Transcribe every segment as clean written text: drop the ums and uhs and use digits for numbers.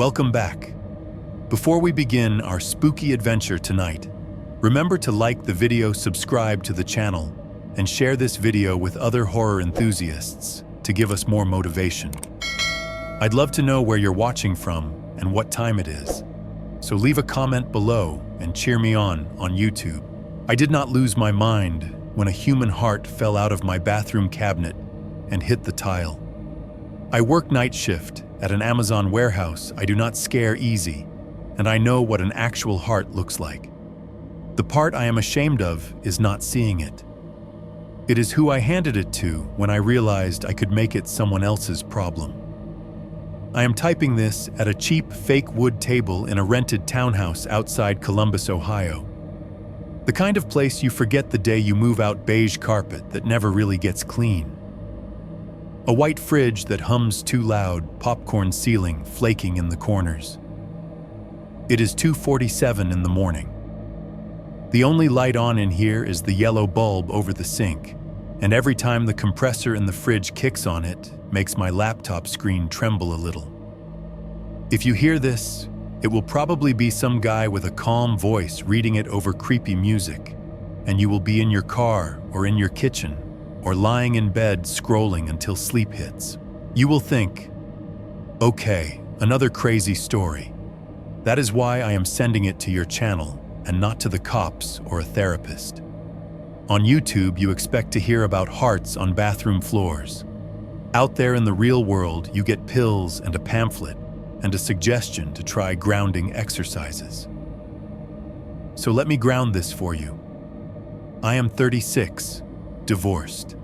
Welcome back. Before we begin our spooky adventure tonight, remember to like the video, subscribe to the channel, and share this video with other horror enthusiasts to give us more motivation. I'd love to know where you're watching from and what time it is. So leave a comment below and cheer me on YouTube. I did not lose my mind when a human heart fell out of my bathroom cabinet and hit the tile. I work night shift at an Amazon warehouse. I do not scare easy, and I know what an actual heart looks like. The part I am ashamed of is not seeing it. It is who I handed it to when I realized I could make it someone else's problem. I am typing this at a cheap fake wood table in a rented townhouse outside Columbus, Ohio. The kind of place you forget the day you move out. Beige carpet that never really gets clean. A white fridge that hums too loud, popcorn ceiling flaking in the corners. It is 2:47 in the morning. The only light on in here is the yellow bulb over the sink, and every time the compressor in the fridge kicks on it, makes my laptop screen tremble a little. If you hear this, it will probably be some guy with a calm voice reading it over creepy music, and you will be in your car or in your kitchen or lying in bed scrolling until sleep hits. You will think, okay, another crazy story. That is why I am sending it to your channel and not to the cops or a therapist. On YouTube, you expect to hear about hearts on bathroom floors. Out there in the real world, you get pills and a pamphlet and a suggestion to try grounding exercises. So let me ground this for you. I am 36, divorced.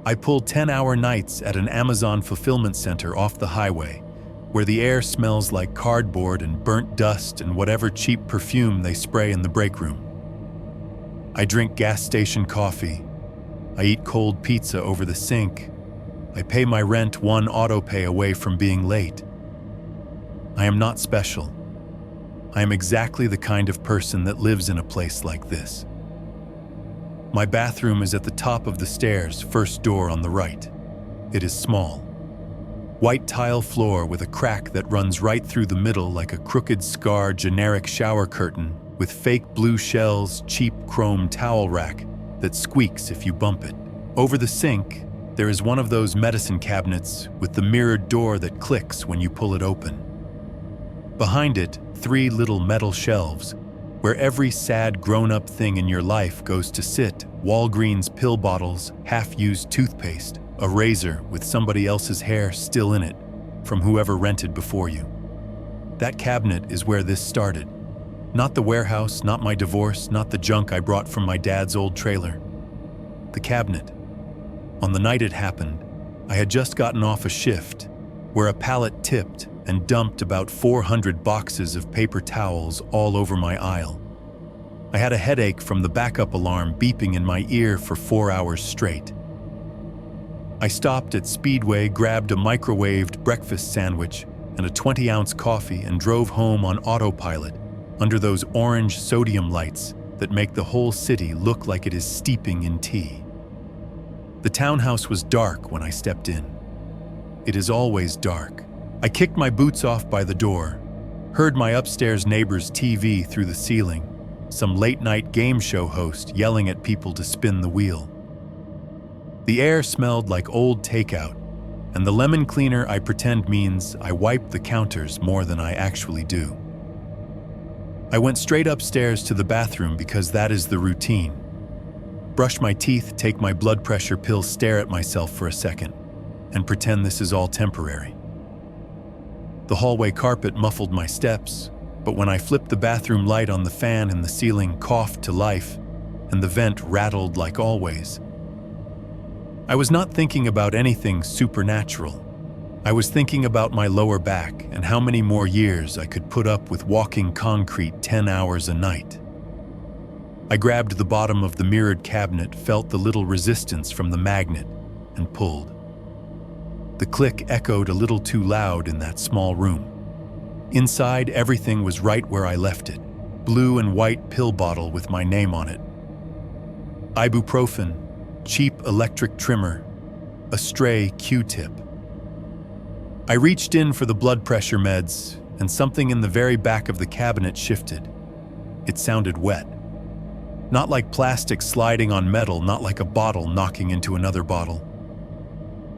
I pull 10-hour nights at an Amazon fulfillment center off the highway, where the air smells like cardboard and burnt dust and whatever cheap perfume they spray in the break room. I drink gas station coffee. I eat cold pizza over the sink. I pay my rent one auto pay away from being late. I am not special. I am exactly the kind of person that lives in a place like this. My bathroom is at the top of the stairs, first door on the right. It is small. White tile floor with a crack that runs right through the middle like a crooked scar, generic shower curtain with fake blue shells, cheap chrome towel rack that squeaks if you bump it. Over the sink, there is one of those medicine cabinets with the mirrored door that clicks when you pull it open. Behind it, 3 little metal shelves where every sad grown-up thing in your life goes to sit: Walgreens pill bottles, half-used toothpaste, a razor with somebody else's hair still in it from whoever rented before you. That cabinet is where this started. Not the warehouse, not my divorce, not the junk I brought from my dad's old trailer. The cabinet. On the night it happened, I had just gotten off a shift where a pallet tipped and dumped about 400 boxes of paper towels all over my aisle. I had a headache from the backup alarm beeping in my ear for 4 hours straight. I stopped at Speedway, grabbed a microwaved breakfast sandwich and a 20-ounce coffee and drove home on autopilot under those orange sodium lights that make the whole city look like it is steeping in tea. The townhouse was dark when I stepped in. It is always dark. I kicked my boots off by the door, heard my upstairs neighbor's TV through the ceiling, some late-night game show host yelling at people to spin the wheel. The air smelled like old takeout, and the lemon cleaner I pretend means I wipe the counters more than I actually do. I went straight upstairs to the bathroom because that is the routine. Brush my teeth, take my blood pressure pill, stare at myself for a second, and pretend this is all temporary. The hallway carpet muffled my steps, but when I flipped the bathroom light on, the fan in the ceiling coughed to life, and the vent rattled like always. I was not thinking about anything supernatural. I was thinking about my lower back and how many more years I could put up with walking concrete 10 hours a night. I grabbed the bottom of the mirrored cabinet, felt the little resistance from the magnet, and pulled. The click echoed a little too loud in that small room. Inside, everything was right where I left it. Blue and white pill bottle with my name on it. Ibuprofen, cheap electric trimmer, a stray Q-tip. I reached in for the blood pressure meds, and something in the very back of the cabinet shifted. It sounded wet. Not like plastic sliding on metal, not like a bottle knocking into another bottle.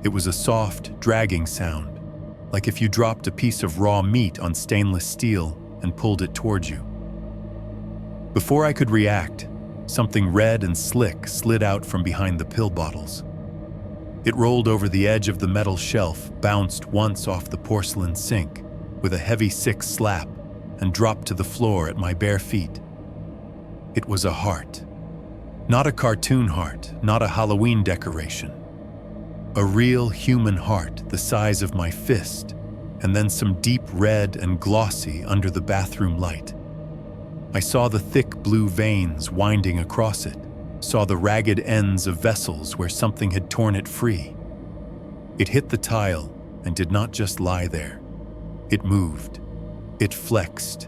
It was a soft, dragging sound, like if you dropped a piece of raw meat on stainless steel and pulled it towards you. Before I could react, something red and slick slid out from behind the pill bottles. It rolled over the edge of the metal shelf, bounced once off the porcelain sink with a heavy sick slap, and dropped to the floor at my bare feet. It was a heart. Not a cartoon heart, not a Halloween decoration. A real human heart the size of my fist, and then some deep red and glossy under the bathroom light. I saw the thick blue veins winding across it, saw the ragged ends of vessels where something had torn it free. It hit the tile and did not just lie there. It moved. It flexed.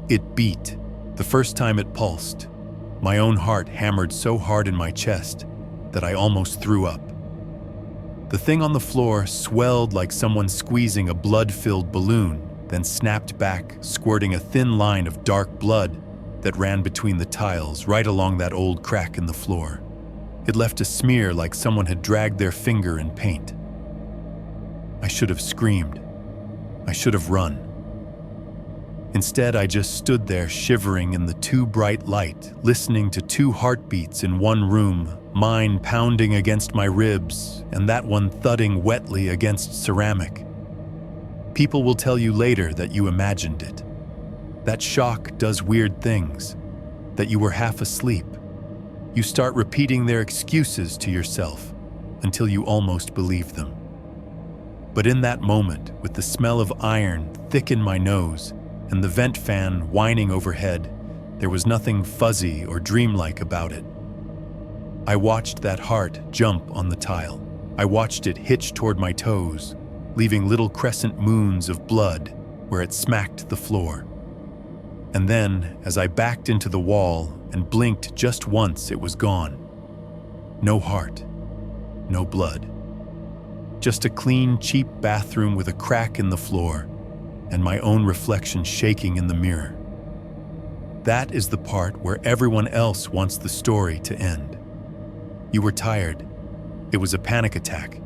It beat. The first time it pulsed, my own heart hammered so hard in my chest that I almost threw up. The thing on the floor swelled like someone squeezing a blood-filled balloon, then snapped back, squirting a thin line of dark blood that ran between the tiles right along that old crack in the floor. It left a smear like someone had dragged their finger in paint. I should have screamed. I should have run. Instead, I just stood there shivering in the too bright light, listening to two heartbeats in one room, mine pounding against my ribs and that one thudding wetly against ceramic. People will tell you later that you imagined it. That shock does weird things, that you were half asleep. You start repeating their excuses to yourself until you almost believe them. But in that moment, with the smell of iron thick in my nose and the vent fan whining overhead, there was nothing fuzzy or dreamlike about it. I watched that heart jump on the tile. I watched it hitch toward my toes, leaving little crescent moons of blood where it smacked the floor. And then, as I backed into the wall and blinked just once, it was gone. No heart, no blood. Just a clean, cheap bathroom with a crack in the floor and my own reflection shaking in the mirror. That is the part where everyone else wants the story to end. You were tired. It was a panic attack.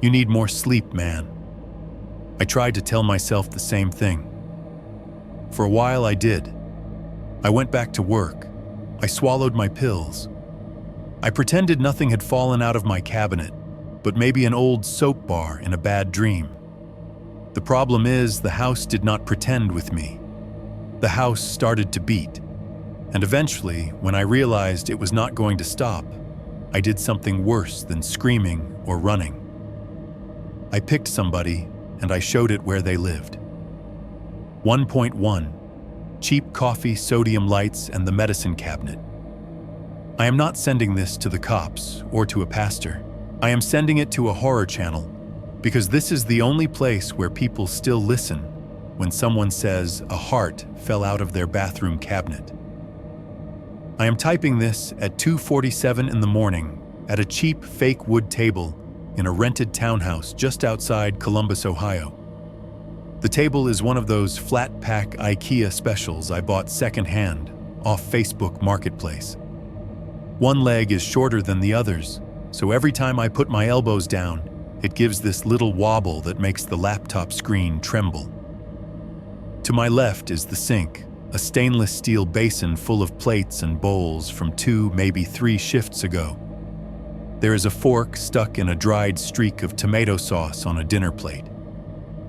You need more sleep, man. I tried to tell myself the same thing. For a while I did. I went back to work. I swallowed my pills. I pretended nothing had fallen out of my cabinet, but maybe an old soap bar in a bad dream. The problem is, the house did not pretend with me. The house started to beat. And eventually, when I realized it was not going to stop, I did something worse than screaming or running. I picked somebody and I showed it where they lived. 1.1. Cheap coffee, sodium lights, and the medicine cabinet. I am not sending this to the cops or to a pastor. I am sending it to a horror channel because this is the only place where people still listen when someone says a heart fell out of their bathroom cabinet. I am typing this at 2:47 in the morning at a cheap fake wood table in a rented townhouse just outside Columbus, Ohio. The table is one of those flat pack IKEA specials I bought secondhand off Facebook Marketplace. One leg is shorter than the others, so every time I put my elbows down, it gives this little wobble that makes the laptop screen tremble. To my left is the sink, a stainless steel basin full of plates and bowls from 2, maybe 3 shifts ago. There is a fork stuck in a dried streak of tomato sauce on a dinner plate.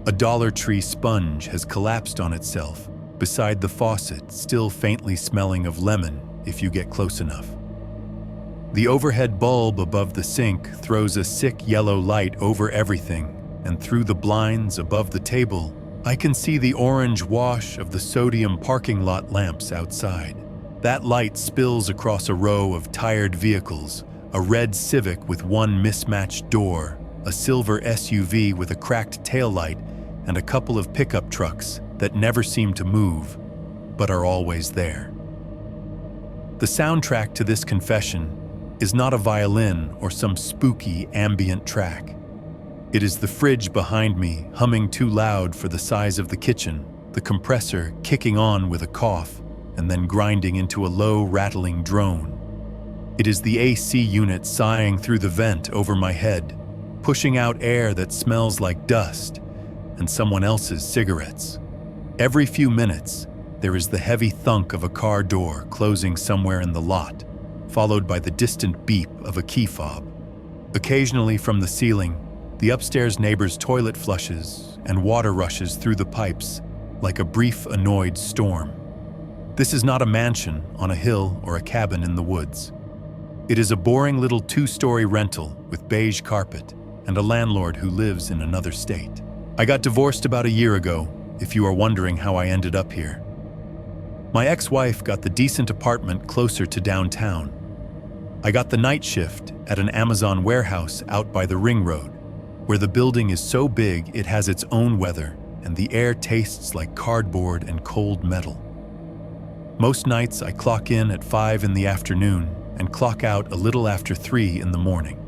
A Dollar Tree sponge has collapsed on itself beside the faucet, still faintly smelling of lemon if you get close enough. The overhead bulb above the sink throws a sick yellow light over everything, and through the blinds above the table, I can see the orange wash of the sodium parking lot lamps outside. That light spills across a row of tired vehicles, a red Civic with one mismatched door, a silver SUV with a cracked taillight, and a couple of pickup trucks that never seem to move, but are always there. The soundtrack to this confession is not a violin or some spooky ambient track. It is the fridge behind me, humming too loud for the size of the kitchen, the compressor kicking on with a cough, and then grinding into a low, rattling drone. It is the AC unit sighing through the vent over my head, pushing out air that smells like dust and someone else's cigarettes. Every few minutes, there is the heavy thunk of a car door closing somewhere in the lot, followed by the distant beep of a key fob. Occasionally from the ceiling, the upstairs neighbor's toilet flushes and water rushes through the pipes like a brief, annoyed storm. This is not a mansion on a hill or a cabin in the woods. It is a boring little 2-story rental with beige carpet and a landlord who lives in another state. I got divorced about a year ago, if you are wondering how I ended up here. My ex-wife got the decent apartment closer to downtown. I got the night shift at an Amazon warehouse out by the ring road, where the building is so big it has its own weather and the air tastes like cardboard and cold metal. Most nights I clock in at 5 in the afternoon and clock out a little after 3 in the morning.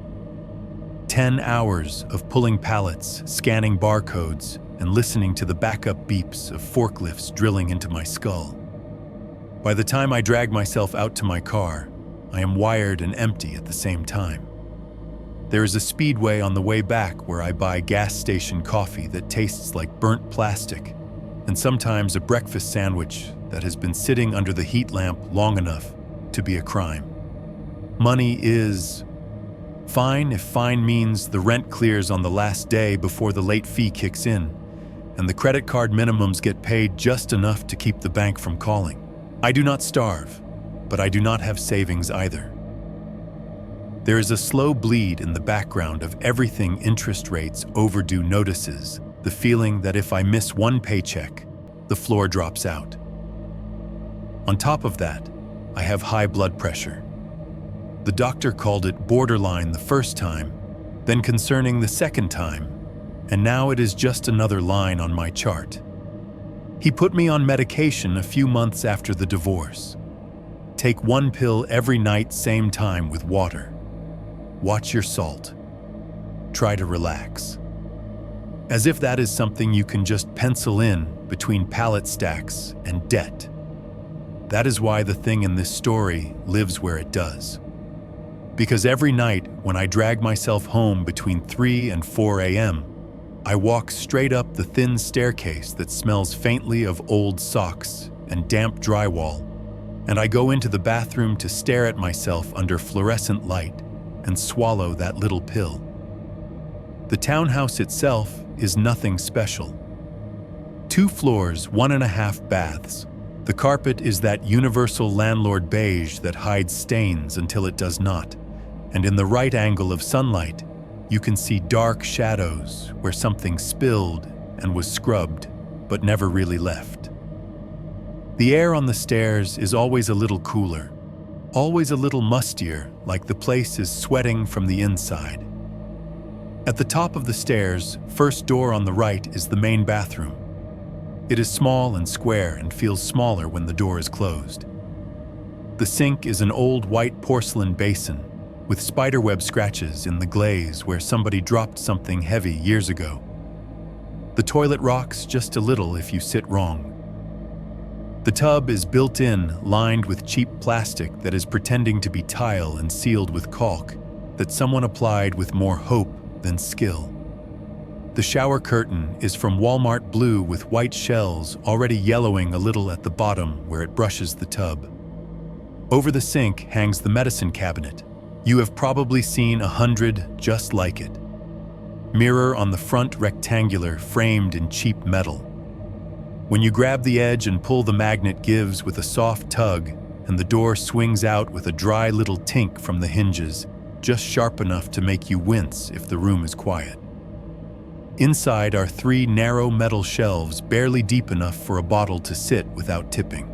10 hours of pulling pallets, scanning barcodes, and listening to the backup beeps of forklifts drilling into my skull. By the time I drag myself out to my car, I am wired and empty at the same time. There is a Speedway on the way back where I buy gas station coffee that tastes like burnt plastic, and sometimes a breakfast sandwich that has been sitting under the heat lamp long enough to be a crime. Money is fine if fine means the rent clears on the last day before the late fee kicks in, and the credit card minimums get paid just enough to keep the bank from calling. I do not starve, but I do not have savings either. There is a slow bleed in the background of everything interest rates overdue notices, the feeling that if I miss one paycheck, the floor drops out. On top of that, I have high blood pressure. The doctor called it borderline the first time, then concerning the second time, and now it is just another line on my chart. He put me on medication a few months after the divorce. Take 1 pill every night, same time with water. Watch your salt. Try to relax. As if that is something you can just pencil in between pallet stacks and debt. That is why the thing in this story lives where it does. Because every night when I drag myself home between 3 and 4 a.m., I walk straight up the thin staircase that smells faintly of old socks and damp drywall, and I go into the bathroom to stare at myself under fluorescent light and swallow that little pill. The townhouse itself is nothing special. 2 floors, 1.5 baths. The carpet is that universal landlord beige that hides stains until it does not, and in the right angle of sunlight, you can see dark shadows where something spilled and was scrubbed, but never really left. The air on the stairs is always a little cooler, always a little mustier, like the place is sweating from the inside. At the top of the stairs, first door on the right, is the main bathroom. It is small and square and feels smaller when the door is closed. The sink is an old white porcelain basin with spiderweb scratches in the glaze where somebody dropped something heavy years ago. The toilet rocks just a little if you sit wrong. The tub is built in, lined with cheap plastic that is pretending to be tile and sealed with caulk that someone applied with more hope than skill. The shower curtain is from Walmart blue with white shells already yellowing a little at the bottom where it brushes the tub. Over the sink hangs the medicine cabinet. You have probably seen 100 just like it. Mirror on the front, rectangular, framed in cheap metal. When you grab the edge and pull, the magnet gives with a soft tug, and the door swings out with a dry little tink from the hinges, just sharp enough to make you wince if the room is quiet. Inside are 3 narrow metal shelves barely deep enough for a bottle to sit without tipping.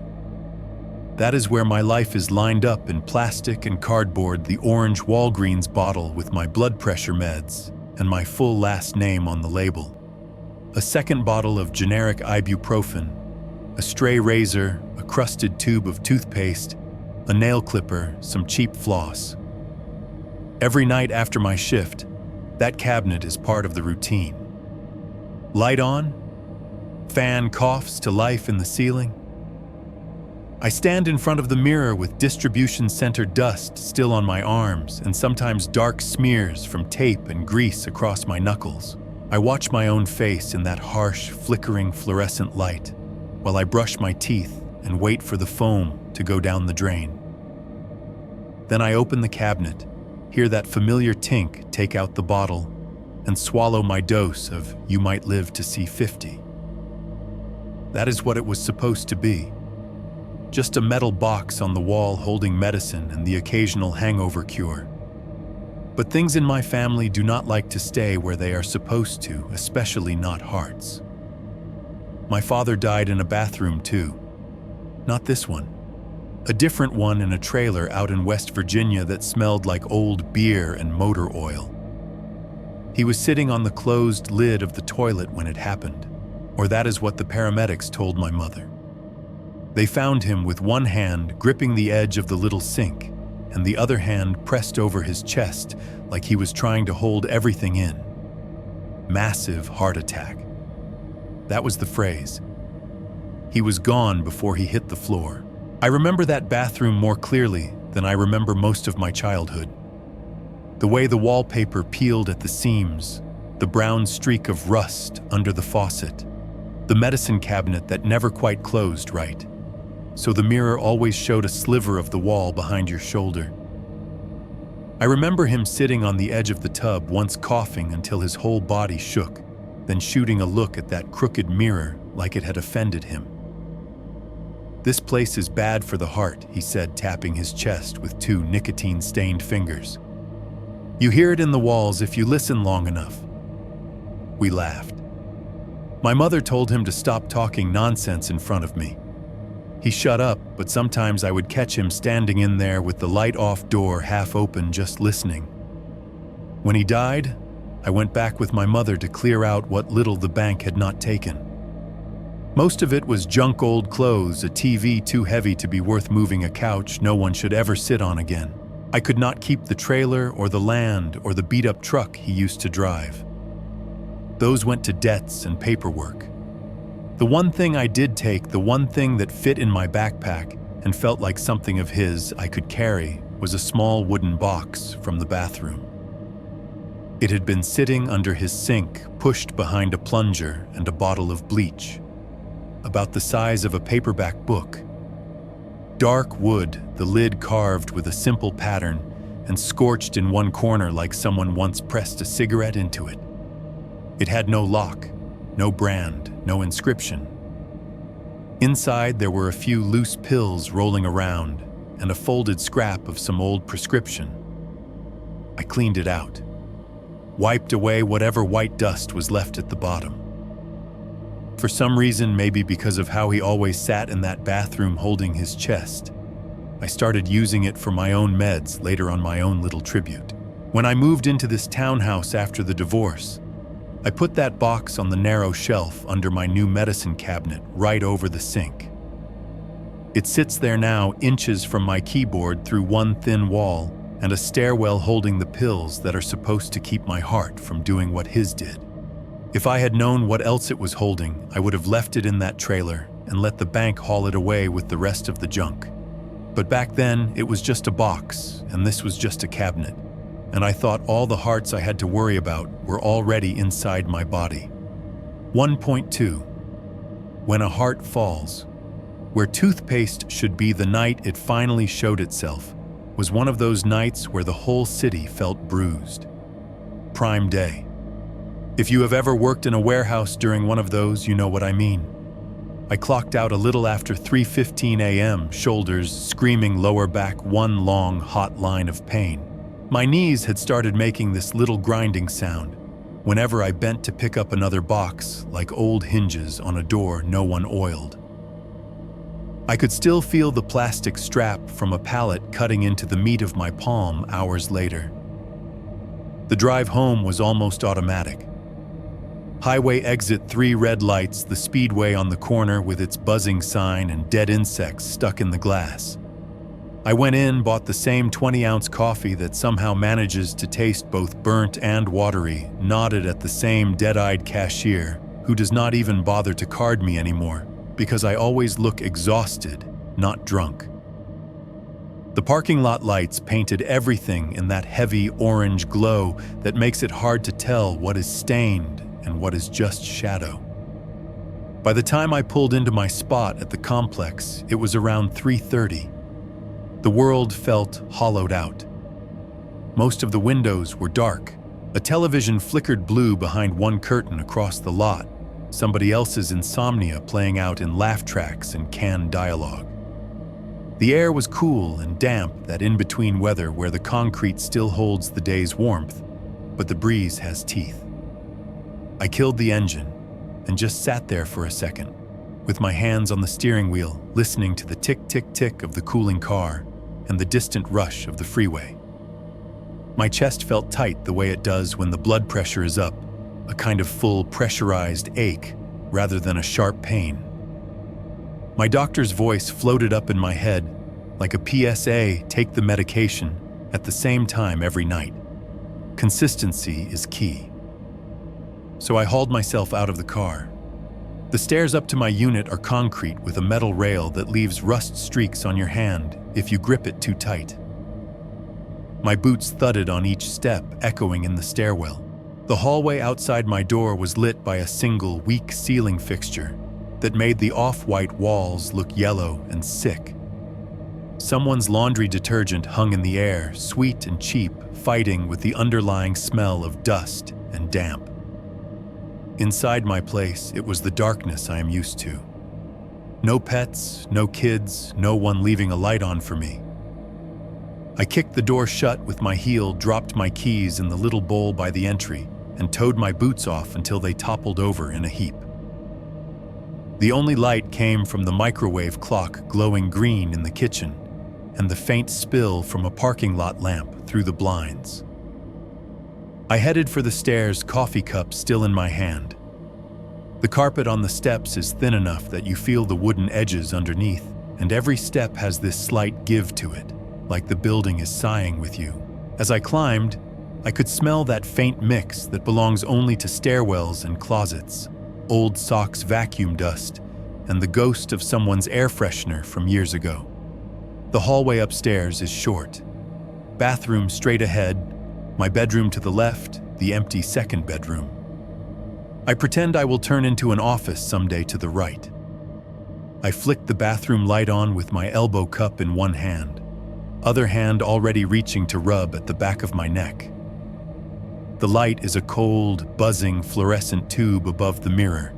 That is where my life is lined up in plastic and cardboard, the orange Walgreens bottle with my blood pressure meds and my full last name on the label. A second bottle of generic ibuprofen, a stray razor, a crusted tube of toothpaste, a nail clipper, some cheap floss. Every night after my shift, That cabinet is part of the routine. Light on, fan coughs to life in the ceiling. I stand in front of the mirror with distribution center dust still on my arms and sometimes dark smears from tape and grease across my knuckles. I watch my own face in that harsh, flickering fluorescent light while I brush my teeth and wait for the foam to go down the drain. Then I open the cabinet, hear that familiar tink take out the bottle, and swallow my dose of "You might live to see 50." That is what it was supposed to be. Just a metal box on the wall holding medicine and the occasional hangover cure. But things in my family do not like to stay where they are supposed to, especially not hearts. My father died in a bathroom too. Not this one. A different one in a trailer out in West Virginia that smelled like old beer and motor oil. He was sitting on the closed lid of the toilet when it happened, or that is what the paramedics told my mother. They found him with one hand gripping the edge of the little sink and the other hand pressed over his chest like he was trying to hold everything in. Massive heart attack. That was the phrase. He was gone before he hit the floor. I remember that bathroom more clearly than I remember most of my childhood. The way the wallpaper peeled at the seams, the brown streak of rust under the faucet, the medicine cabinet that never quite closed right, so the mirror always showed a sliver of the wall behind your shoulder. I remember him sitting on the edge of the tub once coughing until his whole body shook, then shooting a look at that crooked mirror like it had offended him. "This place is bad for the heart," he said, tapping his chest with two nicotine-stained fingers. "You hear it in the walls if you listen long enough." We laughed. My mother told him to stop talking nonsense in front of me. He shut up, but sometimes I would catch him standing in there with the light-off door half open just listening. When he died, I went back with my mother to clear out what little the bank had not taken. Most of it was junk old clothes, a TV too heavy to be worth moving, a couch no one should ever sit on again. I could not keep the trailer or the land or the beat-up truck he used to drive. Those went to debts and paperwork. The one thing I did take, the one thing that fit in my backpack and felt like something of his I could carry, was a small wooden box from the bathroom. It had been sitting under his sink, pushed behind a plunger and a bottle of bleach, about the size of a paperback book. Dark wood, the lid carved with a simple pattern and scorched in one corner like someone once pressed a cigarette into it. It had no lock, no brand, no inscription. Inside there were a few loose pills rolling around and a folded scrap of some old prescription. I cleaned it out, wiped away whatever white dust was left at the bottom. For some reason, maybe because of how he always sat in that bathroom holding his chest, I started using it for my own meds later on, my own little tribute. When I moved into this townhouse after the divorce, I put that box on the narrow shelf under my new medicine cabinet right over the sink. It sits there now, inches from my keyboard through one thin wall and a stairwell holding the pills that are supposed to keep my heart from doing what his did. If I had known what else it was holding, I would have left it in that trailer and let the bank haul it away with the rest of the junk. But back then, it was just a box, and this was just a cabinet, and I thought all the hearts I had to worry about were already inside my body. 1.2. When a heart falls. Where toothpaste should be the night it finally showed itself was one of those nights where the whole city felt bruised. Prime day. If you have ever worked in a warehouse during one of those, you know what I mean. I clocked out a little after 3:15 a.m., shoulders screaming, lower back one long, hot line of pain. My knees had started making this little grinding sound whenever I bent to pick up another box, like old hinges on a door no one oiled. I could still feel the plastic strap from a pallet cutting into the meat of my palm hours later. The drive home was almost automatic. Highway exit 3 red lights, the speedway on the corner with its buzzing sign and dead insects stuck in the glass. I went in, bought the same 20-ounce coffee that somehow manages to taste both burnt and watery, nodded at the same dead-eyed cashier, who does not even bother to card me anymore, because I always look exhausted, not drunk. The parking lot lights painted everything in that heavy orange glow that makes it hard to tell what is stained and what is just shadow. By the time I pulled into my spot at the complex, it was around 3:30. The world felt hollowed out. Most of the windows were dark. A television flickered blue behind one curtain across the lot, somebody else's insomnia playing out in laugh tracks and canned dialogue. The air was cool and damp, that in-between weather where the concrete still holds the day's warmth, but the breeze has teeth. I killed the engine and just sat there for a second, with my hands on the steering wheel, listening to the tick-tick-tick of the cooling car and the distant rush of the freeway. My chest felt tight the way it does when the blood pressure is up, a kind of full pressurized ache rather than a sharp pain. My doctor's voice floated up in my head like a PSA, take the medication, at the same time every night. Consistency is key. So I hauled myself out of the car. The stairs up to my unit are concrete with a metal rail that leaves rust streaks on your hand if you grip it too tight. My boots thudded on each step, echoing in the stairwell. The hallway outside my door was lit by a single, weak ceiling fixture that made the off-white walls look yellow and sick. Someone's laundry detergent hung in the air, sweet and cheap, fighting with the underlying smell of dust and damp. Inside my place, it was the darkness I am used to. No pets, no kids, no one leaving a light on for me. I kicked the door shut with my heel, dropped my keys in the little bowl by the entry, and towed my boots off until they toppled over in a heap. The only light came from the microwave clock glowing green in the kitchen, and the faint spill from a parking lot lamp through the blinds. I headed for the stairs, coffee cup still in my hand. The carpet on the steps is thin enough that you feel the wooden edges underneath, and every step has this slight give to it, like the building is sighing with you. As I climbed, I could smell that faint mix that belongs only to stairwells and closets, old socks vacuum dust, and the ghost of someone's air freshener from years ago. The hallway upstairs is short. Bathroom straight ahead, my bedroom to the left, the empty second bedroom. I pretend I will turn into an office someday to the right. I flick the bathroom light on with my elbow cup in one hand, other hand already reaching to rub at the back of my neck. The light is a cold, buzzing fluorescent tube above the mirror.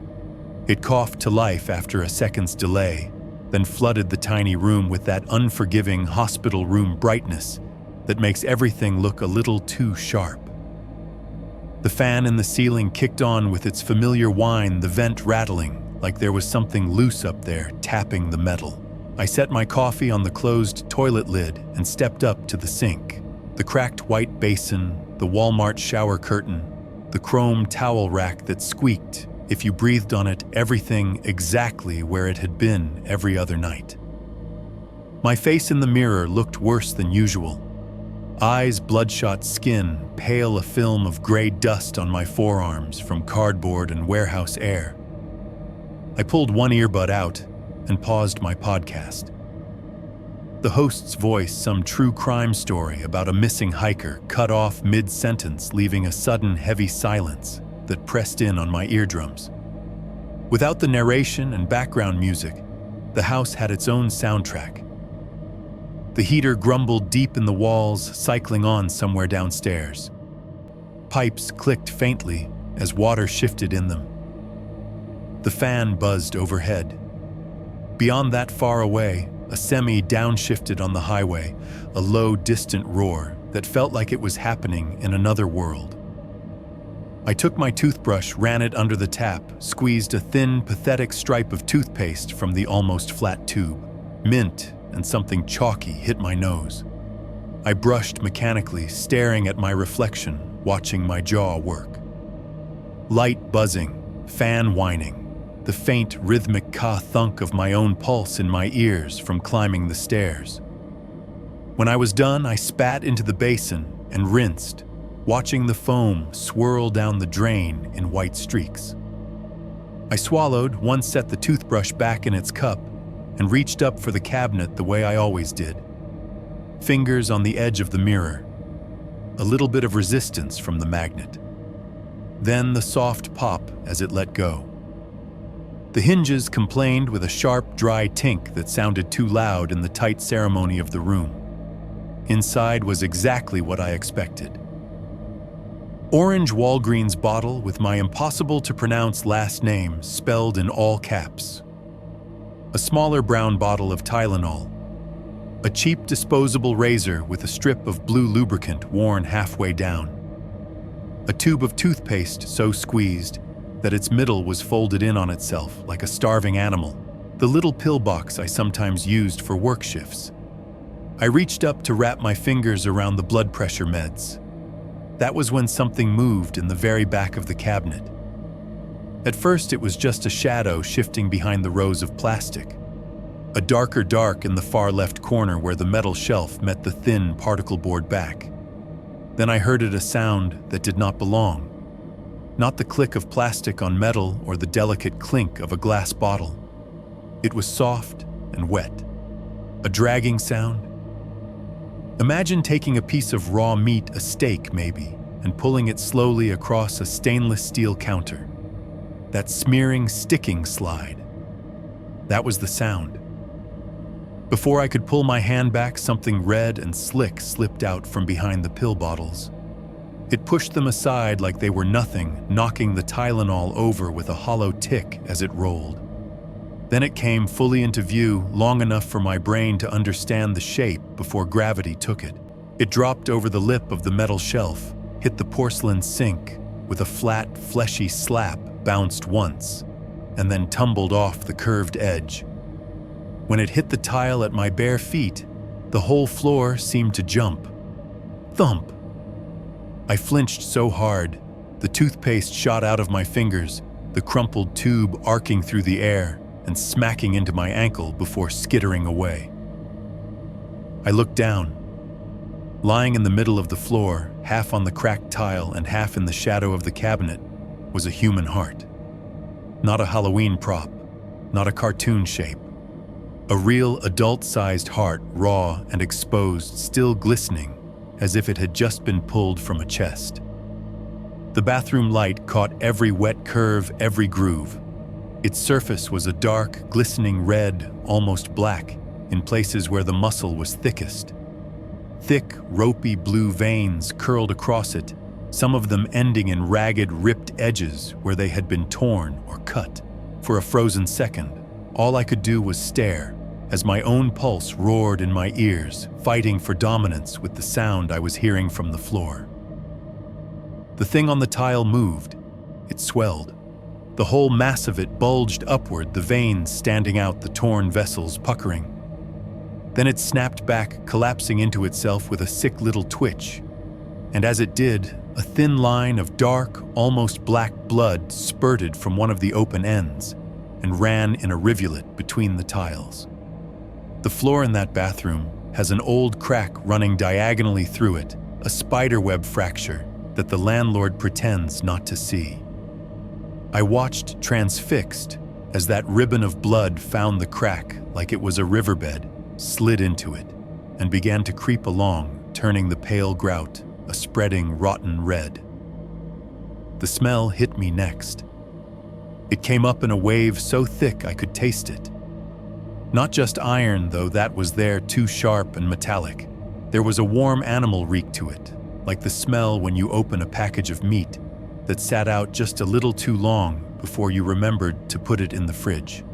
It coughed to life after a second's delay, then flooded the tiny room with that unforgiving hospital room brightness that makes everything look a little too sharp. The fan in the ceiling kicked on with its familiar whine, the vent rattling like there was something loose up there tapping the metal. I set my coffee on the closed toilet lid and stepped up to the sink. The cracked white basin, the Walmart shower curtain, the chrome towel rack that squeaked if you breathed on it, everything exactly where it had been every other night. My face in the mirror looked worse than usual. Eyes, bloodshot skin, pale, a film of gray dust on my forearms from cardboard and warehouse air. I pulled one earbud out and paused my podcast. The host's voice, some true crime story about a missing hiker, cut off mid-sentence, leaving a sudden heavy silence that pressed in on my eardrums. Without the narration and background music, the house had its own soundtrack. The heater grumbled deep in the walls, cycling on somewhere downstairs. Pipes clicked faintly as water shifted in them. The fan buzzed overhead. Beyond that far away, a semi downshifted on the highway, a low, distant roar that felt like it was happening in another world. I took my toothbrush, ran it under the tap, squeezed a thin, pathetic stripe of toothpaste from the almost flat tube. Mint and something chalky hit my nose. I brushed mechanically, staring at my reflection, watching my jaw work. Light buzzing, fan whining, the faint rhythmic ka-thunk of my own pulse in my ears from climbing the stairs. When I was done, I spat into the basin and rinsed, watching the foam swirl down the drain in white streaks. I swallowed, once set the toothbrush back in its cup, and reached up for the cabinet the way I always did. Fingers on the edge of the mirror. A little bit of resistance from the magnet. Then the soft pop as it let go. The hinges complained with a sharp, dry tink that sounded too loud in the tight ceremony of the room. Inside was exactly what I expected. Orange Walgreens bottle with my impossible-to-pronounce last name spelled in all caps. A smaller brown bottle of Tylenol. A cheap disposable razor with a strip of blue lubricant worn halfway down. A tube of toothpaste so squeezed that its middle was folded in on itself like a starving animal. The little pill box I sometimes used for work shifts. I reached up to wrap my fingers around the blood pressure meds. That was when something moved in the very back of the cabinet. At first, it was just a shadow shifting behind the rows of plastic. A darker dark in the far left corner where the metal shelf met the thin particle board back. Then I heard a sound that did not belong. Not the click of plastic on metal or the delicate clink of a glass bottle. It was soft and wet. A dragging sound. Imagine taking a piece of raw meat, a steak maybe, and pulling it slowly across a stainless steel counter. That smearing, sticking slide. That was the sound. Before I could pull my hand back, something red and slick slipped out from behind the pill bottles. It pushed them aside like they were nothing, knocking the Tylenol over with a hollow tick as it rolled. Then it came fully into view, long enough for my brain to understand the shape before gravity took it. It dropped over the lip of the metal shelf, hit the porcelain sink with a flat, fleshy slap, bounced once, and then tumbled off the curved edge. When it hit the tile at my bare feet, the whole floor seemed to jump. Thump! I flinched so hard, the toothpaste shot out of my fingers, the crumpled tube arcing through the air and smacking into my ankle before skittering away. I looked down. Lying in the middle of the floor, half on the cracked tile and half in the shadow of the cabinet, was a human heart. Not a Halloween prop, not a cartoon shape. A real adult-sized heart, raw and exposed, still glistening, as if it had just been pulled from a chest. The bathroom light caught every wet curve, every groove. Its surface was a dark, glistening red, almost black, in places where the muscle was thickest. Thick, ropey blue veins curled across it, some of them ending in ragged, ripped edges where they had been torn or cut. For a frozen second, all I could do was stare, as my own pulse roared in my ears, fighting for dominance with the sound I was hearing from the floor. The thing on the tile moved. It swelled. The whole mass of it bulged upward, the veins standing out, the torn vessels puckering. Then it snapped back, collapsing into itself with a sick little twitch. And as it did, a thin line of dark, almost black blood spurted from one of the open ends and ran in a rivulet between the tiles. The floor in that bathroom has an old crack running diagonally through it, a spiderweb fracture that the landlord pretends not to see. I watched transfixed as that ribbon of blood found the crack like it was a riverbed, slid into it, and began to creep along, turning the pale grout a spreading, rotten red. The smell hit me next. It came up in a wave so thick I could taste it. Not just iron, though that was there too sharp and metallic. There was a warm animal reek to it, like the smell when you open a package of meat that sat out just a little too long before you remembered to put it in the fridge.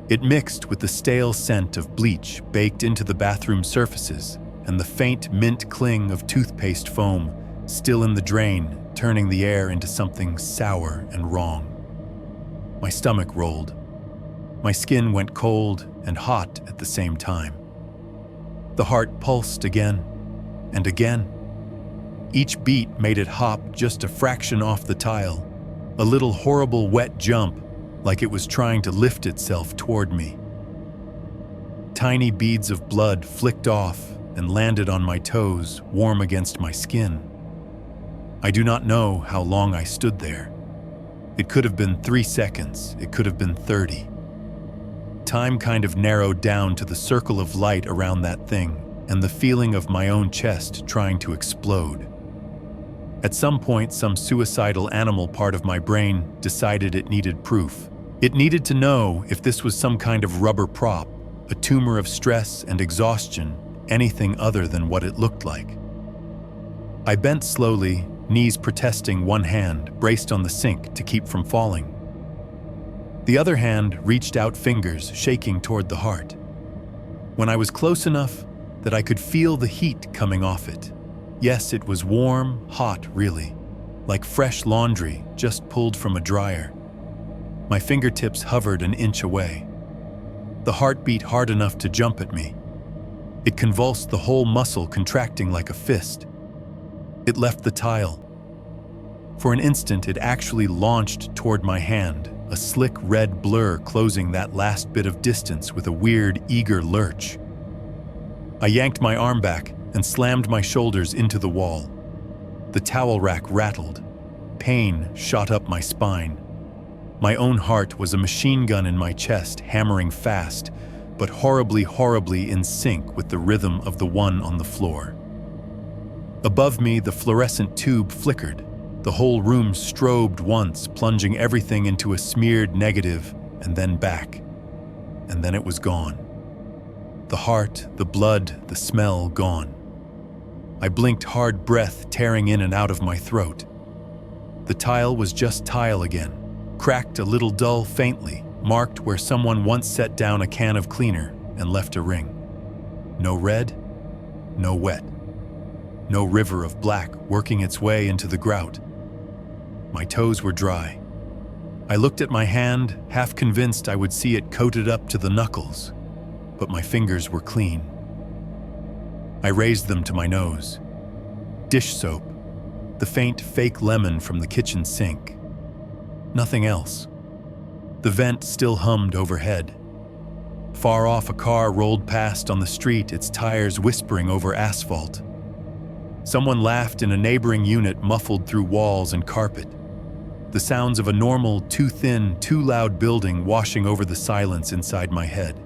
It mixed with the stale scent of bleach baked into the bathroom surfaces and the faint mint cling of toothpaste foam still in the drain, turning the air into something sour and wrong. My stomach rolled. My skin went cold and hot at the same time. The heart pulsed again and again. Each beat made it hop just a fraction off the tile, a little horrible wet jump, like it was trying to lift itself toward me. Tiny beads of blood flicked off and landed on my toes, warm against my skin. I do not know how long I stood there. It could have been 3 seconds, it could have been 30. Time kind of narrowed down to the circle of light around that thing and the feeling of my own chest trying to explode. At some point, some suicidal animal part of my brain decided it needed proof. It needed to know if this was some kind of rubber prop, a tumor of stress and exhaustion, anything other than what it looked like. I bent slowly, knees protesting, one hand braced on the sink to keep from falling. The other hand reached out, fingers shaking toward the heart. When I was close enough that I could feel the heat coming off it. Yes, it was warm, hot really, like fresh laundry just pulled from a dryer. My fingertips hovered an inch away. The heart beat hard enough to jump at me. It convulsed, the whole muscle contracting like a fist. It left the tile. For an instant, it actually launched toward my hand, a slick red blur closing that last bit of distance with a weird, eager lurch. I yanked my arm back and slammed my shoulders into the wall. The towel rack rattled. Pain shot up my spine. My own heart was a machine gun in my chest, hammering fast, but horribly, horribly in sync with the rhythm of the one on the floor. Above me, the fluorescent tube flickered. The whole room strobed once, plunging everything into a smeared negative, and then back. And then it was gone. The heart, the blood, the smell gone. I blinked, hard breath tearing in and out of my throat. The tile was just tile again, cracked a little dull faintly, marked where someone once set down a can of cleaner and left a ring. No red, no wet. No river of black working its way into the grout. My toes were dry. I looked at my hand, half convinced I would see it coated up to the knuckles, but my fingers were clean. I raised them to my nose. Dish soap, the faint fake lemon from the kitchen sink. Nothing else. The vent still hummed overhead. Far off, a car rolled past on the street, its tires whispering over asphalt. Someone laughed in a neighboring unit, muffled through walls and carpet. The sounds of a normal, too thin, too loud building washing over the silence inside my head.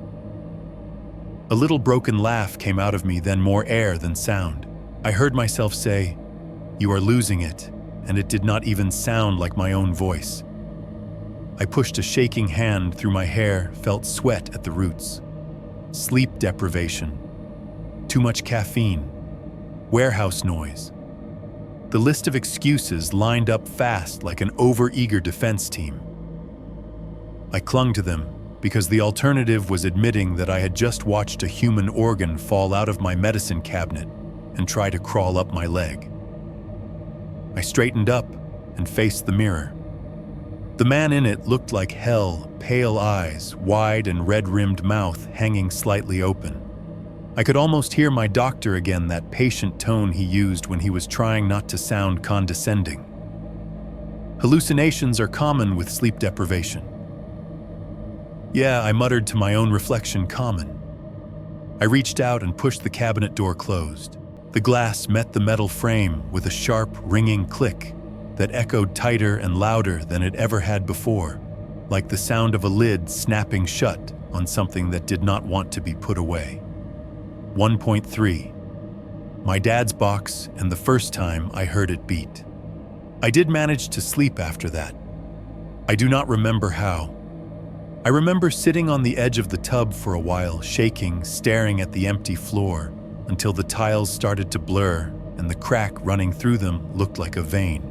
A little broken laugh came out of me, then more air than sound. I heard myself say, "You are losing it," and it did not even sound like my own voice. I pushed a shaking hand through my hair, felt sweat at the roots. Sleep deprivation. Too much caffeine. Warehouse noise. The list of excuses lined up fast like an over-eager defense team. I clung to them because the alternative was admitting that I had just watched a human organ fall out of my medicine cabinet and try to crawl up my leg. I straightened up and faced the mirror. The man in it looked like hell, pale eyes, wide and red-rimmed mouth hanging slightly open. I could almost hear my doctor again, that patient tone he used when he was trying not to sound condescending. Hallucinations are common with sleep deprivation. Yeah, I muttered to my own reflection, common. I reached out and pushed the cabinet door closed. The glass met the metal frame with a sharp, ringing click that echoed tighter and louder than it ever had before, like the sound of a lid snapping shut on something that did not want to be put away. 1.3. My dad's box, and the first time I heard it beat. I did manage to sleep after that. I do not remember how. I remember sitting on the edge of the tub for a while, shaking, staring at the empty floor, until the tiles started to blur and the crack running through them looked like a vein.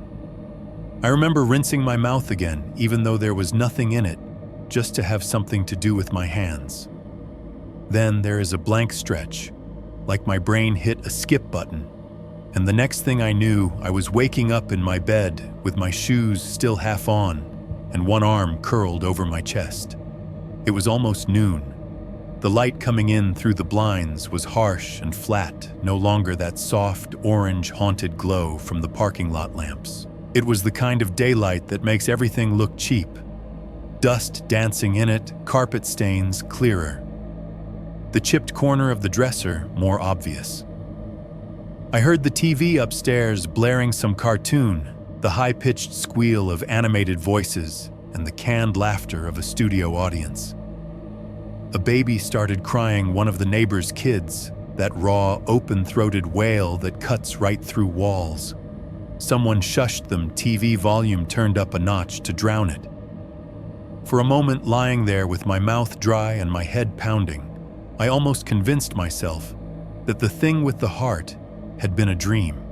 I remember rinsing my mouth again, even though there was nothing in it, just to have something to do with my hands. Then there is a blank stretch, like my brain hit a skip button, and the next thing I knew, I was waking up in my bed with my shoes still half on and one arm curled over my chest. It was almost noon. The light coming in through the blinds was harsh and flat, no longer that soft, orange, haunted glow from the parking lot lamps. It was the kind of daylight that makes everything look cheap. Dust dancing in it, carpet stains clearer. The chipped corner of the dresser more obvious. I heard the TV upstairs blaring some cartoon, the high-pitched squeal of animated voices, and the canned laughter of a studio audience. A baby started crying one of the neighbor's kids, that raw, open-throated wail that cuts right through walls. Someone shushed them, TV volume turned up a notch to drown it. For a moment, lying there with my mouth dry and my head pounding, I almost convinced myself that the thing with the heart had been a dream.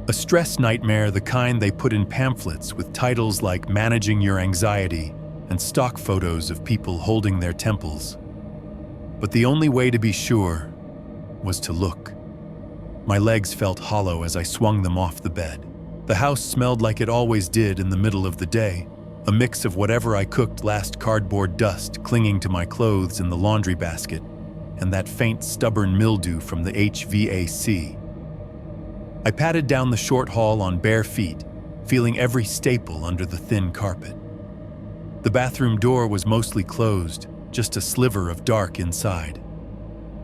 A stress nightmare, the kind they put in pamphlets with titles like Managing Your Anxiety and stock photos of people holding their temples. But the only way to be sure was to look. My legs felt hollow as I swung them off the bed. The house smelled like it always did in the middle of the day, a mix of whatever I cooked last, cardboard dust clinging to my clothes in the laundry basket, and that faint, stubborn mildew from the HVAC. I padded down the short hall on bare feet, feeling every staple under the thin carpet. The bathroom door was mostly closed, just a sliver of dark inside.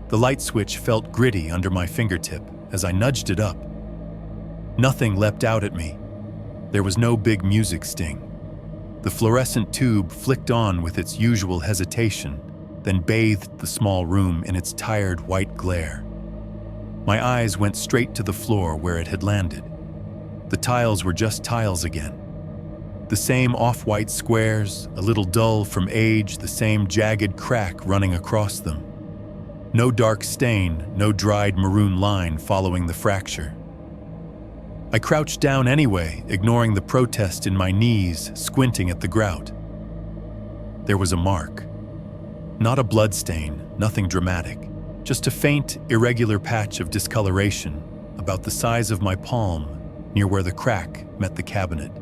The light switch felt gritty under my fingertip as I nudged it up. Nothing leapt out at me. There was no big music sting. The fluorescent tube flicked on with its usual hesitation, then bathed the small room in its tired white glare. My eyes went straight to the floor where it had landed. The tiles were just tiles again. The same off-white squares, a little dull from age, the same jagged crack running across them. No dark stain, no dried maroon line following the fracture. I crouched down anyway, ignoring the protest in my knees, squinting at the grout. There was a mark. Not a blood stain, nothing dramatic. Just a faint, irregular patch of discoloration, about the size of my palm, near where the crack met the cabinet.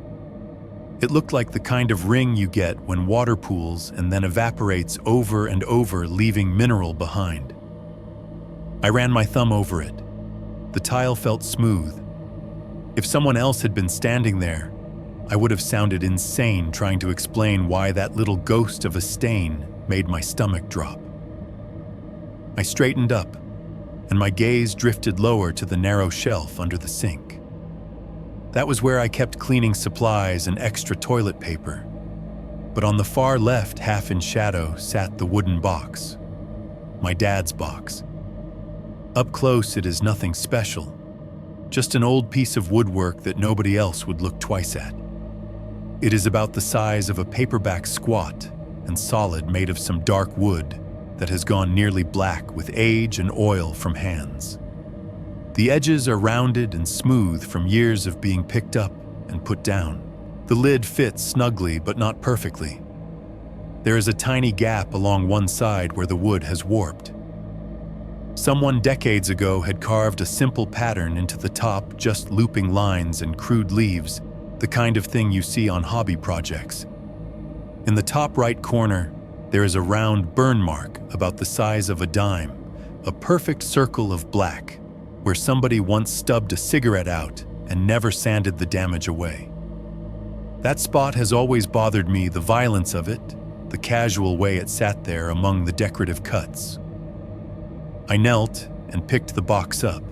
It looked like the kind of ring you get when water pools and then evaporates over and over, leaving mineral behind. I ran my thumb over it. The tile felt smooth. If someone else had been standing there, I would have sounded insane trying to explain why that little ghost of a stain made my stomach drop. I straightened up, and my gaze drifted lower to the narrow shelf under the sink. That was where I kept cleaning supplies and extra toilet paper. But on the far left, half in shadow, sat the wooden box. My dad's box. Up close, it is nothing special. Just an old piece of woodwork that nobody else would look twice at. It is about the size of a paperback, squat and solid, made of some dark wood that has gone nearly black with age and oil from hands. The edges are rounded and smooth from years of being picked up and put down. The lid fits snugly but not perfectly. There is a tiny gap along one side where the wood has warped. Someone decades ago had carved a simple pattern into the top, just looping lines and crude leaves, the kind of thing you see on hobby projects. In the top right corner, there is a round burn mark about the size of a dime, a perfect circle of black, where somebody once stubbed a cigarette out and never sanded the damage away. That spot has always bothered me, the violence of it, the casual way it sat there among the decorative cuts. I knelt and picked the box up.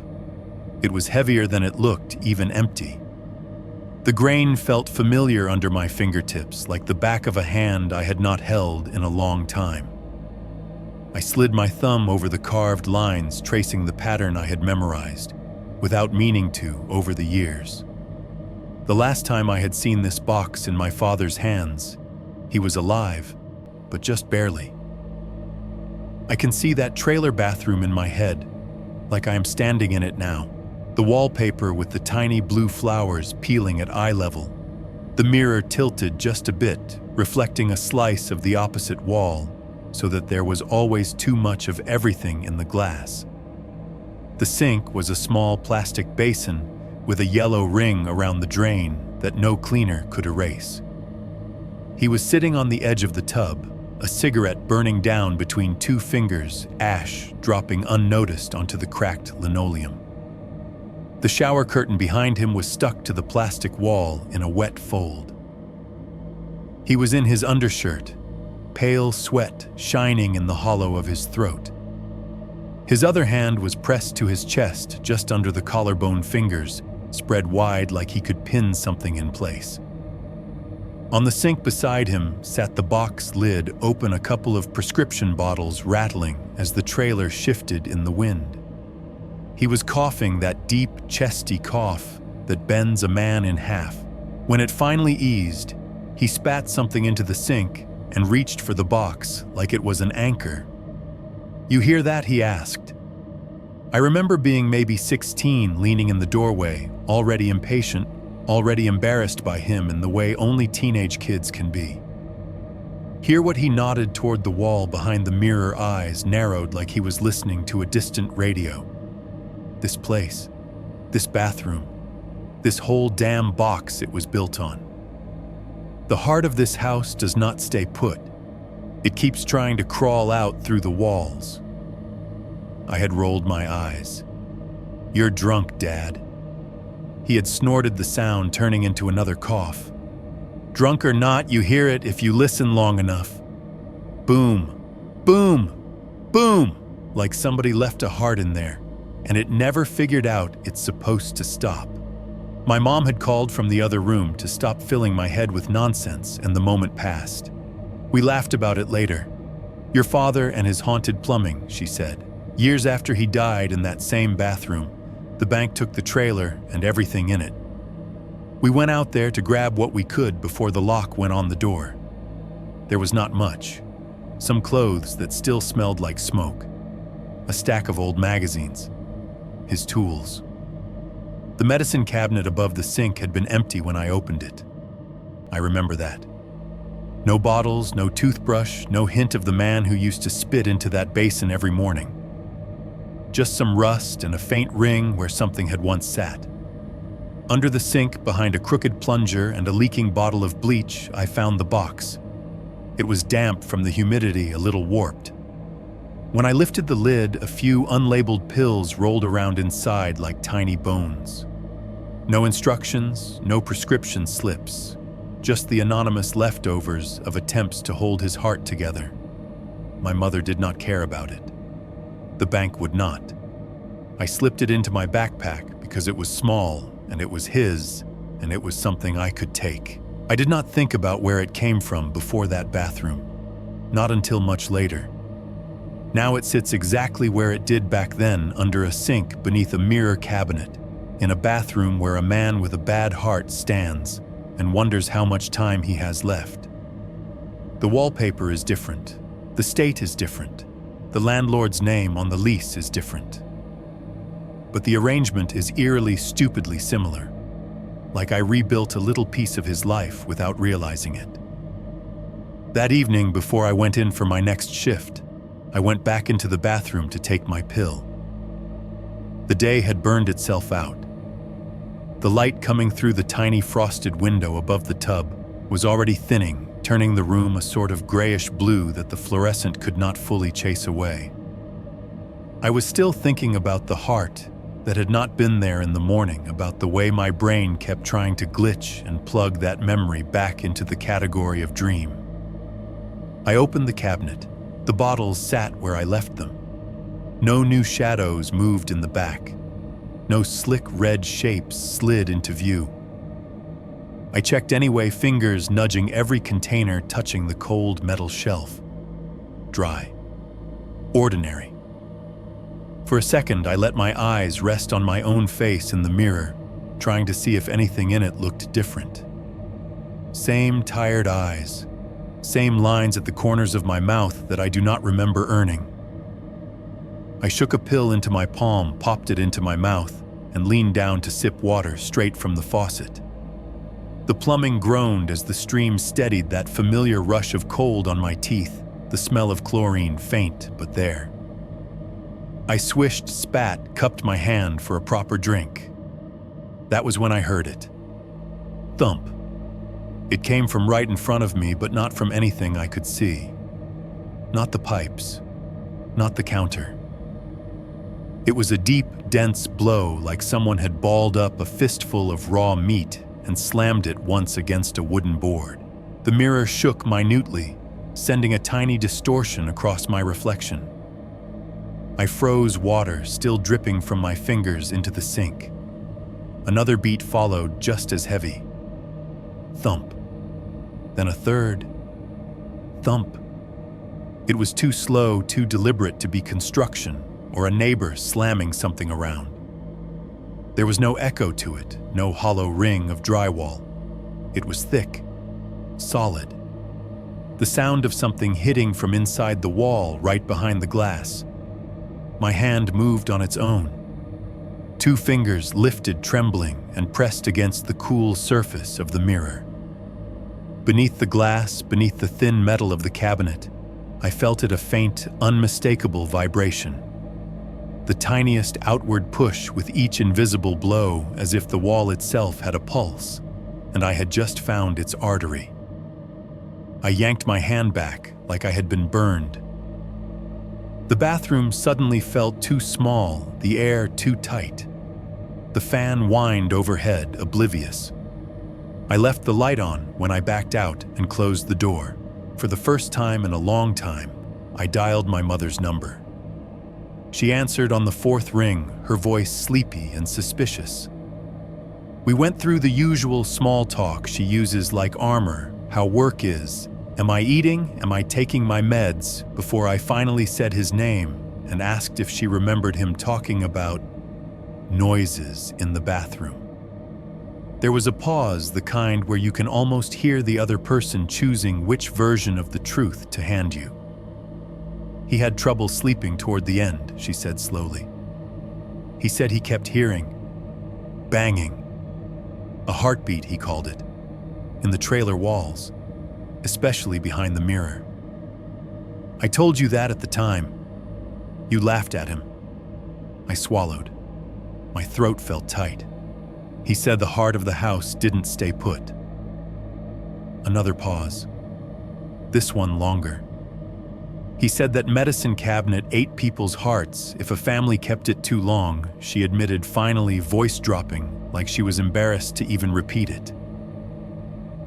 It was heavier than it looked, even empty. The grain felt familiar under my fingertips, like the back of a hand I had not held in a long time. I slid my thumb over the carved lines, tracing the pattern I had memorized, without meaning to, over the years. The last time I had seen this box in my father's hands, he was alive, but just barely. I can see that trailer bathroom in my head, like I am standing in it now. The wallpaper with the tiny blue flowers peeling at eye level. The mirror tilted just a bit, reflecting a slice of the opposite wall, so that there was always too much of everything in the glass. The sink was a small plastic basin with a yellow ring around the drain that no cleaner could erase. He was sitting on the edge of the tub, a cigarette burning down between two fingers, ash dropping unnoticed onto the cracked linoleum. The shower curtain behind him was stuck to the plastic wall in a wet fold. He was in his undershirt, pale sweat shining in the hollow of his throat. His other hand was pressed to his chest just under the collarbone fingers, spread wide like he could pin something in place. On the sink beside him sat the box lid open, a couple of prescription bottles rattling as the trailer shifted in the wind. He was coughing that deep, chesty cough that bends a man in half. When it finally eased, he spat something into the sink and reached for the box like it was an anchor. "You hear that?" he asked. I remember being maybe 16, leaning in the doorway, already impatient, already embarrassed by him in the way only teenage kids can be. Hear what he nodded toward the wall behind the mirror, eyes narrowed like he was listening to a distant radio. This place, this bathroom, this whole damn box it was built on. The heart of this house does not stay put. It keeps trying to crawl out through the walls. I had rolled my eyes. "You're drunk, Dad." He had snorted the sound, turning into another cough. "Drunk or not, you hear it if you listen long enough. Boom, boom, boom, like somebody left a heart in there, and it never figured out it's supposed to stop." My mom had called from the other room to stop filling my head with nonsense, and the moment passed. We laughed about it later. "Your father and his haunted plumbing," she said. "Years after he died in that same bathroom, the bank took the trailer and everything in it. We went out there to grab what we could before the lock went on the door. There was not much. Some clothes that still smelled like smoke. A stack of old magazines. His tools. The medicine cabinet above the sink had been empty when I opened it. I remember that. No bottles, no toothbrush, no hint of the man who used to spit into that basin every morning. Just some rust and a faint ring where something had once sat. Under the sink, behind a crooked plunger and a leaking bottle of bleach, I found the box. It was damp from the humidity, a little warped. When I lifted the lid, a few unlabeled pills rolled around inside like tiny bones. No instructions, no prescription slips, just the anonymous leftovers of attempts to hold his heart together. My mother did not care about it. The bank would not. I slipped it into my backpack because it was small, and it was his, and it was something I could take. I did not think about where it came from before that bathroom, not until much later. Now it sits exactly where it did back then, under a sink beneath a mirror cabinet, in a bathroom where a man with a bad heart stands and wonders how much time he has left. The wallpaper is different. The state is different. The landlord's name on the lease is different. But the arrangement is eerily, stupidly similar, like I rebuilt a little piece of his life without realizing it. That evening, before I went in for my next shift, I went back into the bathroom to take my pill. The day had burned itself out. The light coming through the tiny frosted window above the tub was already thinning, turning the room a sort of grayish blue that the fluorescent could not fully chase away. I was still thinking about the heart that had not been there in the morning, about the way my brain kept trying to glitch and plug that memory back into the category of dream. I opened the cabinet. The bottles sat where I left them. No new shadows moved in the back. No slick red shapes slid into view. I checked anyway, fingers nudging every container, touching the cold metal shelf. Dry. Ordinary. For a second, I let my eyes rest on my own face in the mirror, trying to see if anything in it looked different. Same tired eyes. Same lines at the corners of my mouth that I do not remember earning. I shook a pill into my palm, popped it into my mouth, and leaned down to sip water straight from the faucet. The plumbing groaned as the stream steadied that familiar rush of cold on my teeth, the smell of chlorine faint but there. I swished, spat, cupped my hand for a proper drink. That was when I heard it. Thump. It came from right in front of me, but not from anything I could see. Not the pipes. Not the counter. It was a deep, dense blow, like someone had balled up a fistful of raw meat and slammed it once against a wooden board. The mirror shook minutely, sending a tiny distortion across my reflection. I froze, water still dripping from my fingers into the sink. Another beat followed, just as heavy. Thump. Then a third. Thump. It was too slow, too deliberate to be construction or a neighbor slamming something around. There was no echo to it, no hollow ring of drywall. It was thick, solid. The sound of something hitting from inside the wall right behind the glass. My hand moved on its own. 2 fingers lifted, trembling, and pressed against the cool surface of the mirror. Beneath the glass, beneath the thin metal of the cabinet, I felt it, a faint, unmistakable vibration. The tiniest outward push with each invisible blow, as if the wall itself had a pulse, and I had just found its artery. I yanked my hand back like I had been burned. The bathroom suddenly felt too small, the air too tight. The fan whined overhead, oblivious. I left the light on when I backed out and closed the door. For the first time in a long time, I dialed my mother's number. She answered on the 4th ring, her voice sleepy and suspicious. We went through the usual small talk she uses like armor, how work is, am I eating, am I taking my meds, before I finally said his name and asked if she remembered him talking about noises in the bathroom. There was a pause, the kind where you can almost hear the other person choosing which version of the truth to hand you. He had trouble sleeping toward the end, she said slowly. He said he kept hearing banging, a heartbeat he called it, in the trailer walls, especially behind the mirror. I told you that at the time. You laughed at him. I swallowed. My throat felt tight. He said the heart of the house didn't stay put. Another pause. This one longer. He said that medicine cabinet ate people's hearts if a family kept it too long, she admitted, finally, voice dropping like she was embarrassed to even repeat it.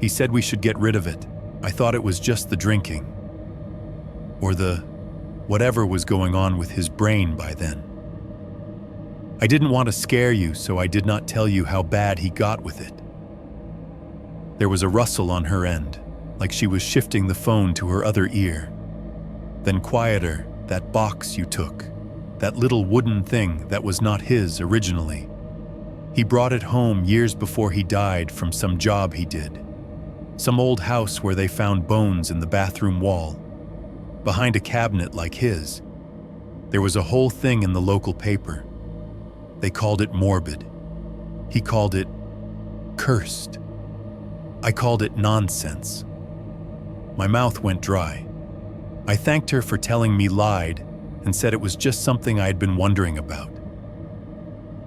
He said we should get rid of it. I thought it was just the drinking. Or the whatever was going on with his brain by then. I didn't want to scare you, so I did not tell you how bad he got with it. There was a rustle on her end, like she was shifting the phone to her other ear. Then quieter, that box you took, that little wooden thing that was not his originally. He brought it home years before he died from some job he did. Some old house where they found bones in the bathroom wall. Behind a cabinet like his, there was a whole thing in the local paper. They called it morbid. He called it cursed. I called it nonsense. My mouth went dry. I thanked her for telling me, lied, and said it was just something I had been wondering about.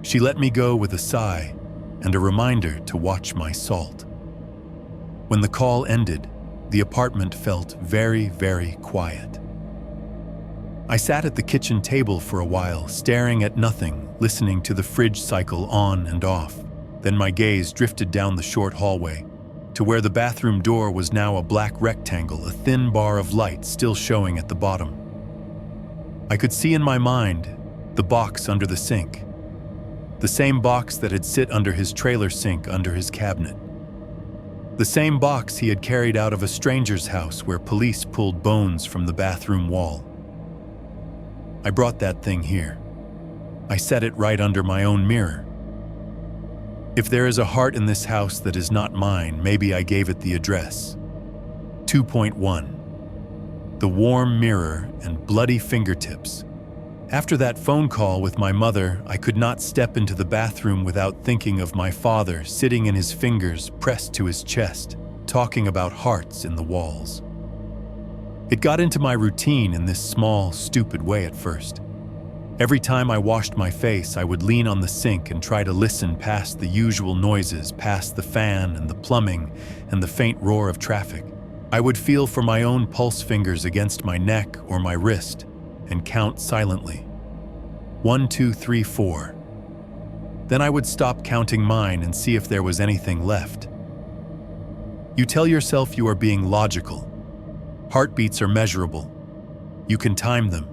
She let me go with a sigh and a reminder to watch my salt. When the call ended, the apartment felt very, very quiet. I sat at the kitchen table for a while, staring at nothing, listening to the fridge cycle on and off. Then my gaze drifted down the short hallway to where the bathroom door was now a black rectangle, a thin bar of light still showing at the bottom. I could see in my mind the box under the sink, the same box that had sit under his trailer sink under his cabinet, the same box he had carried out of a stranger's house where police pulled bones from the bathroom wall. I brought that thing here. I set it right under my own mirror. If there is a heart in this house that is not mine, maybe I gave it the address. 2.1. The warm mirror and bloody fingertips. After that phone call with my mother, I could not step into the bathroom without thinking of my father sitting in his fingers pressed to his chest, talking about hearts in the walls. It got into my routine in this small, stupid way at first. Every time I washed my face, I would lean on the sink and try to listen past the usual noises, past the fan and the plumbing and the faint roar of traffic. I would feel for my own pulse fingers against my neck or my wrist and count silently. 1, 2, 3, 4. Then I would stop counting mine and see if there was anything left. You tell yourself you are being logical. Heartbeats are measurable. You can time them.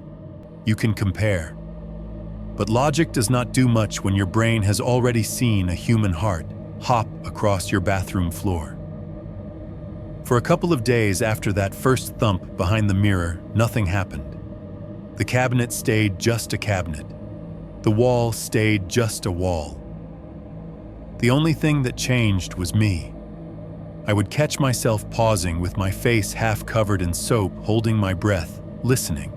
You can compare. But logic does not do much when your brain has already seen a human heart hop across your bathroom floor. For a couple of days after that first thump behind the mirror, nothing happened. The cabinet stayed just a cabinet. The wall stayed just a wall. The only thing that changed was me. I would catch myself pausing with my face half covered in soap, holding my breath, listening.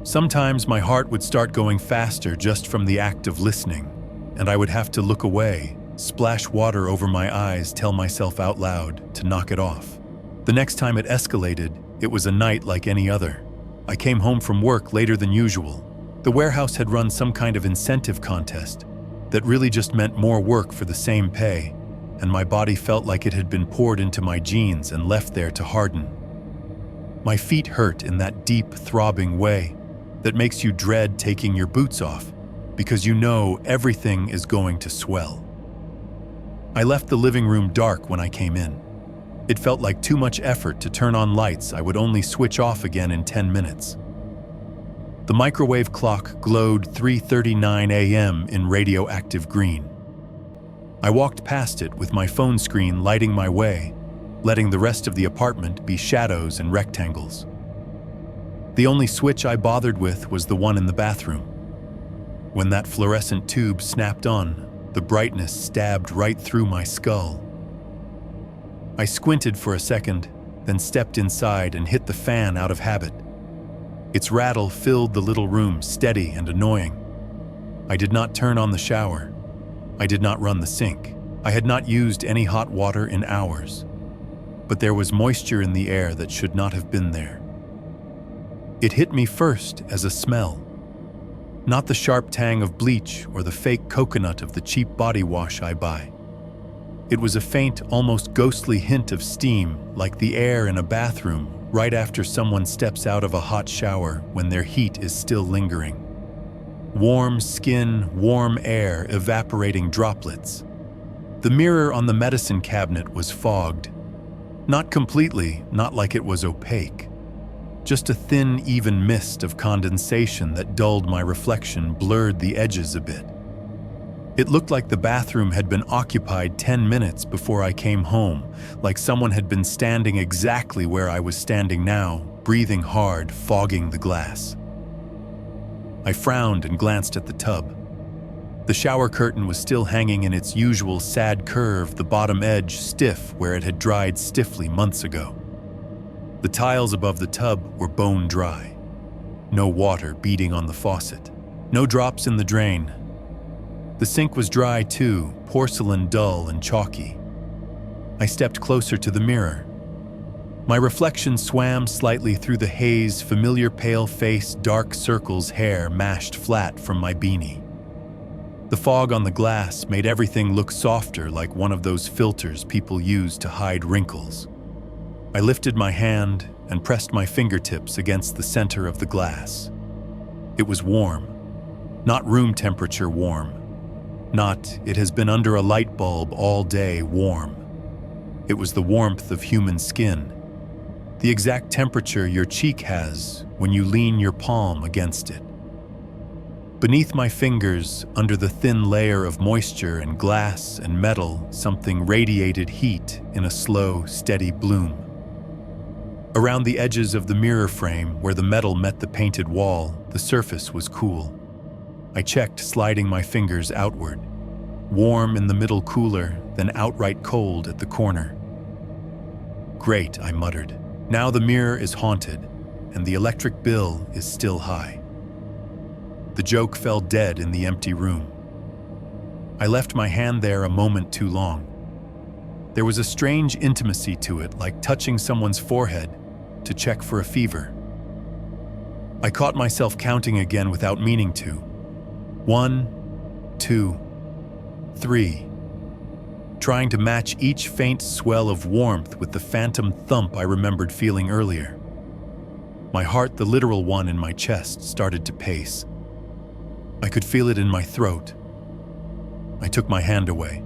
Sometimes my heart would start going faster just from the act of listening, and I would have to look away, splash water over my eyes, tell myself out loud to knock it off. The next time it escalated, it was a night like any other. I came home from work later than usual. The warehouse had run some kind of incentive contest that really just meant more work for the same pay, and my body felt like it had been poured into my jeans and left there to harden. My feet hurt in that deep, throbbing way that makes you dread taking your boots off because you know everything is going to swell. I left the living room dark when I came in. It felt like too much effort to turn on lights I would only switch off again in 10 minutes. The microwave clock glowed 3:39 a.m. in radioactive green. I walked past it with my phone screen lighting my way, letting the rest of the apartment be shadows and rectangles. The only switch I bothered with was the one in the bathroom. When that fluorescent tube snapped on, the brightness stabbed right through my skull. I squinted for a second, then stepped inside and hit the fan out of habit. Its rattle filled the little room, steady and annoying. I did not turn on the shower. I did not run the sink. I had not used any hot water in hours. But there was moisture in the air that should not have been there. It hit me first as a smell. Not the sharp tang of bleach or the fake coconut of the cheap body wash I buy. It was a faint, almost ghostly hint of steam, like the air in a bathroom right after someone steps out of a hot shower when their heat is still lingering. Warm skin, warm air, evaporating droplets. The mirror on the medicine cabinet was fogged. Not completely, not like it was opaque. Just a thin, even mist of condensation that dulled my reflection, blurred the edges a bit. It looked like the bathroom had been occupied 10 minutes before I came home, like someone had been standing exactly where I was standing now, breathing hard, fogging the glass. I frowned and glanced at the tub. The shower curtain was still hanging in its usual sad curve, the bottom edge stiff where it had dried stiffly months ago. The tiles above the tub were bone dry. No water beating on the faucet. No drops in the drain. The sink was dry too, porcelain dull and chalky. I stepped closer to the mirror. My reflection swam slightly through the haze, familiar pale face, dark circles, hair mashed flat from my beanie. The fog on the glass made everything look softer, like one of those filters people use to hide wrinkles. I lifted my hand and pressed my fingertips against the center of the glass. It was warm, not room temperature warm. Not, it has been under a light bulb all day warm. It was the warmth of human skin, the exact temperature your cheek has when you lean your palm against it. Beneath my fingers, under the thin layer of moisture and glass and metal, something radiated heat in a slow, steady bloom. Around the edges of the mirror frame, where the metal met the painted wall, the surface was cool. I checked, sliding my fingers outward. Warm in the middle, cooler, then outright cold at the corner. Great, I muttered. Now the mirror is haunted, and the electric bill is still high. The joke fell dead in the empty room. I left my hand there a moment too long. There was a strange intimacy to it, like touching someone's forehead to check for a fever. I caught myself counting again without meaning to. 1, 2, 3. Trying to match each faint swell of warmth with the phantom thump I remembered feeling earlier. My heart, the literal one in my chest, started to pace. I could feel it in my throat. I took my hand away.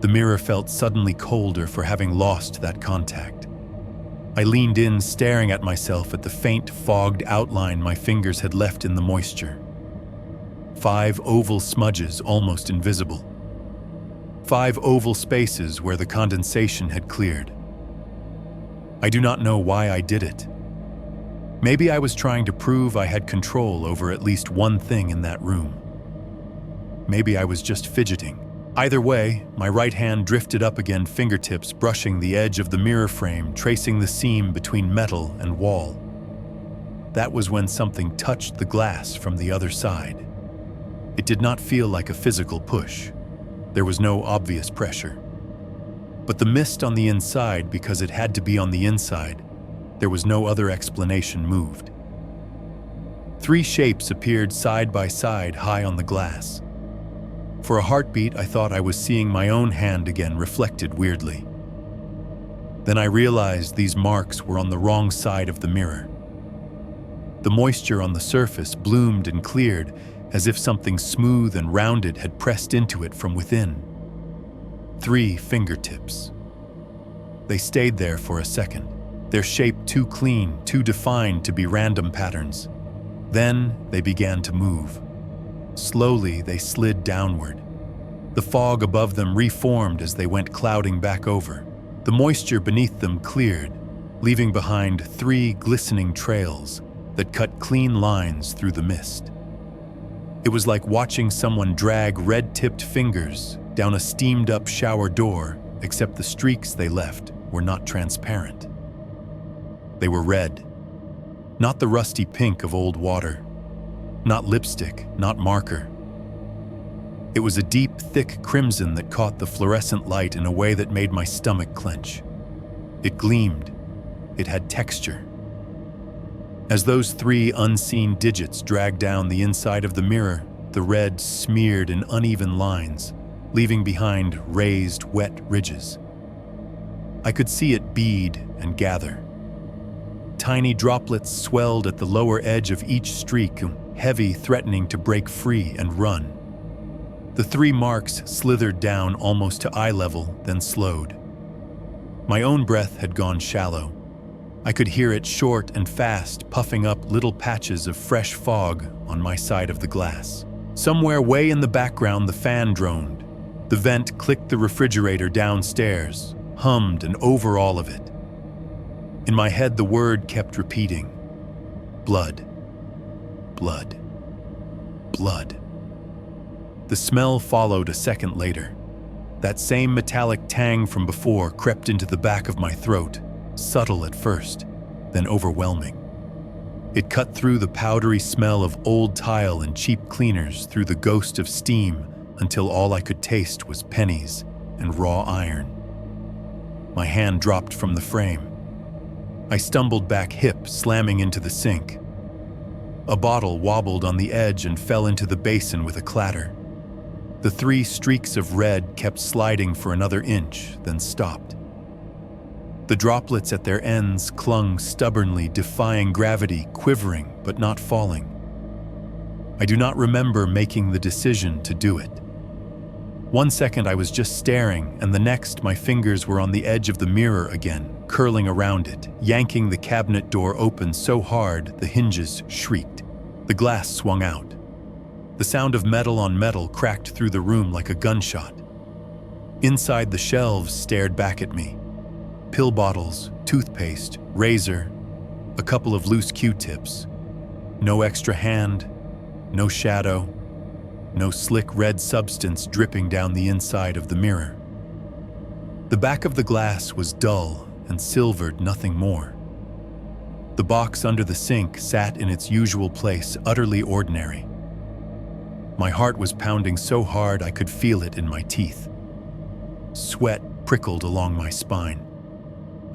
The mirror felt suddenly colder for having lost that contact. I leaned in, staring at myself at the faint, fogged outline my fingers had left in the moisture. 5 oval smudges, almost invisible. 5 oval spaces where the condensation had cleared. I do not know why I did it. Maybe I was trying to prove I had control over at least one thing in that room. Maybe I was just fidgeting. Either way, my right hand drifted up again, fingertips brushing the edge of the mirror frame, tracing the seam between metal and wall. That was when something touched the glass from the other side. It did not feel like a physical push. There was no obvious pressure. But the mist on the inside, because it had to be on the inside, there was no other explanation, moved. 3 shapes appeared side by side, high on the glass. For a heartbeat, I thought I was seeing my own hand again, reflected weirdly. Then I realized these marks were on the wrong side of the mirror. The moisture on the surface bloomed and cleared, as if something smooth and rounded had pressed into it from within. 3 fingertips. They stayed there for a second, their shape too clean, too defined to be random patterns. Then they began to move. Slowly, they slid downward. The fog above them reformed as they went clouding back over. The moisture beneath them cleared, leaving behind 3 glistening trails that cut clean lines through the mist. It was like watching someone drag red-tipped fingers down a steamed-up shower door, except the streaks they left were not transparent. They were red, not the rusty pink of old water. Not lipstick, not marker. It was a deep, thick crimson that caught the fluorescent light in a way that made my stomach clench. It gleamed. It had texture. As those 3 unseen digits dragged down the inside of the mirror, the red smeared in uneven lines, leaving behind raised, wet ridges. I could see it bead and gather. Tiny droplets swelled at the lower edge of each streak, heavy, threatening to break free and run. The 3 marks slithered down almost to eye level, then slowed. My own breath had gone shallow. I could hear it short and fast, puffing up little patches of fresh fog on my side of the glass. Somewhere way in the background, the fan droned. The vent clicked the refrigerator downstairs, hummed, and over all of it. In my head, the word kept repeating. Blood. Blood. Blood. The smell followed a second later. That same metallic tang from before crept into the back of my throat, subtle at first, then overwhelming. It cut through the powdery smell of old tile and cheap cleaners, through the ghost of steam, until all I could taste was pennies and raw iron. My hand dropped from the frame. I stumbled back, hip slamming into the sink. A bottle wobbled on the edge and fell into the basin with a clatter. The 3 streaks of red kept sliding for another inch, then stopped. The droplets at their ends clung stubbornly, defying gravity, quivering but not falling. I do not remember making the decision to do it. 1 second I was just staring, and the next my fingers were on the edge of the mirror again, curling around it, yanking the cabinet door open so hard the hinges shrieked. The glass swung out. The sound of metal on metal cracked through the room like a gunshot. Inside, the shelves stared back at me. Pill bottles, toothpaste, razor, a couple of loose Q-tips. No extra hand, no shadow, no slick red substance dripping down the inside of the mirror. The back of the glass was dull and silvered, nothing more. The box under the sink sat in its usual place, utterly ordinary. My heart was pounding so hard I could feel it in my teeth. Sweat prickled along my spine.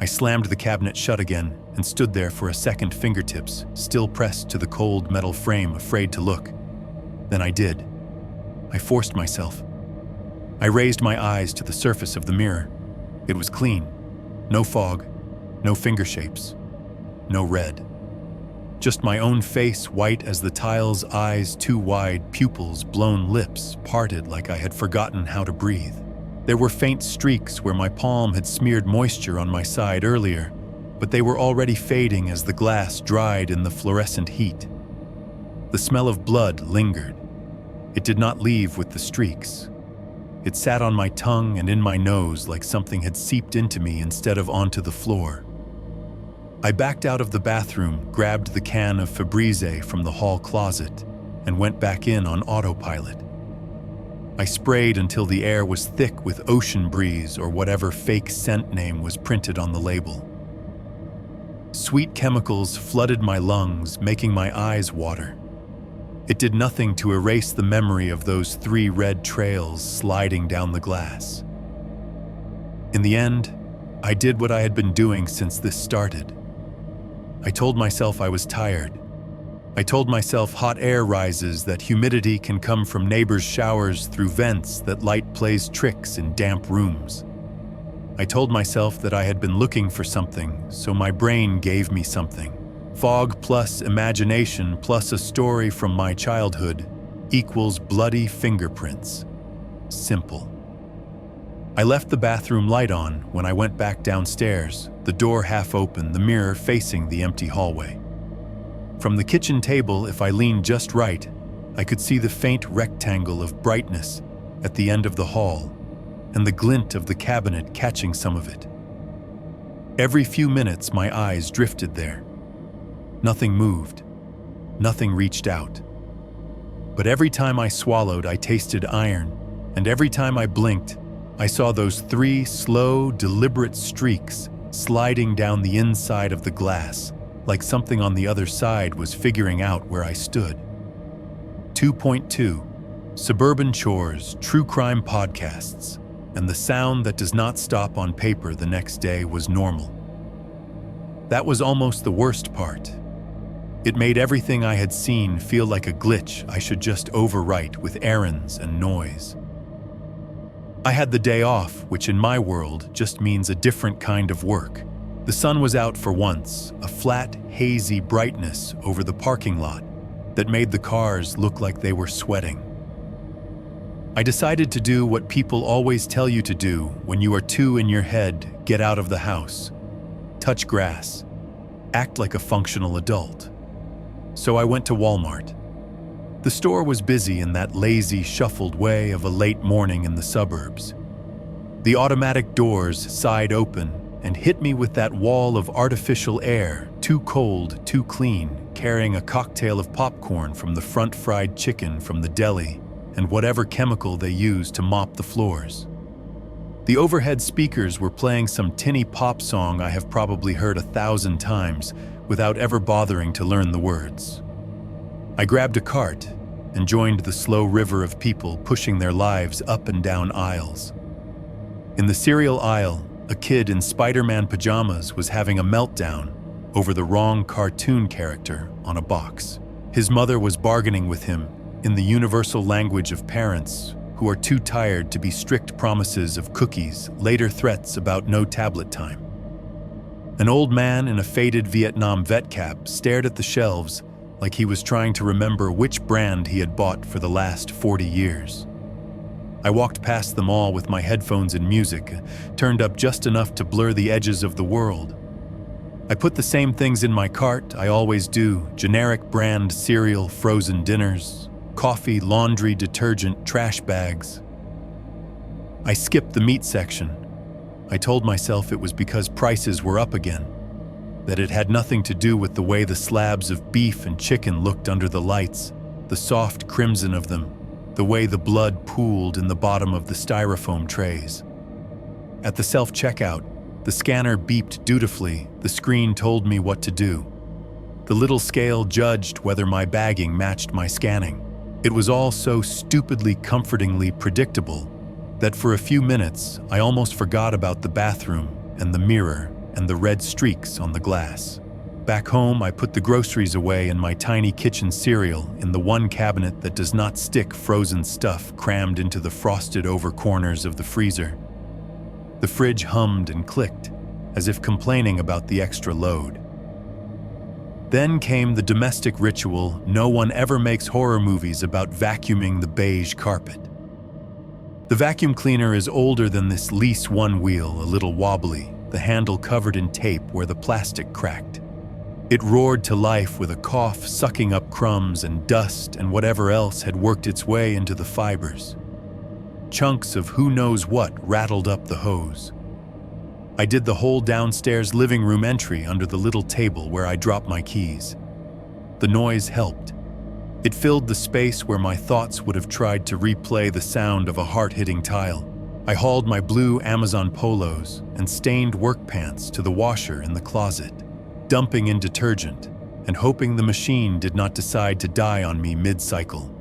I slammed the cabinet shut again and stood there for a second, fingertips still pressed to the cold metal frame, afraid to look. Then I did. I forced myself. I raised my eyes to the surface of the mirror. It was clean. No fog, no finger shapes, no red. Just my own face, white as the tiles, eyes too wide, pupils blown, lips parted like I had forgotten how to breathe. There were faint streaks where my palm had smeared moisture on my side earlier, but they were already fading as the glass dried in the fluorescent heat. The smell of blood lingered. It did not leave with the streaks. It sat on my tongue and in my nose like something had seeped into me instead of onto the floor. I backed out of the bathroom, grabbed the can of Febreze from the hall closet, and went back in on autopilot. I sprayed until the air was thick with ocean breeze or whatever fake scent name was printed on the label. Sweet chemicals flooded my lungs, making my eyes water. It did nothing to erase the memory of those 3 red trails sliding down the glass. In the end, I did what I had been doing since this started. I told myself I was tired. I told myself hot air rises, that humidity can come from neighbors' showers through vents, that light plays tricks in damp rooms. I told myself that I had been looking for something, so my brain gave me something. Fog plus imagination plus a story from my childhood equals bloody fingerprints. Simple. I left the bathroom light on when I went back downstairs, the door half open, the mirror facing the empty hallway. From the kitchen table, if I leaned just right, I could see the faint rectangle of brightness at the end of the hall, and the glint of the cabinet catching some of it. Every few minutes, my eyes drifted there. Nothing moved. Nothing reached out. But every time I swallowed, I tasted iron, and every time I blinked, I saw those 3 slow, deliberate streaks sliding down the inside of the glass, like something on the other side was figuring out where I stood. 2.2. Suburban chores, true crime podcasts, and the sound that does not stop on paper the next day was normal. That was almost the worst part. It made everything I had seen feel like a glitch I should just overwrite with errands and noise. I had the day off, which in my world just means a different kind of work. The sun was out for once, a flat, hazy brightness over the parking lot that made the cars look like they were sweating. I decided to do what people always tell you to do when you are too in your head: get out of the house, touch grass, act like a functional adult. So I went to Walmart. The store was busy in that lazy, shuffled way of a late morning in the suburbs. The automatic doors sighed open and hit me with that wall of artificial air, too cold, too clean, carrying a cocktail of popcorn from the front fried chicken from the deli and whatever chemical they use to mop the floors. The overhead speakers were playing some tinny pop song I have probably heard 1,000 times without ever bothering to learn the words. I grabbed a cart and joined the slow river of people pushing their lives up and down aisles. In the cereal aisle, a kid in Spider-Man pajamas was having a meltdown over the wrong cartoon character on a box. His mother was bargaining with him in the universal language of parents who are too tired to be strict promises of cookies, later threats about no tablet time. An old man in a faded Vietnam vet cap stared at the shelves like he was trying to remember which brand he had bought for the last 40 years. I walked past them all with my headphones and music, turned up just enough to blur the edges of the world. I put the same things in my cart I always do: generic brand cereal, frozen dinners, coffee, laundry, detergent, trash bags. I skipped the meat section. I told myself it was because prices were up again, that it had nothing to do with the way the slabs of beef and chicken looked under the lights, the soft crimson of them, the way the blood pooled in the bottom of the styrofoam trays. At the self-checkout, the scanner beeped dutifully. The screen told me what to do. The little scale judged whether my bagging matched my scanning. It was all so stupidly, comfortingly predictable that for a few minutes I almost forgot about the bathroom and the mirror and the red streaks on the glass. Back home, I put the groceries away in my tiny kitchen cereal in the one cabinet that does not stick frozen stuff crammed into the frosted-over corners of the freezer. The fridge hummed and clicked, as if complaining about the extra load. Then came the domestic ritual no one ever makes horror movies about: vacuuming the beige carpet. The vacuum cleaner is older than this lease one wheel, a little wobbly, the handle covered in tape where the plastic cracked. It roared to life with a cough, sucking up crumbs and dust and whatever else had worked its way into the fibers. Chunks of who knows what rattled up the hose. I did the whole downstairs living room entry under the little table where I dropped my keys. The noise helped. It filled the space where my thoughts would have tried to replay the sound of a heart-hitting tile. I hauled my blue Amazon polos and stained work pants to the washer in the closet, dumping in detergent and hoping the machine did not decide to die on me mid-cycle.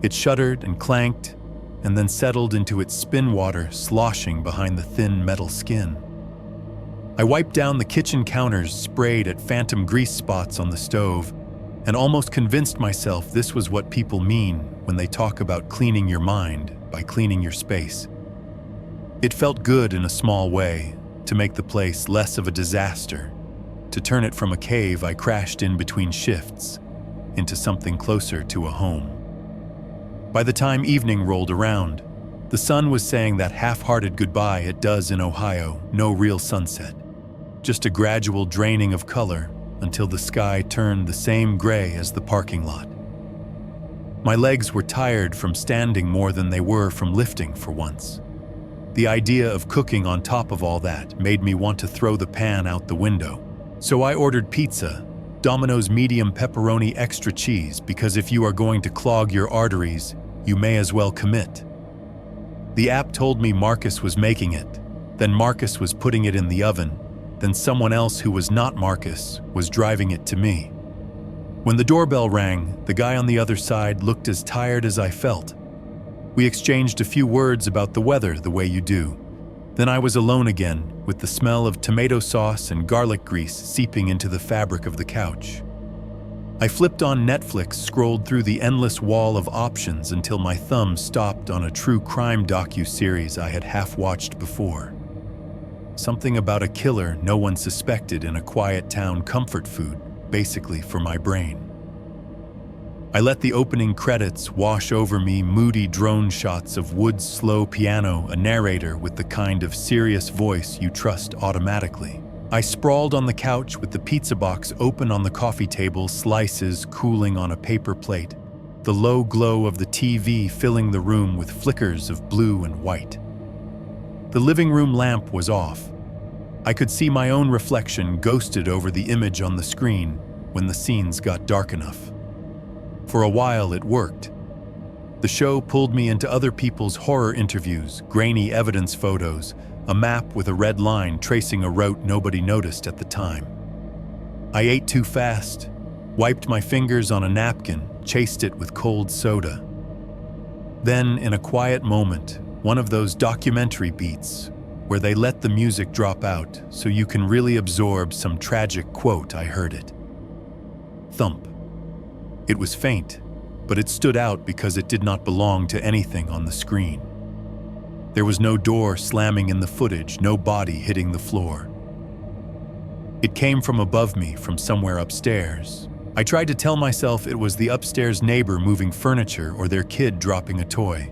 It shuddered and clanked and then settled into its spin water sloshing behind the thin metal skin. I wiped down the kitchen counters sprayed at phantom grease spots on the stove and almost convinced myself this was what people mean when they talk about cleaning your mind by cleaning your space. It felt good in a small way to make the place less of a disaster, to turn it from a cave I crashed in between shifts into something closer to a home. By the time evening rolled around, the sun was saying that half-hearted goodbye it does in Ohio, no real sunset, just a gradual draining of color until the sky turned the same gray as the parking lot. My legs were tired from standing more than they were from lifting for once. The idea of cooking on top of all that made me want to throw the pan out the window. So I ordered pizza, Domino's medium pepperoni extra cheese, because if you are going to clog your arteries, you may as well commit. The app told me Marcus was making it, then Marcus was putting it in the oven, then someone else who was not Marcus was driving it to me. When the doorbell rang, the guy on the other side looked as tired as I felt. We exchanged a few words about the weather the way you do. Then I was alone again, with the smell of tomato sauce and garlic grease seeping into the fabric of the couch. I flipped on Netflix, scrolled through the endless wall of options until my thumb stopped on a true crime docu-series I had half-watched before. Something about a killer no one suspected in a quiet town, comfort food, basically for my brain. I let the opening credits wash over me, moody drone shots of Wood's slow piano, a narrator with the kind of serious voice you trust automatically. I sprawled on the couch with the pizza box open on the coffee table, slices cooling on a paper plate, the low glow of the TV filling the room with flickers of blue and white. The living room lamp was off. I could see my own reflection ghosted over the image on the screen when the scenes got dark enough. For a while it worked. The show pulled me into other people's horror interviews, grainy evidence photos, a map with a red line tracing a route nobody noticed at the time. I ate too fast, wiped my fingers on a napkin, chased it with cold soda. Then, in a quiet moment, one of those documentary beats, where they let the music drop out so you can really absorb some tragic quote, I heard it. Thump. It was faint, but it stood out because it did not belong to anything on the screen. There was no door slamming in the footage, no body hitting the floor. It came from above me, from somewhere upstairs. I tried to tell myself it was the upstairs neighbor moving furniture or their kid dropping a toy.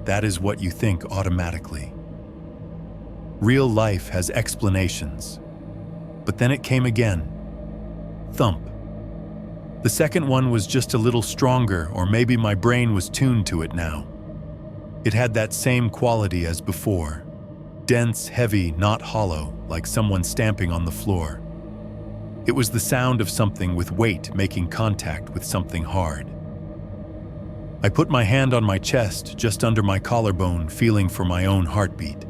That is what you think automatically. Real life has explanations. But then it came again. Thump. The second one was just a little stronger, or maybe my brain was tuned to it now. It had that same quality as before. Dense, heavy, not hollow, like someone stamping on the floor. It was the sound of something with weight making contact with something hard. I put my hand on my chest, just under my collarbone, feeling for my own heartbeat.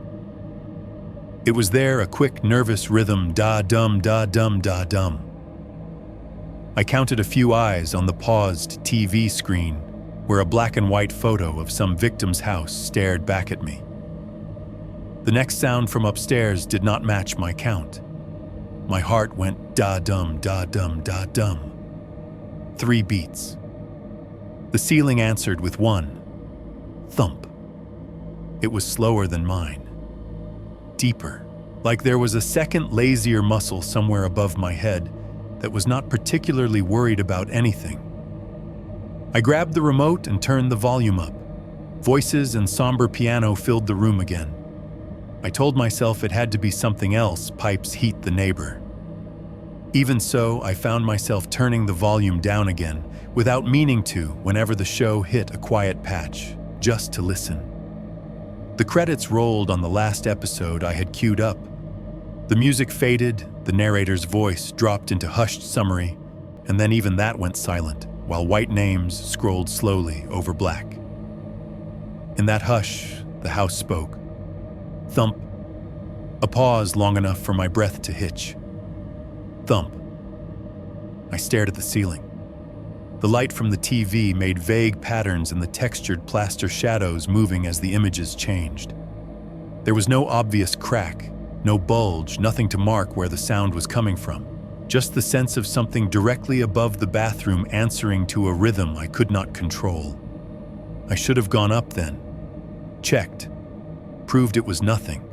It was there, a quick, nervous rhythm, da-dum, da-dum, da-dum. I counted a few eyes on the paused TV screen, where a black and white photo of some victim's house stared back at me. The next sound from upstairs did not match my count. My heart went da-dum, da-dum, da-dum. 3 beats. The ceiling answered with 1. Thump. It was slower than mine. Deeper, like there was a second lazier muscle somewhere above my head that was not particularly worried about anything. I grabbed the remote and turned the volume up. Voices and somber piano filled the room again. I told myself it had to be something else, pipes heat the neighbor. Even so, I found myself turning the volume down again, without meaning to, whenever the show hit a quiet patch, just to listen. The credits rolled on the last episode I had queued up. The music faded, the narrator's voice dropped into hushed summary, and then even that went silent, while white names scrolled slowly over black. In that hush, the house spoke. Thump. A pause long enough for my breath to hitch. Thump. I stared at the ceiling. The light from the TV made vague patterns in the textured plaster shadows moving as the images changed. There was no obvious crack, no bulge, nothing to mark where the sound was coming from. Just the sense of something directly above the bathroom answering to a rhythm I could not control. I should have gone up then. Checked. Proved it was nothing.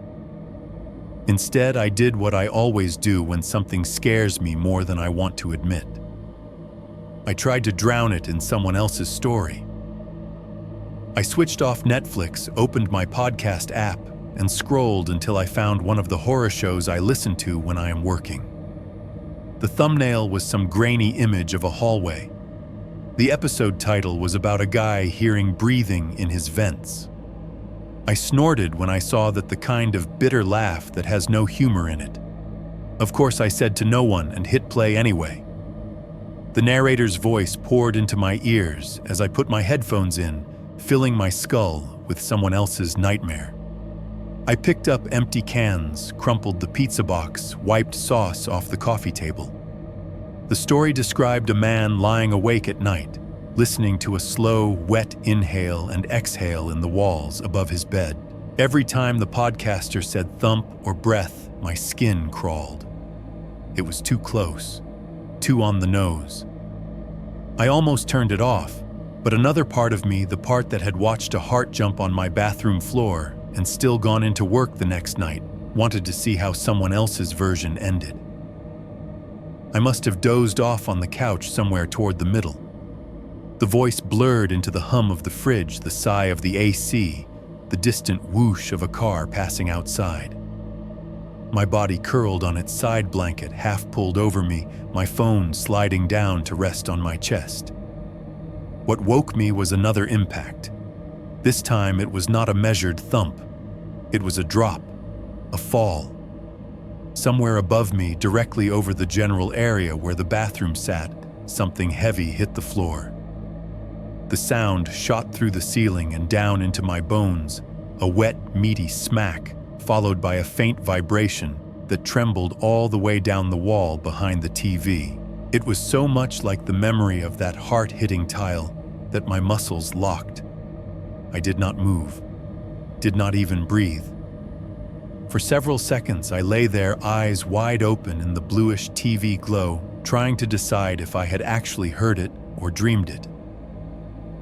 Instead, I did what I always do when something scares me more than I want to admit. I tried to drown it in someone else's story. I switched off Netflix, opened my podcast app, and scrolled until I found one of the horror shows I listen to when I am working. The thumbnail was some grainy image of a hallway. The episode title was about a guy hearing breathing in his vents. I snorted when I saw that the kind of bitter laugh that has no humor in it. Of course, I said to no one and hit play anyway. The narrator's voice poured into my ears as I put my headphones in, filling my skull with someone else's nightmare. I picked up empty cans, crumpled the pizza box, wiped sauce off the coffee table. The story described a man lying awake at night, listening to a slow, wet inhale and exhale in the walls above his bed. Every time the podcaster said thump or breath, my skin crawled. It was too close, too on the nose. I almost turned it off, but another part of me, the part that had watched a heart jump on my bathroom floor and still gone into work the next night, wanted to see how someone else's version ended. I must have dozed off on the couch somewhere toward the middle. The voice blurred into the hum of the fridge, the sigh of the AC, the distant whoosh of a car passing outside. My body curled on its side blanket, half pulled over me, my phone sliding down to rest on my chest. What woke me was another impact. This time it was not a measured thump. It was a drop, a fall. Somewhere above me, directly over the general area where the bathroom sat, something heavy hit the floor. The sound shot through the ceiling and down into my bones, a wet, meaty smack, followed by a faint vibration that trembled all the way down the wall behind the TV. It was so much like the memory of that heart-hitting tile that my muscles locked. I did not move, did not even breathe. For several seconds, I lay there, eyes wide open in the bluish TV glow, trying to decide if I had actually heard it or dreamed it.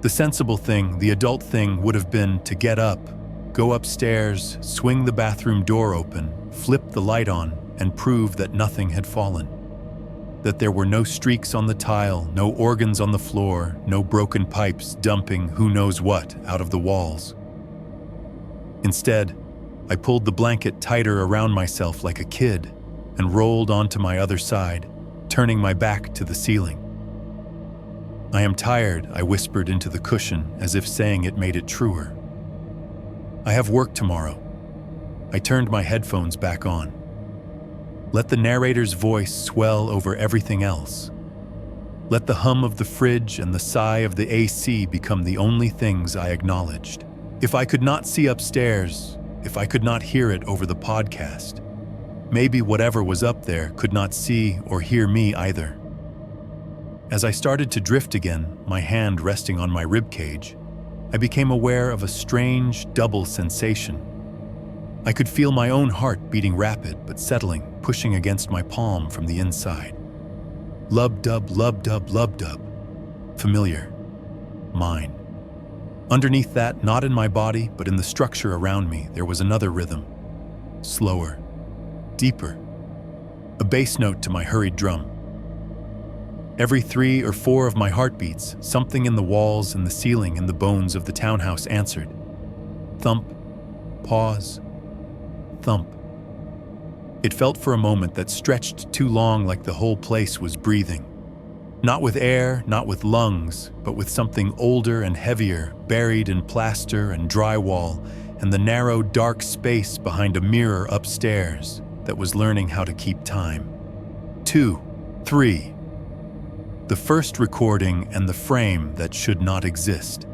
The sensible thing, the adult thing, would have been to get up, go upstairs, swing the bathroom door open, flip the light on, and prove that nothing had fallen. That there were no streaks on the tile, no organs on the floor, no broken pipes dumping who knows what out of the walls. Instead, I pulled the blanket tighter around myself like a kid and rolled onto my other side, turning my back to the ceiling. "I am tired," I whispered into the cushion, as if saying it made it truer. "I have work tomorrow." I turned my headphones back on. Let the narrator's voice swell over everything else. Let the hum of the fridge and the sigh of the AC become the only things I acknowledged. If I could not see upstairs, if I could not hear it over the podcast, maybe whatever was up there could not see or hear me either. As I started to drift again, my hand resting on my ribcage, I became aware of a strange, double sensation. I could feel my own heart beating rapid but settling, pushing against my palm from the inside. Lub-dub, lub-dub, lub-dub. Familiar. Mine. Underneath that, not in my body, but in the structure around me, there was another rhythm. Slower. Deeper. A bass note to my hurried drum. Every 3 or 4 of my heartbeats, something in the walls and the ceiling and the bones of the townhouse answered. Thump. Pause. thump. It felt for a moment that stretched too long, like the whole place was breathing. Not with air, not with lungs, but with something older and heavier, buried in plaster and drywall and the narrow, dark space behind a mirror upstairs that was learning how to keep time. 2, 3. The first recording and the frame that should not exist.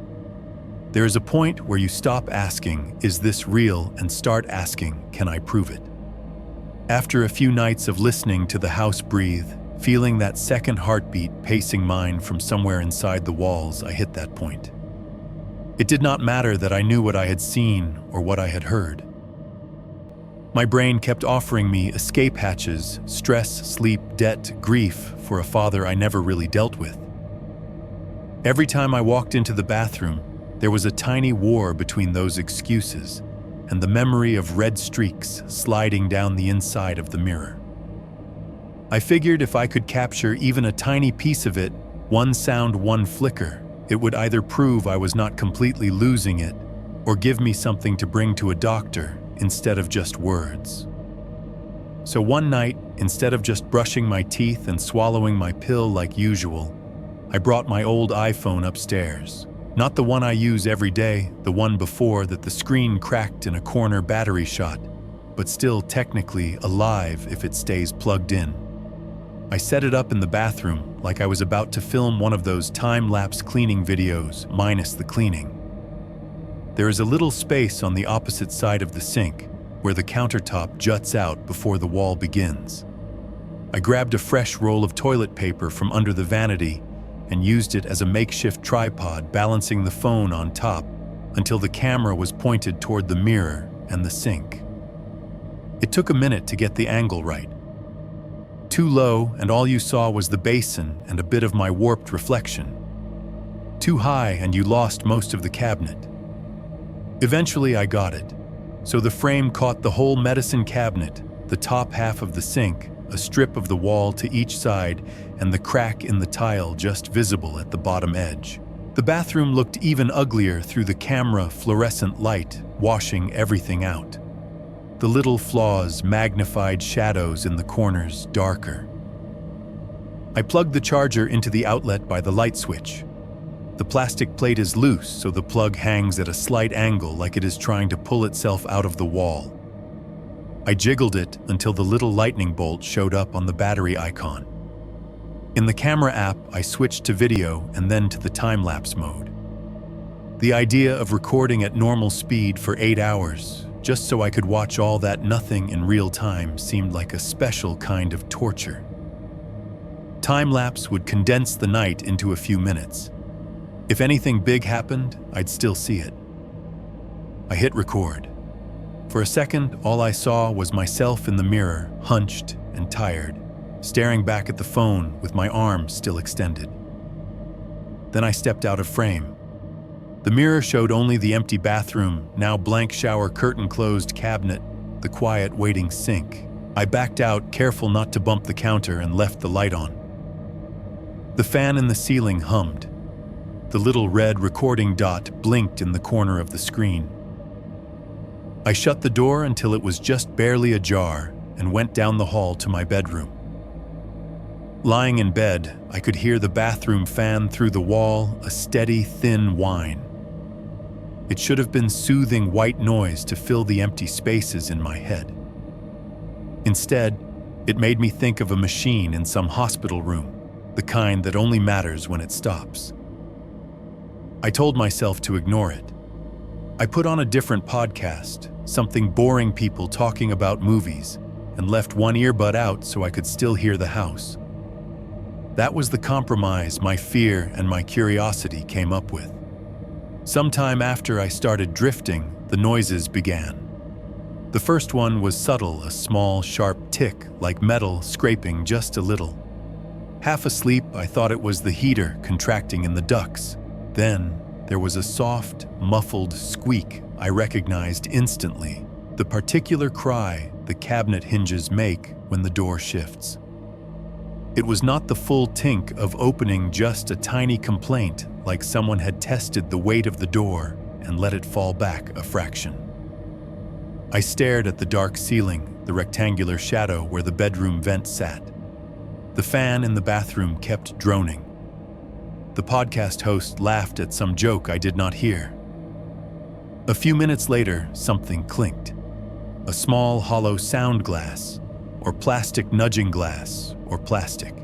There is a point where you stop asking, "Is this real?" and start asking, "Can I prove it?" After a few nights of listening to the house breathe, feeling that second heartbeat pacing mine from somewhere inside the walls, I hit that point. It did not matter that I knew what I had seen or what I had heard. My brain kept offering me escape hatches, stress, sleep, debt, grief for a father I never really dealt with. Every time I walked into the bathroom, there was a tiny war between those excuses and the memory of red streaks sliding down the inside of the mirror. I figured if I could capture even a tiny piece of it, one sound, one flicker, it would either prove I was not completely losing it or give me something to bring to a doctor instead of just words. So one night, instead of just brushing my teeth and swallowing my pill like usual, I brought my old iPhone upstairs. Not the one I use every day, the one before that the screen cracked in a corner battery shot, but still technically alive if it stays plugged in. I set it up in the bathroom like I was about to film one of those time-lapse cleaning videos, minus the cleaning. There is a little space on the opposite side of the sink where the countertop juts out before the wall begins. I grabbed a fresh roll of toilet paper from under the vanity and used it as a makeshift tripod, balancing the phone on top until the camera was pointed toward the mirror and the sink. It took a minute to get the angle right. Too low, and all you saw was the basin and a bit of my warped reflection. Too high, and you lost most of the cabinet. Eventually I got it. So the frame caught the whole medicine cabinet, the top half of the sink, a strip of the wall to each side, and the crack in the tile just visible at the bottom edge. The bathroom looked even uglier through the camera fluorescent light, washing everything out. The little flaws, magnified shadows in the corners, darker. I plugged the charger into the outlet by the light switch. The plastic plate is loose, so the plug hangs at a slight angle like it is trying to pull itself out of the wall. I jiggled it until the little lightning bolt showed up on the battery icon. In the camera app, I switched to video and then to the time-lapse mode. The idea of recording at normal speed for 8 hours, just so I could watch all that nothing in real time, seemed like a special kind of torture. Time-lapse would condense the night into a few minutes. If anything big happened, I'd still see it. I hit record. For a second, all I saw was myself in the mirror, hunched and tired, staring back at the phone with my arm still extended. Then I stepped out of frame. The mirror showed only the empty bathroom, now blank shower curtain closed cabinet, the quiet waiting sink. I backed out, careful not to bump the counter, and left the light on. The fan in the ceiling hummed. The little red recording dot blinked in the corner of the screen. I shut the door until it was just barely ajar and went down the hall to my bedroom. Lying in bed, I could hear the bathroom fan through the wall, a steady, thin whine. It should have been soothing white noise to fill the empty spaces in my head. Instead, it made me think of a machine in some hospital room, the kind that only matters when it stops. I told myself to ignore it. I put on a different podcast, something boring people talking about movies, and left one earbud out so I could still hear the house. That was the compromise my fear and my curiosity came up with. Sometime after I started drifting, the noises began. The first one was subtle, a small, sharp tick, like metal scraping just a little. Half asleep, I thought it was the heater contracting in the ducts. Then, there was a soft, muffled squeak I recognized instantly, the particular cry the cabinet hinges make when the door shifts. It was not the full tink of opening, just a tiny complaint, like someone had tested the weight of the door and let it fall back a fraction. I stared at the dark ceiling, the rectangular shadow where the bedroom vent sat. The fan in the bathroom kept droning. The podcast host laughed at some joke I did not hear. A few minutes later, something clinked. A small hollow sound glass, or plastic nudging glass, or plastic.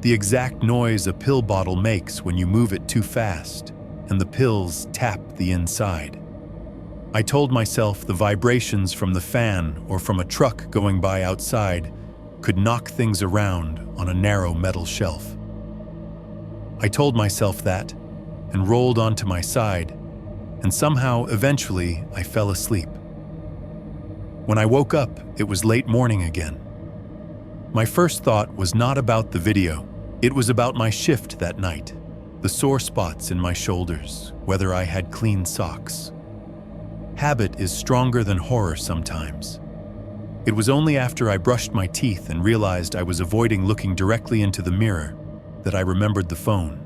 The exact noise a pill bottle makes when you move it too fast, and the pills tap the inside. I told myself the vibrations from the fan or from a truck going by outside could knock things around on a narrow metal shelf. I told myself that, and rolled onto my side, and somehow, eventually, I fell asleep. When I woke up, it was late morning again. My first thought was not about the video. It was about my shift that night, the sore spots in my shoulders, whether I had clean socks. Habit is stronger than horror sometimes. It was only after I brushed my teeth and realized I was avoiding looking directly into the mirror that I remembered the phone.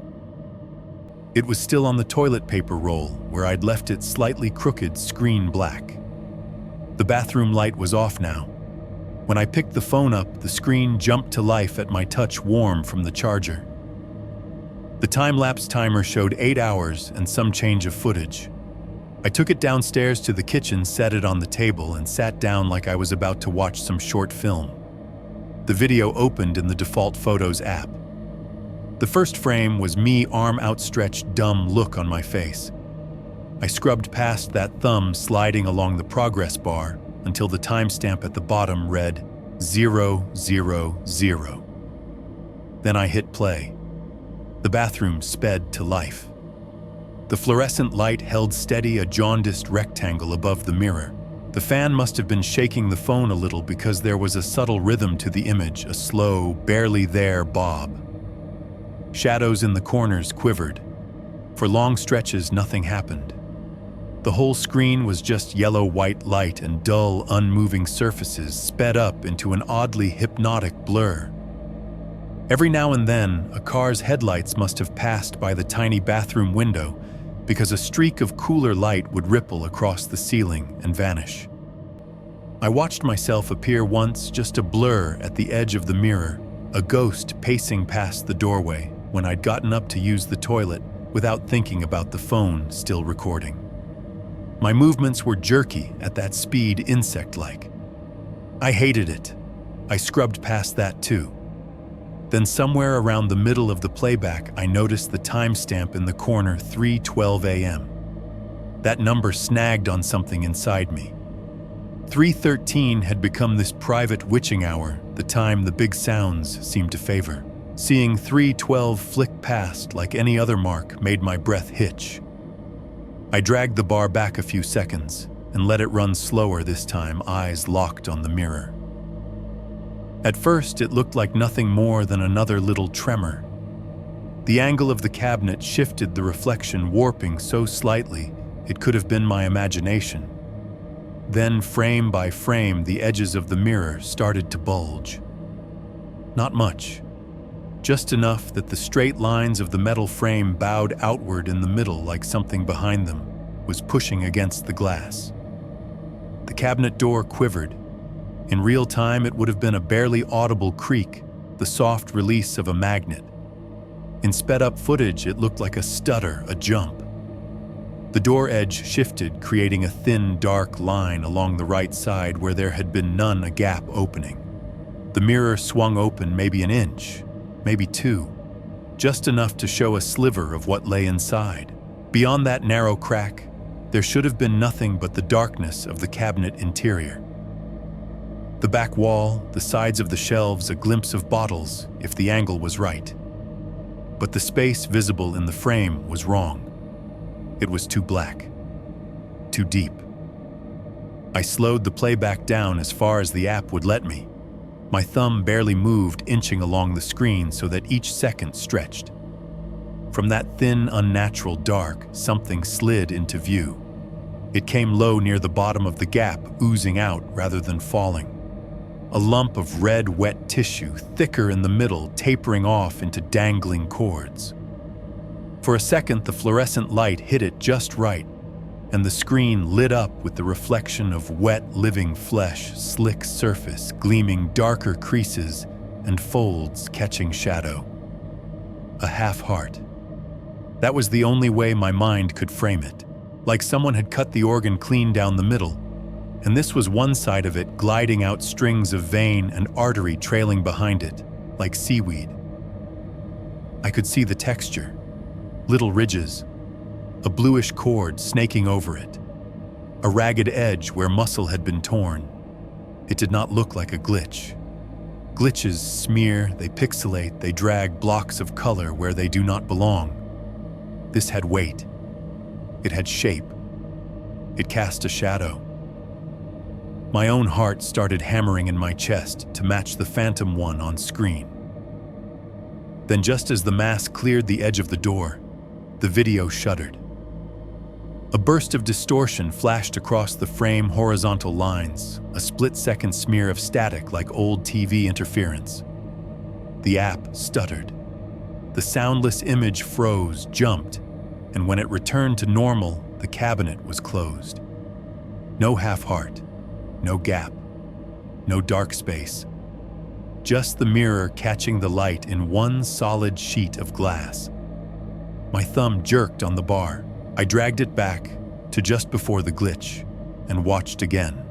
It was still on the toilet paper roll where I'd left its slightly crooked screen black. The bathroom light was off now. When I picked the phone up, the screen jumped to life at my touch, warm from the charger. The time-lapse timer showed 8 hours and some change of footage. I took it downstairs to the kitchen, set it on the table, and sat down like I was about to watch some short film. The video opened in the default Photos app. The first frame was me, arm outstretched, dumb look on my face. I scrubbed past that thumb sliding along the progress bar until the timestamp at the bottom read 000. Then I hit play. The bathroom sped to life. The fluorescent light held steady, a jaundiced rectangle above the mirror. The fan must have been shaking the phone a little because there was a subtle rhythm to the image, a slow, barely there bob. Shadows in the corners quivered. For long stretches, nothing happened. The whole screen was just yellow-white light, and dull, unmoving surfaces sped up into an oddly hypnotic blur. Every now and then, a car's headlights must have passed by the tiny bathroom window because a streak of cooler light would ripple across the ceiling and vanish. I watched myself appear once, just a blur at the edge of the mirror, a ghost pacing past the doorway when I'd gotten up to use the toilet without thinking about the phone still recording. My movements were jerky at that speed, insect-like. I hated it. I scrubbed past that too. Then somewhere around the middle of the playback, I noticed the timestamp in the corner, 3:12 a.m. That number snagged on something inside me. 3:13 had become this private witching hour, the time the big sounds seemed to favor. Seeing 3:12 flick past like any other mark made my breath hitch. I dragged the bar back a few seconds and let it run slower this time, eyes locked on the mirror. At first, it looked like nothing more than another little tremor. The angle of the cabinet shifted, the reflection warping so slightly it could have been my imagination. Then, frame by frame, the edges of the mirror started to bulge. Not much. Just enough that the straight lines of the metal frame bowed outward in the middle like something behind them was pushing against the glass. The cabinet door quivered. In real time, it would have been a barely audible creak, the soft release of a magnet. In sped-up footage, it looked like a stutter, a jump. The door edge shifted, creating a thin, dark line along the right side where there had been none, a gap opening. The mirror swung open maybe an inch, maybe 2, just enough to show a sliver of what lay inside. Beyond that narrow crack, there should have been nothing but the darkness of the cabinet interior. The back wall, the sides of the shelves, a glimpse of bottles, if the angle was right. But the space visible in the frame was wrong. It was too black, too deep. I slowed the playback down as far as the app would let me. My thumb barely moved, inching along the screen so that each second stretched. From that thin, unnatural dark, something slid into view. It came low near the bottom of the gap, oozing out rather than falling. A lump of red, wet tissue, thicker in the middle, tapering off into dangling cords. For a second, the fluorescent light hit it just right, and the screen lit up with the reflection of wet, living flesh, slick surface, gleaming darker creases, and folds catching shadow. A half heart. That was the only way my mind could frame it, like someone had cut the organ clean down the middle, and this was one side of it gliding out strings of vein and artery trailing behind it, like seaweed. I could see the texture, little ridges, a bluish cord snaking over it, a ragged edge where muscle had been torn. It did not look like a glitch. Glitches smear, they pixelate, they drag blocks of color where they do not belong. This had weight. It had shape. It cast a shadow. My own heart started hammering in my chest to match the phantom one on screen. Then just as the mask cleared the edge of the door, the video shuddered. A burst of distortion flashed across the frame horizontal lines, a split-second smear of static like old TV interference. The app stuttered. The soundless image froze, jumped, and when it returned to normal, the cabinet was closed. No half-heart, no gap, no dark space. Just the mirror catching the light in one solid sheet of glass. My thumb jerked on the bar. I dragged it back to just before the glitch and watched again.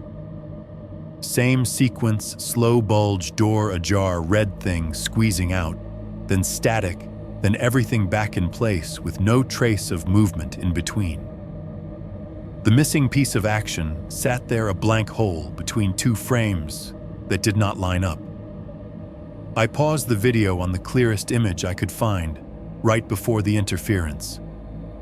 Same sequence, slow bulge, door ajar, red thing squeezing out, then static, then everything back in place with no trace of movement in between. The missing piece of action sat there, a blank hole between two frames that did not line up. I paused the video on the clearest image I could find, right before the interference.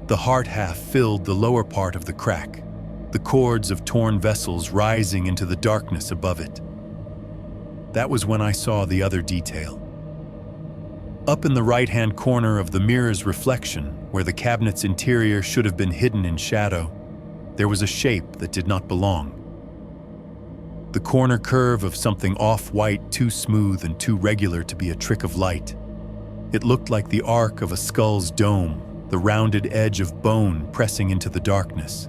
The heart half filled the lower part of the crack, the cords of torn vessels rising into the darkness above it. That was when I saw the other detail. Up in the right-hand corner of the mirror's reflection, where the cabinet's interior should have been hidden in shadow, there was a shape that did not belong. The corner curve of something off-white, too smooth and too regular to be a trick of light. It looked like the arc of a skull's dome, the rounded edge of bone pressing into the darkness.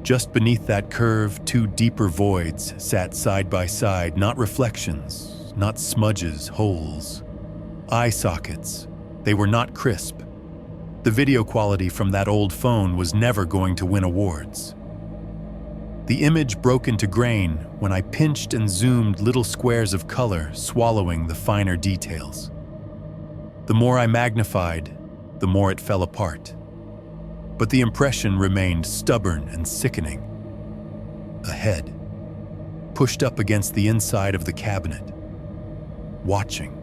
Just beneath that curve, two deeper voids sat side by side, not reflections, not smudges, holes. Eye sockets. They were not crisp. The video quality from that old phone was never going to win awards. The image broke into grain when I pinched and zoomed little squares of color, swallowing the finer details. The more I magnified, the more it fell apart. But the impression remained stubborn and sickening. A head, pushed up against the inside of the cabinet, watching.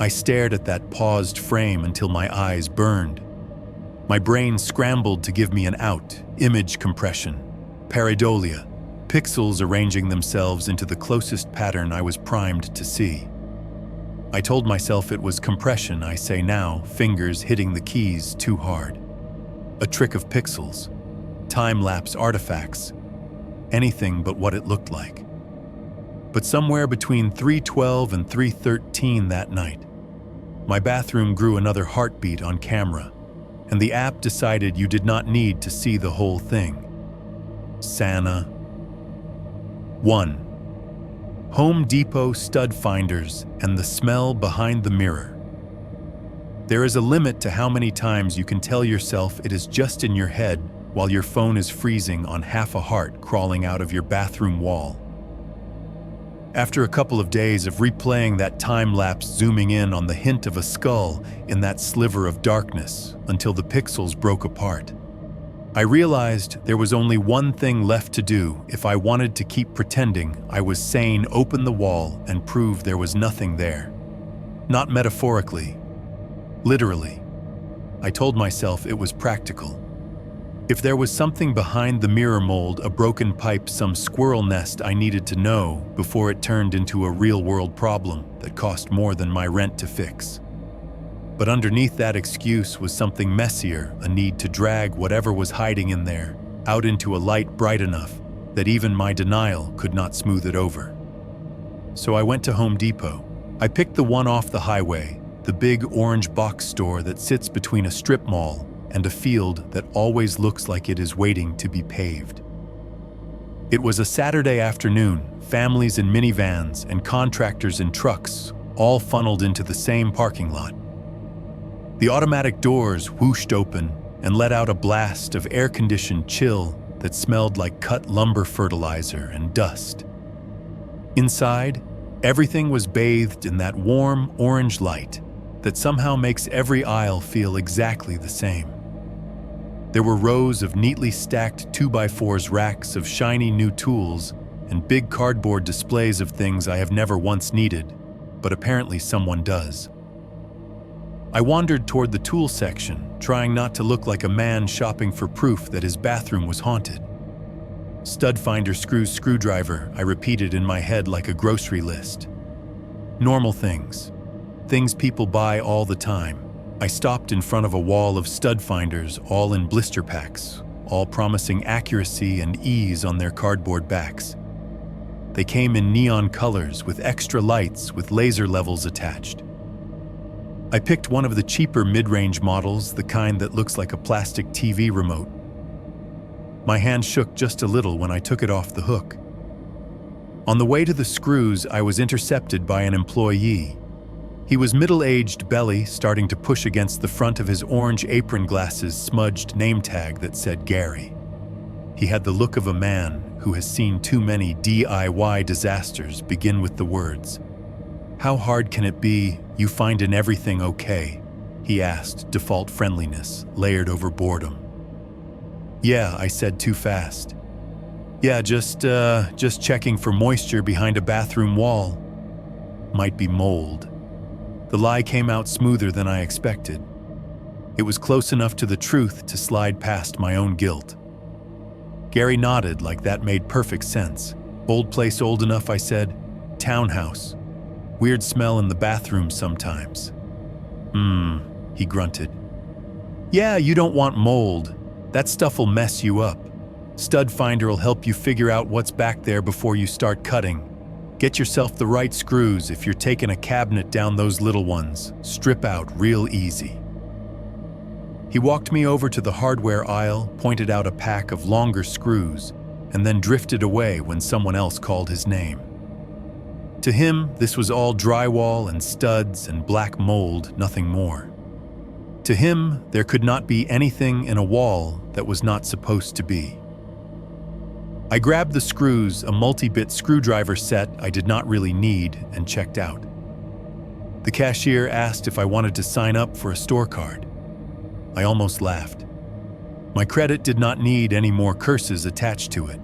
I stared at that paused frame until my eyes burned. My brain scrambled to give me an out, image compression, pareidolia, pixels arranging themselves into the closest pattern I was primed to see. I told myself it was compression, I say now, fingers hitting the keys too hard. A trick of pixels, time-lapse artifacts, anything but what it looked like. But somewhere between 3:12 and 3:13 that night, my bathroom grew another heartbeat on camera, and the app decided you did not need to see the whole thing. Santa. 1. Home Depot stud finders and the smell behind the mirror. There is a limit to how many times you can tell yourself it is just in your head while your phone is freezing on half a heart crawling out of your bathroom wall. After a couple of days of replaying that time-lapse, zooming in on the hint of a skull in that sliver of darkness until the pixels broke apart, I realized there was only one thing left to do if I wanted to keep pretending I was sane. Open the wall and prove there was nothing there. Not metaphorically, literally. I told myself it was practical. If there was something behind the mirror mold, a broken pipe, some squirrel nest, I needed to know before it turned into a real-world problem that cost more than my rent to fix. But underneath that excuse was something messier, a need to drag whatever was hiding in there out into a light bright enough that even my denial could not smooth it over. So I went to Home Depot. I picked the one off the highway, the big orange box store that sits between a strip mall and a field that always looks like it is waiting to be paved. It was a Saturday afternoon, families in minivans and contractors in trucks all funneled into the same parking lot. The automatic doors whooshed open and let out a blast of air-conditioned chill that smelled like cut lumber fertilizer and dust. Inside, everything was bathed in that warm orange light that somehow makes every aisle feel exactly the same. There were rows of neatly stacked 2x4 racks of shiny new tools and big cardboard displays of things I have never once needed, but apparently someone does. I wandered toward the tool section, trying not to look like a man shopping for proof that his bathroom was haunted. Stud finder screwdriver, I repeated in my head like a grocery list. Normal things. Things people buy all the time. I stopped in front of a wall of stud finders, all in blister packs, all promising accuracy and ease on their cardboard backs. They came in neon colors with extra lights with laser levels attached. I picked one of the cheaper mid-range models, the kind that looks like a plastic TV remote. My hand shook just a little when I took it off the hook. On the way to the screws, I was intercepted by an employee. He was middle-aged, belly starting to push against the front of his orange apron glasses smudged name tag that said Gary. He had the look of a man who has seen too many DIY disasters begin with the words, "How hard can it be? You find in everything okay?" he asked, default friendliness layered over boredom. "Yeah," I said too fast. "Yeah, just checking for moisture behind a bathroom wall. Might be mold." The lie came out smoother than I expected. It was close enough to the truth to slide past my own guilt. Gary nodded like that made perfect sense. "Old place old enough," I said. "Townhouse. Weird smell in the bathroom sometimes." He grunted. "Yeah, you don't want mold. That stuff'll mess you up. Stud finder'll help you figure out what's back there before you start cutting. Get yourself the right screws if you're taking a cabinet down those little ones. Strip out real easy." He walked me over to the hardware aisle, pointed out a pack of longer screws, and then drifted away when someone else called his name. To him, this was all drywall and studs and black mold, nothing more. To him, there could not be anything in a wall that was not supposed to be. I grabbed the screws, a multi-bit screwdriver set I did not really need, and checked out. The cashier asked if I wanted to sign up for a store card. I almost laughed. My credit did not need any more curses attached to it.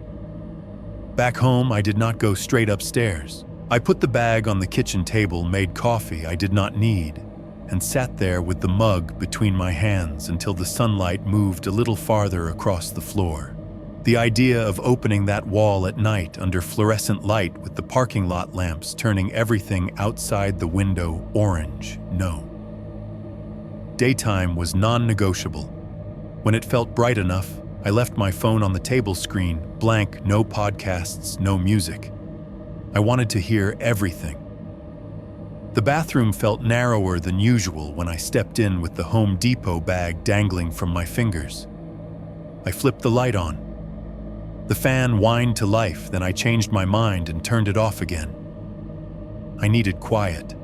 Back home, I did not go straight upstairs. I put the bag on the kitchen table, made coffee I did not need, and sat there with the mug between my hands until the sunlight moved a little farther across the floor. The idea of opening that wall at night under fluorescent light with the parking lot lamps turning everything outside the window orange, no. Daytime was non-negotiable. When it felt bright enough, I left my phone on the table screen, blank, no podcasts, no music. I wanted to hear everything. The bathroom felt narrower than usual when I stepped in with the Home Depot bag dangling from my fingers. I flipped the light on. The fan whined to life, then I changed my mind and turned it off again. I needed quiet.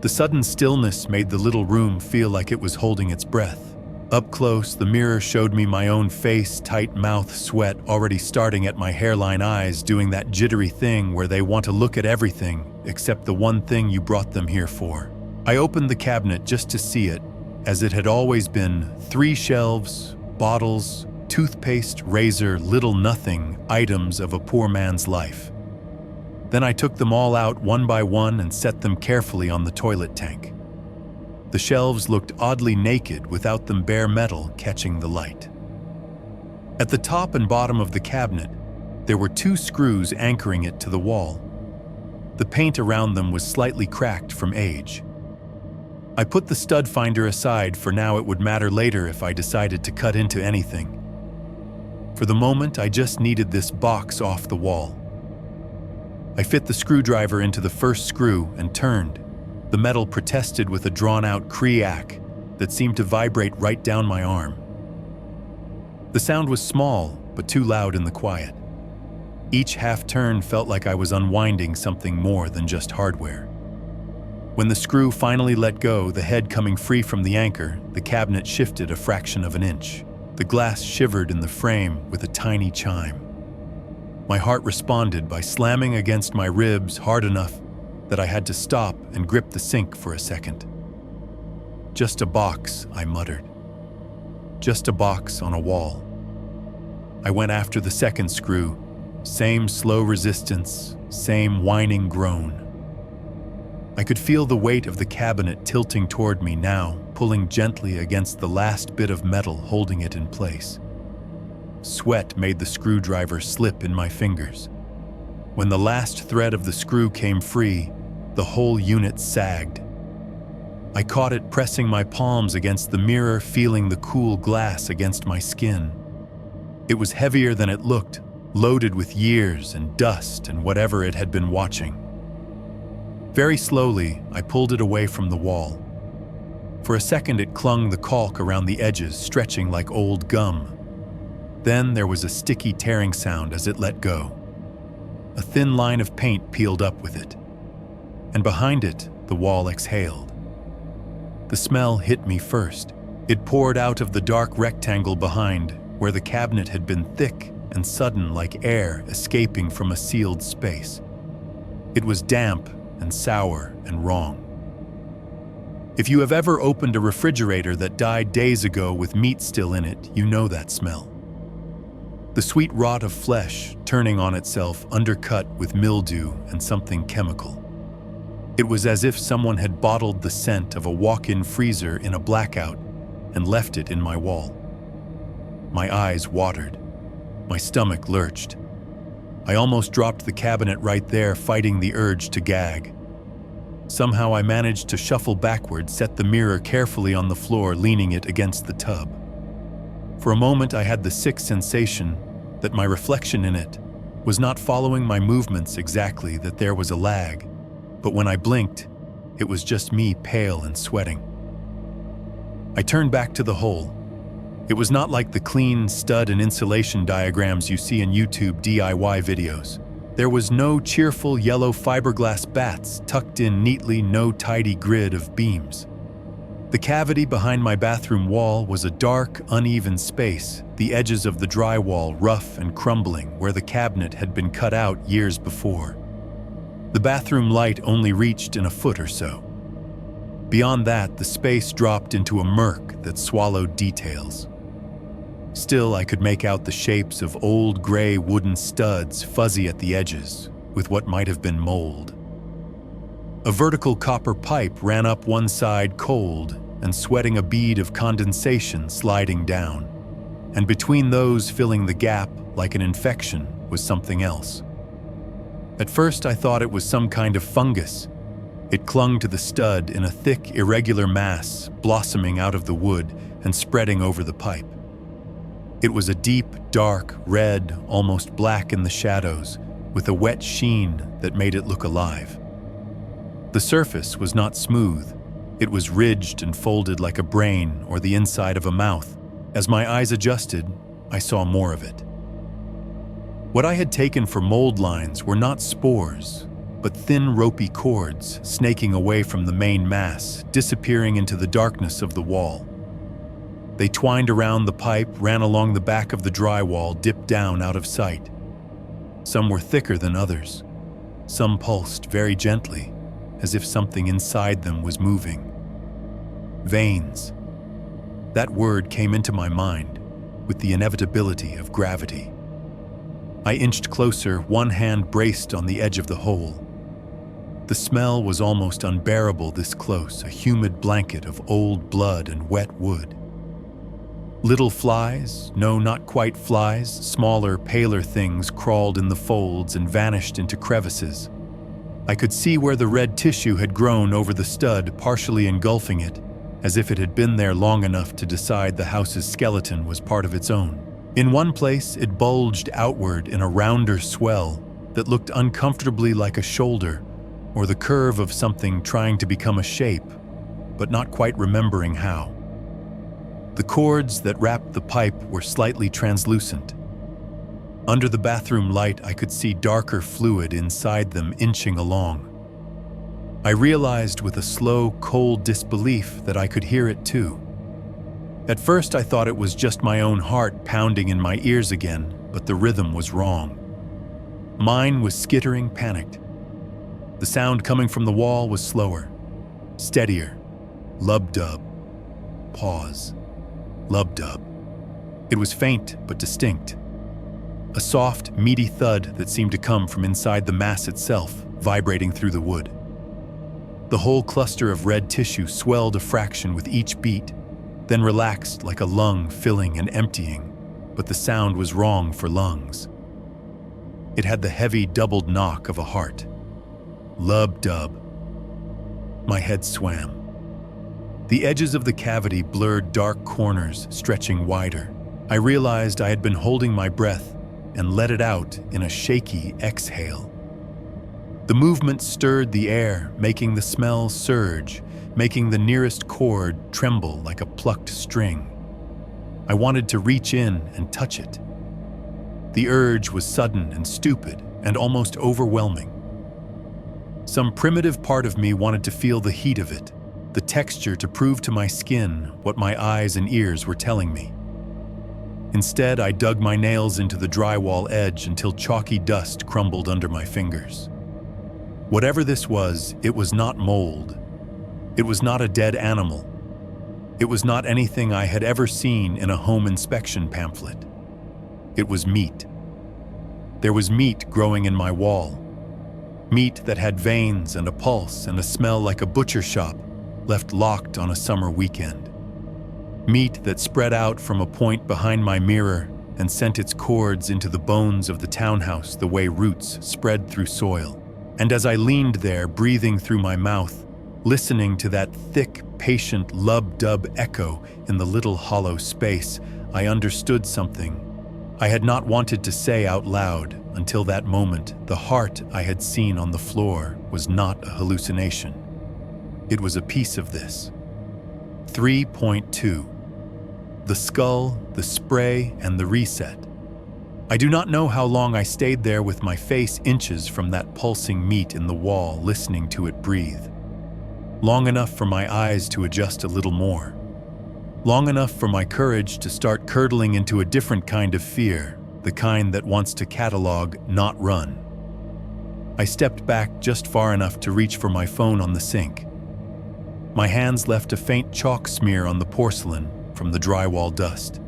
The sudden stillness made the little room feel like it was holding its breath. Up close, the mirror showed me my own face, tight mouth, sweat already starting at my hairline, eyes doing that jittery thing where they want to look at everything except the one thing you brought them here for. I opened the cabinet just to see it, as it had always been, 3 shelves, bottles, toothpaste, razor, little nothing, items of a poor man's life. Then I took them all out one by one and set them carefully on the toilet tank. The shelves looked oddly naked without them bare metal catching the light. At the top and bottom of the cabinet, there were 2 screws anchoring it to the wall. The paint around them was slightly cracked from age. I put the stud finder aside, for now it would matter later if I decided to cut into anything. For the moment, I just needed this box off the wall. I fit the screwdriver into the first screw and turned. The metal protested with a drawn-out creak. that seemed to vibrate right down my arm. The sound was small, but too loud in the quiet. Each half-turn felt like I was unwinding something more than just hardware. When the screw finally let go, the head coming free from the anchor, the cabinet shifted a fraction of an inch. The glass shivered in the frame with a tiny chime. My heart responded by slamming against my ribs hard enough that I had to stop and grip the sink for a second. "Just a box," I muttered. "Just a box on a wall." I went after the second screw. Same slow resistance, same whining groan. I could feel the weight of the cabinet tilting toward me now, pulling gently against the last bit of metal holding it in place. Sweat made the screwdriver slip in my fingers. When the last thread of the screw came free, the whole unit sagged. I caught it pressing my palms against the mirror, feeling the cool glass against my skin. It was heavier than it looked, loaded with years and dust and whatever it had been watching. Very slowly, I pulled it away from the wall. For a second, it clung the caulk around the edges, stretching like old gum. Then there was a sticky tearing sound as it let go. A thin line of paint peeled up with it. And behind it, the wall exhaled. The smell hit me first. It poured out of the dark rectangle behind, where the cabinet had been thick and sudden like air escaping from a sealed space. It was damp and sour and wrong. If you have ever opened a refrigerator that died days ago with meat still in it, you know that smell. The sweet rot of flesh turning on itself, undercut with mildew and something chemical. It was as if someone had bottled the scent of a walk-in freezer in a blackout and left it in my wall. My eyes watered. My stomach lurched. I almost dropped the cabinet right there, fighting the urge to gag. Somehow I managed to shuffle backward, set the mirror carefully on the floor, leaning it against the tub. For a moment I had the sick sensation that my reflection in it was not following my movements exactly, that there was a lag. But when I blinked, it was just me, pale and sweating. I turned back to the hole. It was not like the clean stud and insulation diagrams you see in YouTube DIY videos. There was no cheerful yellow fiberglass bats tucked in neatly, no tidy grid of beams. The cavity behind my bathroom wall was a dark, uneven space, the edges of the drywall rough and crumbling where the cabinet had been cut out years before. The bathroom light only reached in a foot or so. Beyond that, the space dropped into a murk that swallowed details. Still, I could make out the shapes of old gray wooden studs, fuzzy at the edges, with what might have been mold. A vertical copper pipe ran up one side, cold and sweating, a bead of condensation sliding down. And between those, filling the gap like an infection, was something else. At first, I thought it was some kind of fungus. It clung to the stud in a thick, irregular mass, blossoming out of the wood and spreading over the pipe. It was a deep, dark red, almost black in the shadows, with a wet sheen that made it look alive. The surface was not smooth. It was ridged and folded like a brain or the inside of a mouth. As my eyes adjusted, I saw more of it. What I had taken for mold lines were not spores, but thin, ropey cords snaking away from the main mass, disappearing into the darkness of the wall. They twined around the pipe, ran along the back of the drywall, dipped down out of sight. Some were thicker than others. Some pulsed very gently, as if something inside them was moving. Veins. That word came into my mind with the inevitability of gravity. I inched closer, one hand braced on the edge of the hole. The smell was almost unbearable this close, a humid blanket of old blood and wet wood. Little flies, no, not quite flies, smaller, paler things crawled in the folds and vanished into crevices. I could see where the red tissue had grown over the stud, partially engulfing it, as if it had been there long enough to decide the house's skeleton was part of its own. In one place, it bulged outward in a rounder swell that looked uncomfortably like a shoulder or the curve of something trying to become a shape, but not quite remembering how. The cords that wrapped the pipe were slightly translucent. Under the bathroom light, I could see darker fluid inside them inching along. I realized with a slow, cold disbelief that I could hear it too. At first, I thought it was just my own heart pounding in my ears again, but the rhythm was wrong. Mine was skittering, panicked. The sound coming from the wall was slower, steadier. Lub-dub. Pause. Lub-dub. It was faint but distinct. A soft, meaty thud that seemed to come from inside the mass itself, vibrating through the wood. The whole cluster of red tissue swelled a fraction with each beat, then relaxed like a lung filling and emptying, but the sound was wrong for lungs. It had the heavy doubled knock of a heart. Lub-dub. My head swam. The edges of the cavity blurred dark corners, stretching wider. I realized I had been holding my breath and let it out in a shaky exhale. The movement stirred the air, making the smell surge, making the nearest cord tremble like a plucked string. I wanted to reach in and touch it. The urge was sudden and stupid and almost overwhelming. Some primitive part of me wanted to feel the heat of it, the texture to prove to my skin what my eyes and ears were telling me. Instead, I dug my nails into the drywall edge until chalky dust crumbled under my fingers. Whatever this was, it was not mold. It was not a dead animal. It was not anything I had ever seen in a home inspection pamphlet. It was meat. There was meat growing in my wall. Meat that had veins and a pulse and a smell like a butcher shop left locked on a summer weekend. Meat that spread out from a point behind my mirror and sent its cords into the bones of the townhouse the way roots spread through soil. And as I leaned there, breathing through my mouth, listening to that thick, patient lub-dub echo in the little hollow space, I understood something I had not wanted to say out loud until that moment. The heart I had seen on the floor was not a hallucination. It was a piece of this. 3.2. The skull, the spray, and the reset. I do not know how long I stayed there with my face inches from that pulsing meat in the wall, listening to it breathe. Long enough for my eyes to adjust a little more. Long enough for my courage to start curdling into a different kind of fear, the kind that wants to catalog, not run. I stepped back just far enough to reach for my phone on the sink. My hands left a faint chalk smear on the porcelain from the drywall dust.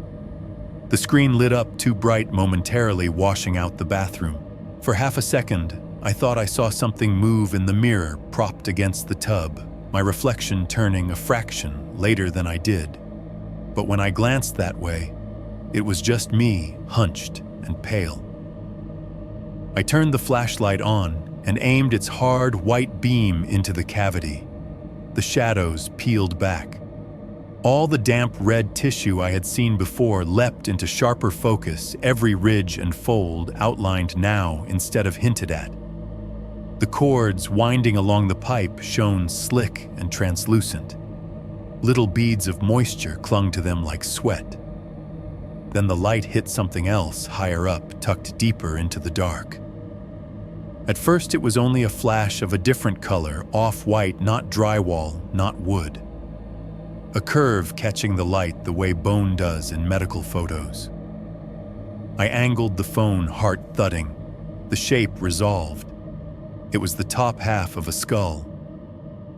The screen lit up too bright momentarily, washing out the bathroom. For half a second, I thought I saw something move in the mirror propped against the tub, my reflection turning a fraction later than I did. But when I glanced that way, it was just me, hunched and pale. I turned the flashlight on and aimed its hard white beam into the cavity. The shadows peeled back. All the damp red tissue I had seen before leapt into sharper focus, every ridge and fold outlined now instead of hinted at. The cords winding along the pipe shone slick and translucent. Little beads of moisture clung to them like sweat. Then the light hit something else higher up, tucked deeper into the dark. At first it was only a flash of a different color, off-white, not drywall, not wood. A curve catching the light the way bone does in medical photos. I angled the phone, heart thudding. The shape resolved. It was the top half of a skull.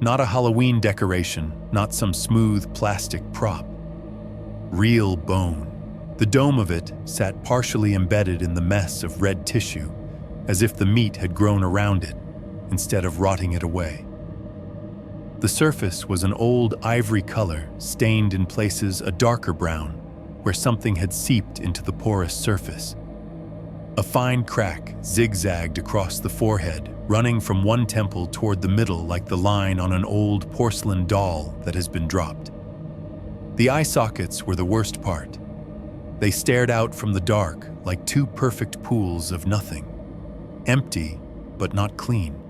Not a Halloween decoration, not some smooth plastic prop. Real bone. The dome of it sat partially embedded in the mess of red tissue, as if the meat had grown around it, instead of rotting it away. The surface was an old ivory color, stained in places a darker brown, where something had seeped into the porous surface. A fine crack zigzagged across the forehead, running from one temple toward the middle like the line on an old porcelain doll that has been dropped. The eye sockets were the worst part. They stared out from the dark like two perfect pools of nothing. Empty, but not clean.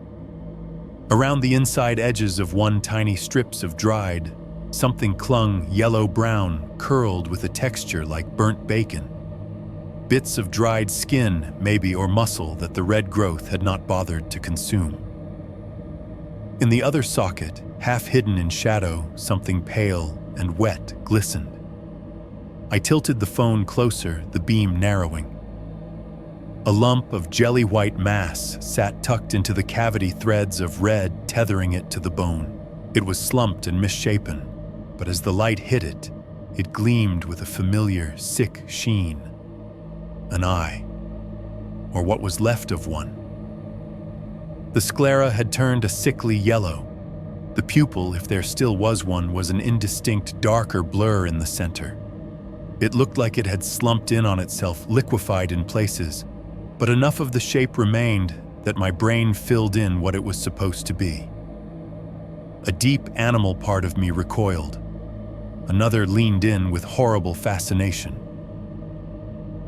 Around the inside edges of one tiny strips of dried, Something clung yellow-brown, curled with a texture like burnt bacon. Bits of dried skin, maybe, or muscle that the red growth had not bothered to consume. In the other socket, half hidden in shadow, something pale and wet glistened. I tilted the phone closer, the beam narrowing. A lump of jelly-white mass sat tucked into the cavity, threads of red tethering it to the bone. It was slumped and misshapen, but as the light hit it, it gleamed with a familiar, sick sheen. An eye, or what was left of one. The sclera had turned a sickly yellow. The pupil, if there still was one, was an indistinct, darker blur in the center. It looked like it had slumped in on itself, liquefied in places, but enough of the shape remained that my brain filled in what it was supposed to be. A deep animal part of me recoiled. Another leaned in with horrible fascination.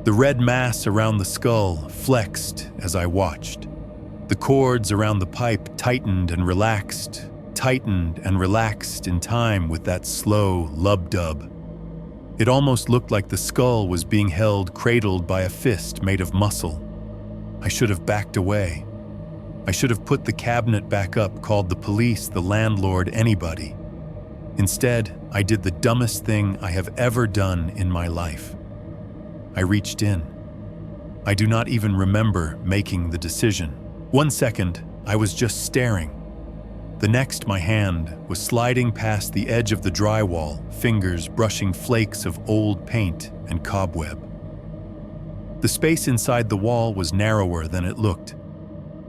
The red mass around the skull flexed as I watched. The cords around the pipe tightened and relaxed in time with that slow lub-dub. It almost looked like the skull was being held, cradled by a fist made of muscle. I should have backed away. I should have put the cabinet back up, called the police, the landlord, anybody. Instead, I did the dumbest thing I have ever done in my life. I reached in. I do not even remember making the decision. 1 second, I was just staring. The next, my hand was sliding past the edge of the drywall, fingers brushing flakes of old paint and cobweb. The space inside the wall was narrower than it looked.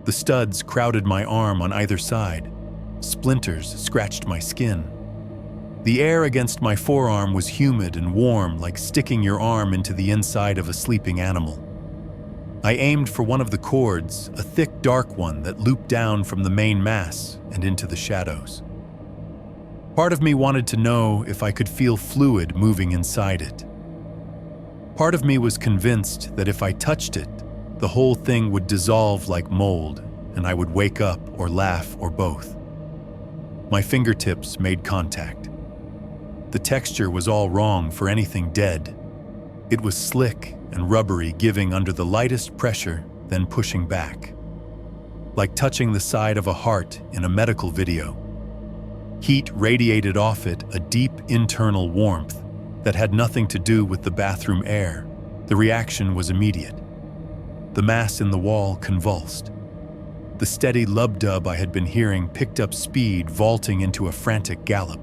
The studs crowded my arm on either side. Splinters scratched my skin. The air against my forearm was humid and warm, like sticking your arm into the inside of a sleeping animal. I aimed for one of the cords, a thick, dark one that looped down from the main mass and into the shadows. Part of me wanted to know if I could feel fluid moving inside it. Part of me was convinced that if I touched it, the whole thing would dissolve like mold, and I would wake up or laugh or both. My fingertips made contact. The texture was all wrong for anything dead. It was slick and rubbery, giving under the lightest pressure, then pushing back. Like touching the side of a heart in a medical video. Heat radiated off it, a deep internal warmth that had nothing to do with the bathroom air. The reaction was immediate. The mass in the wall convulsed. The steady lub-dub I had been hearing picked up speed, vaulting into a frantic gallop.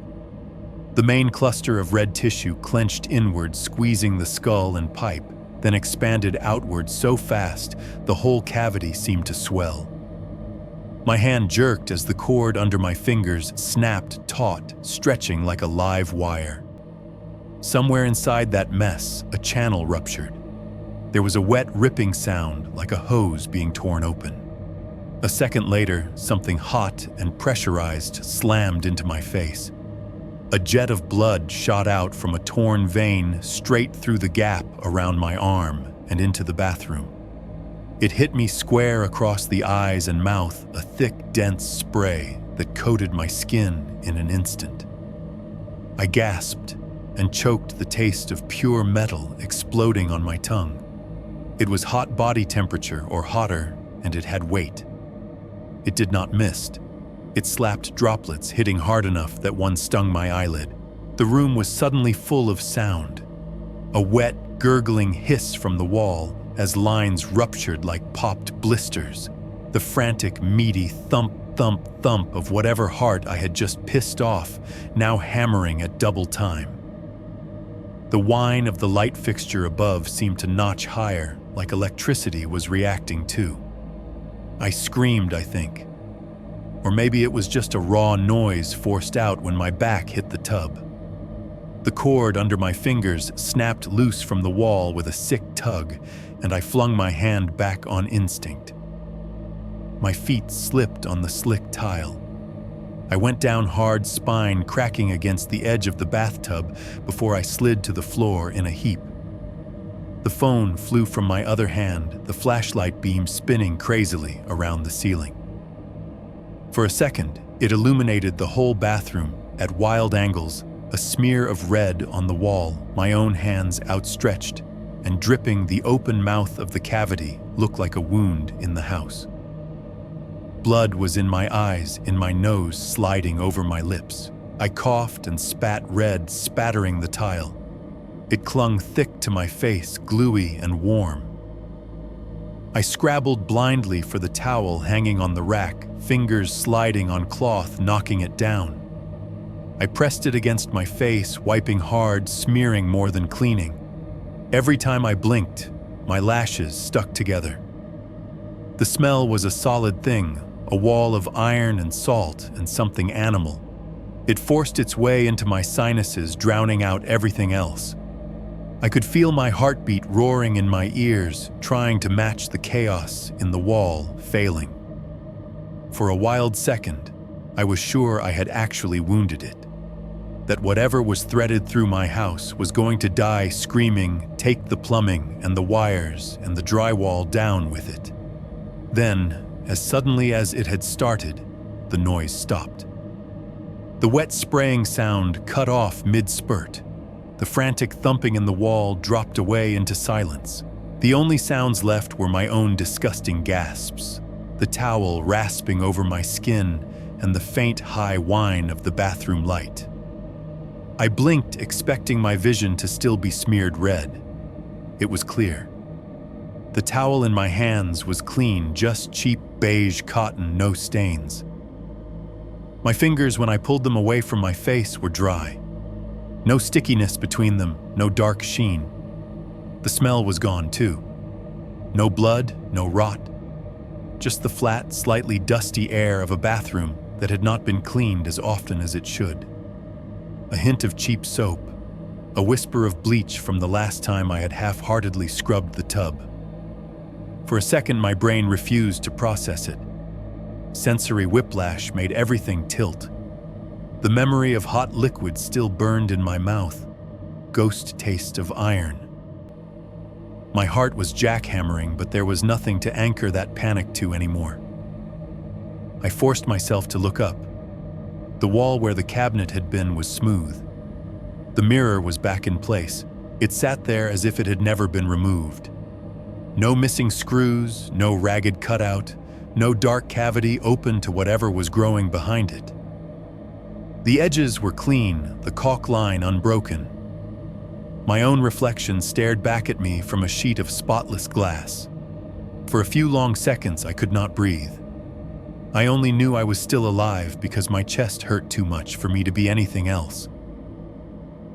The main cluster of red tissue clenched inward, squeezing the skull and pipe, then expanded outward so fast the whole cavity seemed to swell. My hand jerked as the cord under my fingers snapped taut, stretching like a live wire. Somewhere inside that mess, a channel ruptured. There was a wet, ripping sound like a hose being torn open. A second later, something hot and pressurized slammed into my face. A jet of blood shot out from a torn vein straight through the gap around my arm and into the bathroom. It hit me square across the eyes and mouth, a thick, dense spray that coated my skin in an instant. I gasped and choked the taste of pure metal exploding on my tongue. It was hot body temperature or hotter, and it had weight. It did not mist. It slapped droplets, hitting hard enough that one stung my eyelid. The room was suddenly full of sound. A wet, gurgling hiss from the wall as lines ruptured like popped blisters. The frantic, meaty thump, thump, thump of whatever heart I had just pissed off, now hammering at double time. The whine of the light fixture above seemed to notch higher, like electricity was reacting too. I screamed, I think. Or maybe it was just a raw noise forced out when my back hit the tub. The cord under my fingers snapped loose from the wall with a sick tug, and I flung my hand back on instinct. My feet slipped on the slick tile. I went down hard, spine cracking against the edge of the bathtub before I slid to the floor in a heap. The phone flew from my other hand, the flashlight beam spinning crazily around the ceiling. For a second, it illuminated the whole bathroom at wild angles, A smear of red on the wall, my own hands outstretched, and dripping, the open mouth of the cavity looked like a wound in the house. Blood was in my eyes, in my nose, sliding over my lips. I coughed and spat red, spattering the tile. It clung thick to my face, gluey and warm. I scrabbled blindly for the towel hanging on the rack, fingers sliding on cloth, knocking it down. I pressed it against my face, wiping hard, smearing more than cleaning. Every time I blinked, my lashes stuck together. The smell was a solid thing, a wall of iron and salt and something animal. It forced its way into my sinuses, drowning out everything else. I could feel my heartbeat roaring in my ears, trying to match the chaos in the wall, failing. For a wild second, I was sure I had actually wounded it. That whatever was threaded through my house was going to die screaming, take the plumbing and the wires and the drywall down with it. Then, as suddenly as it had started, the noise stopped. The wet spraying sound cut off mid-spurt. The frantic thumping in the wall dropped away into silence. The only sounds left were my own disgusting gasps, the towel rasping over my skin, and the faint high whine of the bathroom light. I blinked, expecting my vision to still be smeared red. It was clear. The towel in my hands was clean, just cheap beige cotton, no stains. My fingers, when I pulled them away from my face, were dry. No stickiness between them, no dark sheen. The smell was gone too. No blood, no rot. Just the flat, slightly dusty air of a bathroom that had not been cleaned as often as it should. A hint of cheap soap, a whisper of bleach from the last time I had half-heartedly scrubbed the tub. For a second, my brain refused to process it. Sensory whiplash made everything tilt. The memory of hot liquid still burned in my mouth, ghost taste of iron. My heart was jackhammering, but there was nothing to anchor that panic to anymore. I forced myself to look up. The wall where the cabinet had been was smooth. The mirror was back in place. It sat there as if it had never been removed. No missing screws, no ragged cutout, no dark cavity open to whatever was growing behind it. The edges were clean, the caulk line unbroken. My own reflection stared back at me from a sheet of spotless glass. For a few long seconds, I could not breathe. I only knew I was still alive because my chest hurt too much for me to be anything else.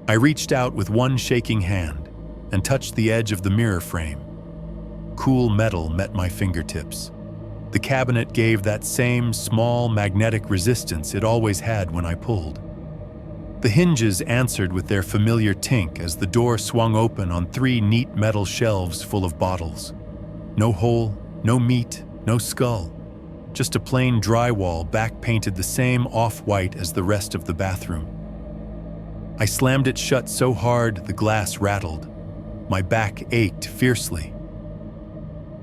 I reached out with one shaking hand and touched the edge of the mirror frame. Cool metal met my fingertips. The cabinet gave that same small magnetic resistance it always had when I pulled. The hinges answered with their familiar tink as the door swung open on 3 neat metal shelves full of bottles. No hole, no meat, no skull. Just a plain drywall back-painted the same off-white as the rest of the bathroom. I slammed it shut so hard the glass rattled. My back ached fiercely.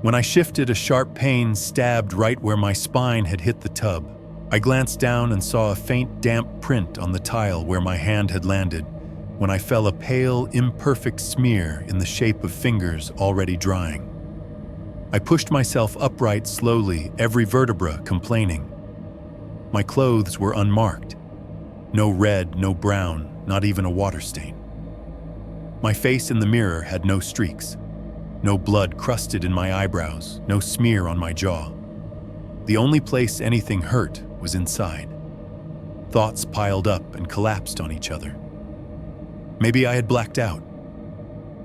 When I shifted, a sharp pain stabbed right where my spine had hit the tub. I glanced down and saw a faint damp print on the tile where my hand had landed, when I fell a pale, imperfect smear in the shape of fingers already drying. I pushed myself upright slowly, every vertebra complaining. My clothes were unmarked. No red, no brown, not even a water stain. My face in the mirror had no streaks. No blood crusted in my eyebrows, no smear on my jaw. The only place anything hurt was inside. Thoughts piled up and collapsed on each other. Maybe I had blacked out.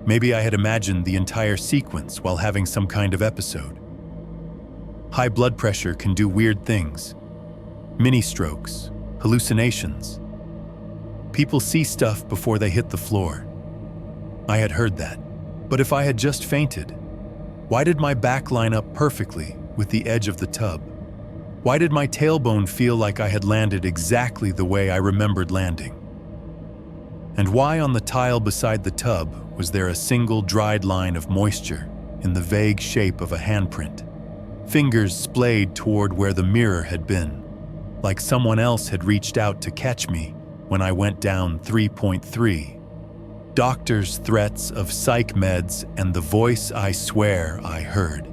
Maybe I had imagined the entire sequence while having some kind of episode. High blood pressure can do weird things. Mini strokes, hallucinations. People see stuff before they hit the floor. I had heard that. But if I had just fainted, why did my back line up perfectly with the edge of the tub? Why did my tailbone feel like I had landed exactly the way I remembered landing? And why on the tile beside the tub was there a single dried line of moisture in the vague shape of a handprint? Fingers splayed toward where the mirror had been, like someone else had reached out to catch me when I went down 3.3. Doctors' threats of psych meds and the voice I swear I heard.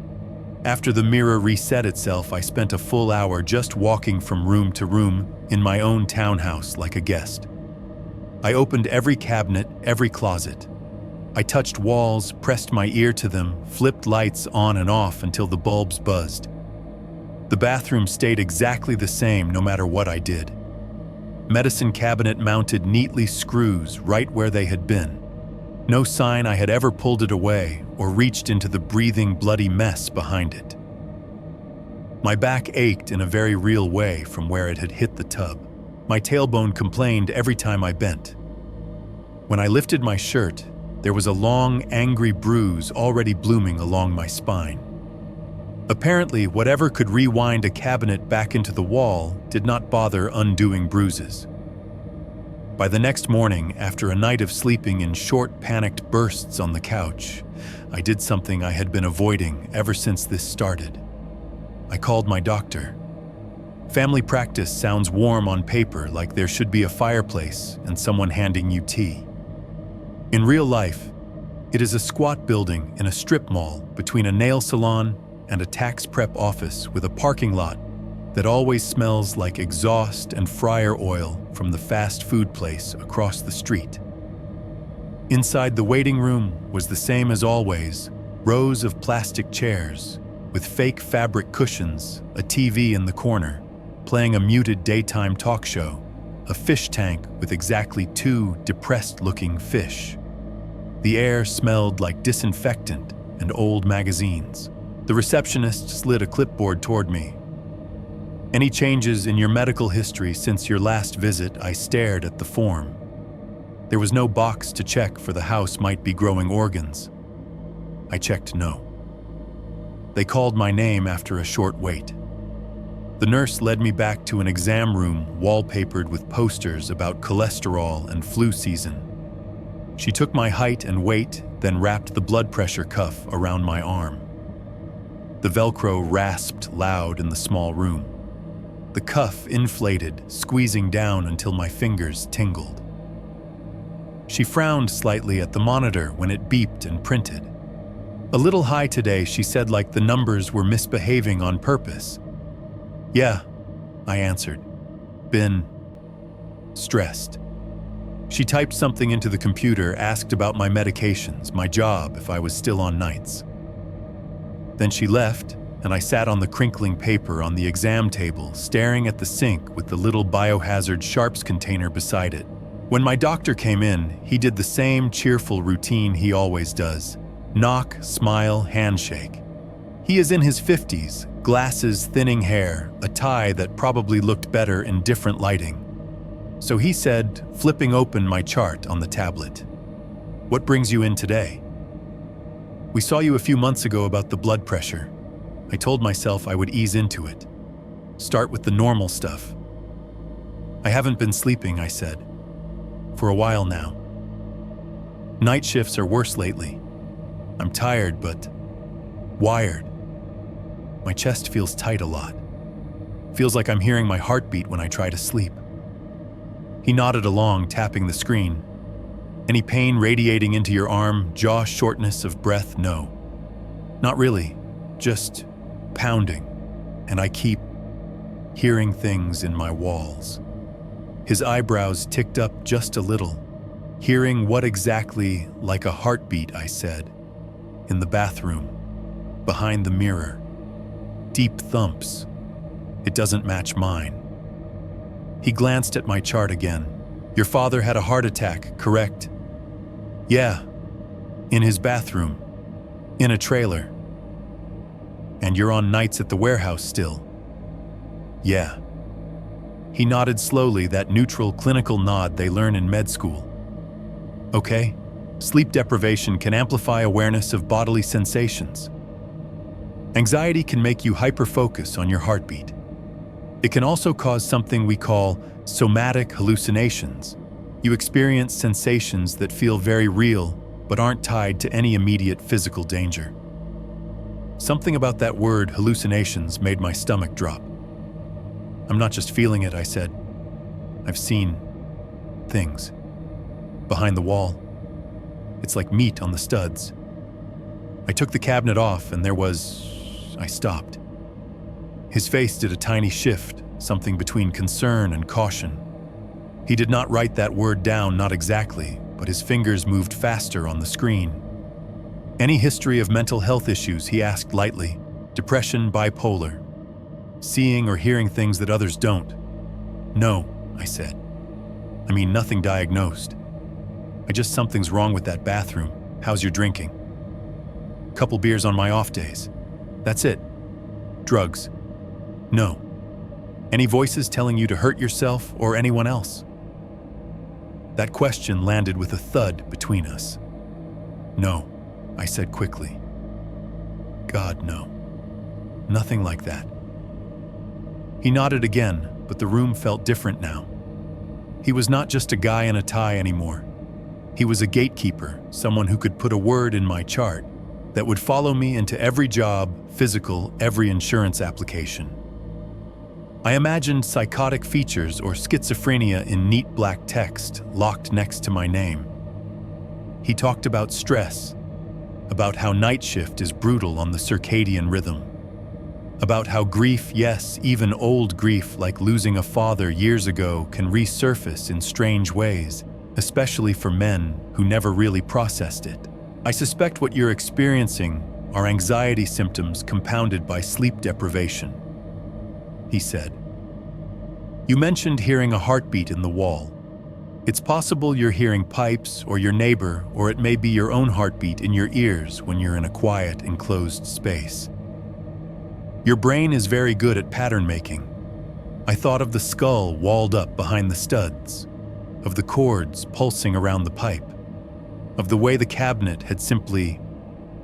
After the mirror reset itself, I spent a full hour just walking from room to room in my own townhouse like a guest. I opened every cabinet, every closet. I touched walls, pressed my ear to them, flipped lights on and off until the bulbs buzzed. The bathroom stayed exactly the same no matter what I did. Medicine cabinet mounted neatly screws right where they had been. No sign I had ever pulled it away or reached into the breathing, bloody mess behind it. My back ached in a very real way from where it had hit the tub. My tailbone complained every time I bent. When I lifted my shirt, there was a long, angry bruise already blooming along my spine. Apparently, whatever could rewind a cabinet back into the wall did not bother undoing bruises. By the next morning, after a night of sleeping in short, panicked bursts on the couch, I did something I had been avoiding ever since this started. I called my doctor. Family practice sounds warm on paper, like there should be a fireplace and someone handing you tea. In real life, it is a squat building in a strip mall between a nail salon and a tax prep office with a parking lot that always smells like exhaust and fryer oil from the fast food place across the street. Inside the waiting room was the same as always, rows of plastic chairs with fake fabric cushions, a TV in the corner, playing a muted daytime talk show, a fish tank with exactly 2 depressed-looking fish. The air smelled like disinfectant and old magazines. The receptionist slid a clipboard toward me. "Any changes in your medical history since your last visit?" I stared at the form. There was no box to check for the house might be growing organs. I checked no. They called my name after a short wait. The nurse led me back to an exam room wallpapered with posters about cholesterol and flu season. She took my height and weight, then wrapped the blood pressure cuff around my arm. The Velcro rasped loud in the small room. The cuff inflated, squeezing down until my fingers tingled. She frowned slightly at the monitor when it beeped and printed. "A little high today," she said, like the numbers were misbehaving on purpose. "Yeah," I answered. "Been stressed." She typed something into the computer, asked about my medications, my job, if I was still on nights. Then she left, and I sat on the crinkling paper on the exam table, staring at the sink with the little biohazard sharps container beside it. When my doctor came in, he did the same cheerful routine he always does. Knock, smile, handshake. He is in his 50s, glasses, thinning hair, a tie that probably looked better in different lighting. So he said, flipping open my chart on the tablet, "What brings you in today?" "We saw you a few months ago about the blood pressure." I told myself I would ease into it. Start with the normal stuff. "I haven't been sleeping," I said. "For a while now. Night shifts are worse lately. I'm tired, but wired. My chest feels tight a lot. Feels like I'm hearing my heartbeat when I try to sleep." He nodded along, tapping the screen. "Any pain radiating into your arm, jaw shortness of breath?" "No. Not really. Just pounding. And I keep hearing things in my walls." His eyebrows ticked up just a little. "Hearing what exactly?" "Like a heartbeat," I said. "In the bathroom. Behind the mirror. Deep thumps. It doesn't match mine." He glanced at my chart again. "Your father had a heart attack, correct?" "Yeah. In his bathroom. In a trailer." "And you're on nights at the warehouse still?" "Yeah." He nodded slowly, that neutral clinical nod they learn in med school. "Okay. Sleep deprivation can amplify awareness of bodily sensations. Anxiety can make you hyper-focus on your heartbeat. It can also cause something we call somatic hallucinations. You experience sensations that feel very real but aren't tied to any immediate physical danger." Something about that word, hallucinations, made my stomach drop. "I'm not just feeling it," I said. "I've seen things. Behind the wall. It's like meat on the studs. I took the cabinet off and I stopped. His face did a tiny shift, something between concern and caution. He did not write that word down, not exactly, but his fingers moved faster on the screen. Any history of mental health issues, he asked lightly. Depression, bipolar. Seeing or hearing things that others don't. No, I said. I mean, nothing diagnosed. Something's wrong with that bathroom. How's your drinking? Couple beers on my off days. That's it. Drugs. No. Any voices telling you to hurt yourself or anyone else? That question landed with a thud between us. No, I said quickly. God, no. Nothing like that. He nodded again, but the room felt different now. He was not just a guy in a tie anymore. He was a gatekeeper, someone who could put a word in my chart that would follow me into every job, physical, every insurance application. I imagined psychotic features or schizophrenia in neat black text locked next to my name. He talked about stress, about how night shift is brutal on the circadian rhythm, about how grief, yes, even old grief like losing a father years ago, can resurface in strange ways, especially for men who never really processed it. I suspect what you're experiencing are anxiety symptoms compounded by sleep deprivation, he said. You mentioned hearing a heartbeat in the wall. It's possible you're hearing pipes or your neighbor, or it may be your own heartbeat in your ears when you're in a quiet, enclosed space. Your brain is very good at pattern making. I thought of the skull walled up behind the studs, of the cords pulsing around the pipe, of the way the cabinet had simply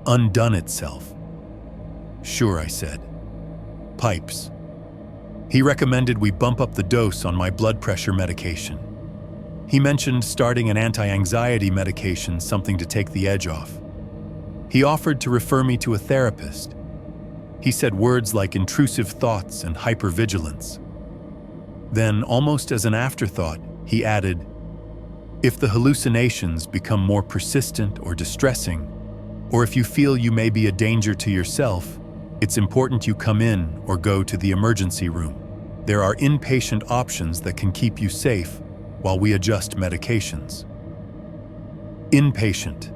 undone itself. Sure, I said. Pipes. He recommended we bump up the dose on my blood pressure medication. He mentioned starting an anti-anxiety medication, something to take the edge off. He offered to refer me to a therapist. He said words like intrusive thoughts and hypervigilance. Then, almost as an afterthought, he added, if the hallucinations become more persistent or distressing, or if you feel you may be a danger to yourself, it's important you come in or go to the emergency room. There are inpatient options that can keep you safe while we adjust medications. Inpatient.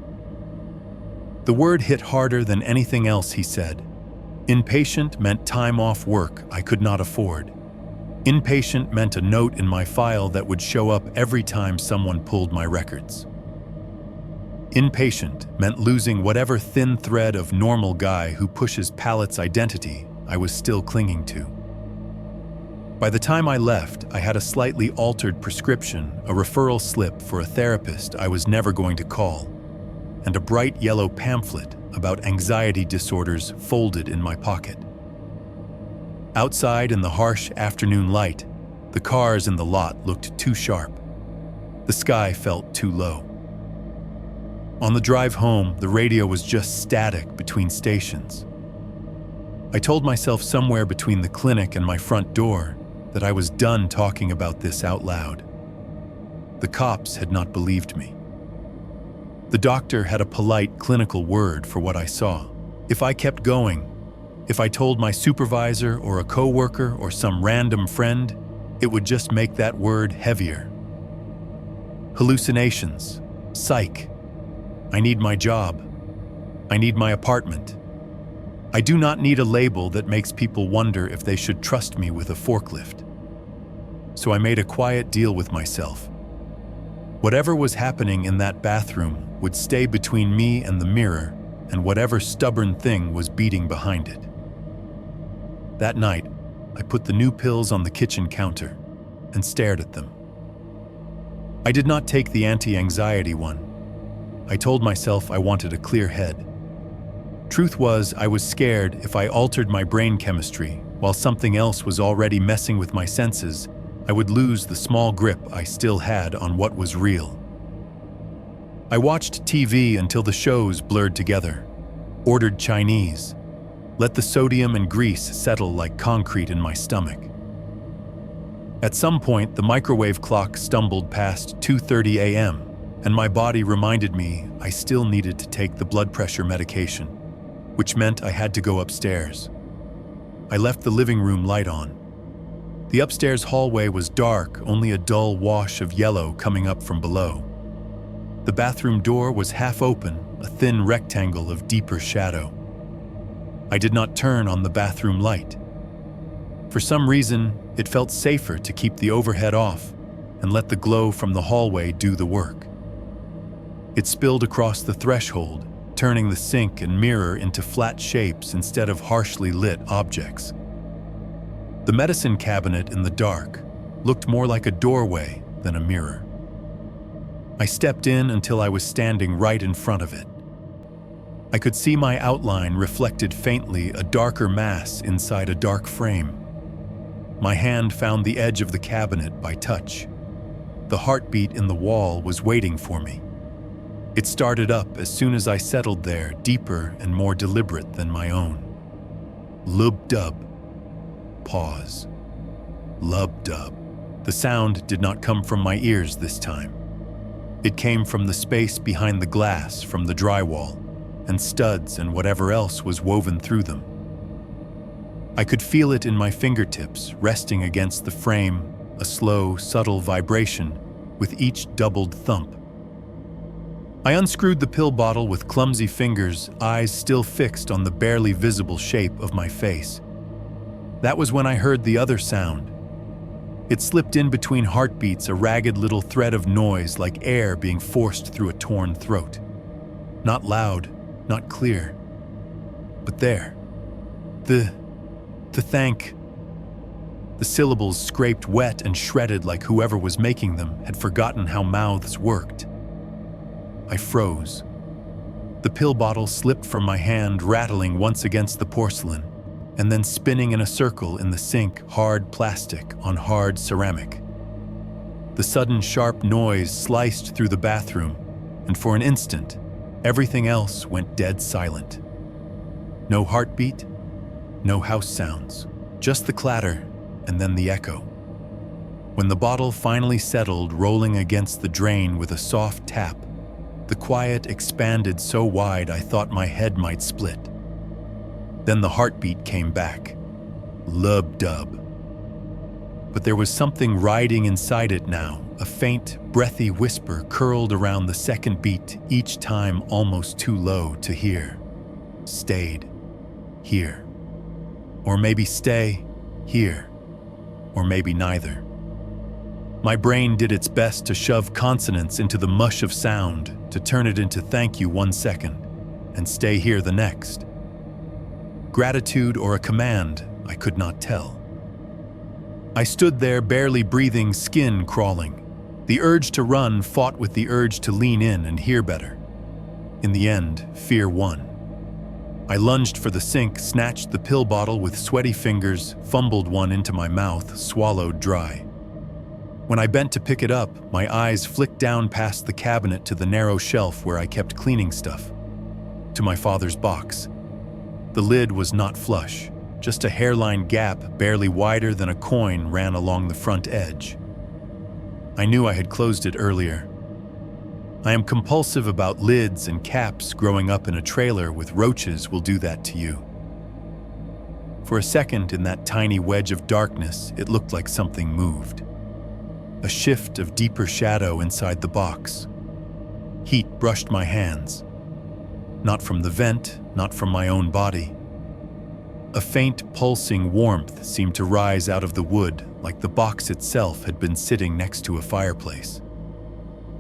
The word hit harder than anything else he said. Inpatient meant time off work I could not afford. Inpatient meant a note in my file that would show up every time someone pulled my records. Inpatient meant losing whatever thin thread of normal guy who pushes pallets identity I was still clinging to. By the time I left, I had a slightly altered prescription, a referral slip for a therapist I was never going to call, and a bright yellow pamphlet about anxiety disorders folded in my pocket. Outside in the harsh afternoon light, the cars in the lot looked too sharp. The sky felt too low. On the drive home, the radio was just static between stations. I told myself somewhere between the clinic and my front door that I was done talking about this out loud. The cops had not believed me. The doctor had a polite clinical word for what I saw. If I kept going, if I told my supervisor or a coworker or some random friend, it would just make that word heavier. Hallucinations, psych. I need my job. I need my apartment. I do not need a label that makes people wonder if they should trust me with a forklift. So I made a quiet deal with myself. Whatever was happening in that bathroom would stay between me and the mirror and whatever stubborn thing was beating behind it. That night, I put the new pills on the kitchen counter and stared at them. I did not take the anti-anxiety one. I told myself I wanted a clear head. Truth was, I was scared if I altered my brain chemistry while something else was already messing with my senses, I would lose the small grip I still had on what was real. I watched TV until the shows blurred together, ordered Chinese, let the sodium and grease settle like concrete in my stomach. At some point, the microwave clock stumbled past 2:30 a.m., and my body reminded me I still needed to take the blood pressure medication, which meant I had to go upstairs. I left the living room light on. The upstairs hallway was dark, only a dull wash of yellow coming up from below. The bathroom door was half open, a thin rectangle of deeper shadow. I did not turn on the bathroom light. For some reason, it felt safer to keep the overhead off and let the glow from the hallway do the work. It spilled across the threshold, turning the sink and mirror into flat shapes instead of harshly lit objects. The medicine cabinet in the dark looked more like a doorway than a mirror. I stepped in until I was standing right in front of it. I could see my outline reflected faintly, a darker mass inside a dark frame. My hand found the edge of the cabinet by touch. The heartbeat in the wall was waiting for me. It started up as soon as I settled there, deeper and more deliberate than my own. Lub-dub. Pause. Lub-dub. The sound did not come from my ears this time. It came from the space behind the glass, from the drywall, and studs and whatever else was woven through them. I could feel it in my fingertips, resting against the frame, a slow, subtle vibration with each doubled thump. I unscrewed the pill bottle with clumsy fingers, eyes still fixed on the barely visible shape of my face. That was when I heard the other sound. It slipped in between heartbeats, a ragged little thread of noise like air being forced through a torn throat. Not loud, not clear, but there. The thank. The syllables scraped wet and shredded like whoever was making them had forgotten how mouths worked. I froze. The pill bottle slipped from my hand, rattling once against the porcelain, and then spinning in a circle in the sink, hard plastic on hard ceramic. The sudden sharp noise sliced through the bathroom, and for an instant, everything else went dead silent. No heartbeat, no house sounds, just the clatter and then the echo. When the bottle finally settled, rolling against the drain with a soft tap, the quiet expanded so wide I thought my head might split. Then the heartbeat came back. Lub-dub. But there was something riding inside it now, a faint, breathy whisper curled around the second beat, each time almost too low to hear. Stayed. Here. Or maybe stay. Here. Or maybe neither. My brain did its best to shove consonants into the mush of sound, to turn it into thank you 1 second, and stay here the next. Gratitude or a command, I could not tell. I stood there barely breathing, skin crawling. The urge to run fought with the urge to lean in and hear better. In the end, fear won. I lunged for the sink, snatched the pill bottle with sweaty fingers, fumbled one into my mouth, swallowed dry. When I bent to pick it up, my eyes flicked down past the cabinet to the narrow shelf where I kept cleaning stuff. To my father's box. The lid was not flush. Just a hairline gap barely wider than a coin ran along the front edge. I knew I had closed it earlier. I am compulsive about lids and caps. Growing up in a trailer with roaches will do that to you. For a second in that tiny wedge of darkness, it looked like something moved. A shift of deeper shadow inside the box. Heat brushed my hands. Not from the vent, not from my own body. A faint, pulsing warmth seemed to rise out of the wood, like the box itself had been sitting next to a fireplace.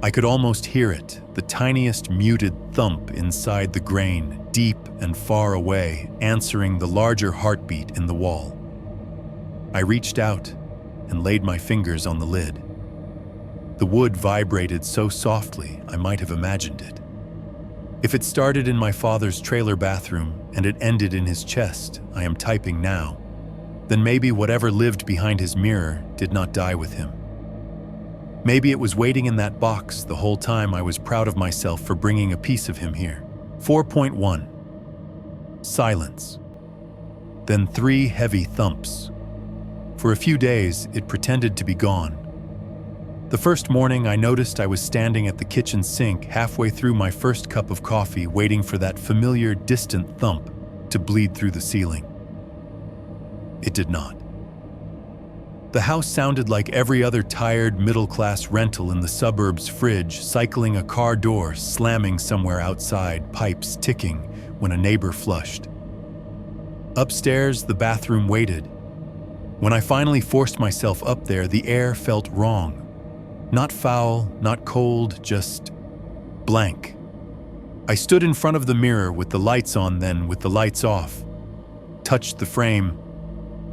I could almost hear it, the tiniest muted thump inside the grain, deep and far away, answering the larger heartbeat in the wall. I reached out and laid my fingers on the lid. The wood vibrated so softly, I might have imagined it. If it started in my father's trailer bathroom and it ended in his chest, I am typing now, then maybe whatever lived behind his mirror did not die with him. Maybe it was waiting in that box the whole time I was proud of myself for bringing a piece of him here. 4.1. Silence. Then 3 heavy thumps. For a few days, it pretended to be gone. The first morning, I noticed I was standing at the kitchen sink halfway through my first cup of coffee, waiting for that familiar, distant thump to bleed through the ceiling. It did not. The house sounded like every other tired, middle-class rental in the suburbs, fridge cycling, a car door slamming somewhere outside, pipes ticking when a neighbor flushed. Upstairs, the bathroom waited. When I finally forced myself up there, the air felt wrong. Not foul, not cold, just blank. I stood in front of the mirror with the lights on, then with the lights off, touched the frame,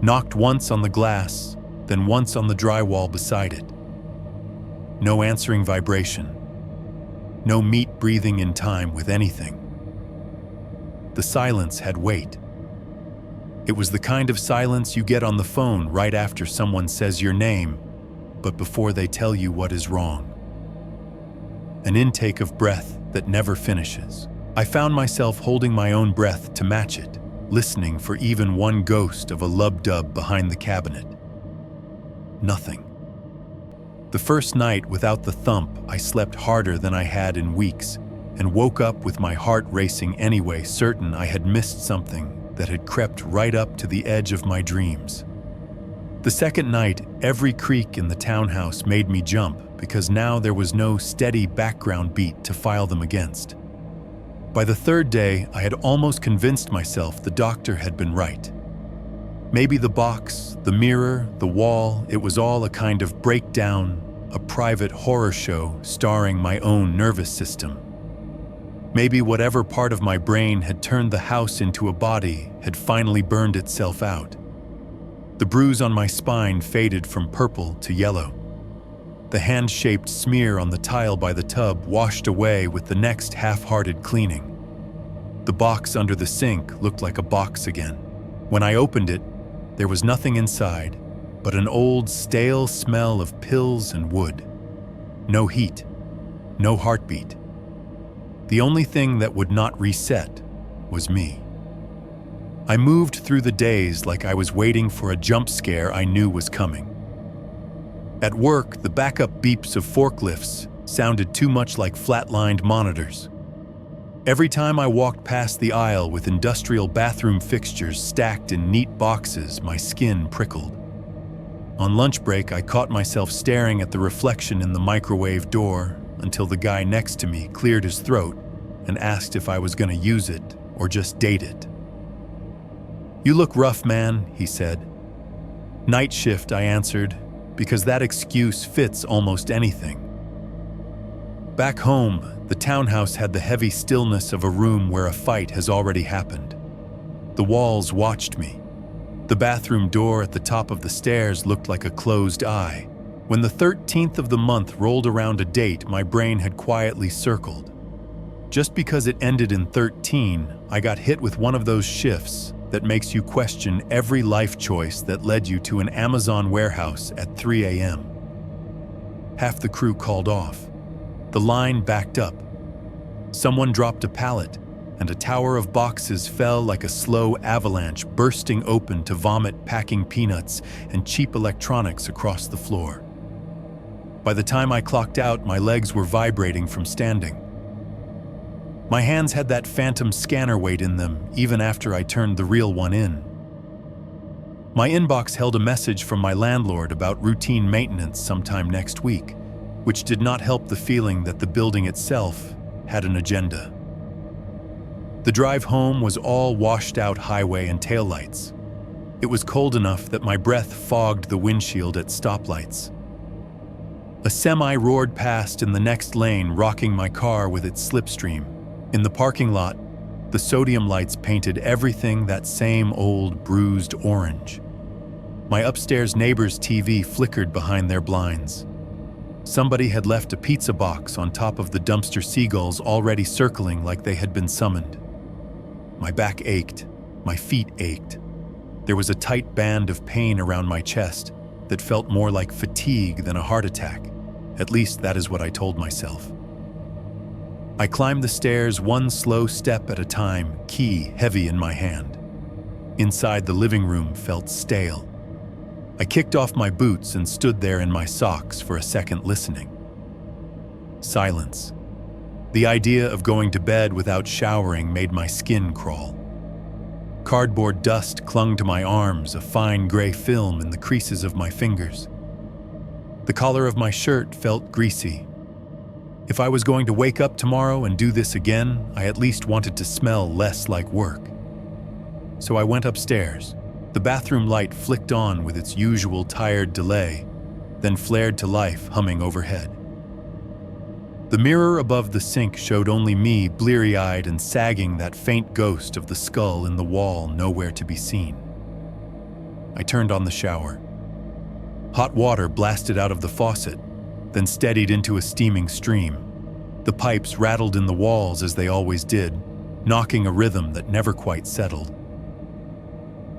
knocked once on the glass, then once on the drywall beside it. No answering vibration. No meat breathing in time with anything. The silence had weight. It was the kind of silence you get on the phone right after someone says your name, but before they tell you what is wrong. An intake of breath that never finishes. I found myself holding my own breath to match it, listening for even one ghost of a lub-dub behind the cabinet. Nothing. The first night without the thump, I slept harder than I had in weeks and woke up with my heart racing anyway, certain I had missed something that had crept right up to the edge of my dreams. The second night, every creak in the townhouse made me jump because now there was no steady background beat to file them against. By the third day, I had almost convinced myself the doctor had been right. Maybe the box, the mirror, the wall, it was all a kind of breakdown, a private horror show starring my own nervous system. Maybe whatever part of my brain had turned the house into a body had finally burned itself out. The bruise on my spine faded from purple to yellow. The hand-shaped smear on the tile by the tub washed away with the next half-hearted cleaning. The box under the sink looked like a box again. When I opened it, there was nothing inside but an old, stale smell of pills and wood. No heat, no heartbeat. The only thing that would not reset was me. I moved through the days like I was waiting for a jump scare I knew was coming. At work, the backup beeps of forklifts sounded too much like flatlined monitors. Every time I walked past the aisle with industrial bathroom fixtures stacked in neat boxes, my skin prickled. On lunch break, I caught myself staring at the reflection in the microwave door until the guy next to me cleared his throat and asked if I was going to use it or just date it. "You look rough, man," he said. "Night shift," I answered, because that excuse fits almost anything. Back home, the townhouse had the heavy stillness of a room where a fight has already happened. The walls watched me. The bathroom door at the top of the stairs looked like a closed eye. When the 13th of the month rolled around a date my brain had quietly circled. Just because it ended in 13, I got hit with one of those shifts that makes you question every life choice that led you to an Amazon warehouse at 3 a.m. Half the crew called off. The line backed up. Someone dropped a pallet, and a tower of boxes fell like a slow avalanche, bursting open to vomit packing peanuts and cheap electronics across the floor. By the time I clocked out, my legs were vibrating from standing. My hands had that phantom scanner weight in them, even after I turned the real one in. My inbox held a message from my landlord about routine maintenance sometime next week, which did not help the feeling that the building itself had an agenda. The drive home was all washed-out highway and taillights. It was cold enough that my breath fogged the windshield at stoplights. A semi roared past in the next lane, rocking my car with its slipstream. In the parking lot, the sodium lights painted everything that same old, bruised orange. My upstairs neighbor's TV flickered behind their blinds. Somebody had left a pizza box on top of the dumpster seagulls already circling like they had been summoned. My back ached, my feet ached. There was a tight band of pain around my chest that felt more like fatigue than a heart attack. At least that is what I told myself. I climbed the stairs one slow step at a time, key heavy in my hand. Inside, the living room felt stale. I kicked off my boots and stood there in my socks for a second listening. Silence. The idea of going to bed without showering made my skin crawl. Cardboard dust clung to my arms, a fine gray film in the creases of my fingers. The collar of my shirt felt greasy. If I was going to wake up tomorrow and do this again, I at least wanted to smell less like work. So I went upstairs. The bathroom light flicked on with its usual tired delay, then flared to life, humming overhead. The mirror above the sink showed only me, bleary-eyed and sagging, that faint ghost of the skull in the wall nowhere to be seen. I turned on the shower. Hot water blasted out of the faucet, then steadied into a steaming stream. The pipes rattled in the walls as they always did, knocking a rhythm that never quite settled.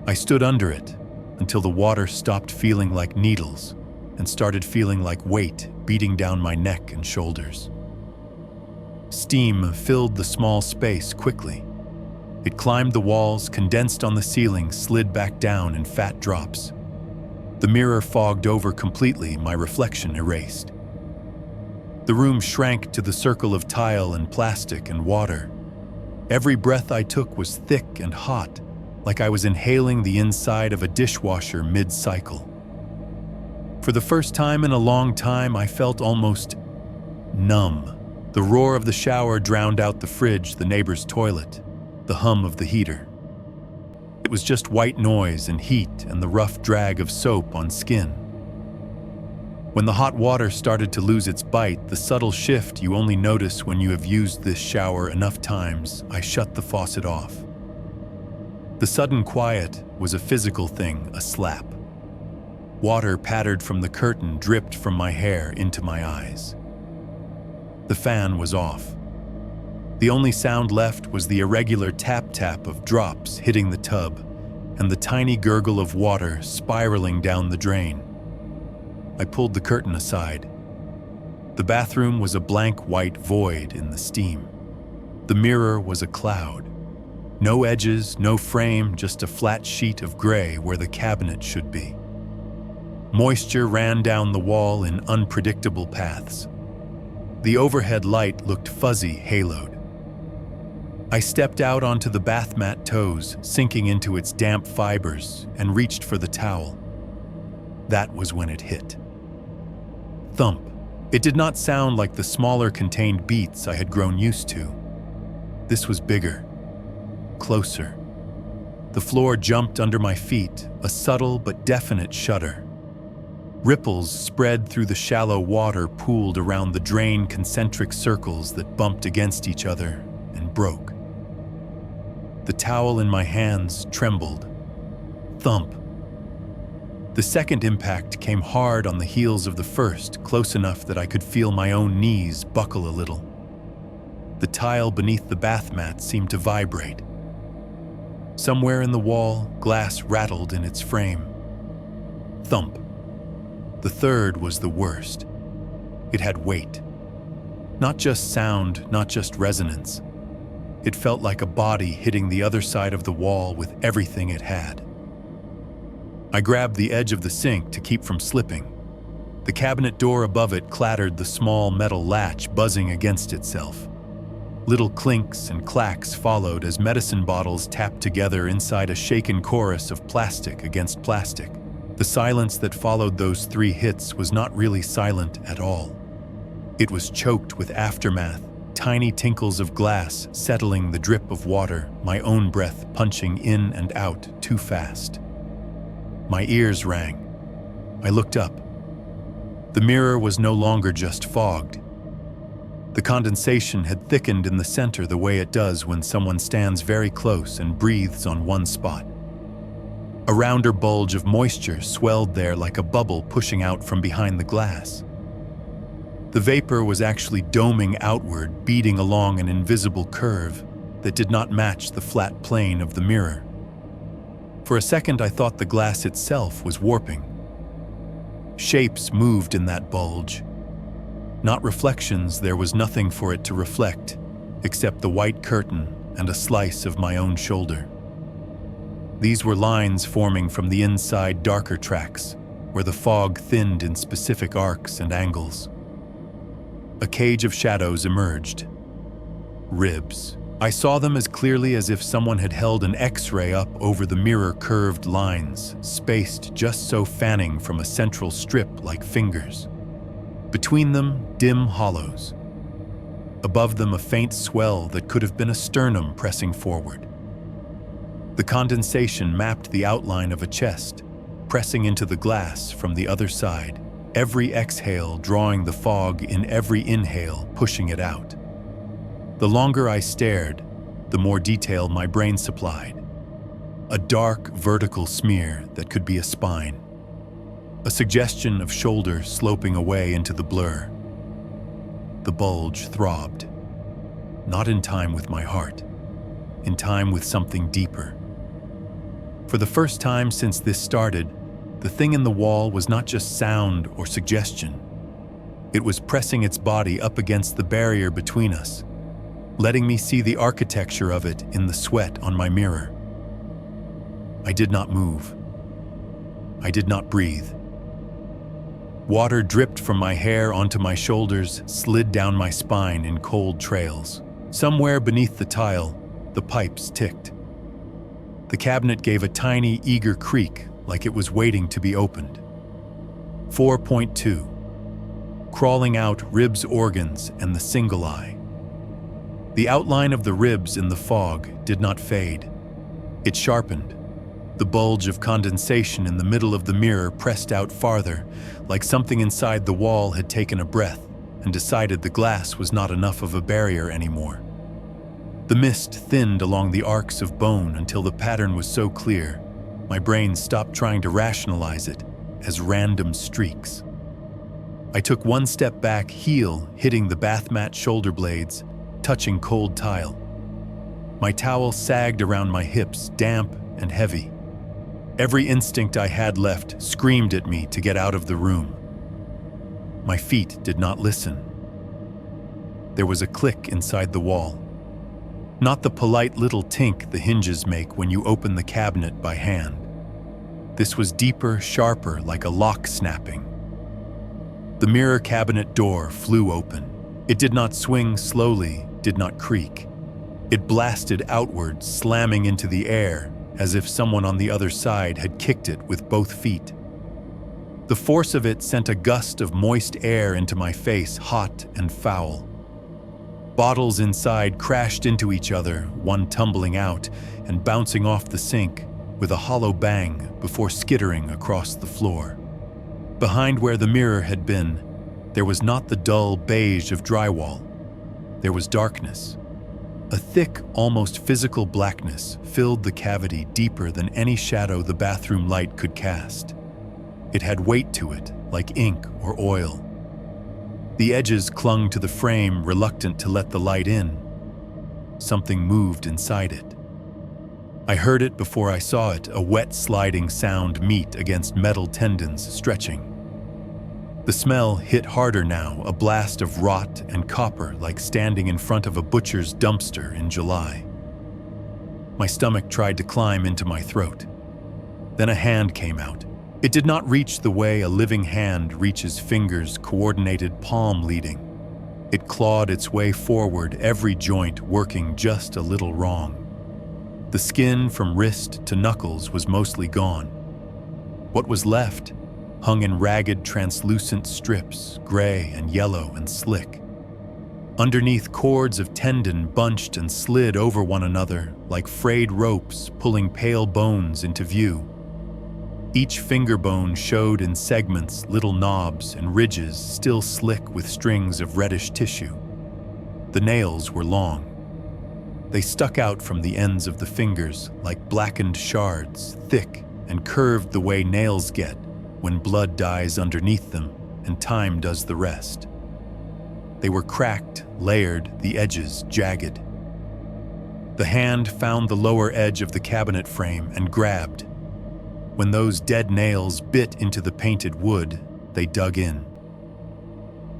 I stood under it until the water stopped feeling like needles and started feeling like weight beating down my neck and shoulders. Steam filled the small space quickly. It climbed the walls, condensed on the ceiling, slid back down in fat drops. The mirror fogged over completely, my reflection erased. The room shrank to the circle of tile and plastic and water. Every breath I took was thick and hot, like I was inhaling the inside of a dishwasher mid-cycle. For the first time in a long time, I felt almost numb. The roar of the shower drowned out the fridge, the neighbor's toilet, the hum of the heater. It was just white noise and heat and the rough drag of soap on skin. When the hot water started to lose its bite, the subtle shift you only notice when you have used this shower enough times, I shut the faucet off. The sudden quiet was a physical thing, a slap. Water pattered from the curtain, dripped from my hair into my eyes. The fan was off. The only sound left was the irregular tap-tap of drops hitting the tub and the tiny gurgle of water spiraling down the drain. I pulled the curtain aside. The bathroom was a blank white void in the steam. The mirror was a cloud. No edges, no frame, just a flat sheet of gray where the cabinet should be. Moisture ran down the wall in unpredictable paths. The overhead light looked fuzzy, haloed. I stepped out onto the bath mat toes, sinking into its damp fibers, and reached for the towel. That was when it hit. Thump. It did not sound like the smaller contained beats I had grown used to. This was bigger, closer. The floor jumped under my feet, a subtle but definite shudder. Ripples spread through the shallow water pooled around the drain, concentric circles that bumped against each other and broke. The towel in my hands trembled. Thump. The second impact came hard on the heels of the first, close enough that I could feel my own knees buckle a little. The tile beneath the bath mat seemed to vibrate. Somewhere in the wall, glass rattled in its frame. Thump. The third was the worst. It had weight. Not just sound, not just resonance. It felt like a body hitting the other side of the wall with everything it had. I grabbed the edge of the sink to keep from slipping. The cabinet door above it clattered, the small metal latch buzzing against itself. Little clinks and clacks followed as medicine bottles tapped together inside a shaken chorus of plastic against plastic. The silence that followed those 3 hits was not really silent at all. It was choked with aftermath, tiny tinkles of glass settling the drip of water, my own breath punching in and out too fast. My ears rang. I looked up. The mirror was no longer just fogged. The condensation had thickened in the center the way it does when someone stands very close and breathes on one spot. A rounder bulge of moisture swelled there like a bubble pushing out from behind the glass. The vapor was actually doming outward, beating along an invisible curve that did not match the flat plane of the mirror. For a second, I thought the glass itself was warping. Shapes moved in that bulge. Not reflections, there was nothing for it to reflect, except the white curtain and a slice of my own shoulder. These were lines forming from the inside darker tracks, where the fog thinned in specific arcs and angles. A cage of shadows emerged. Ribs. I saw them as clearly as if someone had held an X-ray up over the mirror, curved lines, spaced just so fanning from a central strip like fingers. Between them, dim hollows. Above them, a faint swell that could have been a sternum pressing forward. The condensation mapped the outline of a chest, pressing into the glass from the other side, every exhale drawing the fog in every inhale, pushing it out. The longer I stared, the more detail my brain supplied. A dark, vertical smear that could be a spine. A suggestion of shoulder sloping away into the blur. The bulge throbbed. Not in time with my heart, in time with something deeper. For the first time since this started, the thing in the wall was not just sound or suggestion. It was pressing its body up against the barrier between us, letting me see the architecture of it in the sweat on my mirror. I did not move. I did not breathe. Water dripped from my hair onto my shoulders, slid down my spine in cold trails. Somewhere beneath the tile, the pipes ticked. The cabinet gave a tiny, eager creak, like it was waiting to be opened. 4.2. Crawling out ribs, organs, and the single eye. The outline of the ribs in the fog did not fade. It sharpened. The bulge of condensation in the middle of the mirror pressed out farther, like something inside the wall had taken a breath and decided the glass was not enough of a barrier anymore. The mist thinned along the arcs of bone until the pattern was so clear, my brain stopped trying to rationalize it as random streaks. I took one step back, heel hitting the bath mat shoulder blades, touching cold tile. My towel sagged around my hips, damp and heavy. Every instinct I had left screamed at me to get out of the room. My feet did not listen. There was a click inside the wall. Not the polite little tink the hinges make when you open the cabinet by hand. This was deeper, sharper, like a lock snapping. The mirror cabinet door flew open. It did not swing slowly, did not creak. It blasted outward, slamming into the air, as if someone on the other side had kicked it with both feet. The force of it sent a gust of moist air into my face, hot and foul. Bottles inside crashed into each other, one tumbling out and bouncing off the sink with a hollow bang before skittering across the floor. Behind where the mirror had been, there was not the dull beige of drywall. There was darkness. A thick, almost physical blackness filled the cavity deeper than any shadow the bathroom light could cast. It had weight to it, like ink or oil. The edges clung to the frame, reluctant to let the light in. Something moved inside it. I heard it before I saw it, a wet sliding sound meet against metal tendons stretching. The smell hit harder now, a blast of rot and copper like standing in front of a butcher's dumpster in July. My stomach tried to climb into my throat. Then a hand came out. It did not reach the way a living hand reaches, fingers coordinated, palm leading. It clawed its way forward, every joint working just a little wrong. The skin from wrist to knuckles was mostly gone. What was left hung in ragged, translucent strips, gray and yellow and slick. Underneath, cords of tendon bunched and slid over one another like frayed ropes pulling pale bones into view. Each finger bone showed in segments little knobs and ridges still slick with strings of reddish tissue. The nails were long. They stuck out from the ends of the fingers like blackened shards, thick and curved the way nails get when blood dies underneath them and time does the rest. They were cracked, layered, the edges jagged. The hand found the lower edge of the cabinet frame and grabbed. When those dead nails bit into the painted wood, they dug in.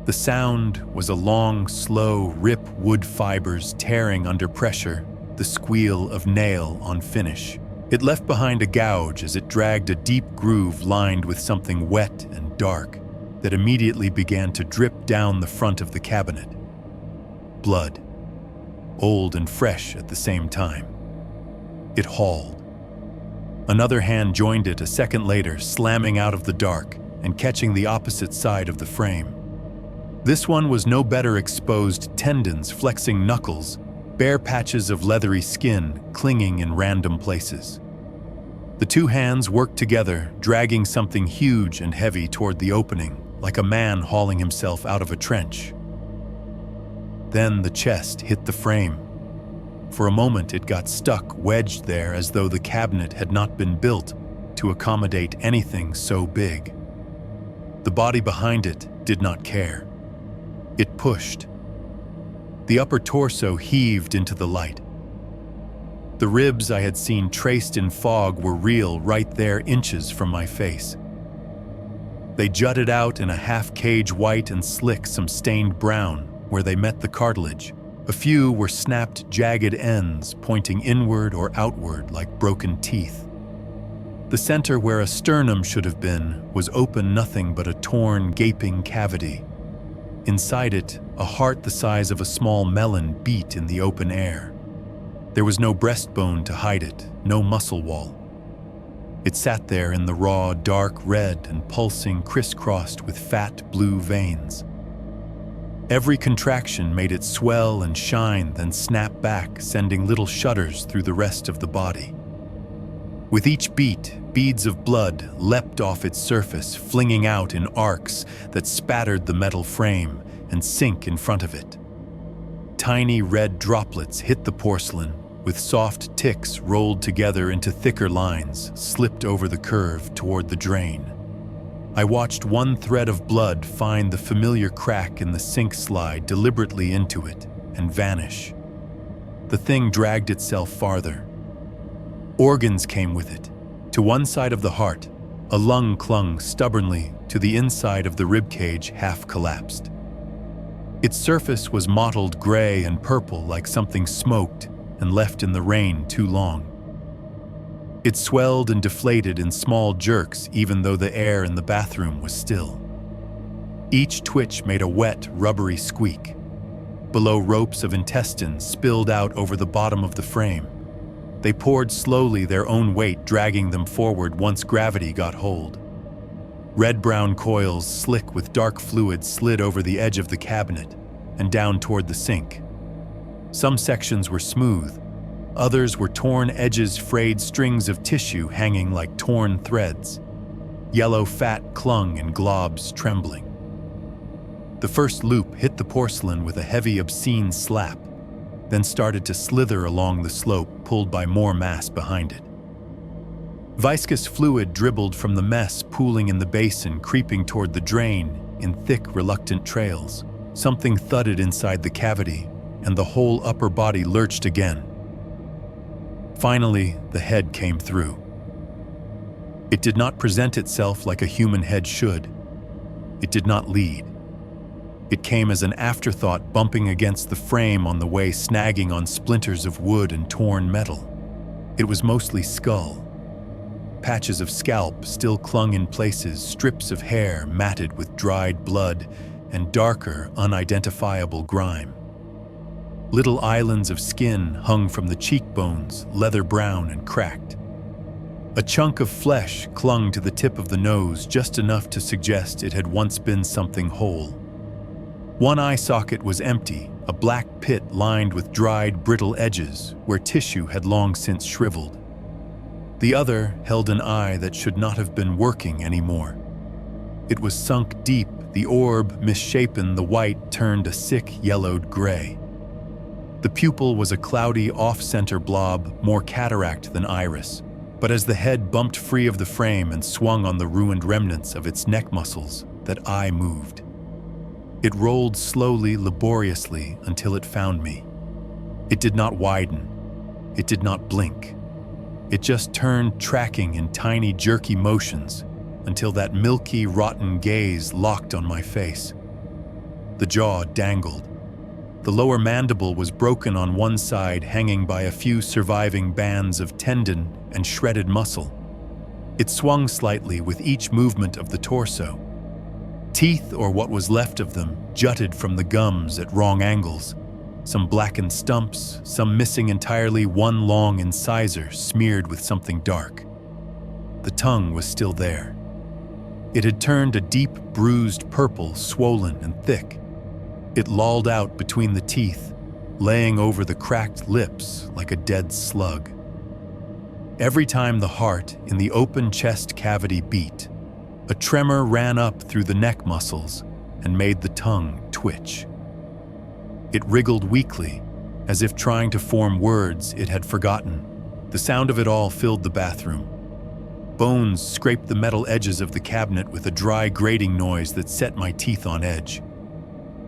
The sound was a long, slow rip, wood fibers tearing under pressure, the squeal of nail on finish. It left behind a gouge as it dragged a deep groove lined with something wet and dark that immediately began to drip down the front of the cabinet. Blood, old and fresh at the same time. It hauled. Another hand joined it a second later, slamming out of the dark and catching the opposite side of the frame. This one was no better, exposed tendons flexing knuckles, bare patches of leathery skin clinging in random places. The two hands worked together, dragging something huge and heavy toward the opening, like a man hauling himself out of a trench. Then the chest hit the frame. For a moment it got stuck, wedged there as though the cabinet had not been built to accommodate anything so big. The body behind it did not care. It pushed. The upper torso heaved into the light. The ribs I had seen traced in fog were real right there, inches from my face. They jutted out in a half-cage white and slick, some stained brown where they met the cartilage. A few were snapped, jagged ends pointing inward or outward like broken teeth. The center, where a sternum should have been, was open, nothing but a torn, gaping cavity. Inside it, a heart the size of a small melon beat in the open air. There was no breastbone to hide it, no muscle wall. It sat there in the raw, dark red and pulsing, crisscrossed with fat blue veins. Every contraction made it swell and shine, then snap back, sending little shudders through the rest of the body. With each beat, beads of blood leapt off its surface, flinging out in arcs that spattered the metal frame and sink in front of it. Tiny red droplets hit the porcelain, with soft ticks rolled together into thicker lines, slipped over the curve toward the drain. I watched one thread of blood find the familiar crack in the sink, slide deliberately into it, and vanish. The thing dragged itself farther. Organs came with it. To one side of the heart, a lung clung stubbornly to the inside of the ribcage, half collapsed. Its surface was mottled gray and purple, like something smoked and left in the rain too long. It swelled and deflated in small jerks, even though the air in the bathroom was still. Each twitch made a wet, rubbery squeak. Below, ropes of intestines spilled out over the bottom of the frame. They poured slowly, their own weight dragging them forward once gravity got hold. Red-brown coils, slick with dark fluid, slid over the edge of the cabinet and down toward the sink. Some sections were smooth. Others were torn edges, frayed strings of tissue hanging like torn threads. Yellow fat clung in globs, trembling. The first loop hit the porcelain with a heavy, obscene slap, then started to slither along the slope, pulled by more mass behind it. Viscous fluid dribbled from the mess pooling in the basin, creeping toward the drain in thick, reluctant trails. Something thudded inside the cavity, and the whole upper body lurched again. Finally, the head came through. It did not present itself like a human head should. It did not lead. It came as an afterthought, bumping against the frame on the way, snagging on splinters of wood and torn metal. It was mostly skull. Patches of scalp still clung in places, strips of hair matted with dried blood and darker, unidentifiable grime. Little islands of skin hung from the cheekbones, leather brown and cracked. A chunk of flesh clung to the tip of the nose, just enough to suggest it had once been something whole. One eye socket was empty, a black pit lined with dried, brittle edges where tissue had long since shriveled. The other held an eye that should not have been working anymore. It was sunk deep, the orb misshapen, the white turned a sick, yellowed gray. The pupil was a cloudy, off-center blob, more cataract than iris, but as the head bumped free of the frame and swung on the ruined remnants of its neck muscles, that eye moved. It rolled slowly, laboriously, until it found me. It did not widen. It did not blink. It just turned, tracking in tiny, jerky motions, until that milky, rotten gaze locked on my face. The jaw dangled. The lower mandible was broken on one side, hanging by a few surviving bands of tendon and shredded muscle. It swung slightly with each movement of the torso. Teeth, or what was left of them, jutted from the gums at wrong angles. Some blackened stumps, some missing entirely, one long incisor smeared with something dark. The tongue was still there. It had turned a deep, bruised purple, swollen and thick. It lolled out between the teeth, laying over the cracked lips like a dead slug. Every time the heart in the open chest cavity beat, a tremor ran up through the neck muscles and made the tongue twitch. It wriggled weakly, as if trying to form words it had forgotten. The sound of it all filled the bathroom. Bones scraped the metal edges of the cabinet with a dry, grating noise that set my teeth on edge.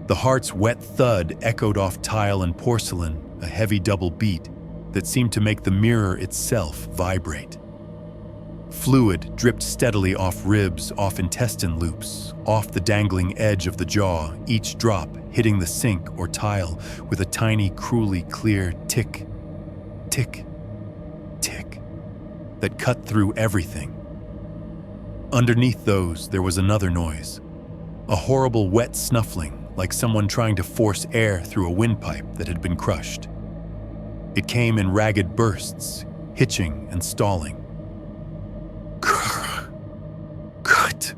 The heart's wet thud echoed off tile and porcelain, a heavy double beat that seemed to make the mirror itself vibrate. Fluid dripped steadily off ribs, off intestine loops, off the dangling edge of the jaw, each drop hitting the sink or tile with a tiny, cruelly clear tick, tick, tick that cut through everything. Underneath those, there was another noise, a horrible wet snuffling, like someone trying to force air through a windpipe that had been crushed. It came in ragged bursts, hitching and stalling. Cut.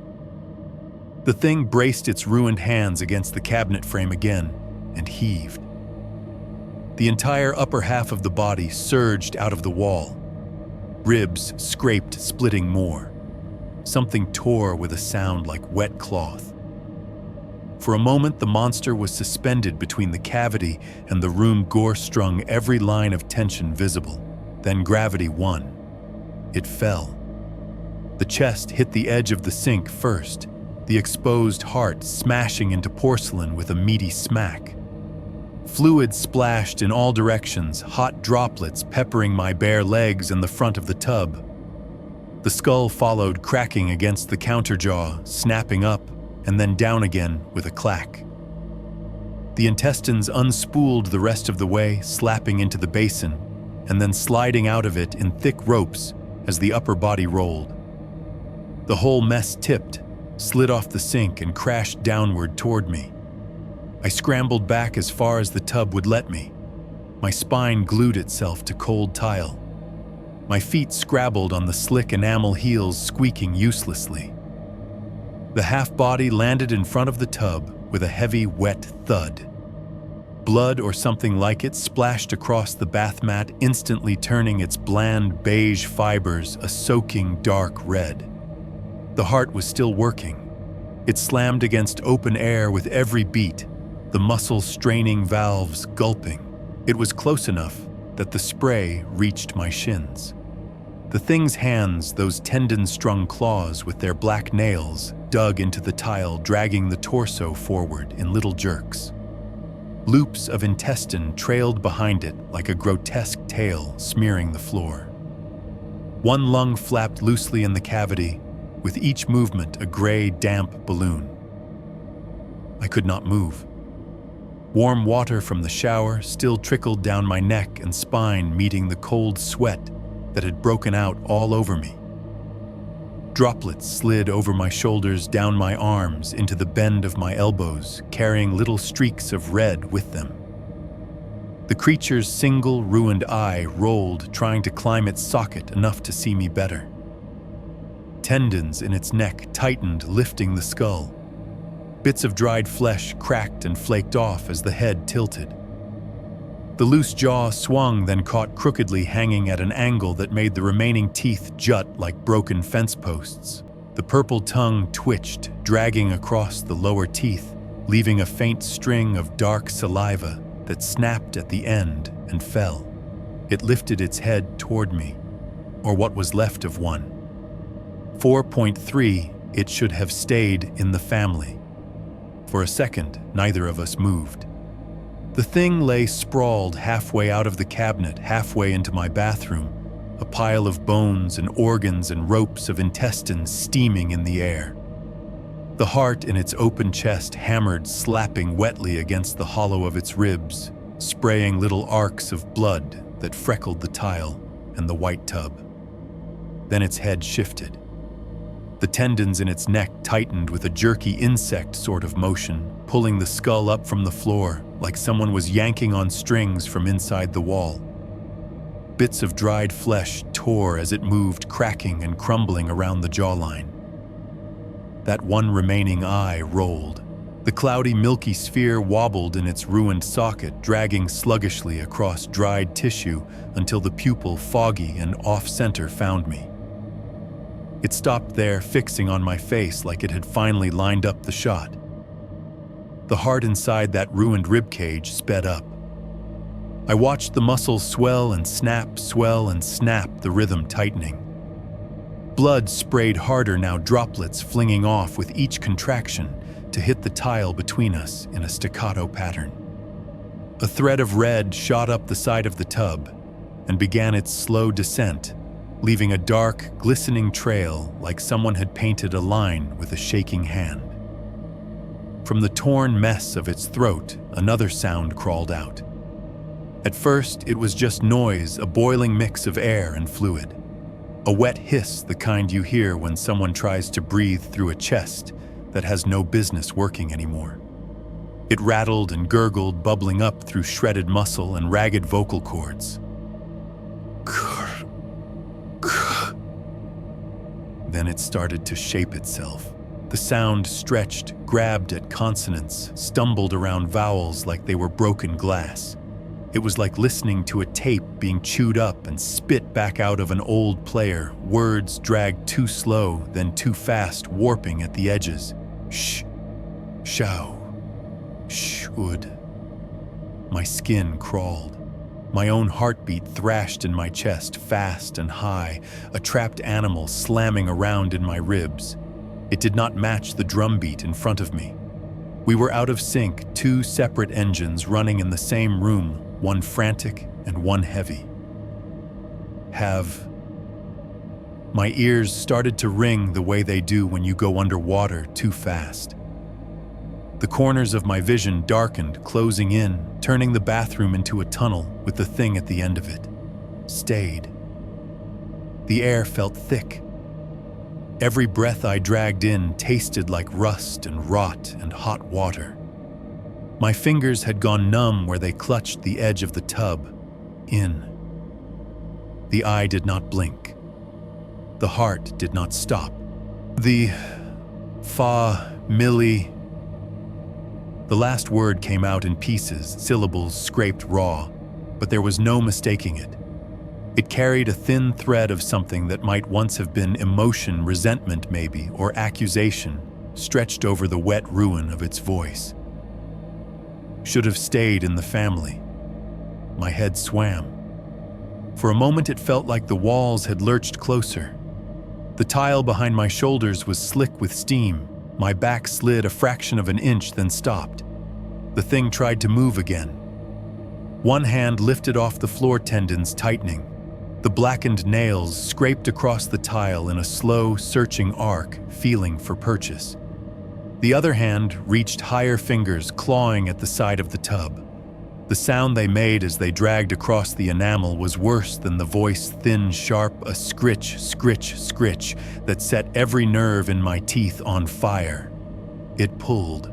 The thing braced its ruined hands against the cabinet frame again and heaved. The entire upper half of the body surged out of the wall. Ribs scraped, splitting more. Something tore with a sound like wet cloth. For a moment, the monster was suspended between the cavity and the room, gore-strung, every line of tension visible. Then gravity won. It fell. The chest hit the edge of the sink first, the exposed heart smashing into porcelain with a meaty smack. Fluid splashed in all directions, hot droplets peppering my bare legs and the front of the tub. The skull followed, cracking against the counter jaw, snapping up, and then down again with a clack. The intestines unspooled the rest of the way, slapping into the basin, and then sliding out of it in thick ropes as the upper body rolled. The whole mess tipped, slid off the sink, and crashed downward toward me. I scrambled back as far as the tub would let me. My spine glued itself to cold tile. My feet scrabbled on the slick enamel heels, squeaking uselessly. The half-body landed in front of the tub with a heavy, wet thud. Blood or something like it splashed across the bath mat, instantly turning its bland beige fibers a soaking dark red. The heart was still working. It slammed against open air with every beat, the muscle-straining valves gulping. It was close enough that the spray reached my shins. The thing's hands, those tendon-strung claws with their black nails, dug into the tile, dragging the torso forward in little jerks. Loops of intestine trailed behind it like a grotesque tail smearing the floor. One lung flapped loosely in the cavity, with each movement a gray, damp balloon. I could not move. Warm water from the shower still trickled down my neck and spine, meeting the cold sweat that had broken out all over me. Droplets slid over my shoulders, down my arms, into the bend of my elbows, carrying little streaks of red with them. The creature's single ruined eye rolled, trying to climb its socket enough to see me better. Tendons in its neck tightened, lifting the skull. Bits of dried flesh cracked and flaked off as the head tilted. The loose jaw swung, then caught crookedly, hanging at an angle that made the remaining teeth jut like broken fence posts. The purple tongue twitched, dragging across the lower teeth, leaving a faint string of dark saliva that snapped at the end and fell. It lifted its head toward me, or what was left of one. 4.3, it should have stayed in the family. For a second, neither of us moved. The thing lay sprawled halfway out of the cabinet, halfway into my bathroom, a pile of bones and organs and ropes of intestines steaming in the air. The heart in its open chest hammered, slapping wetly against the hollow of its ribs, spraying little arcs of blood that freckled the tile and the white tub. Then its head shifted. The tendons in its neck tightened with a jerky insect sort of motion, pulling the skull up from the floor like someone was yanking on strings from inside the wall. Bits of dried flesh tore as it moved, cracking and crumbling around the jawline. That one remaining eye rolled. The cloudy, milky sphere wobbled in its ruined socket, dragging sluggishly across dried tissue until the pupil, foggy and off-center, found me. It stopped there, fixing on my face like it had finally lined up the shot. The heart inside that ruined ribcage sped up. I watched the muscles swell and snap, the rhythm tightening. Blood sprayed harder now, droplets flinging off with each contraction to hit the tile between us in a staccato pattern. A thread of red shot up the side of the tub and began its slow descent, leaving a dark, glistening trail like someone had painted a line with a shaking hand. From the torn mess of its throat, another sound crawled out. At first, it was just noise, a boiling mix of air and fluid. A wet hiss, the kind you hear when someone tries to breathe through a chest that has no business working anymore. It rattled and gurgled, bubbling up through shredded muscle and ragged vocal cords. Then it started to shape itself. The sound stretched, grabbed at consonants, stumbled around vowels like they were broken glass. It was like listening to a tape being chewed up and spit back out of an old player, words dragged too slow, then too fast, warping at the edges. Sh, shao, should. My skin crawled. My own heartbeat thrashed in my chest, fast and high, a trapped animal slamming around in my ribs. It did not match the drumbeat in front of me. We were out of sync, two separate engines running in the same room, one frantic and one heavy. My ears started to ring the way they do when you go underwater too fast. The corners of my vision darkened, closing in, turning the bathroom into a tunnel with the thing at the end of it. Stayed. The air felt thick. Every breath I dragged in tasted like rust and rot and hot water. My fingers had gone numb where they clutched the edge of the tub. In. The eye did not blink. The heart did not stop. The last word came out in pieces, syllables scraped raw, but there was no mistaking it. It carried a thin thread of something that might once have been emotion, resentment maybe, or accusation, stretched over the wet ruin of its voice. Should have stayed in the family. My head swam. For a moment it felt like the walls had lurched closer. The tile behind my shoulders was slick with steam. My back slid a fraction of an inch, then stopped. The thing tried to move again. One hand lifted off the floor tendons, tightening. The blackened nails scraped across the tile in a slow, searching arc, feeling for purchase. The other hand reached higher, fingers clawing at the side of the tub. The sound they made as they dragged across the enamel was worse than the voice, thin, sharp, a scritch, scritch, scritch that set every nerve in my teeth on fire. It pulled.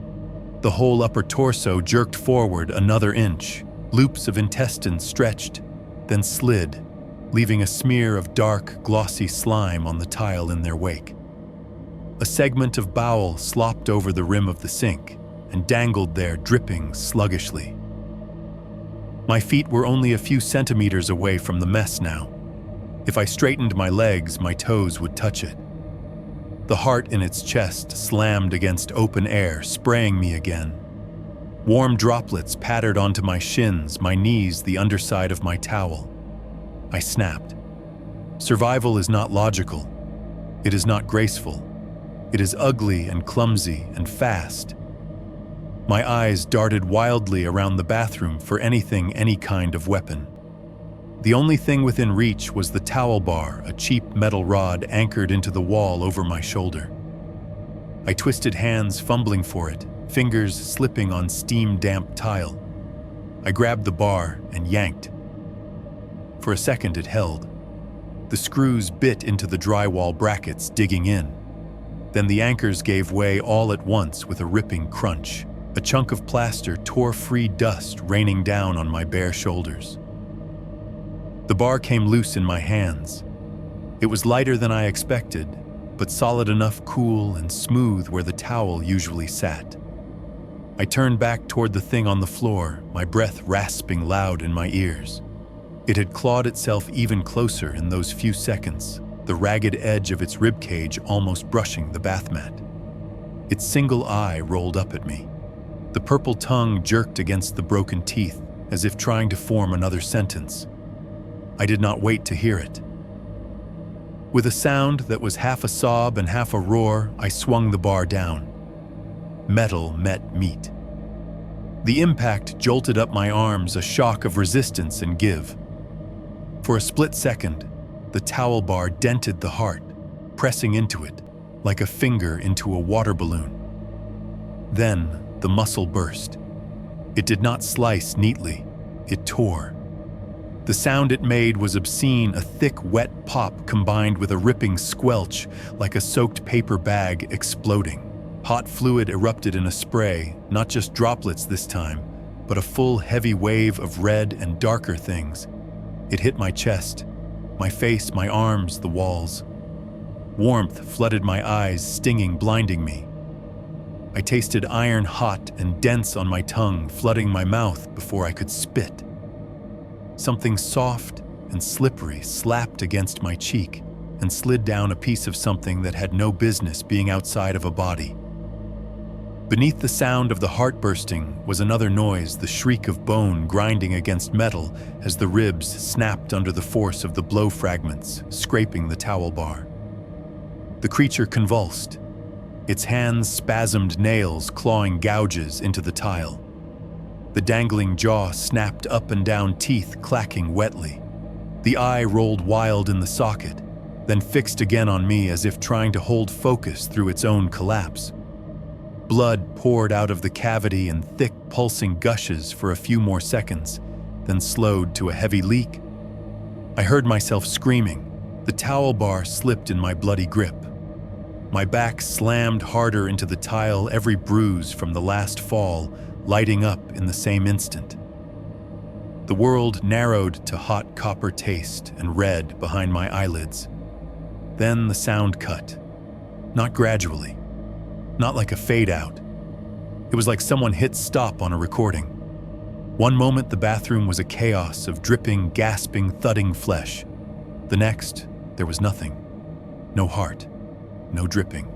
The whole upper torso jerked forward another inch. Loops of intestines stretched, then slid, leaving a smear of dark, glossy slime on the tile in their wake. A segment of bowel slopped over the rim of the sink and dangled there, dripping sluggishly. My feet were only a few centimeters away from the mess now. If I straightened my legs, my toes would touch it. The heart in its chest slammed against open air, spraying me again. Warm droplets pattered onto my shins, my knees, the underside of my towel. I snapped. Survival is not logical. It is not graceful. It is ugly and clumsy and fast. My eyes darted wildly around the bathroom for anything, any kind of weapon. The only thing within reach was the towel bar, a cheap metal rod anchored into the wall over my shoulder. I twisted hands, fumbling for it, fingers slipping on steam-damp tile. I grabbed the bar and yanked. For a second it held. The screws bit into the drywall brackets, digging in. Then the anchors gave way all at once with a ripping crunch. A chunk of plaster tore free, dust raining down on my bare shoulders. The bar came loose in my hands. It was lighter than I expected, but solid enough, cool and smooth where the towel usually sat. I turned back toward the thing on the floor, my breath rasping loud in my ears. It had clawed itself even closer in those few seconds, the ragged edge of its ribcage almost brushing the bath mat. Its single eye rolled up at me. The purple tongue jerked against the broken teeth, as if trying to form another sentence. I did not wait to hear it. With a sound that was half a sob and half a roar, I swung the bar down. Metal met meat. The impact jolted up my arms, a shock of resistance and give. For a split second, the towel bar dented the heart, pressing into it, like a finger into a water balloon. Then, the muscle burst. It did not slice neatly, it tore. The sound it made was obscene, a thick, wet pop combined with a ripping squelch, like a soaked paper bag exploding. Hot fluid erupted in a spray, not just droplets this time, but a full, heavy wave of red and darker things. It hit my chest, my face, my arms, the walls. Warmth flooded my eyes, stinging, blinding me. I tasted iron hot and dense on my tongue, flooding my mouth before I could spit. Something soft and slippery slapped against my cheek and slid down a piece of something that had no business being outside of a body. Beneath the sound of the heart bursting was another noise, the shriek of bone grinding against metal as the ribs snapped under the force of the blow fragments, scraping the towel bar. The creature convulsed, its hands spasmed, nails clawing gouges into the tile. The dangling jaw snapped up and down, teeth clacking wetly. The eye rolled wild in the socket, then fixed again on me as if trying to hold focus through its own collapse. Blood poured out of the cavity in thick, pulsing gushes for a few more seconds, then slowed to a heavy leak. I heard myself screaming. The towel bar slipped in my bloody grip. My back slammed harder into the tile, every bruise from the last fall lighting up in the same instant. The world narrowed to hot copper taste and red behind my eyelids. Then the sound cut. Not gradually. Not like a fade out. It was like someone hit stop on a recording. One moment the bathroom was a chaos of dripping, gasping, thudding flesh. The next, there was nothing. No heart. No dripping.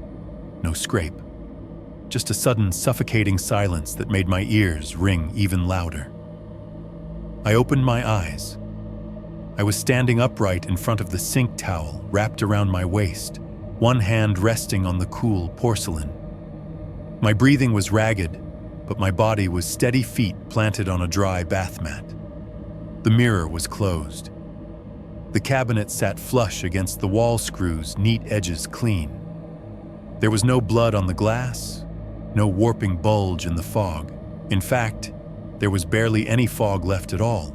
No scrape. Just a sudden suffocating silence that made my ears ring even louder. I opened my eyes. I was standing upright in front of the sink towel wrapped around my waist, one hand resting on the cool porcelain. My breathing was ragged, but my body was steady, feet planted on a dry bath mat. The mirror was closed. The cabinet sat flush against the wall screws, neat edges clean. There was no blood on the glass, no warping bulge in the fog. In fact, there was barely any fog left at all.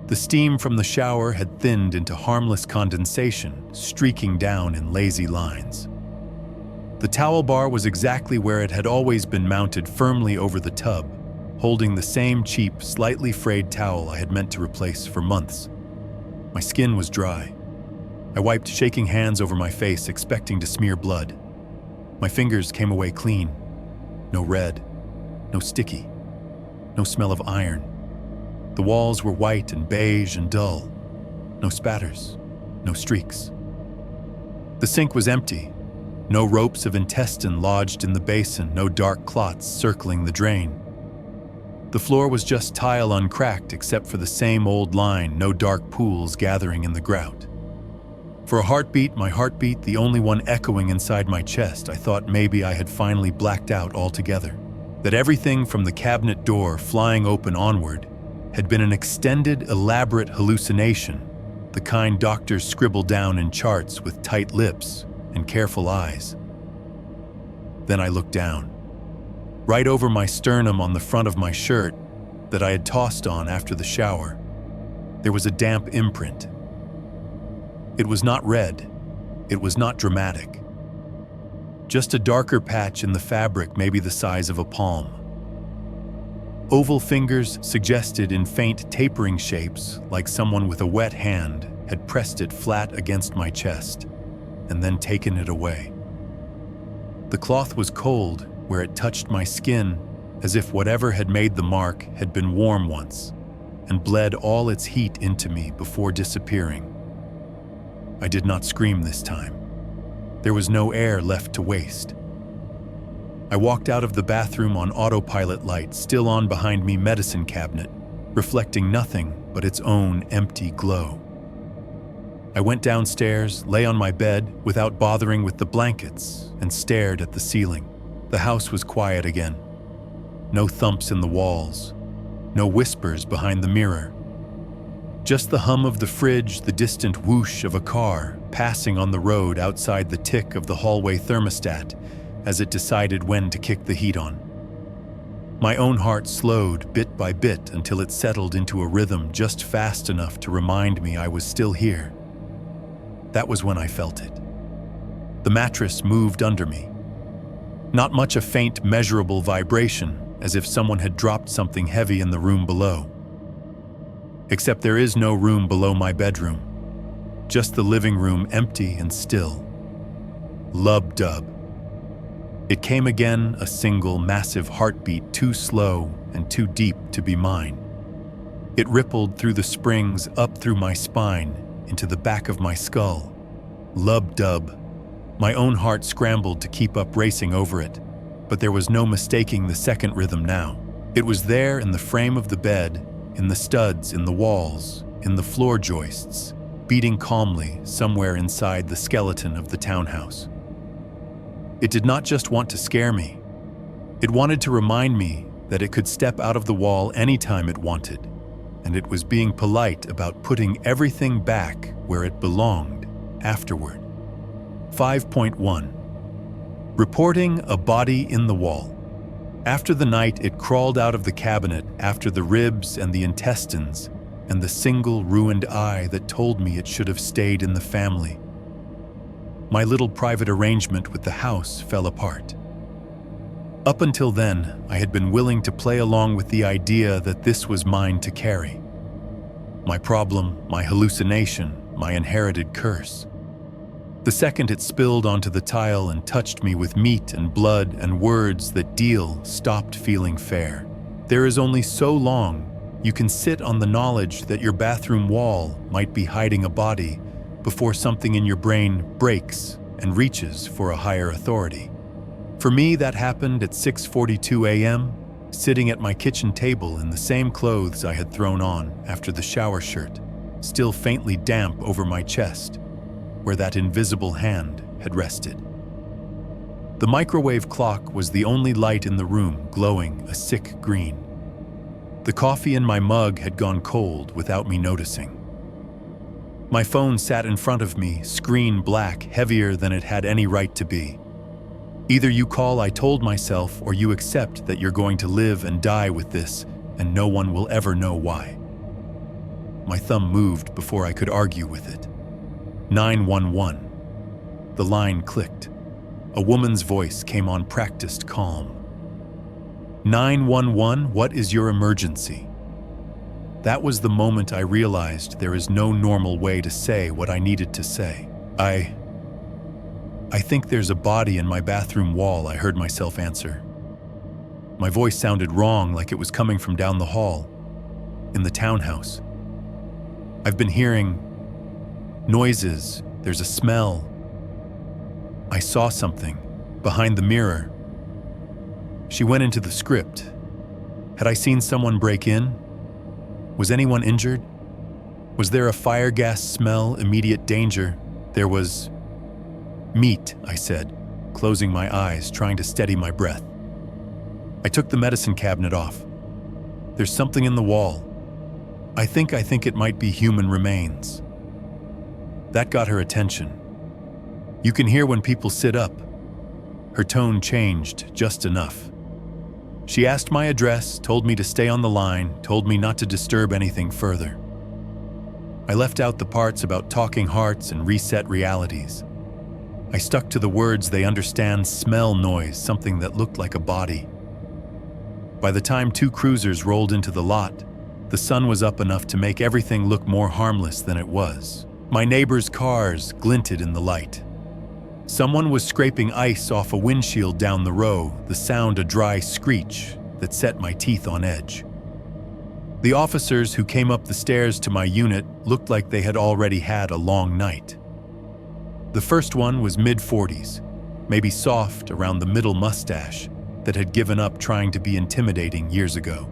The steam from the shower had thinned into harmless condensation, streaking down in lazy lines. The towel bar was exactly where it had always been, mounted firmly over the tub, holding the same cheap, slightly frayed towel I had meant to replace for months. My skin was dry. I wiped shaking hands over my face, expecting to smear blood. My fingers came away clean. No red, no sticky, no smell of iron. The walls were white and beige and dull. No spatters, no streaks. The sink was empty. No ropes of intestine lodged in the basin, no dark clots circling the drain. The floor was just tile, uncracked except for the same old line, no dark pools gathering in the grout. For a heartbeat, my heartbeat, the only one echoing inside my chest, I thought maybe I had finally blacked out altogether. That everything from the cabinet door flying open onward had been an extended, elaborate hallucination, the kind doctors scribble down in charts with tight lips and careful eyes. Then I looked down. Right over my sternum on the front of my shirt that I had tossed on after the shower, there was a damp imprint. It was not red. It was not dramatic. Just a darker patch in the fabric, maybe the size of a palm. Oval fingers suggested in faint tapering shapes, like someone with a wet hand had pressed it flat against my chest and then taken it away. The cloth was cold where it touched my skin, as if whatever had made the mark had been warm once and bled all its heat into me before disappearing. I did not scream this time. There was no air left to waste. I walked out of the bathroom on autopilot, light still on behind me, medicine cabinet, reflecting nothing but its own empty glow. I went downstairs, lay on my bed without bothering with the blankets, and stared at the ceiling. The house was quiet again. No thumps in the walls, no whispers behind the mirror. Just the hum of the fridge, the distant whoosh of a car passing on the road outside, the tick of the hallway thermostat as it decided when to kick the heat on. My own heart slowed bit by bit until it settled into a rhythm just fast enough to remind me I was still here. That was when I felt it. The mattress moved under me. Not much, a faint, measurable vibration, as if someone had dropped something heavy in the room below. Except there is no room below my bedroom. Just the living room, empty and still. Lub-dub. It came again, a single, massive heartbeat, too slow and too deep to be mine. It rippled through the springs, up through my spine, into the back of my skull. Lub-dub. My own heart scrambled to keep up, racing over it, but there was no mistaking the second rhythm now. It was there in the frame of the bed, in the studs, in the walls, in the floor joists, beating calmly somewhere inside the skeleton of the townhouse. It did not just want to scare me. It wanted to remind me that it could step out of the wall anytime it wanted, and it was being polite about putting everything back where it belonged afterward. 5.1. Reporting a body in the wall. After the night it crawled out of the cabinet, after the ribs and the intestines, and the single ruined eye that told me it should have stayed in the family. My little private arrangement with the house fell apart. Up until then, I had been willing to play along with the idea that this was mine to carry. My problem, my hallucination, my inherited curse. The second it spilled onto the tile and touched me with meat and blood and words that deal stopped feeling fair. There is only so long you can sit on the knowledge that your bathroom wall might be hiding a body before something in your brain breaks and reaches for a higher authority. For me, that happened at 6:42 a.m., sitting at my kitchen table in the same clothes I had thrown on after the shower shirt, still faintly damp over my chest, where that invisible hand had rested. The microwave clock was the only light in the room, glowing a sick green. The coffee in my mug had gone cold without me noticing. My phone sat in front of me, screen black, heavier than it had any right to be. Either you call, I told myself, or you accept that you're going to live and die with this, and no one will ever know why. My thumb moved before I could argue with it. 911. The line clicked. A woman's voice came on, practiced calm. 911, what is your emergency? That was the moment I realized there is no normal way to say what I needed to say. I think there's a body in my bathroom wall, I heard myself answer. My voice sounded wrong, like it was coming from down the hall, in the townhouse. I've been hearing noises, there's a smell. I saw something behind the mirror. She went into the script. Had I seen someone break in? Was anyone injured? Was there a fire gas smell, immediate danger? There was meat, I said, closing my eyes, trying to steady my breath. I took the medicine cabinet off. There's something in the wall. I think it might be human remains. That got her attention. You can hear when people sit up. Her tone changed just enough. She asked my address, told me to stay on the line, told me not to disturb anything further. I left out the parts about talking hearts and reset realities. I stuck to the words they understand: smell, noise, something that looked like a body. By the time 2 cruisers rolled into the lot, the sun was up enough to make everything look more harmless than it was. My neighbors' cars glinted in the light. Someone was scraping ice off a windshield down the row, the sound a dry screech that set my teeth on edge. The officers who came up the stairs to my unit looked like they had already had a long night. The first one was mid-40s, maybe soft around the middle mustache that had given up trying to be intimidating years ago.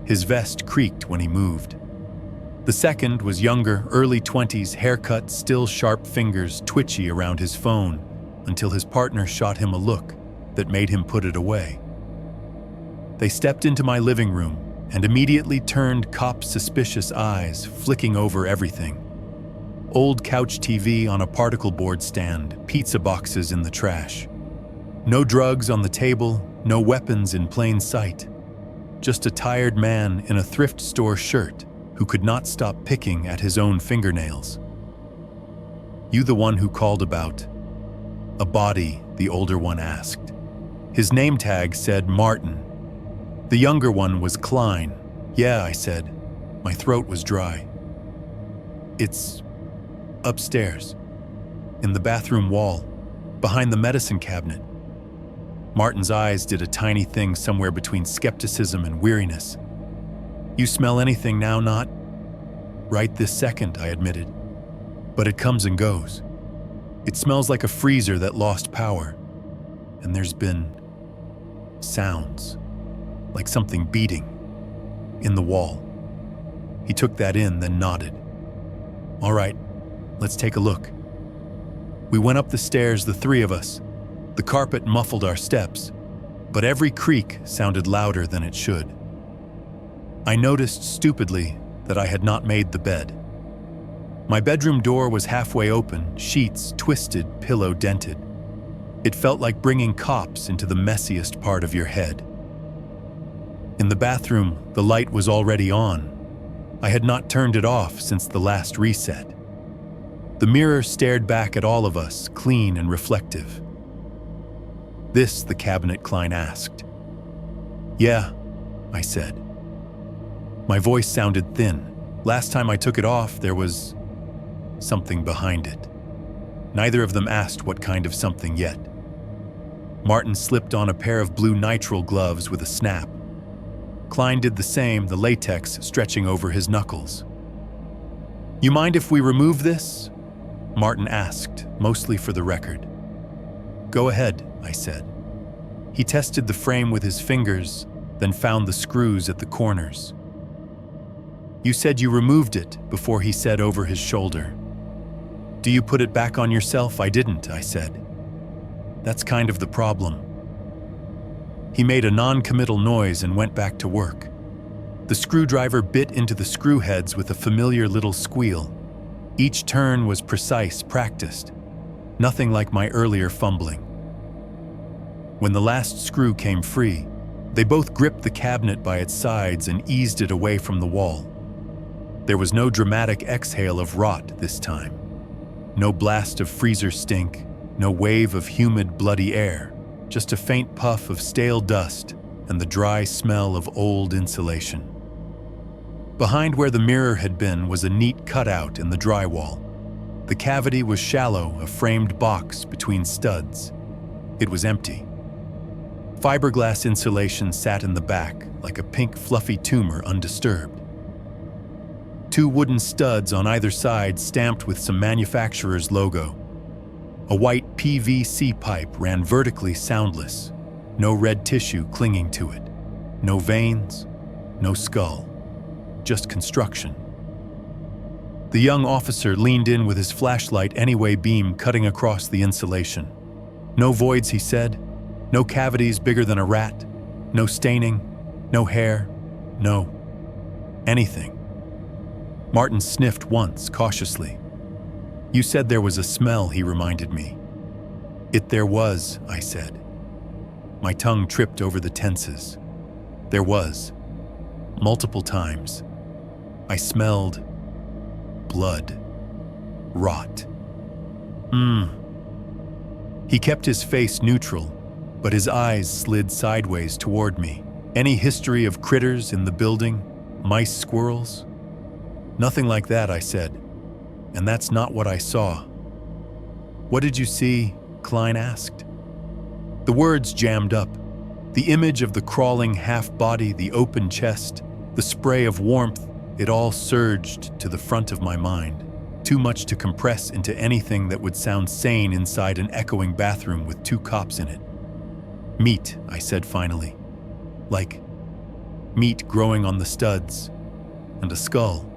His vest creaked when he moved. The second was younger, early 20s, haircut, still sharp fingers twitchy around his phone until his partner shot him a look that made him put it away. They stepped into my living room and immediately turned cop-suspicious eyes, flicking over everything. Old couch TV on a particle board stand, pizza boxes in the trash. No drugs on the table, no weapons in plain sight. Just a tired man in a thrift store shirt who could not stop picking at his own fingernails. "You the one who called about a body?" the older one asked. His name tag said Martin. The younger one was Klein. "Yeah," I said. My throat was dry. "It's upstairs, in the bathroom wall, behind the medicine cabinet." Martin's eyes did a tiny thing somewhere between skepticism and weariness. "You smell anything now, not?" "Right this second," I admitted. "But it comes and goes. It smells like a freezer that lost power. And there's been sounds, like something beating, in the wall." He took that in, then nodded. "All right, let's take a look." We went up the stairs, the 3 of us. The carpet muffled our steps, but every creak sounded louder than it should. I noticed stupidly that I had not made the bed. My bedroom door was halfway open, sheets twisted, pillow dented. It felt like bringing cops into the messiest part of your head. In the bathroom, the light was already on. I had not turned it off since the last reset. The mirror stared back at all of us, clean and reflective. "This," the cabinet Klein asked. "Yeah," I said. My voice sounded thin. Last time I took it off, there was something behind it. Neither of them asked what kind of something yet. Martin slipped on a pair of blue nitrile gloves with a snap. Klein did the same, the latex stretching over his knuckles. "You mind if we remove this?" Martin asked, mostly for the record. "Go ahead," I said. He tested the frame with his fingers, then found the screws at the corners. "You said you removed it," before he said over his shoulder. "Do you put it back on yourself?" "I didn't," I said. "That's kind of the problem." He made a non-committal noise and went back to work. The screwdriver bit into the screw heads with a familiar little squeal. Each turn was precise, practiced. Nothing like my earlier fumbling. When the last screw came free, they both gripped the cabinet by its sides and eased it away from the wall. There was no dramatic exhale of rot this time. No blast of freezer stink, no wave of humid, bloody air, just a faint puff of stale dust and the dry smell of old insulation. Behind where the mirror had been was a neat cutout in the drywall. The cavity was shallow, a framed box between studs. It was empty. Fiberglass insulation sat in the back, like a pink fluffy tumor undisturbed. 2 wooden studs on either side stamped with some manufacturer's logo. A white PVC pipe ran vertically soundless, no red tissue clinging to it. No veins, no skull, just construction. The young officer leaned in with his flashlight anyway beam cutting across the insulation. "No voids," he said. "No cavities bigger than a rat. No staining, no hair, no anything." Martin sniffed once, cautiously. "You said there was a smell," he reminded me. There was," I said. My tongue tripped over the tenses. There was. Multiple times. I smelled blood. Rot. He kept his face neutral, but his eyes slid sideways toward me. Any history of critters in the building? Mice, squirrels? Nothing like that, I said. And that's not what I saw. What did you see? Klein asked. The words jammed up. The image of the crawling half-body, the open chest, the spray of warmth, it all surged to the front of my mind. Too much to compress into anything that would sound sane inside an echoing bathroom with 2 cops in it. Meat, I said finally. Like meat growing on the studs, and a skull,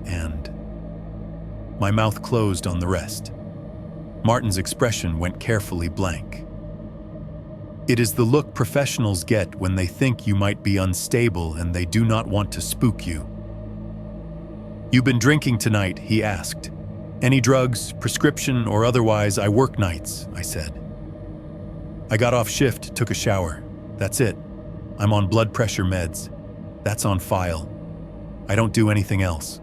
and... My mouth closed on the rest. Martin's expression went carefully blank. It is the look professionals get when they think you might be unstable and they do not want to spook you. "You've been drinking tonight?" he asked. "Any drugs, prescription or otherwise? I work nights," I said. "I got off shift, took a shower. That's it. I'm on blood pressure meds. That's on file. I don't do anything else."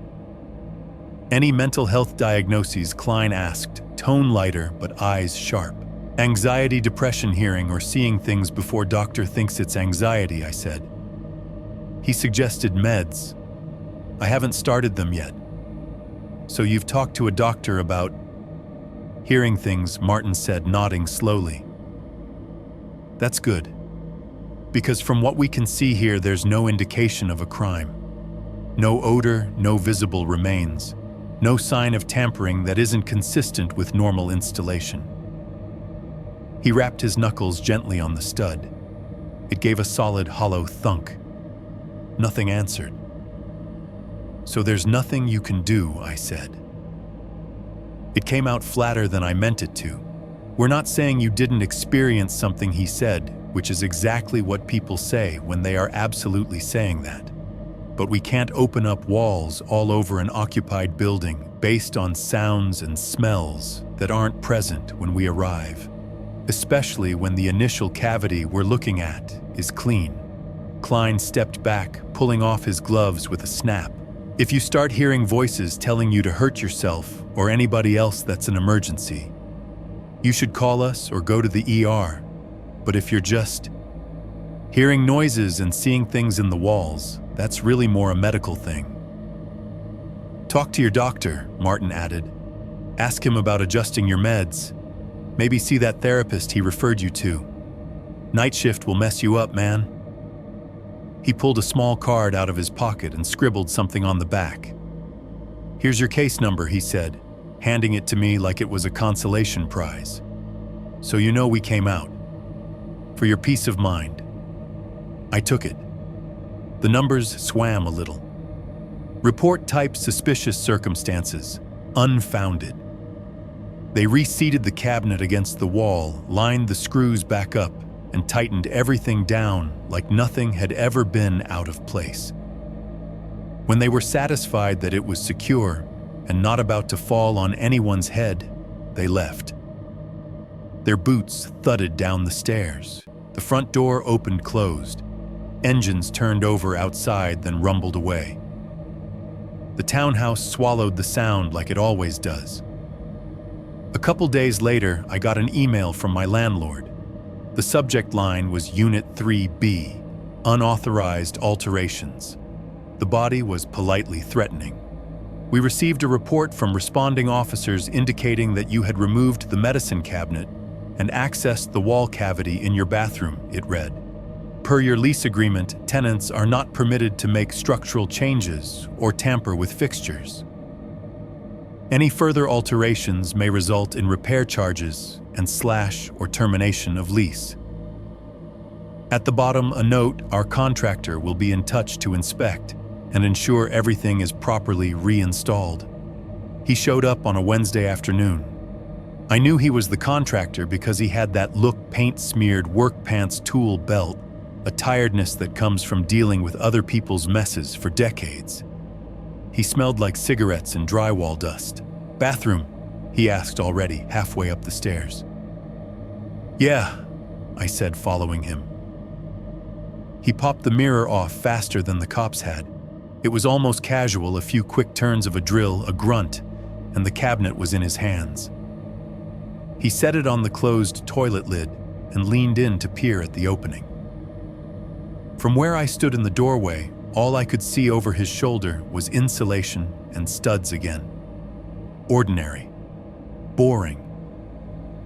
"Any mental health diagnoses?" Klein asked, tone lighter but eyes sharp. "Anxiety, depression, hearing or seeing things before doctor thinks it's anxiety," I said. He suggested meds. "I haven't started them yet." "So you've talked to a doctor about hearing things," Martin said, nodding slowly. "That's good. Because from what we can see here, there's no indication of a crime. No odor, no visible remains. No sign of tampering that isn't consistent with normal installation." He rapped his knuckles gently on the stud. It gave a solid, hollow thunk. Nothing answered. "So there's nothing you can do," I said. It came out flatter than I meant it to. "We're not saying you didn't experience something," he said, which is exactly what people say when they are absolutely saying that. "But we can't open up walls all over an occupied building based on sounds and smells that aren't present when we arrive, especially when the initial cavity we're looking at is clean." Klein stepped back, pulling off his gloves with a snap. "If you start hearing voices telling you to hurt yourself or anybody else, that's an emergency. You should call us or go to the ER. But if you're just hearing noises and seeing things in the walls, that's really more a medical thing." "Talk to your doctor," Martin added. "Ask him about adjusting your meds. Maybe see that therapist he referred you to. Night shift will mess you up, man." He pulled a small card out of his pocket and scribbled something on the back. "Here's your case number," he said, handing it to me like it was a consolation prize. "So you know we came out. For your peace of mind." I took it. The numbers swam a little. Report type: suspicious circumstances. Unfounded. They reseated the cabinet against the wall, lined the screws back up, and tightened everything down like nothing had ever been out of place. When they were satisfied that it was secure and not about to fall on anyone's head, they left. Their boots thudded down the stairs. The front door opened closed. Engines turned over outside, then rumbled away. The townhouse swallowed the sound like it always does. A couple days later, I got an email from my landlord. The subject line was Unit 3B, unauthorized alterations. The body was politely threatening. "We received a report from responding officers indicating that you had removed the medicine cabinet and accessed the wall cavity in your bathroom," it read. "Per your lease agreement, tenants are not permitted to make structural changes or tamper with fixtures. Any further alterations may result in repair charges and / or termination of lease." At the bottom, a note: "Our contractor will be in touch to inspect and ensure everything is properly reinstalled." He showed up on a Wednesday afternoon. I knew he was the contractor because he had that look: paint-smeared work pants, tool belt, a tiredness that comes from dealing with other people's messes for decades. He smelled like cigarettes and drywall dust. "Bathroom?" he asked, already halfway up the stairs. "Yeah," I said, following him. He popped the mirror off faster than the cops had. It was almost casual, a few quick turns of a drill, a grunt, and the cabinet was in his hands. He set it on the closed toilet lid and leaned in to peer at the opening. From where I stood in the doorway, all I could see over his shoulder was insulation and studs again. Ordinary. Boring.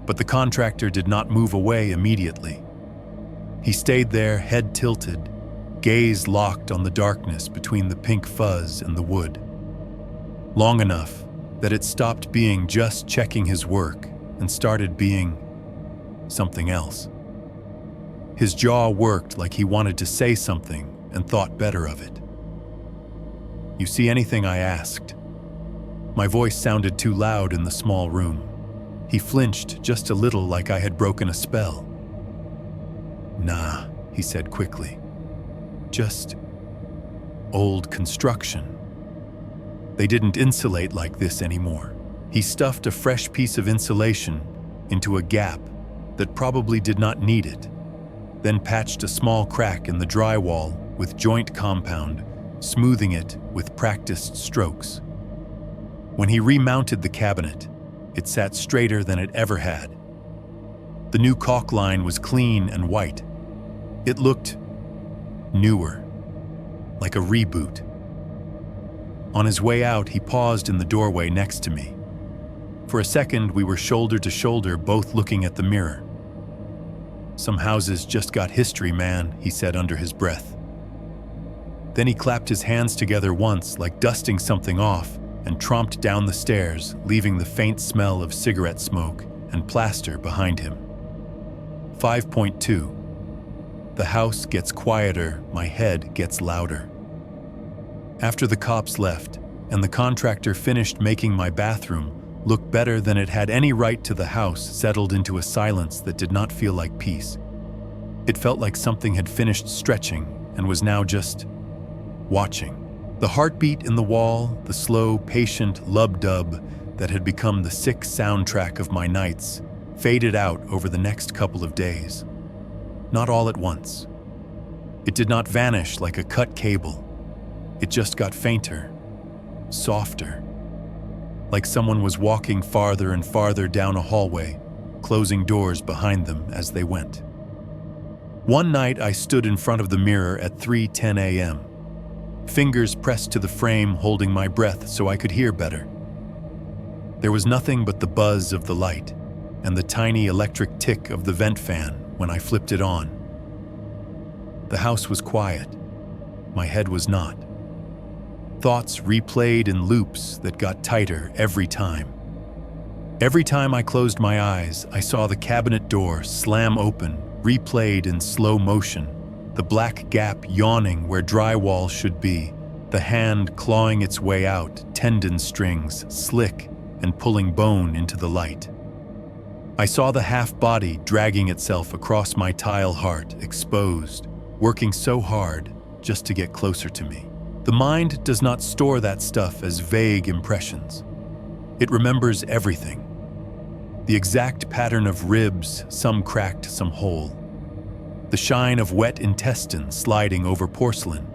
But the contractor did not move away immediately. He stayed there, head tilted, gaze locked on the darkness between the pink fuzz and the wood. Long enough that it stopped being just checking his work and started being something else. His jaw worked like he wanted to say something and thought better of it. "You see anything?" I asked. My voice sounded too loud in the small room. He flinched just a little, like I had broken a spell. "Nah," he said quickly. "Just old construction. They didn't insulate like this anymore." He stuffed a fresh piece of insulation into a gap that probably did not need it, then patched a small crack in the drywall with joint compound, smoothing it with practiced strokes. When he remounted the cabinet, it sat straighter than it ever had. The new caulk line was clean and white. It looked newer, like a reboot. On his way out, he paused in the doorway next to me. For a second, we were shoulder to shoulder, both looking at the mirror. "Some houses just got history, man," he said under his breath. Then he clapped his hands together once, like dusting something off, and tromped down the stairs, leaving the faint smell of cigarette smoke and plaster behind him. 5.2. The house gets quieter, my head gets louder. After the cops left, and the contractor finished making my bathroom look better than it had any right to, the house settled into a silence that did not feel like peace. It felt like something had finished stretching and was now just watching. The heartbeat in the wall, the slow, patient lub-dub that had become the sick soundtrack of my nights, faded out over the next couple of days. Not all at once. It did not vanish like a cut cable. It just got fainter, softer, like someone was walking farther and farther down a hallway, closing doors behind them as they went. One night I stood in front of the mirror at 3:10 a.m., fingers pressed to the frame, holding my breath so I could hear better. There was nothing but the buzz of the light and the tiny electric tick of the vent fan when I flipped it on. The house was quiet. My head was not. Thoughts replayed in loops that got tighter every time. Every time I closed my eyes, I saw the cabinet door slam open, replayed in slow motion, the black gap yawning where drywall should be, the hand clawing its way out, tendon strings slick and pulling bone into the light. I saw the half-body dragging itself across my tile heart, exposed, working so hard just to get closer to me. The mind does not store that stuff as vague impressions. It remembers everything. The exact pattern of ribs, some cracked, some whole. The shine of wet intestine sliding over porcelain.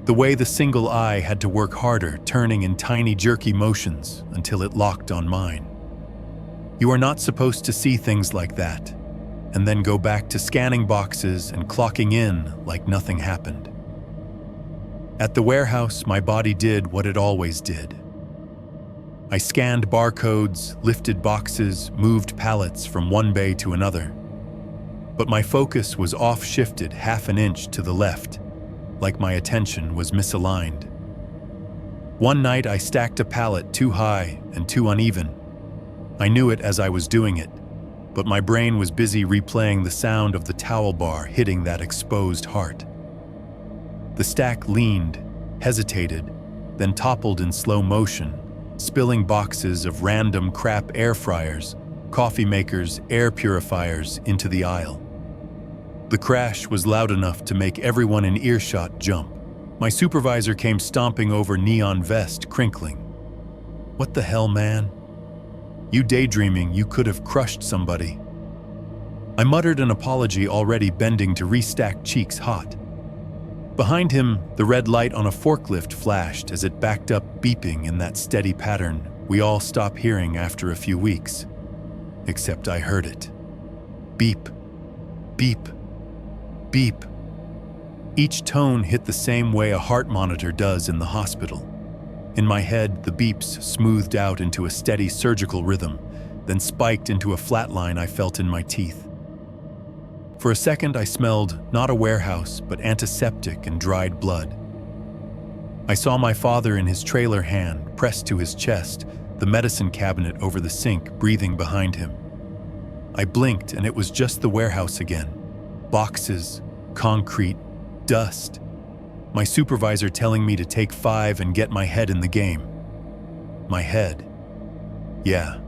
The way the single eye had to work harder, turning in tiny jerky motions until it locked on mine. You are not supposed to see things like that, and then go back to scanning boxes and clocking in like nothing happened. At the warehouse, my body did what it always did. I scanned barcodes, lifted boxes, moved pallets from one bay to another. But my focus was off-shifted half an inch to the left, like my attention was misaligned. One night I stacked a pallet too high and too uneven. I knew it as I was doing it, but my brain was busy replaying the sound of the towel bar hitting that exposed heart. The stack leaned, hesitated, then toppled in slow motion, spilling boxes of random crap air fryers, coffee makers, air purifiers into the aisle. The crash was loud enough to make everyone in earshot jump. My supervisor came stomping over, neon vest crinkling. "What the hell, man? You daydreaming, you could have crushed somebody." I muttered an apology, already bending to restack cheeks hot. Behind him, the red light on a forklift flashed as it backed up, beeping in that steady pattern we all stop hearing after a few weeks. Except I heard it. Beep, beep, beep. Each tone hit the same way a heart monitor does in the hospital. In my head, the beeps smoothed out into a steady surgical rhythm, then spiked into a flat line I felt in my teeth. For a second, I smelled not a warehouse, but antiseptic and dried blood. I saw my father in his trailer, hand pressed to his chest, the medicine cabinet over the sink breathing behind him. I blinked and it was just the warehouse again. Boxes, concrete, dust. My supervisor telling me to take 5 and get my head in the game. My head. Yeah.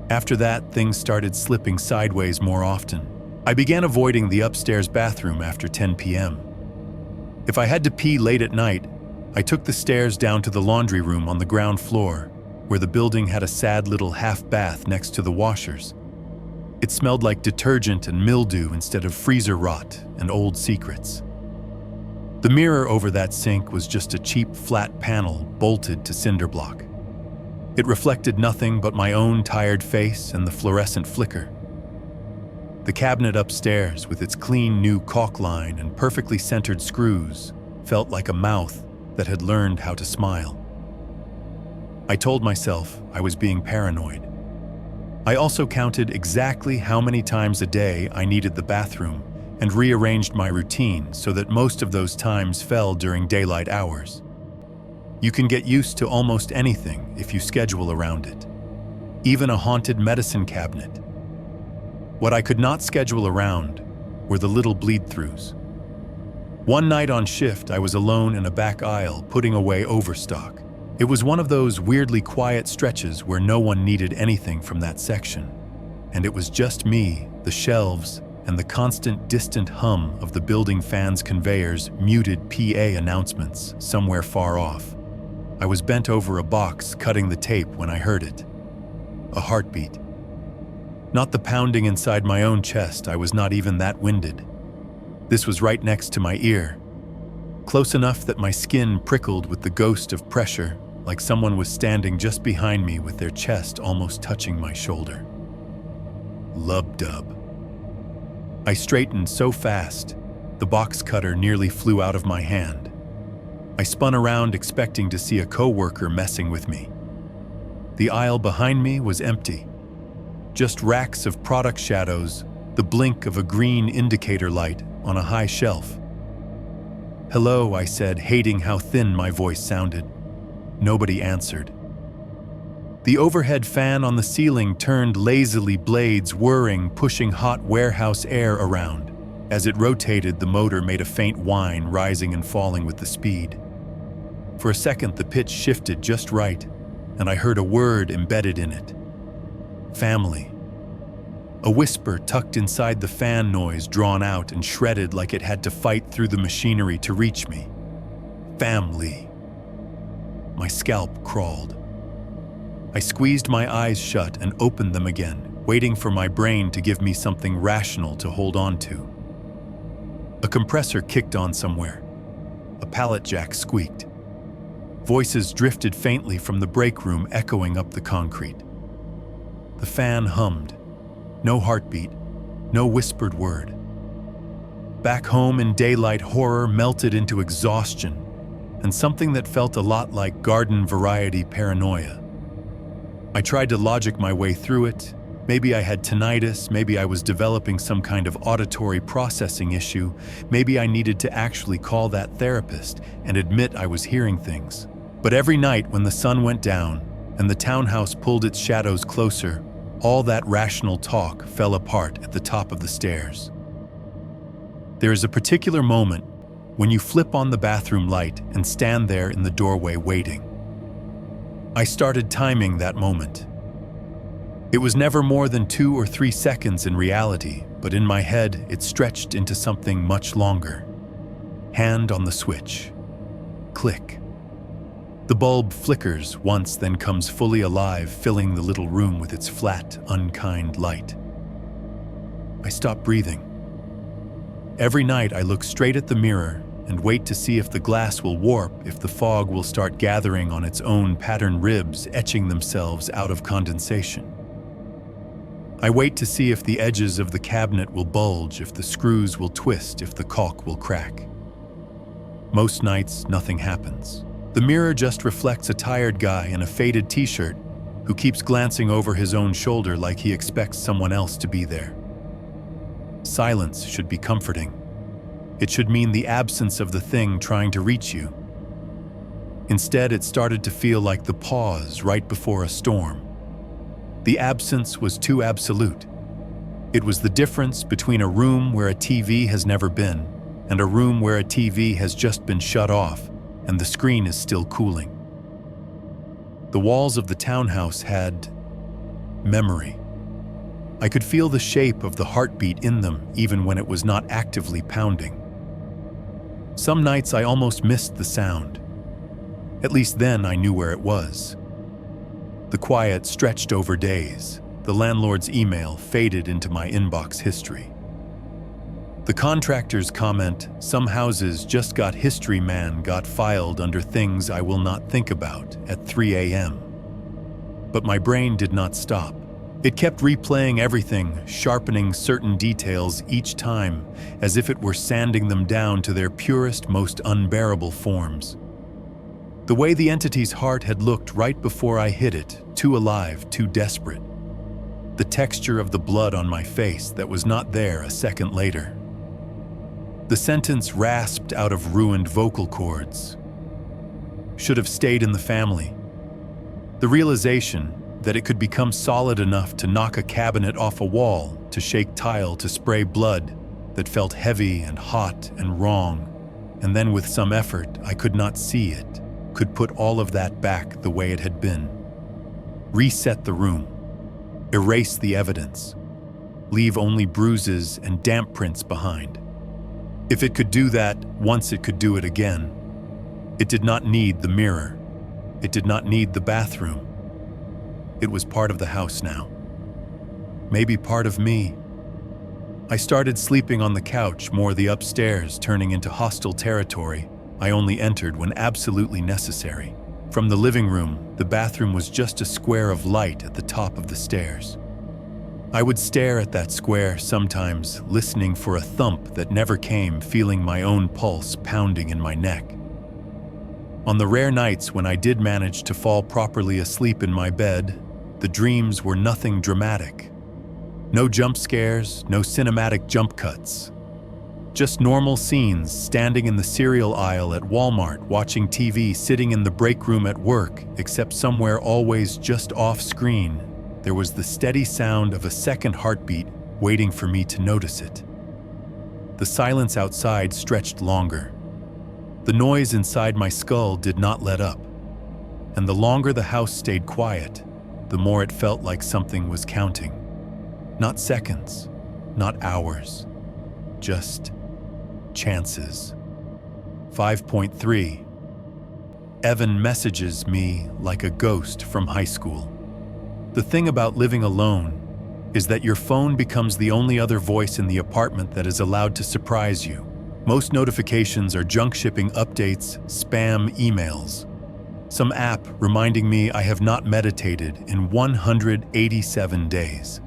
After that, things started slipping sideways more often. I began avoiding the upstairs bathroom after 10 p.m. If I had to pee late at night, I took the stairs down to the laundry room on the ground floor, where the building had a sad little half bath next to the washers. It smelled like detergent and mildew instead of freezer rot and old secrets. The mirror over that sink was just a cheap flat panel bolted to cinder block. It reflected nothing but my own tired face and the fluorescent flicker. The cabinet upstairs, with its clean new caulk line and perfectly centered screws, felt like a mouth that had learned how to smile. I told myself I was being paranoid. I also counted exactly how many times a day I needed the bathroom and rearranged my routine so that most of those times fell during daylight hours. You can get used to almost anything if you schedule around it, even a haunted medicine cabinet. What I could not schedule around were the little bleed-throughs. One night on shift, I was alone in a back aisle putting away overstock. It was one of those weirdly quiet stretches where no one needed anything from that section. And it was just me, the shelves, and the constant distant hum of the building fan's conveyor's muted PA announcements somewhere far off. I was bent over a box cutting the tape when I heard it. A heartbeat. Not the pounding inside my own chest, I was not even that winded. This was right next to my ear, close enough that my skin prickled with the ghost of pressure, like someone was standing just behind me with their chest almost touching my shoulder. Lub-dub. I straightened so fast, the box cutter nearly flew out of my hand. I spun around expecting to see a coworker messing with me. The aisle behind me was empty. Just racks of product shadows, the blink of a green indicator light on a high shelf. "Hello," I said, hating how thin my voice sounded. Nobody answered. The overhead fan on the ceiling turned lazily, blades whirring, pushing hot warehouse air around. As it rotated, the motor made a faint whine, rising and falling with the speed. For a second, the pitch shifted just right, and I heard a word embedded in it. Family. A whisper tucked inside the fan noise, drawn out and shredded like it had to fight through the machinery to reach me. Family. My scalp crawled. I squeezed my eyes shut and opened them again, waiting for my brain to give me something rational to hold on to. A compressor kicked on somewhere. A pallet jack squeaked. Voices drifted faintly from the break room, echoing up the concrete. The fan hummed. No heartbeat, no whispered word. Back home in daylight, horror melted into exhaustion and something that felt a lot like garden variety paranoia. I tried to logic my way through it. Maybe I had tinnitus, maybe I was developing some kind of auditory processing issue, maybe I needed to actually call that therapist and admit I was hearing things. But every night when the sun went down and the townhouse pulled its shadows closer, all that rational talk fell apart at the top of the stairs. There is a particular moment when you flip on the bathroom light and stand there in the doorway waiting. I started timing that moment. It was never more than 2 or 3 seconds in reality, but in my head it stretched into something much longer. Hand on the switch. Click. The bulb flickers once, then comes fully alive, filling the little room with its flat, unkind light. I stop breathing. Every night I look straight at the mirror and wait to see if the glass will warp, if the fog will start gathering on its own patterned ribs, etching themselves out of condensation. I wait to see if the edges of the cabinet will bulge, if the screws will twist, if the caulk will crack. Most nights, nothing happens. The mirror just reflects a tired guy in a faded t-shirt who keeps glancing over his own shoulder like he expects someone else to be there. Silence should be comforting. It should mean the absence of the thing trying to reach you. Instead, it started to feel like the pause right before a storm. The absence was too absolute. It was the difference between a room where a TV has never been and a room where a TV has just been shut off and the screen is still cooling. The walls of the townhouse had memory. I could feel the shape of the heartbeat in them even when it was not actively pounding. Some nights I almost missed the sound. At least then I knew where it was. The quiet stretched over days. The landlord's email faded into my inbox history. The contractor's comment, "Some houses just got history man," got filed under things I will not think about at 3 a.m. But my brain did not stop. It kept replaying everything, sharpening certain details each time, as if it were sanding them down to their purest, most unbearable forms. The way the entity's heart had looked right before I hit it, too alive, too desperate. The texture of the blood on my face that was not there a second later. The sentence rasped out of ruined vocal cords. Should have stayed in the family. The realization that it could become solid enough to knock a cabinet off a wall, to shake tile, to spray blood that felt heavy and hot and wrong, and then with some effort I could not see it, could put all of that back the way it had been. Reset the room. Erase the evidence. Leave only bruises and damp prints behind. If it could do that, once it could do it again. It did not need the mirror. It did not need the bathroom. It was part of the house now. Maybe part of me. I started sleeping on the couch, more the upstairs, turning into hostile territory I only entered when absolutely necessary. From the living room, the bathroom was just a square of light at the top of the stairs. I would stare at that square sometimes, listening for a thump that never came, feeling my own pulse pounding in my neck. On the rare nights when I did manage to fall properly asleep in my bed, the dreams were nothing dramatic. No jump scares, no cinematic jump cuts. Just normal scenes, standing in the cereal aisle at Walmart, watching TV, sitting in the break room at work, except somewhere always just off screen, there was the steady sound of a second heartbeat waiting for me to notice it. The silence outside stretched longer. The noise inside my skull did not let up. And the longer the house stayed quiet, the more it felt like something was counting. Not seconds, not hours, just chances. 5.3. Evan messages me like a ghost from high school. The thing about living alone is that your phone becomes the only other voice in the apartment that is allowed to surprise you. Most notifications are junk shipping updates, spam emails. Some app reminding me I have not meditated in 187 days.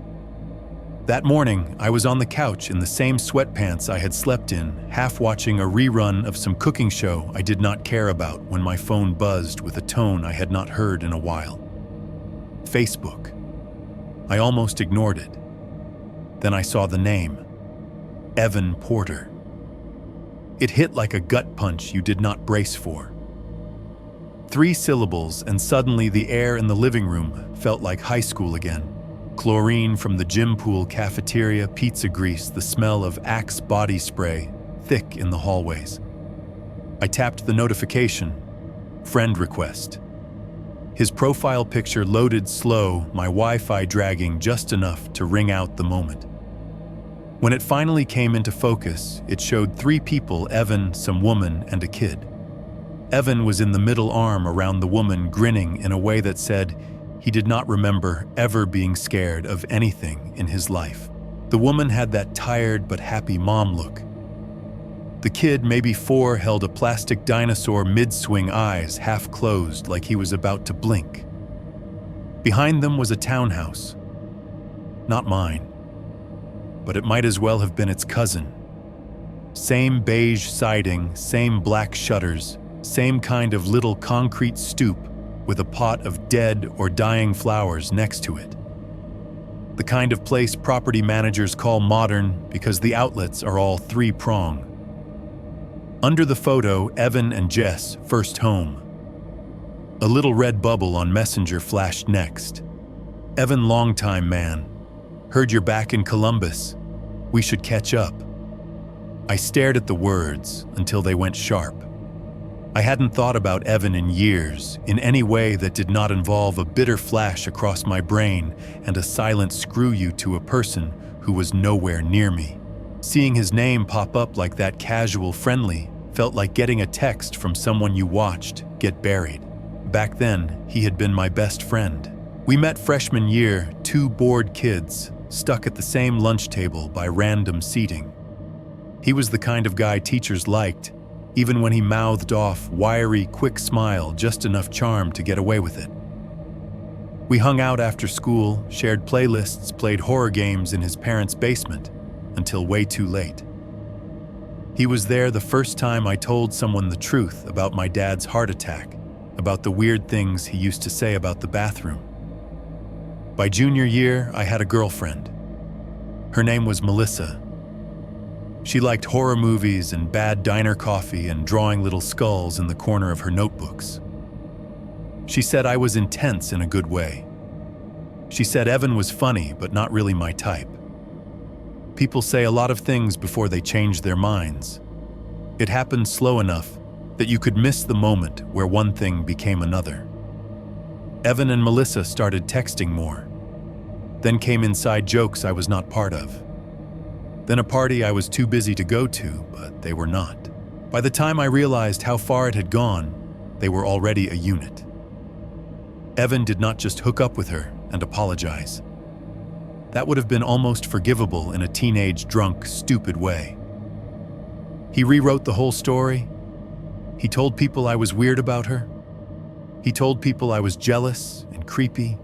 That morning, I was on the couch in the same sweatpants I had slept in, half watching a rerun of some cooking show I did not care about when my phone buzzed with a tone I had not heard in a while. Facebook. I almost ignored it. Then I saw the name, Evan Porter. It hit like a gut punch you did not brace for. 3 syllables, and suddenly the air in the living room felt like high school again. Chlorine from the gym pool cafeteria, pizza grease, the smell of Axe body spray, thick in the hallways. I tapped the notification, friend request. His profile picture loaded slow, my Wi-Fi dragging just enough to ring out the moment. When it finally came into focus, it showed 3 people, Evan, some woman, and a kid. Evan was in the middle arm around the woman, grinning in a way that said he did not remember ever being scared of anything in his life. The woman had that tired but happy mom look. The kid, maybe 4, held a plastic dinosaur mid-swing, eyes half closed like he was about to blink. Behind them was a townhouse. Not mine, but it might as well have been its cousin. Same beige siding, same black shutters, same kind of little concrete stoop with a pot of dead or dying flowers next to it. The kind of place property managers call modern because the outlets are all 3-prong. Under the photo, Evan and Jess, first home. A little red bubble on Messenger flashed next. Evan, longtime man. Heard you're back in Columbus. We should catch up. I stared at the words until they went sharp. I hadn't thought about Evan in years, in any way that did not involve a bitter flash across my brain and a silent screw you to a person who was nowhere near me. Seeing his name pop up like that, casual, friendly, felt like getting a text from someone you watched get buried. Back then, he had been my best friend. We met freshman year, 2 bored kids, stuck at the same lunch table by random seating. He was the kind of guy teachers liked, even when he mouthed off, wiry, quick smile, just enough charm to get away with it. We hung out after school, shared playlists, played horror games in his parents' basement, until way too late. He was there the first time I told someone the truth about my dad's heart attack, about the weird things he used to say about the bathroom. By junior year, I had a girlfriend. Her name was Melissa. She liked horror movies and bad diner coffee and drawing little skulls in the corner of her notebooks. She said I was intense in a good way. She said Evan was funny, but not really my type. People say a lot of things before they change their minds. It happened slow enough that you could miss the moment where one thing became another. Evan and Melissa started texting more. Then came inside jokes I was not part of. Then a party I was too busy to go to, but they were not. By the time I realized how far it had gone, they were already a unit. Evan did not just hook up with her and apologize. That would have been almost forgivable in a teenage, drunk, stupid way. He rewrote the whole story. He told people I was weird about her. He told people I was jealous and creepy.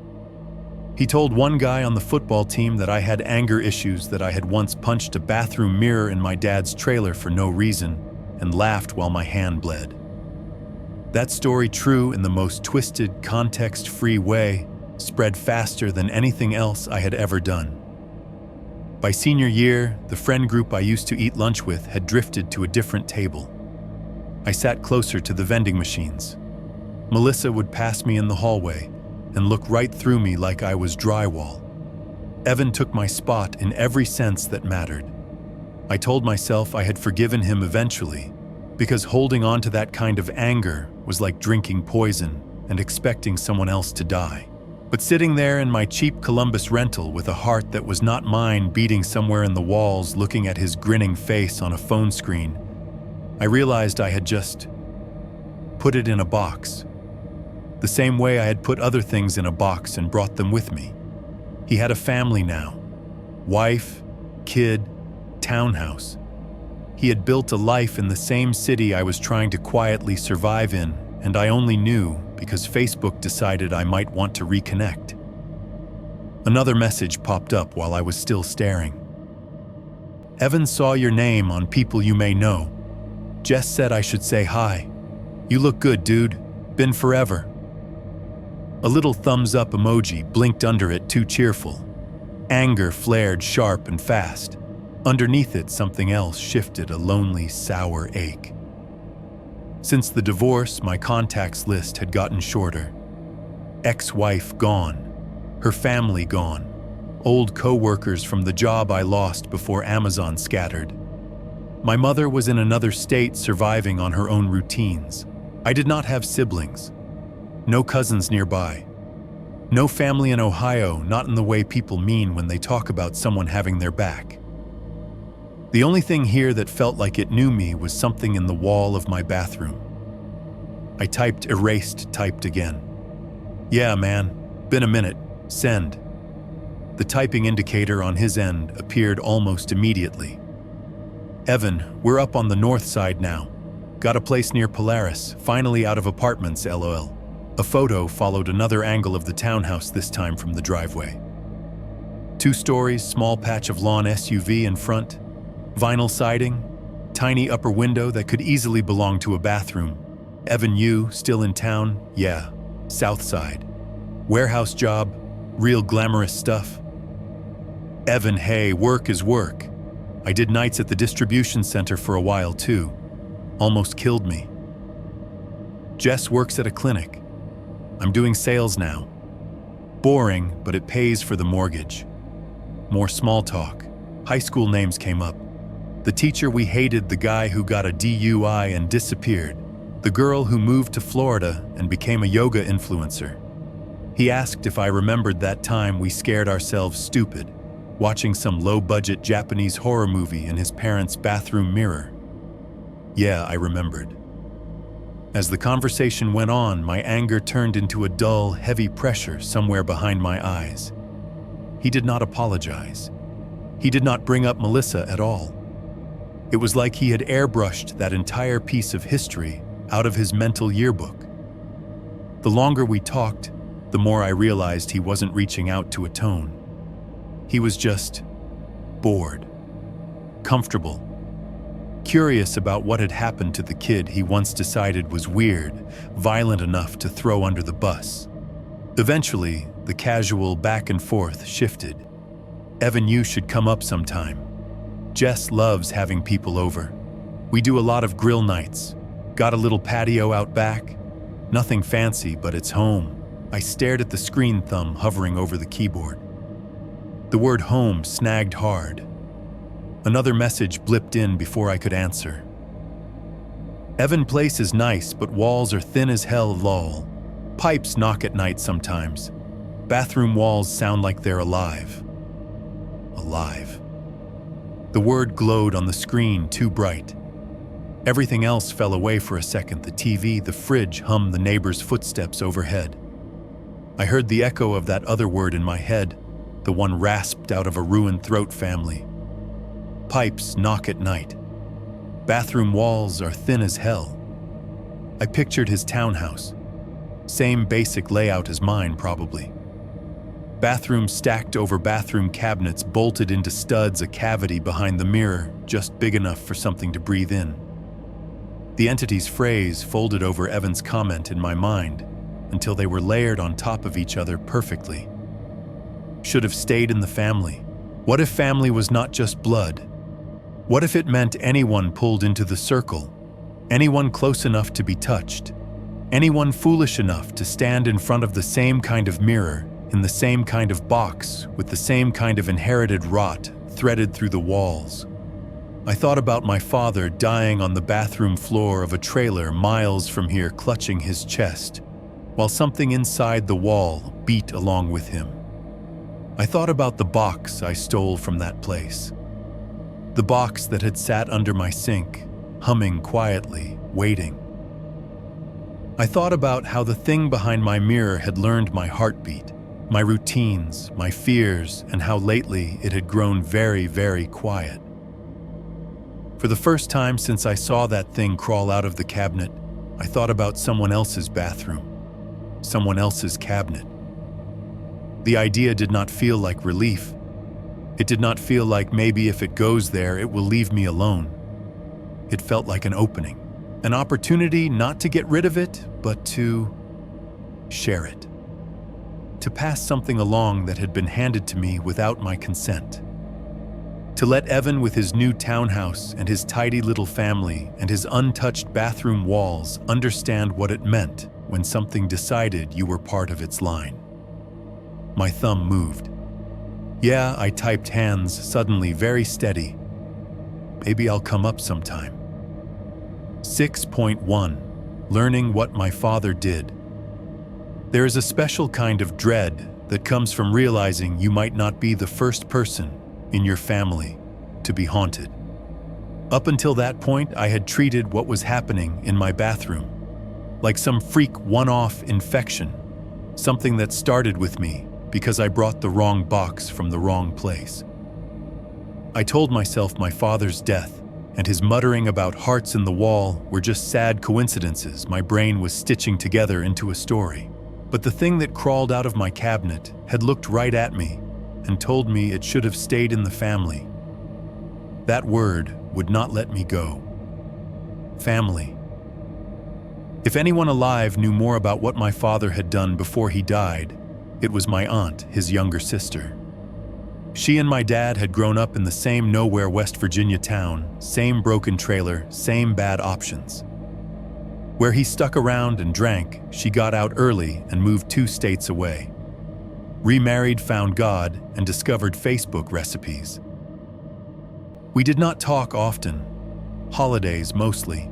He told one guy on the football team that I had anger issues, that I had once punched a bathroom mirror in my dad's trailer for no reason and laughed while my hand bled. That story, true in the most twisted, context-free way, spread faster than anything else I had ever done. By senior year, the friend group I used to eat lunch with had drifted to a different table. I sat closer to the vending machines. Melissa would pass me in the hallway and look right through me like I was drywall. Evan took my spot in every sense that mattered. I told myself I had forgiven him eventually, because holding on to that kind of anger was like drinking poison and expecting someone else to die. But sitting there in my cheap Columbus rental with a heart that was not mine beating somewhere in the walls, looking at his grinning face on a phone screen, I realized I had just put it in a box. The same way I had put other things in a box and brought them with me. He had a family now. Wife, kid, townhouse. He had built a life in the same city I was trying to quietly survive in, and I only knew because Facebook decided I might want to reconnect. Another message popped up while I was still staring. Evan saw your name on People You May Know. Jess said I should say hi. You look good, dude. Been forever. A little thumbs up emoji blinked under it, too cheerful. Anger flared sharp and fast. Underneath it, something else shifted, a lonely, sour ache. Since the divorce, my contacts list had gotten shorter. Ex-wife gone. Her family gone. Old co-workers from the job I lost before Amazon scattered. My mother was in another state, surviving on her own routines. I did not have siblings. No cousins nearby. No family in Ohio, not in the way people mean when they talk about someone having their back. The only thing here that felt like it knew me was something in the wall of my bathroom. I typed erased, typed again. Yeah, man, been a minute, send. The typing indicator on his end appeared almost immediately. Evan, we're up on the north side now. Got a place near Polaris, finally out of apartments, LOL. A photo followed another angle of the townhouse, this time from the driveway. 2 stories, small patch of lawn, SUV in front, vinyl siding, tiny upper window that could easily belong to a bathroom. Evan, you still in town? Yeah, south side. Warehouse job, real glamorous stuff. Evan, hey, work is work. I did nights at the distribution center for a while too. Almost killed me. Jess works at a clinic. I'm doing sales now. Boring, but it pays for the mortgage. More small talk. High school names came up. The teacher we hated, the guy who got a DUI and disappeared, the girl who moved to Florida and became a yoga influencer. He asked if I remembered that time we scared ourselves stupid, watching some low-budget Japanese horror movie in his parents' bathroom mirror. Yeah, I remembered. As the conversation went on, my anger turned into a dull, heavy pressure somewhere behind my eyes. He did not apologize. He did not bring up Melissa at all. It was like he had airbrushed that entire piece of history out of his mental yearbook. The longer we talked, the more I realized he wasn't reaching out to atone. He was just bored, comfortable, curious about what had happened to the kid he once decided was weird, violent enough to throw under the bus. Eventually, the casual back and forth shifted. Evan, you should come up sometime. Jess loves having people over. We do a lot of grill nights. Got a little patio out back. Nothing fancy, but it's home. I stared at the screen thumb hovering over the keyboard. The word home snagged hard. Another message blipped in before I could answer. Evan, place is nice, but walls are thin as hell, lol. Pipes knock at night sometimes. Bathroom walls sound like they're alive. Alive. The word glowed on the screen too bright. Everything else fell away for a second. The TV, the fridge hummed the neighbor's footsteps overhead. I heard the echo of that other word in my head, the one rasped out of a ruined throat family. Pipes knock at night. Bathroom walls are thin as hell. I pictured his townhouse. Same basic layout as mine, probably. Bathroom stacked over bathroom cabinets bolted into studs, a cavity behind the mirror, just big enough for something to breathe in. The entity's phrase folded over Evan's comment in my mind until they were layered on top of each other perfectly. Should have stayed in the family. What if family was not just blood? What if it meant anyone pulled into the circle? Anyone close enough to be touched? Anyone foolish enough to stand in front of the same kind of mirror, in the same kind of box, with the same kind of inherited rot threaded through the walls? I thought about my father dying on the bathroom floor of a trailer miles from here, clutching his chest, while something inside the wall beat along with him. I thought about the box I stole from that place. The box that had sat under my sink, humming quietly, waiting. I thought about how the thing behind my mirror had learned my heartbeat, my routines, my fears, and how lately it had grown very, very quiet. For the first time since I saw that thing crawl out of the cabinet, I thought about someone else's bathroom, someone else's cabinet. The idea did not feel like relief. It did not feel like maybe if it goes there, it will leave me alone. It felt like an opening, an opportunity not to get rid of it, but to share it. To pass something along that had been handed to me without my consent. To let Evan, with his new townhouse and his tidy little family and his untouched bathroom walls, understand what it meant when something decided you were part of its line. My thumb moved. Yeah, I typed, hands suddenly very steady. Maybe I'll come up sometime. 6.1. Learning what my father did. There is a special kind of dread that comes from realizing you might not be the first person in your family to be haunted. Up until that point, I had treated what was happening in my bathroom like some freak one-off infection, something that started with me because I brought the wrong box from the wrong place. I told myself my father's death, and his muttering about hearts in the wall were just sad coincidences my brain was stitching together into a story. But the thing that crawled out of my cabinet had looked right at me and told me it should have stayed in the family. That word would not let me go. Family. If anyone alive knew more about what my father had done before he died, it was my aunt, his younger sister. She and my dad had grown up in the same nowhere West Virginia town, same broken trailer, same bad options. Where he stuck around and drank, she got out early and moved 2 states away. Remarried, found God, and discovered Facebook recipes. We did not talk often, holidays mostly.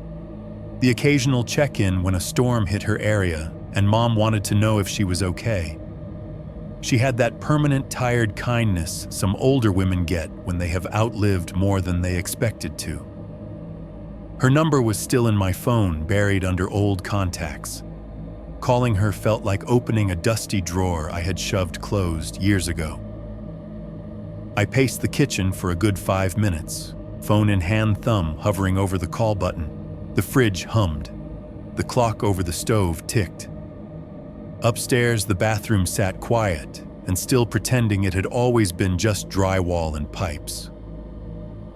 The occasional check-in when a storm hit her area and Mom wanted to know if she was okay. She had that permanent tired kindness some older women get when they have outlived more than they expected to. Her number was still in my phone, buried under old contacts. Calling her felt like opening a dusty drawer I had shoved closed years ago. I paced the kitchen for a good 5 minutes, phone in hand, thumb hovering over the call button. The fridge hummed. The clock over the stove ticked. Upstairs, the bathroom sat quiet and still pretending it had always been just drywall and pipes.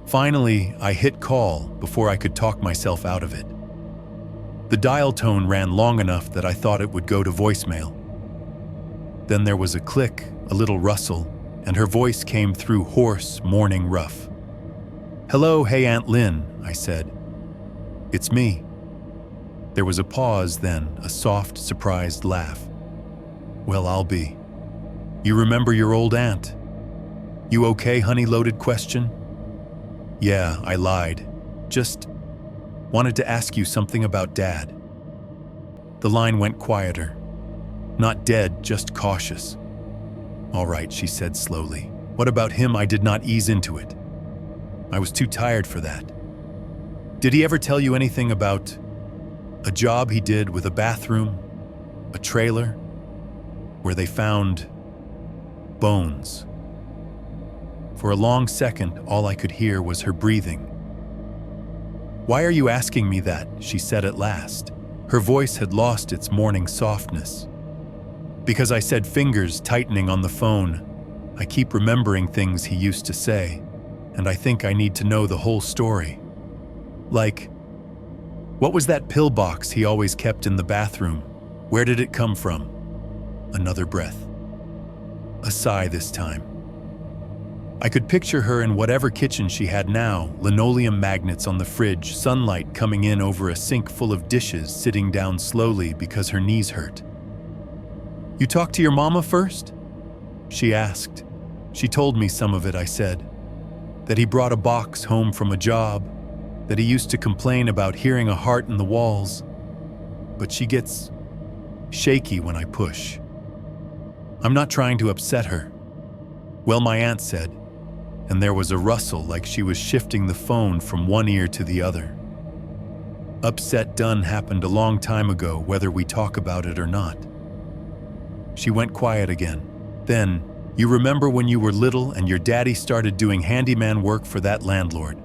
Finally, I hit call before I could talk myself out of it. The dial tone ran long enough that I thought it would go to voicemail. Then there was a click, a little rustle, and her voice came through hoarse, mourning rough. "Hello, hey Aunt Lynn," I said. "It's me." There was a pause, then a soft, surprised laugh. "Well, I'll be. You remember your old aunt? You okay, honey?" Loaded question. "Yeah," I lied. "Just wanted to ask you something about Dad." The line went quieter. Not dead, just cautious. "All right," she said slowly. "What about him?" I did not ease into it. I was too tired for that. "Did he ever tell you anything about a job he did with a bathroom, a trailer, where they found bones?" For a long second, all I could hear was her breathing. "Why are you asking me that?" she said at last. Her voice had lost its morning softness. "Because," I said, fingers tightening on the phone, "I keep remembering things he used to say, and I think I need to know the whole story. Like, what was that pill box he always kept in the bathroom? Where did it come from?" Another breath. A sigh this time. I could picture her in whatever kitchen she had now, linoleum magnets on the fridge, sunlight coming in over a sink full of dishes, sitting down slowly because her knees hurt. "You talked to your mama first?" she asked. "She told me some of it," I said. "That he brought a box home from a job, that he used to complain about hearing a heart in the walls, but she gets shaky when I push. I'm not trying to upset her." "Well," my aunt said, and there was a rustle like she was shifting the phone from one ear to the other. "Upset done happened a long time ago, whether we talk about it or not." She went quiet again. Then, "You remember when you were little and your daddy started doing handyman work for that landlord?"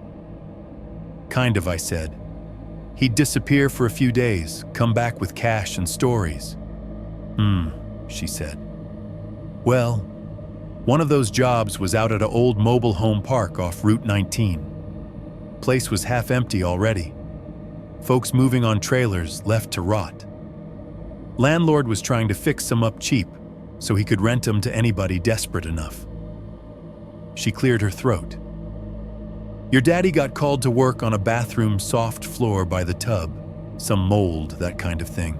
"Kind of," I said. "He'd disappear for a few days, come back with cash and stories." She said. "Well, one of those jobs was out at an old mobile home park off Route 19. Place was half empty already. Folks moving on trailers left to rot. Landlord was trying to fix some up cheap so he could rent them to anybody desperate enough." She cleared her throat. "Your daddy got called to work on a bathroom soft floor by the tub, some mold, that kind of thing.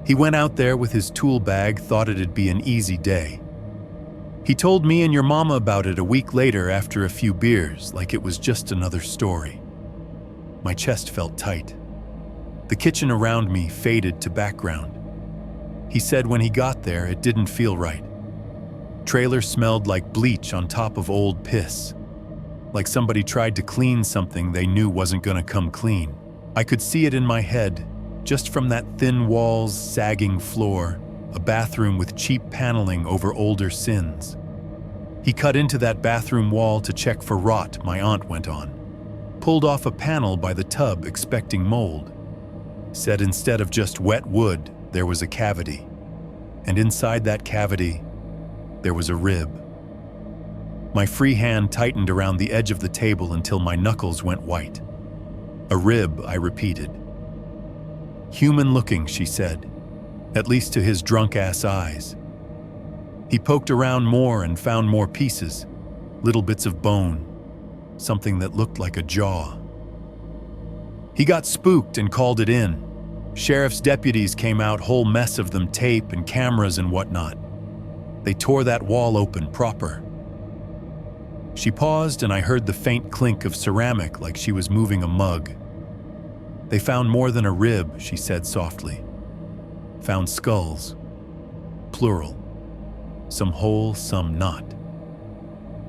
He went out there with his tool bag, thought it'd be an easy day. He told me and your mama about it a week later after a few beers, like it was just another story." My chest felt tight. The kitchen around me faded to background. He said when he got there, it didn't feel right. Trailer smelled like bleach on top of old piss. Like somebody tried to clean something they knew wasn't gonna come clean. I could see it in my head, just from that thin walls, sagging floor, a bathroom with cheap paneling over older sins. He cut into that bathroom wall to check for rot, my aunt went on. pulled off a panel by the tub expecting mold. Said instead of just wet wood, there was a cavity. And inside that cavity, there was a rib. My free hand tightened around the edge of the table until my knuckles went white. A rib, I repeated. Human looking, she said, at least to his drunk-ass eyes. He poked around more and found more pieces, little bits of bone, something that looked like a jaw. He got spooked and called it in. Sheriff's deputies came out, whole mess of them, tape and cameras and whatnot. They tore that wall open proper. She paused and I heard the faint clink of ceramic like she was moving a mug. They found more than a rib, she said softly. Found skulls. Plural. Some whole, some not.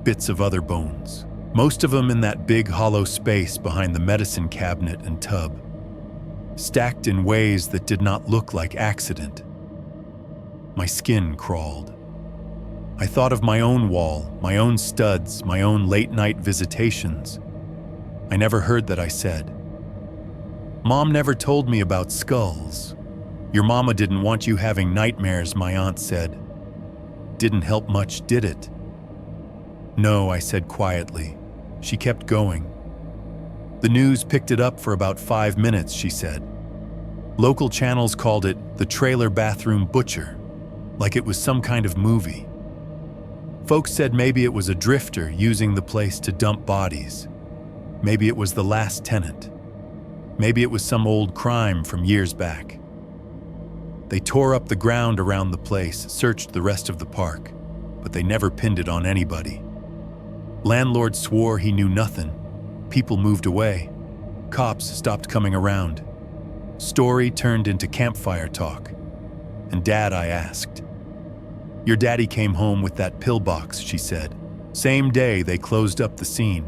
Bits of other bones. Most of them in that big hollow space behind the medicine cabinet and tub. Stacked in ways that did not look like accident. My skin crawled. I thought of my own wall, my own studs, my own late-night visitations. I never heard that, I said. Mom never told me about skulls. Your mama didn't want you having nightmares, my aunt said. Didn't help much, did it? No, I said quietly. She kept going. The news picked it up for about 5 minutes, she said. Local channels called it the trailer bathroom butcher, like it was some kind of movie. Folks said maybe it was a drifter using the place to dump bodies. Maybe it was the last tenant. Maybe it was some old crime from years back. They tore up the ground around the place, searched the rest of the park, but they never pinned it on anybody. Landlord swore he knew nothing. People moved away. Cops stopped coming around. Story turned into campfire talk. And Dad, I asked. Your daddy came home with that pillbox, she said. Same day they closed up the scene.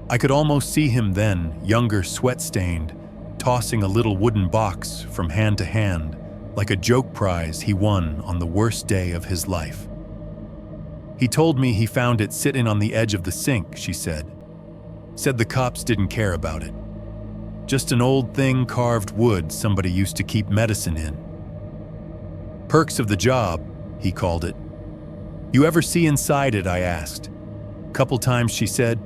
I could almost see him then, younger, sweat-stained, tossing a little wooden box from hand to hand, like a joke prize he won on the worst day of his life. He told me he found it sitting on the edge of the sink, she said. Said the cops didn't care about it. Just an old thing, carved wood somebody used to keep medicine in. Perks of the job, he called it. You ever see inside it, I asked. Couple times, she said.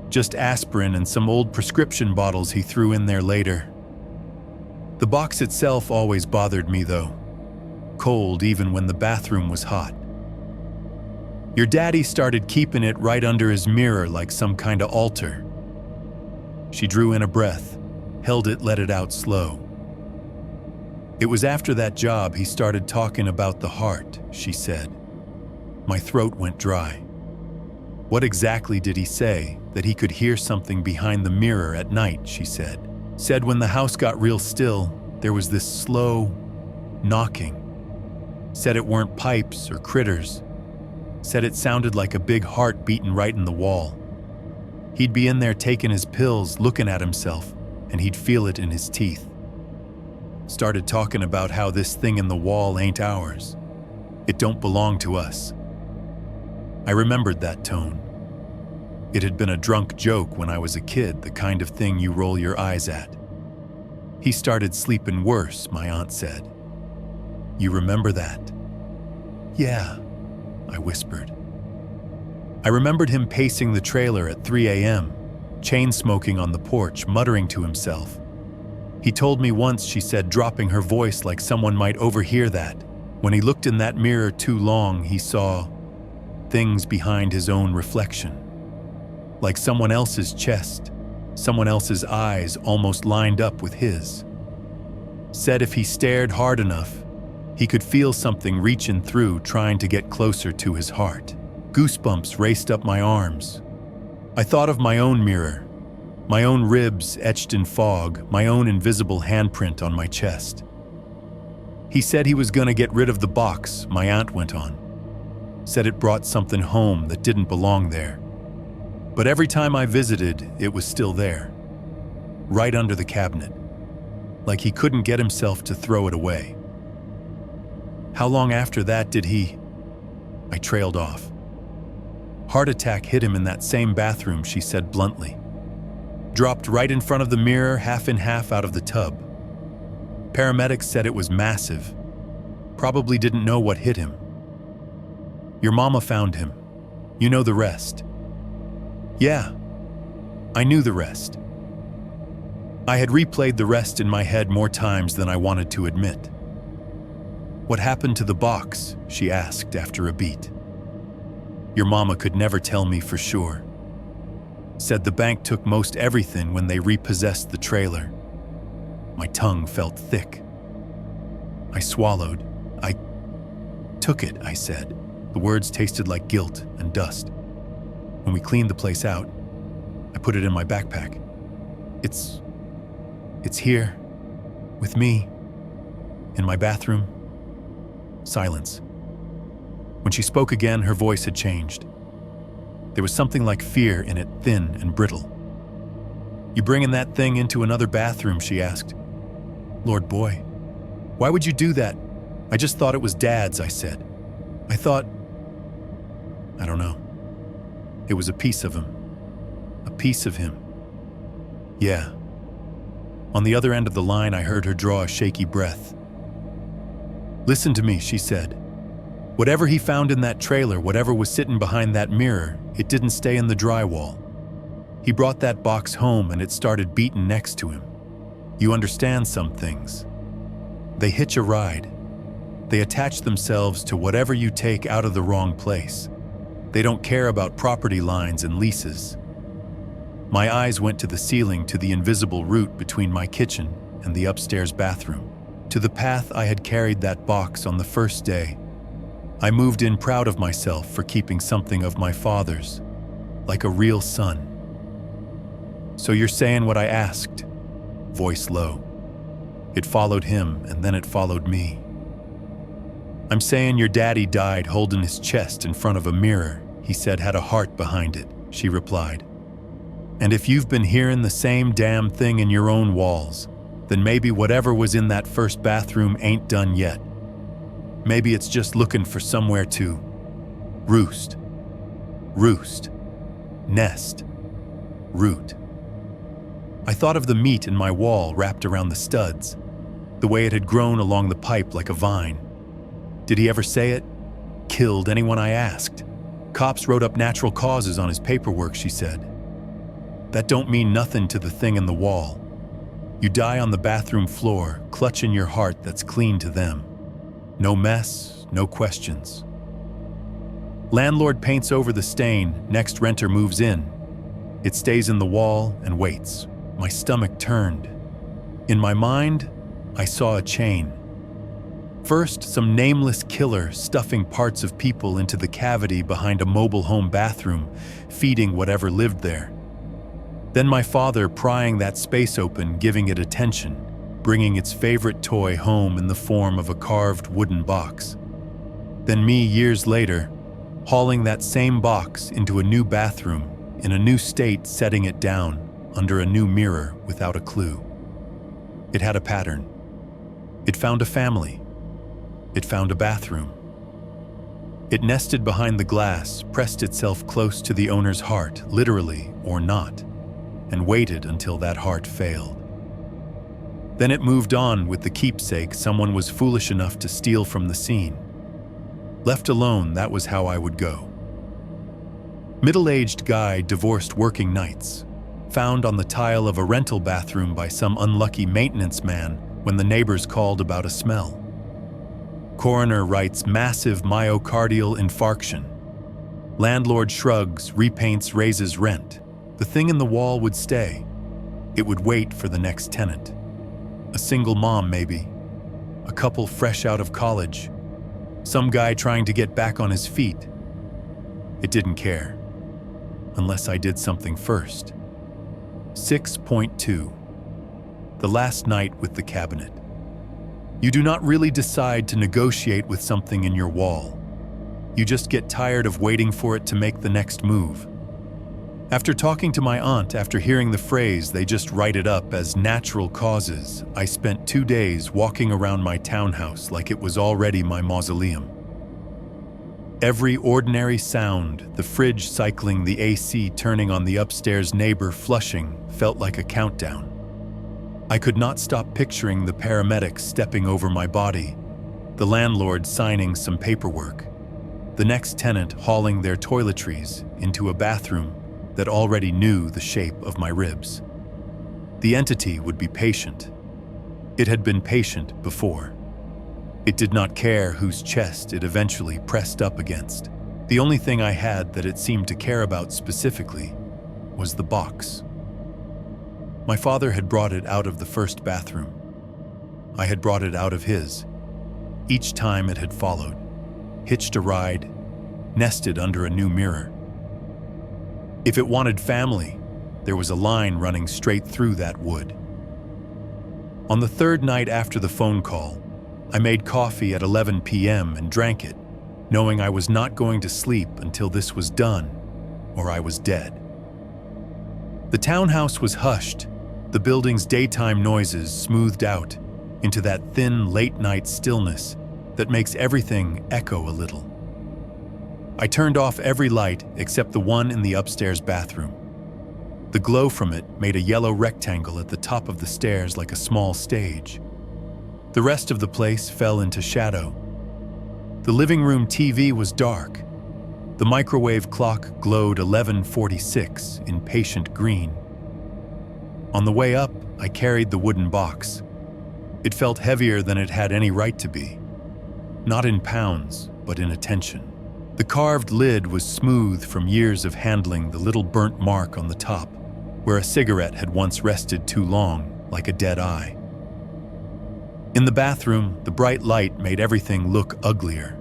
Just aspirin and some old prescription bottles he threw in there later. The box itself always bothered me, though. Cold even when the bathroom was hot. Your daddy started keeping it right under his mirror like some kind of altar. She drew in a breath, held it, let it out slow. It was after that job he started talking about the heart, she said. My throat went dry. What exactly did he say? That he could hear something behind the mirror at night, she said. Said when the house got real still, there was this slow knocking. Said it weren't pipes or critters. Said it sounded like a big heart beating right in the wall. He'd be in there taking his pills, looking at himself, and he'd feel it in his teeth. Started talking about how this thing in the wall ain't ours. It don't belong to us. I remembered that tone. It had been a drunk joke when I was a kid, the kind of thing you roll your eyes at. He started sleeping worse, my aunt said. You remember that? Yeah, I whispered. I remembered him pacing the trailer at 3 a.m., chain smoking on the porch, muttering to himself. He told me once, she said, dropping her voice like someone might overhear that. When he looked in that mirror too long, he saw things behind his own reflection. Like someone else's chest, someone else's eyes almost lined up with his. Said if he stared hard enough, he could feel something reaching through, trying to get closer to his heart. Goosebumps raced up my arms. I thought of my own mirror, my own ribs etched in fog, my own invisible handprint on my chest. He said he was going to get rid of the box, my aunt went on. Said it brought something home that didn't belong there. But every time I visited, it was still there, right under the cabinet, like he couldn't get himself to throw it away. How long after that did he? I trailed off. Heart attack hit him in that same bathroom, she said bluntly. dropped right in front of the mirror, half in half out of the tub. Paramedics said it was massive. Probably didn't know what hit him. Your mama found him. You know the rest. Yeah, I knew the rest. I had replayed the rest in my head more times than I wanted to admit. What happened to the box? She asked after a beat. Your mama could never tell me for sure. Said the bank took most everything when they repossessed the trailer. My tongue felt thick. I swallowed. I took it, I said. The words tasted like guilt and dust. When we cleaned the place out, I put it in my backpack. It's here, with me, in my bathroom. Silence. When she spoke again, her voice had changed. There was something like fear in it, thin and brittle. You bringing that thing into another bathroom? She asked. Lord boy, why would you do that? I just thought it was Dad's, I said. I don't know. It was a piece of him. A piece of him. Yeah. On the other end of the line, I heard her draw a shaky breath. Listen to me, she said. Whatever he found in that trailer, whatever was sitting behind that mirror, it didn't stay in the drywall. He brought that box home and it started beating next to him. You understand some things. They hitch a ride. They attach themselves to whatever you take out of the wrong place. They don't care about property lines and leases. My eyes went to the ceiling, to the invisible route between my kitchen and the upstairs bathroom, to the path I had carried that box on the first day. I moved in proud of myself for keeping something of my father's, like a real son. So you're saying what I asked? Voice low. It followed him, and then it followed me. I'm saying your daddy died holding his chest in front of a mirror he said had a heart behind it, she replied. And if you've been hearing the same damn thing in your own walls, then maybe whatever was in that first bathroom ain't done yet. Maybe it's just looking for somewhere to roost, nest, root. I thought of the meat in my wall wrapped around the studs, the way it had grown along the pipe like a vine. Did he ever say it? Killed anyone, I asked. Cops wrote up natural causes on his paperwork, she said. That don't mean nothing to the thing in the wall. You die on the bathroom floor, clutching your heart that's clean to them. No mess, no questions. Landlord paints over the stain, next renter moves in. It stays in the wall and waits. My stomach turned. In my mind, I saw a chain. First, some nameless killer stuffing parts of people into the cavity behind a mobile home bathroom, feeding whatever lived there. Then my father prying that space open, giving it attention, bringing its favorite toy home in the form of a carved wooden box. Then me, years later, hauling that same box into a new bathroom, in a new state, setting it down under a new mirror without a clue. It had a pattern. It found a family. It found a bathroom. It nested behind the glass, pressed itself close to the owner's heart, literally or not, and waited until that heart failed. Then it moved on with the keepsake someone was foolish enough to steal from the scene. Left alone, that was how I would go. Middle-aged guy, divorced, working nights, found on the tile of a rental bathroom by some unlucky maintenance man when the neighbors called about a smell. Coroner writes massive myocardial infarction. Landlord shrugs, repaints, raises rent. The thing in the wall would stay. It would wait for the next tenant. A single mom, maybe. A couple fresh out of college. Some guy trying to get back on his feet. It didn't care. Unless I did something first. 6.2. The last night with the cabinet. You do not really decide to negotiate with something in your wall. You just get tired of waiting for it to make the next move. After talking to my aunt, after hearing the phrase, they just write it up as natural causes, I spent 2 days walking around my townhouse like it was already my mausoleum. Every ordinary sound, the fridge cycling, the AC turning on the upstairs neighbor flushing, felt like a countdown. I could not stop picturing the paramedics stepping over my body, the landlord signing some paperwork, the next tenant hauling their toiletries into a bathroom that already knew the shape of my ribs. The entity would be patient. It had been patient before. It did not care whose chest it eventually pressed up against. The only thing I had that it seemed to care about specifically was the box. My father had brought it out of the first bathroom. I had brought it out of his. Each time it had followed, hitched a ride, nested under a new mirror. If it wanted family, there was a line running straight through that wood. On the third night after the phone call, I made coffee at 11 p.m. and drank it, knowing I was not going to sleep until this was done, or I was dead. The townhouse was hushed, the building's daytime noises smoothed out into that thin late-night stillness that makes everything echo a little. I turned off every light except the one in the upstairs bathroom. The glow from it made a yellow rectangle at the top of the stairs like a small stage. The rest of the place fell into shadow. The living room TV was dark. The microwave clock glowed 11:46 in patient green. On the way up, I carried the wooden box. It felt heavier than it had any right to be. Not in pounds, but in attention. The carved lid was smooth from years of handling the little burnt mark on the top, where a cigarette had once rested too long, like a dead eye. In the bathroom, the bright light made everything look uglier.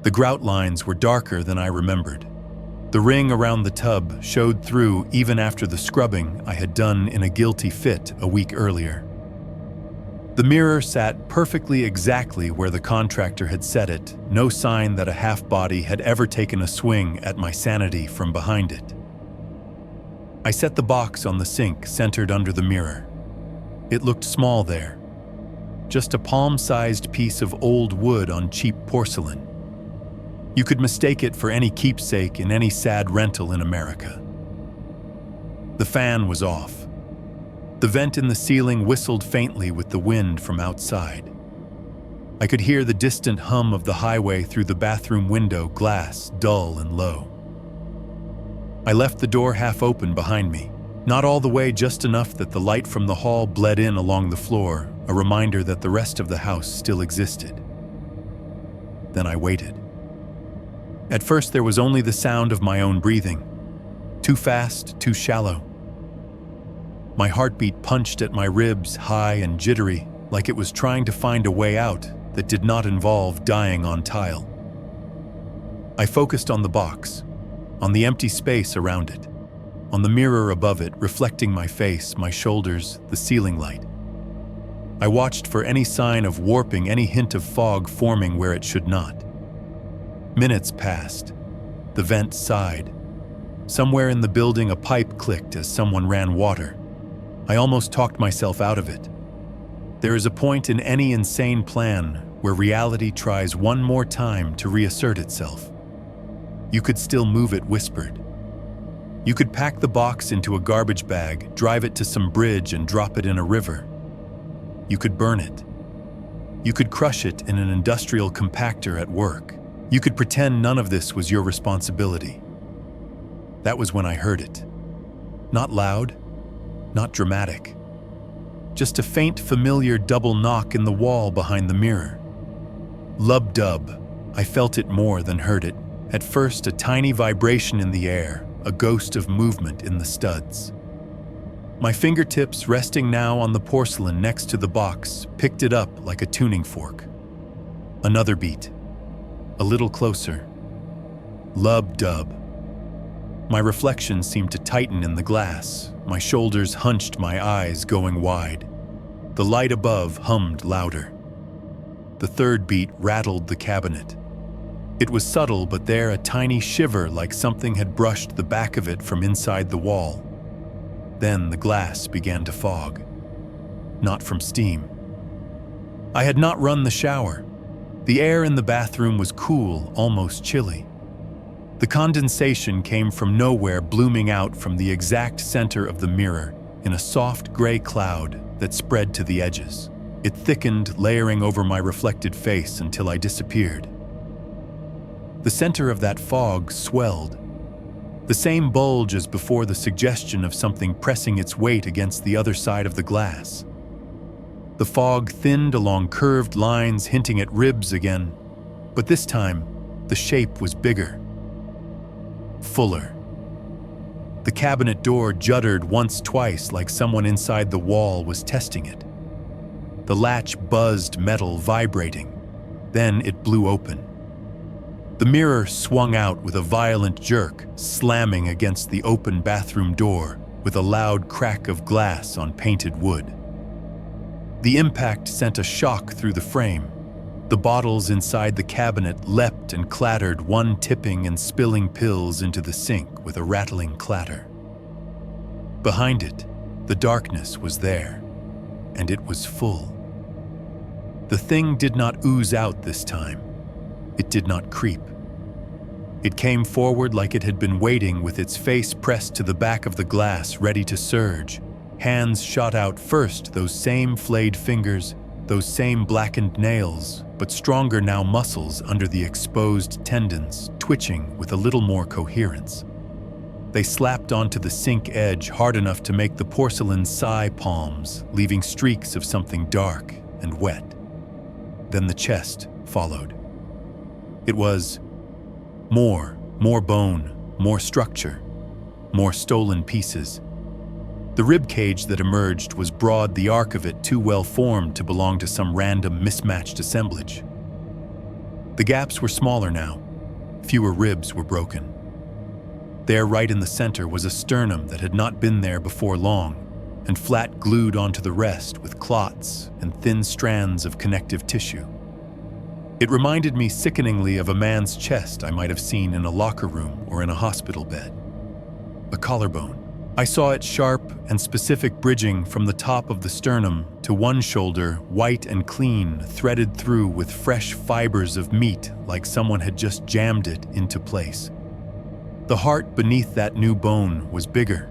The grout lines were darker than I remembered. The ring around the tub showed through even after the scrubbing I had done in a guilty fit a week earlier. The mirror sat perfectly exactly where the contractor had set it, no sign that a half-body had ever taken a swing at my sanity from behind it. I set the box on the sink centered under the mirror. It looked small there. Just a palm-sized piece of old wood on cheap porcelain. You could mistake it for any keepsake in any sad rental in America. The fan was off. The vent in the ceiling whistled faintly with the wind from outside. I could hear the distant hum of the highway through the bathroom window glass, dull and low. I left the door half open behind me, not all the way, just enough that the light from the hall bled in along the floor, a reminder that the rest of the house still existed. Then I waited. At first there was only the sound of my own breathing. Too fast, too shallow. My heartbeat punched at my ribs, high and jittery, like it was trying to find a way out that did not involve dying on tile. I focused on the box, on the empty space around it, on the mirror above it reflecting my face, my shoulders, the ceiling light. I watched for any sign of warping, any hint of fog forming where it should not. Minutes passed. The vent sighed. Somewhere in the building a pipe clicked as someone ran water. I almost talked myself out of it. There is a point in any insane plan where reality tries one more time to reassert itself. You could still move it whispered. You could pack the box into a garbage bag, drive it to some bridge and drop it in a river. You could burn it. You could crush it in an industrial compactor at work. You could pretend none of this was your responsibility. That was when I heard it. Not loud, not dramatic. Just a faint, familiar double knock in the wall behind the mirror. Lub-dub. I felt it more than heard it. At first, a tiny vibration in the air, a ghost of movement in the studs. My fingertips, resting now on the porcelain next to the box, picked it up like a tuning fork. Another beat. A little closer. Lub-dub. My reflection seemed to tighten in the glass. My shoulders hunched, my eyes going wide. The light above hummed louder. The third beat rattled the cabinet. It was subtle, but there a tiny shiver like something had brushed the back of it from inside the wall. Then the glass began to fog. Not from steam. I had not run the shower. The air in the bathroom was cool, almost chilly. The condensation came from nowhere, blooming out from the exact center of the mirror in a soft gray cloud that spread to the edges. It thickened, layering over my reflected face until I disappeared. The center of that fog swelled, the same bulge as before, the suggestion of something pressing its weight against the other side of the glass. The fog thinned along curved lines, hinting at ribs again, but this time the shape was bigger, fuller. The cabinet door juddered once, twice, like someone inside the wall was testing it. The latch buzzed, metal vibrating. Then it blew open. The mirror swung out with a violent jerk, slamming against the open bathroom door with a loud crack of glass on painted wood. The impact sent a shock through the frame. The bottles inside the cabinet leapt and clattered, one tipping and spilling pills into the sink with a rattling clatter. Behind it, the darkness was there, and it was full. The thing did not ooze out this time. It did not creep. It came forward like it had been waiting, with its face pressed to the back of the glass, ready to surge. Hands shot out first, those same flayed fingers, those same blackened nails, but stronger now muscles under the exposed tendons, twitching with a little more coherence. They slapped onto the sink edge hard enough to make the porcelain sigh palms, leaving streaks of something dark and wet. Then the chest followed. It was more bone, more structure, more stolen pieces. The rib cage that emerged was broad, the arc of it too well formed to belong to some random mismatched assemblage. The gaps were smaller now. Fewer ribs were broken. There, right in the center, was a sternum that had not been there before long, and flat glued onto the rest with clots and thin strands of connective tissue. It reminded me sickeningly of a man's chest I might have seen in a locker room or in a hospital bed. A collarbone. I saw its sharp and specific bridging from the top of the sternum to one shoulder, white and clean, threaded through with fresh fibers of meat, like someone had just jammed it into place. The heart beneath that new bone was bigger.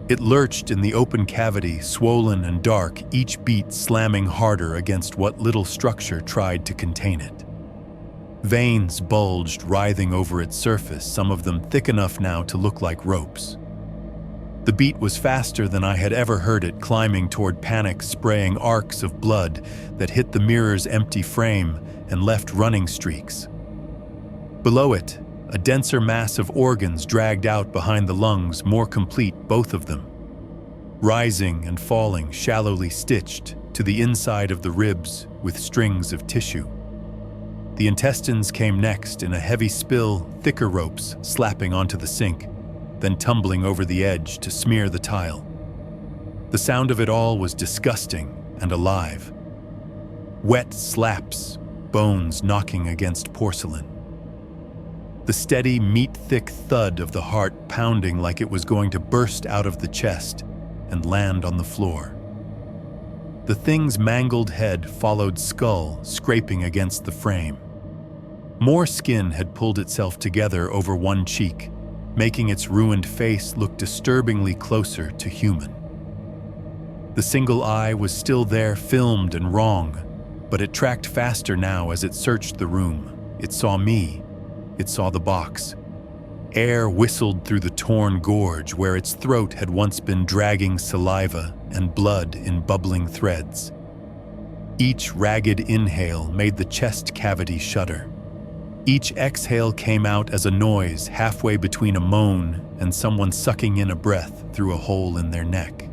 It lurched in the open cavity, swollen and dark, each beat slamming harder against what little structure tried to contain it. Veins bulged, writhing over its surface, some of them thick enough now to look like ropes. The beat was faster than I had ever heard it, climbing toward panic, spraying arcs of blood that hit the mirror's empty frame and left running streaks. Below it, a denser mass of organs dragged out behind the lungs, more complete, both of them, rising and falling, shallowly stitched to the inside of the ribs with strings of tissue. The intestines came next in a heavy spill, thicker ropes slapping onto the sink, then tumbling over the edge to smear the tile. The sound of it all was disgusting and alive. Wet slaps, bones knocking against porcelain. The steady, meat-thick thud of the heart pounding like it was going to burst out of the chest and land on the floor. The thing's mangled head followed skull, scraping against the frame. More skin had pulled itself together over one cheek, making its ruined face look disturbingly closer to human. The single eye was still there, filmed and wrong, but it tracked faster now as it searched the room. It saw me. It saw the box. Air whistled through the torn gorge where its throat had once been dragging saliva and blood in bubbling threads. Each ragged inhale made the chest cavity shudder. Each exhale came out as a noise halfway between a moan and someone sucking in a breath through a hole in their neck.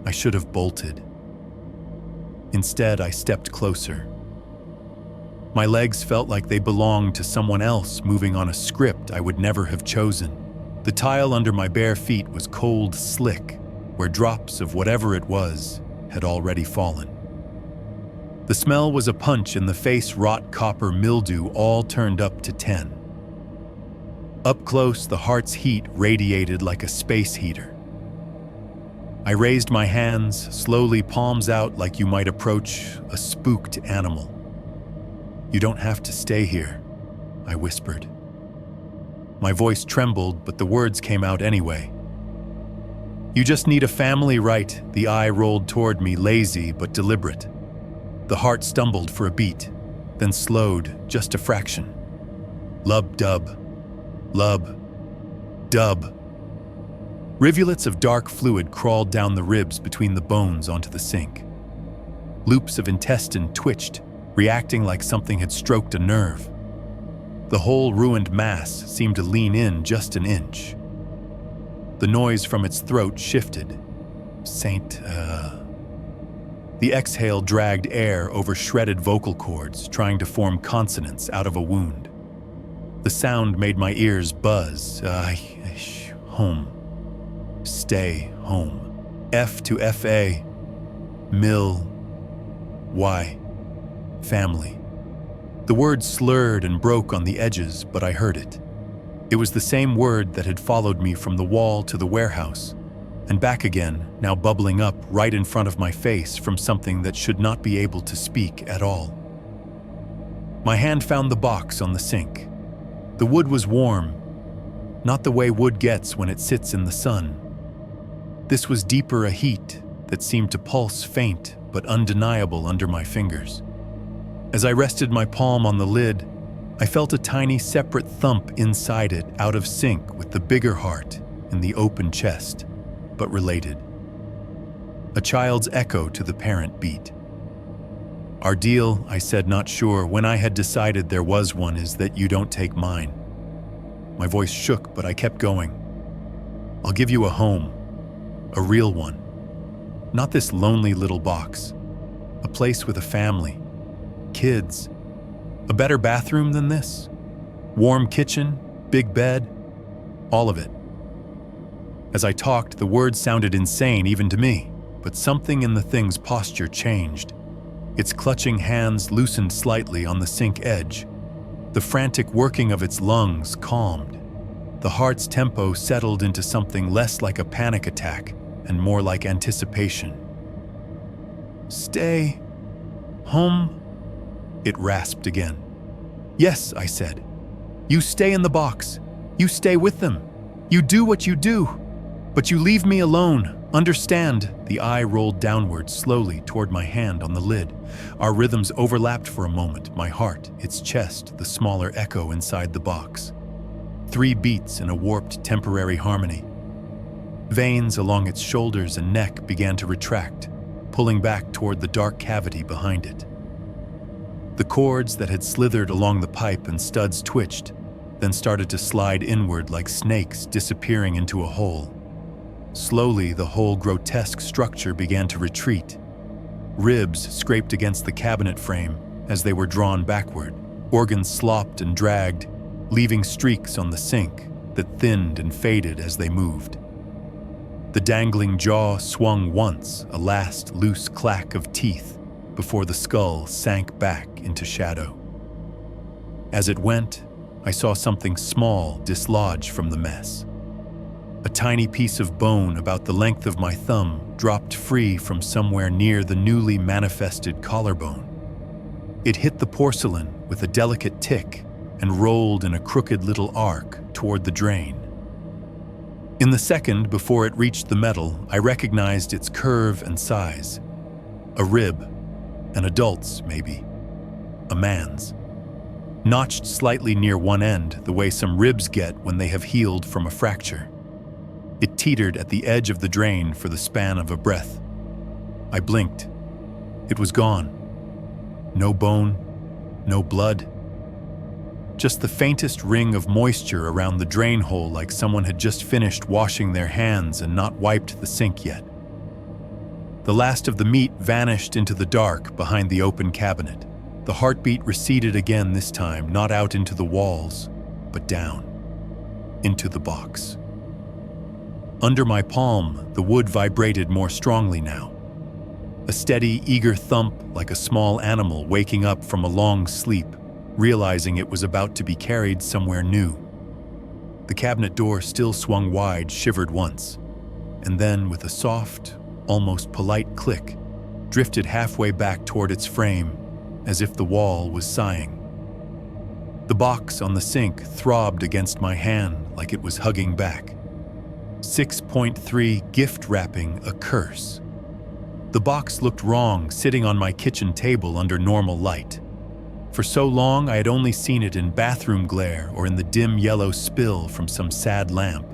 I should have bolted. Instead, I stepped closer. My legs felt like they belonged to someone else, moving on a script I would never have chosen. The tile under my bare feet was cold, slick, where drops of whatever it was had already fallen. The smell was a punch in the face, rot, copper, mildew, all turned up to 10. Up close, the heart's heat radiated like a space heater. I raised my hands, slowly palms out like you might approach a spooked animal. "You don't have to stay here," I whispered. My voice trembled, but the words came out anyway. "You just need a family, right?" The eye rolled toward me, lazy but deliberate. The heart stumbled for a beat, then slowed just a fraction. Lub-dub, lub-dub. Rivulets of dark fluid crawled down the ribs between the bones onto the sink. Loops of intestine twitched, reacting like something had stroked a nerve. The whole ruined mass seemed to lean in just an inch. The noise from its throat shifted. The exhale dragged air over shredded vocal cords, trying to form consonants out of a wound. The sound made my ears buzz. Home. Stay home. F to F-A. Mill. Y. Family. The word slurred and broke on the edges, but I heard it. It was the same word that had followed me from the wall to the warehouse, and back again, now bubbling up right in front of my face from something that should not be able to speak at all. My hand found the box on the sink. The wood was warm, not the way wood gets when it sits in the sun. This was deeper a heat that seemed to pulse faint but undeniable under my fingers. As I rested my palm on the lid, I felt a tiny separate thump inside it, out of sync with the bigger heart in the open chest, but related. A child's echo to the parent beat. "Our deal," I said, not sure, when I had decided there was one, "is that you don't take mine." My voice shook, but I kept going. "I'll give you a home, a real one. Not this lonely little box. A place with a family, kids, a better bathroom than this, warm kitchen, big bed, all of it." As I talked, the words sounded insane even to me, but something in the thing's posture changed. Its clutching hands loosened slightly on the sink edge. The frantic working of its lungs calmed. The heart's tempo settled into something less like a panic attack and more like anticipation. "Stay home," it rasped again. "Yes," I said. "You stay in the box. You stay with them. You do what you do. But you leave me alone. Understand?" The eye rolled downward slowly toward my hand on the lid. Our rhythms overlapped for a moment, my heart, its chest, the smaller echo inside the box. 3 beats in a warped temporary harmony. Veins along its shoulders and neck began to retract, pulling back toward the dark cavity behind it. The cords that had slithered along the pipe and studs twitched, then started to slide inward like snakes disappearing into a hole. Slowly, the whole grotesque structure began to retreat. Ribs scraped against the cabinet frame as they were drawn backward. Organs slopped and dragged, leaving streaks on the sink that thinned and faded as they moved. The dangling jaw swung once, a last loose clack of teeth, before the skull sank back into shadow. As it went, I saw something small dislodge from the mess. A tiny piece of bone about the length of my thumb dropped free from somewhere near the newly manifested collarbone. It hit the porcelain with a delicate tick and rolled in a crooked little arc toward the drain. In the second before it reached the metal, I recognized its curve and size. A rib, an adult's maybe, a man's. Notched slightly near one end, the way some ribs get when they have healed from a fracture. It teetered at the edge of the drain for the span of a breath. I blinked. It was gone. No bone, no blood. Just the faintest ring of moisture around the drain hole, like someone had just finished washing their hands and not wiped the sink yet. The last of the meat vanished into the dark behind the open cabinet. The heartbeat receded again, this time not out into the walls, but down, into the box. Under my palm, the wood vibrated more strongly now. A steady, eager thump like a small animal waking up from a long sleep, realizing it was about to be carried somewhere new. The cabinet door, still swung wide, shivered once. and then, with a soft, almost polite click, drifted halfway back toward its frame, as if the wall was sighing. The box on the sink throbbed against my hand like it was hugging back. 6.3 gift wrapping a curse. The box looked wrong sitting on my kitchen table under normal light. For so long I had only seen it in bathroom glare or in the dim yellow spill from some sad lamp.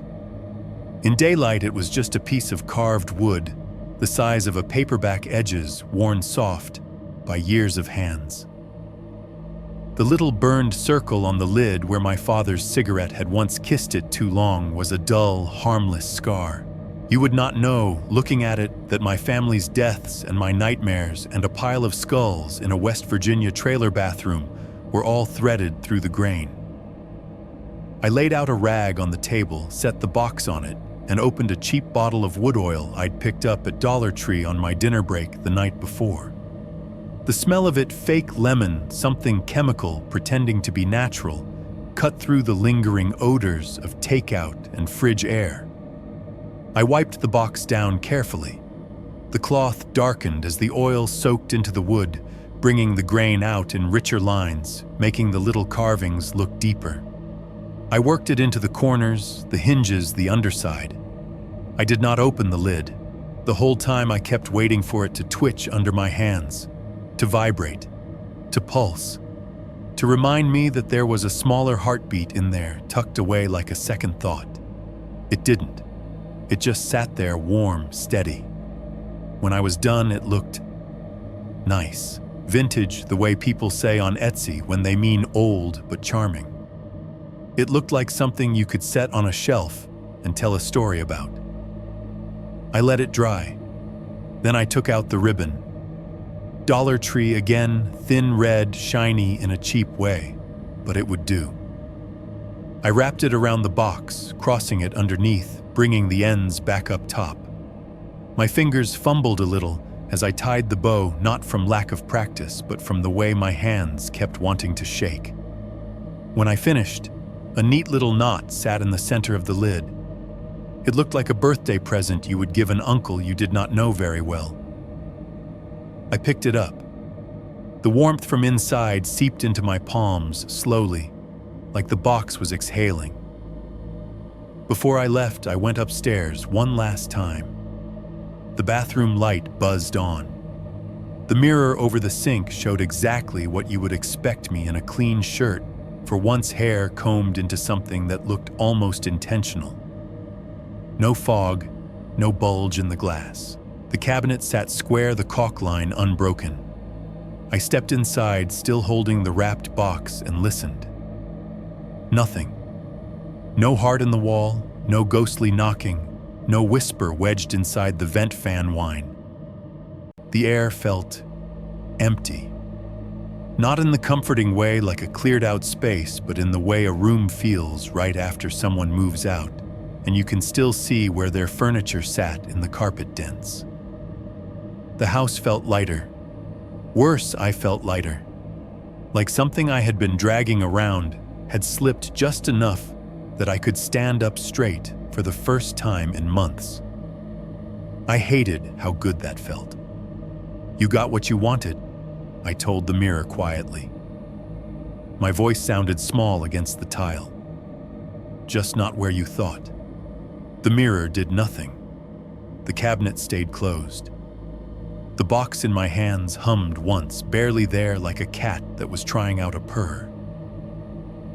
In daylight it was just a piece of carved wood, the size of a paperback edges worn soft by years of hands. The little burned circle on the lid where my father's cigarette had once kissed it too long was a dull, harmless scar. You would not know, looking at it, that my family's deaths and my nightmares and a pile of skulls in a West Virginia trailer bathroom were all threaded through the grain. I laid out a rag on the table, set the box on it, and opened a cheap bottle of wood oil I'd picked up at Dollar Tree on my dinner break the night before. The smell of it, fake lemon, something chemical pretending to be natural, cut through the lingering odors of takeout and fridge air. I wiped the box down carefully. The cloth darkened as the oil soaked into the wood, bringing the grain out in richer lines, making the little carvings look deeper. I worked it into the corners, the hinges, the underside. I did not open the lid. The whole time I kept waiting for it to twitch under my hands, to vibrate, to pulse, to remind me that there was a smaller heartbeat in there, tucked away like a second thought. It didn't. It just sat there, warm, steady. When I was done, it looked nice. Vintage, the way people say on Etsy when they mean old but charming. It looked like something you could set on a shelf and tell a story about. I let it dry. Then I took out the ribbon. Dollar Tree again, thin red, shiny in a cheap way, but it would do. I wrapped it around the box, crossing it underneath, bringing the ends back up top. My fingers fumbled a little as I tied the bow, not from lack of practice, but from the way my hands kept wanting to shake. When I finished, a neat little knot sat in the center of the lid. It looked like a birthday present you would give an uncle you did not know very well. I picked it up. The warmth from inside seeped into my palms slowly, like the box was exhaling. Before I left, I went upstairs one last time. The bathroom light buzzed on. The mirror over the sink showed exactly what you would expect me in a clean shirt, for once hair combed into something that looked almost intentional. No fog, no bulge in the glass. The cabinet sat square, the caulk line unbroken. I stepped inside, still holding the wrapped box, and listened. Nothing. No heart in the wall, no ghostly knocking, no whisper wedged inside the vent fan whine. The air felt empty. Not in the comforting way like a cleared-out space, but in the way a room feels right after someone moves out, and you can still see where their furniture sat in the carpet dents. The house felt lighter. Worse, I felt lighter. Like something I had been dragging around had slipped just enough that I could stand up straight for the first time in months. I hated how good that felt. You got what you wanted, I told the mirror quietly. My voice sounded small against the tile. Just not where you thought. The mirror did nothing. The cabinet stayed closed. The box in my hands hummed once, barely there, like a cat that was trying out a purr.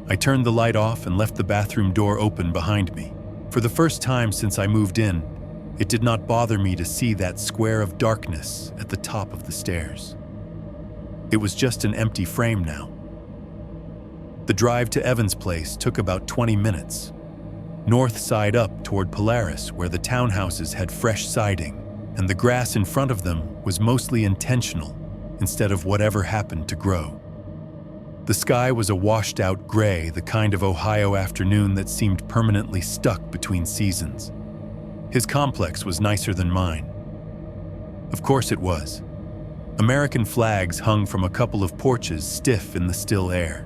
I turned the light off and left the bathroom door open behind me. For the first time since I moved in, it did not bother me to see that square of darkness at the top of the stairs. It was just an empty frame now. The drive to Evan's place took about 20 minutes. North side up toward Polaris, where the townhouses had fresh siding, and the grass in front of them was mostly intentional instead of whatever happened to grow. The sky was a washed-out gray, the kind of Ohio afternoon that seemed permanently stuck between seasons. His complex was nicer than mine. Of course it was. American flags hung from a couple of porches, stiff in the still air.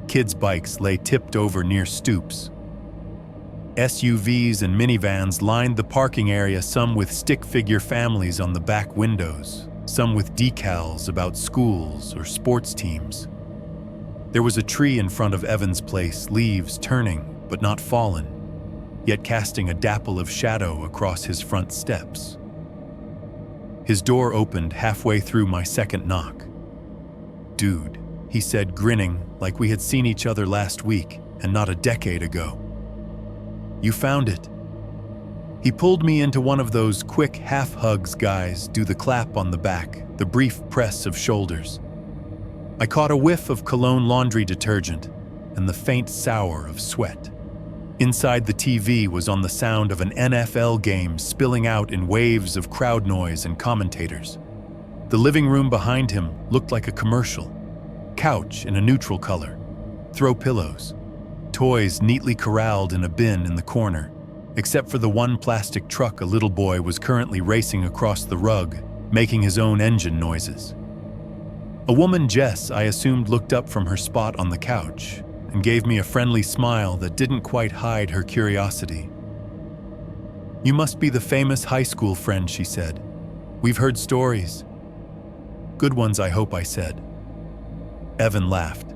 Kids' bikes lay tipped over near stoops. SUVs and minivans lined the parking area, some with stick-figure families on the back windows, some with decals about schools or sports teams. There was a tree in front of Evan's place, leaves turning but not fallen, yet casting a dapple of shadow across his front steps. His door opened halfway through my second knock. "Dude," he said, grinning like we had seen each other last week and not a decade ago. "You found it." He pulled me into one of those quick half-hugs guys, do the clap on the back, the brief press of shoulders. I caught a whiff of cologne laundry detergent and the faint sour of sweat. Inside the TV was on the sound of an NFL game spilling out in waves of crowd noise and commentators. The living room behind him looked like a commercial. Couch in a neutral color, throw pillows, toys neatly corralled in a bin in the corner, except for the one plastic truck a little boy was currently racing across the rug, making his own engine noises. A woman, Jess, I assumed looked up from her spot on the couch and gave me a friendly smile that didn't quite hide her curiosity. "You must be the famous high school friend," she said. "We've heard stories." "Good ones, I hope," I said. Evan laughed.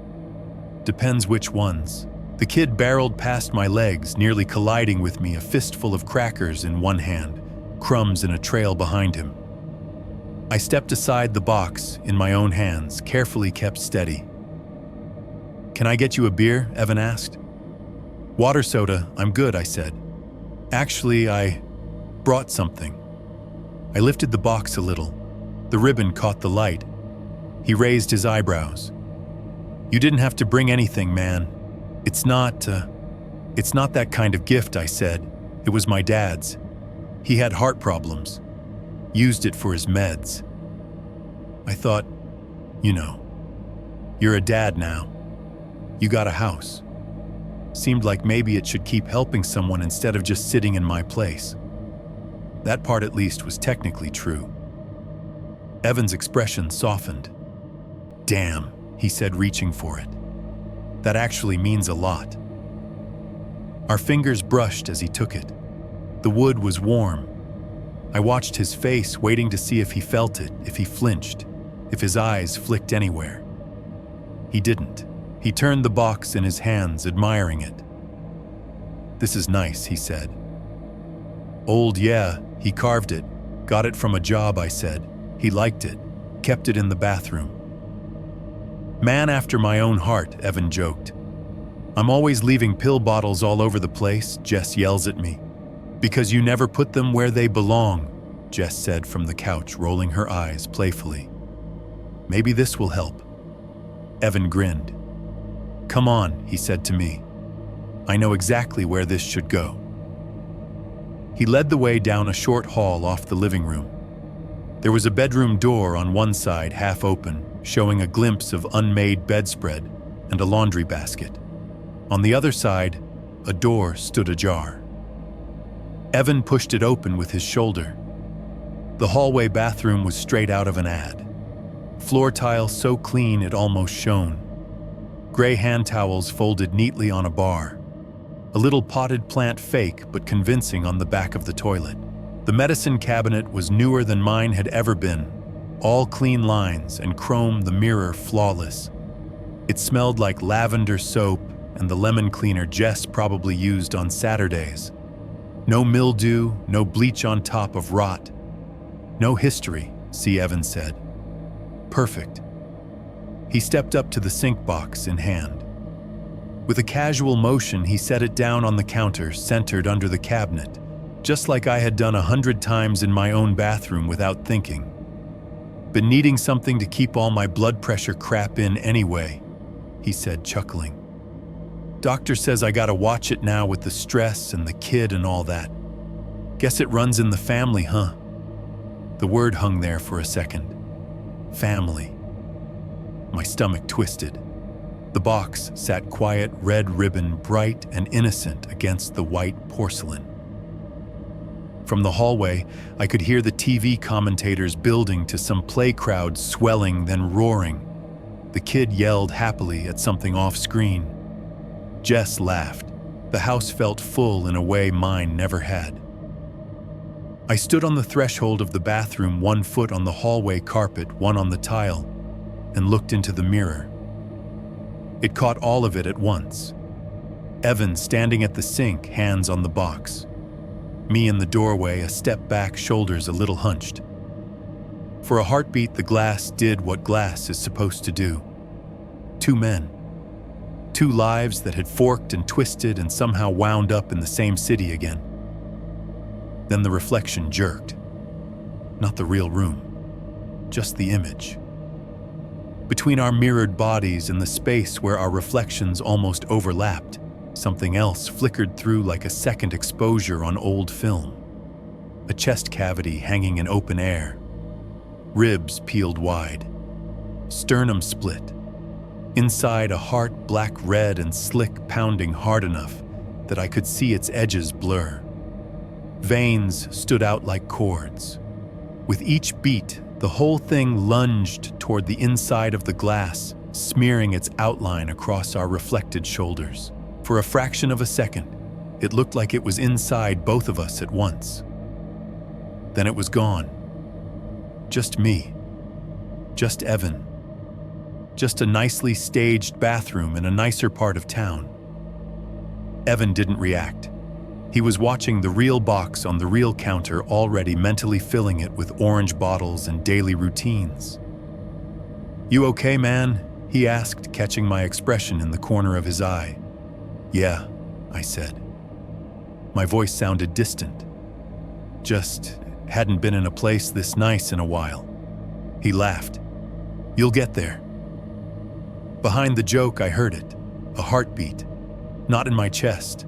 "Depends which ones." The kid barreled past my legs, nearly colliding with me, a fistful of crackers in one hand, crumbs in a trail behind him. I stepped aside, the box in my own hands, carefully kept steady. "Can I get you a beer?" Evan asked. "Water soda, I'm good," I said. "Actually, I brought something." I lifted the box a little. The ribbon caught the light. He raised his eyebrows. "You didn't have to bring anything, man. It's not that kind of gift," I said. "It was my dad's. He had heart problems. Used it for his meds." I thought, you're a dad now. You got a house. Seemed like maybe it should keep helping someone instead of just sitting in my place. That part at least was technically true. Evan's expression softened. "Damn," he said, reaching for it. "That actually means a lot." Our fingers brushed as he took it. The wood was warm. I watched his face, waiting to see if he felt it, if he flinched, if his eyes flicked anywhere. He didn't. He turned the box in his hands, admiring it. "This is nice," he said. "Old, yeah, he carved it. Got it from a job," I said. "He liked it. Kept it in the bathroom." "Man after my own heart," Evan joked. "I'm always leaving pill bottles all over the place," Jess yells at me. "Because you never put them where they belong," Jess said from the couch, rolling her eyes playfully. "Maybe this will help." Evan grinned. "Come on," he said to me. "I know exactly where this should go." He led the way down a short hall off the living room. There was a bedroom door on one side, half open, showing a glimpse of unmade bedspread and a laundry basket. On the other side, a door stood ajar. Evan pushed it open with his shoulder. The hallway bathroom was straight out of an ad. Floor tile so clean it almost shone. Gray hand towels folded neatly on a bar. A little potted plant, fake but convincing, on the back of the toilet. The medicine cabinet was newer than mine had ever been. All clean lines and chrome, the mirror flawless. It smelled like lavender soap and the lemon cleaner Jess probably used on Saturdays. No mildew, no bleach on top of rot. No history, C. Evans said. Perfect. He stepped up to the sink box in hand. With a casual motion, he set it down on the counter, centered under the cabinet, just like I had done 100 times in my own bathroom without thinking. Been needing something to keep all my blood pressure crap in anyway, he said, chuckling. Doctor says I gotta watch it now with the stress and the kid and all that. Guess it runs in the family, huh? The word hung there for a second. Family. My stomach twisted. The box sat quiet, red ribbon, bright and innocent against the white porcelain. From the hallway, I could hear the TV commentators building to some play crowd, swelling, then roaring. The kid yelled happily at something off screen. Jess laughed. The house felt full in a way mine never had. I stood on the threshold of the bathroom, 1 foot on the hallway carpet, 1 on the tile, and looked into the mirror. It caught all of it at once. Evan standing at the sink, hands on the box. Me in the doorway, a step back, shoulders a little hunched. For a heartbeat, the glass did what glass is supposed to do. 2 men. 2 lives that had forked and twisted and somehow wound up in the same city again. Then the reflection jerked. Not the real room, just the image. Between our mirrored bodies and the space where our reflections almost overlapped, something else flickered through like a second exposure on old film. A chest cavity hanging in open air. Ribs peeled wide. Sternum split. Inside a heart, black red and slick, pounding hard enough that I could see its edges blur. Veins stood out like cords. With each beat, the whole thing lunged toward the inside of the glass, smearing its outline across our reflected shoulders. For a fraction of a second, it looked like it was inside both of us at once. Then it was gone. Just me. Just Evan. Just a nicely staged bathroom in a nicer part of town. Evan didn't react. He was watching the real box on the real counter, already mentally filling it with orange bottles and daily routines. "You okay, man?" he asked, catching my expression in the corner of his eye. "Yeah," I said. My voice sounded distant. Just hadn't been in a place this nice in a while. He laughed. "You'll get there." Behind the joke, I heard it, a heartbeat, not in my chest,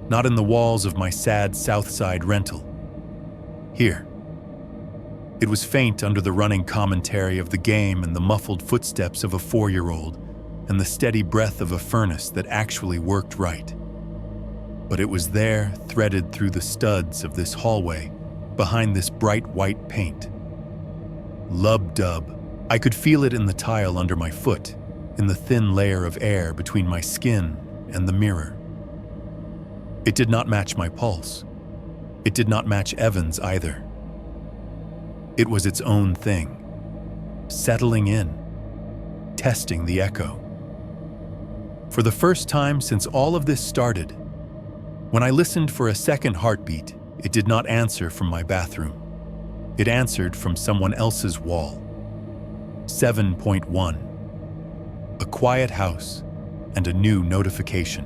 not in the walls of my sad South Side rental. Here. It was faint under the running commentary of the game and the muffled footsteps of a 4-year-old and the steady breath of a furnace that actually worked right. But it was there, threaded through the studs of this hallway, behind this bright white paint. Lub-dub. I could feel it in the tile under my foot, in the thin layer of air between my skin and the mirror. It did not match my pulse. It did not match Evan's either. It was its own thing, settling in, testing the echo. For the first time since all of this started, when I listened for a second heartbeat, it did not answer from my bathroom. It answered from someone else's wall. 7.1. A quiet house and a new notification.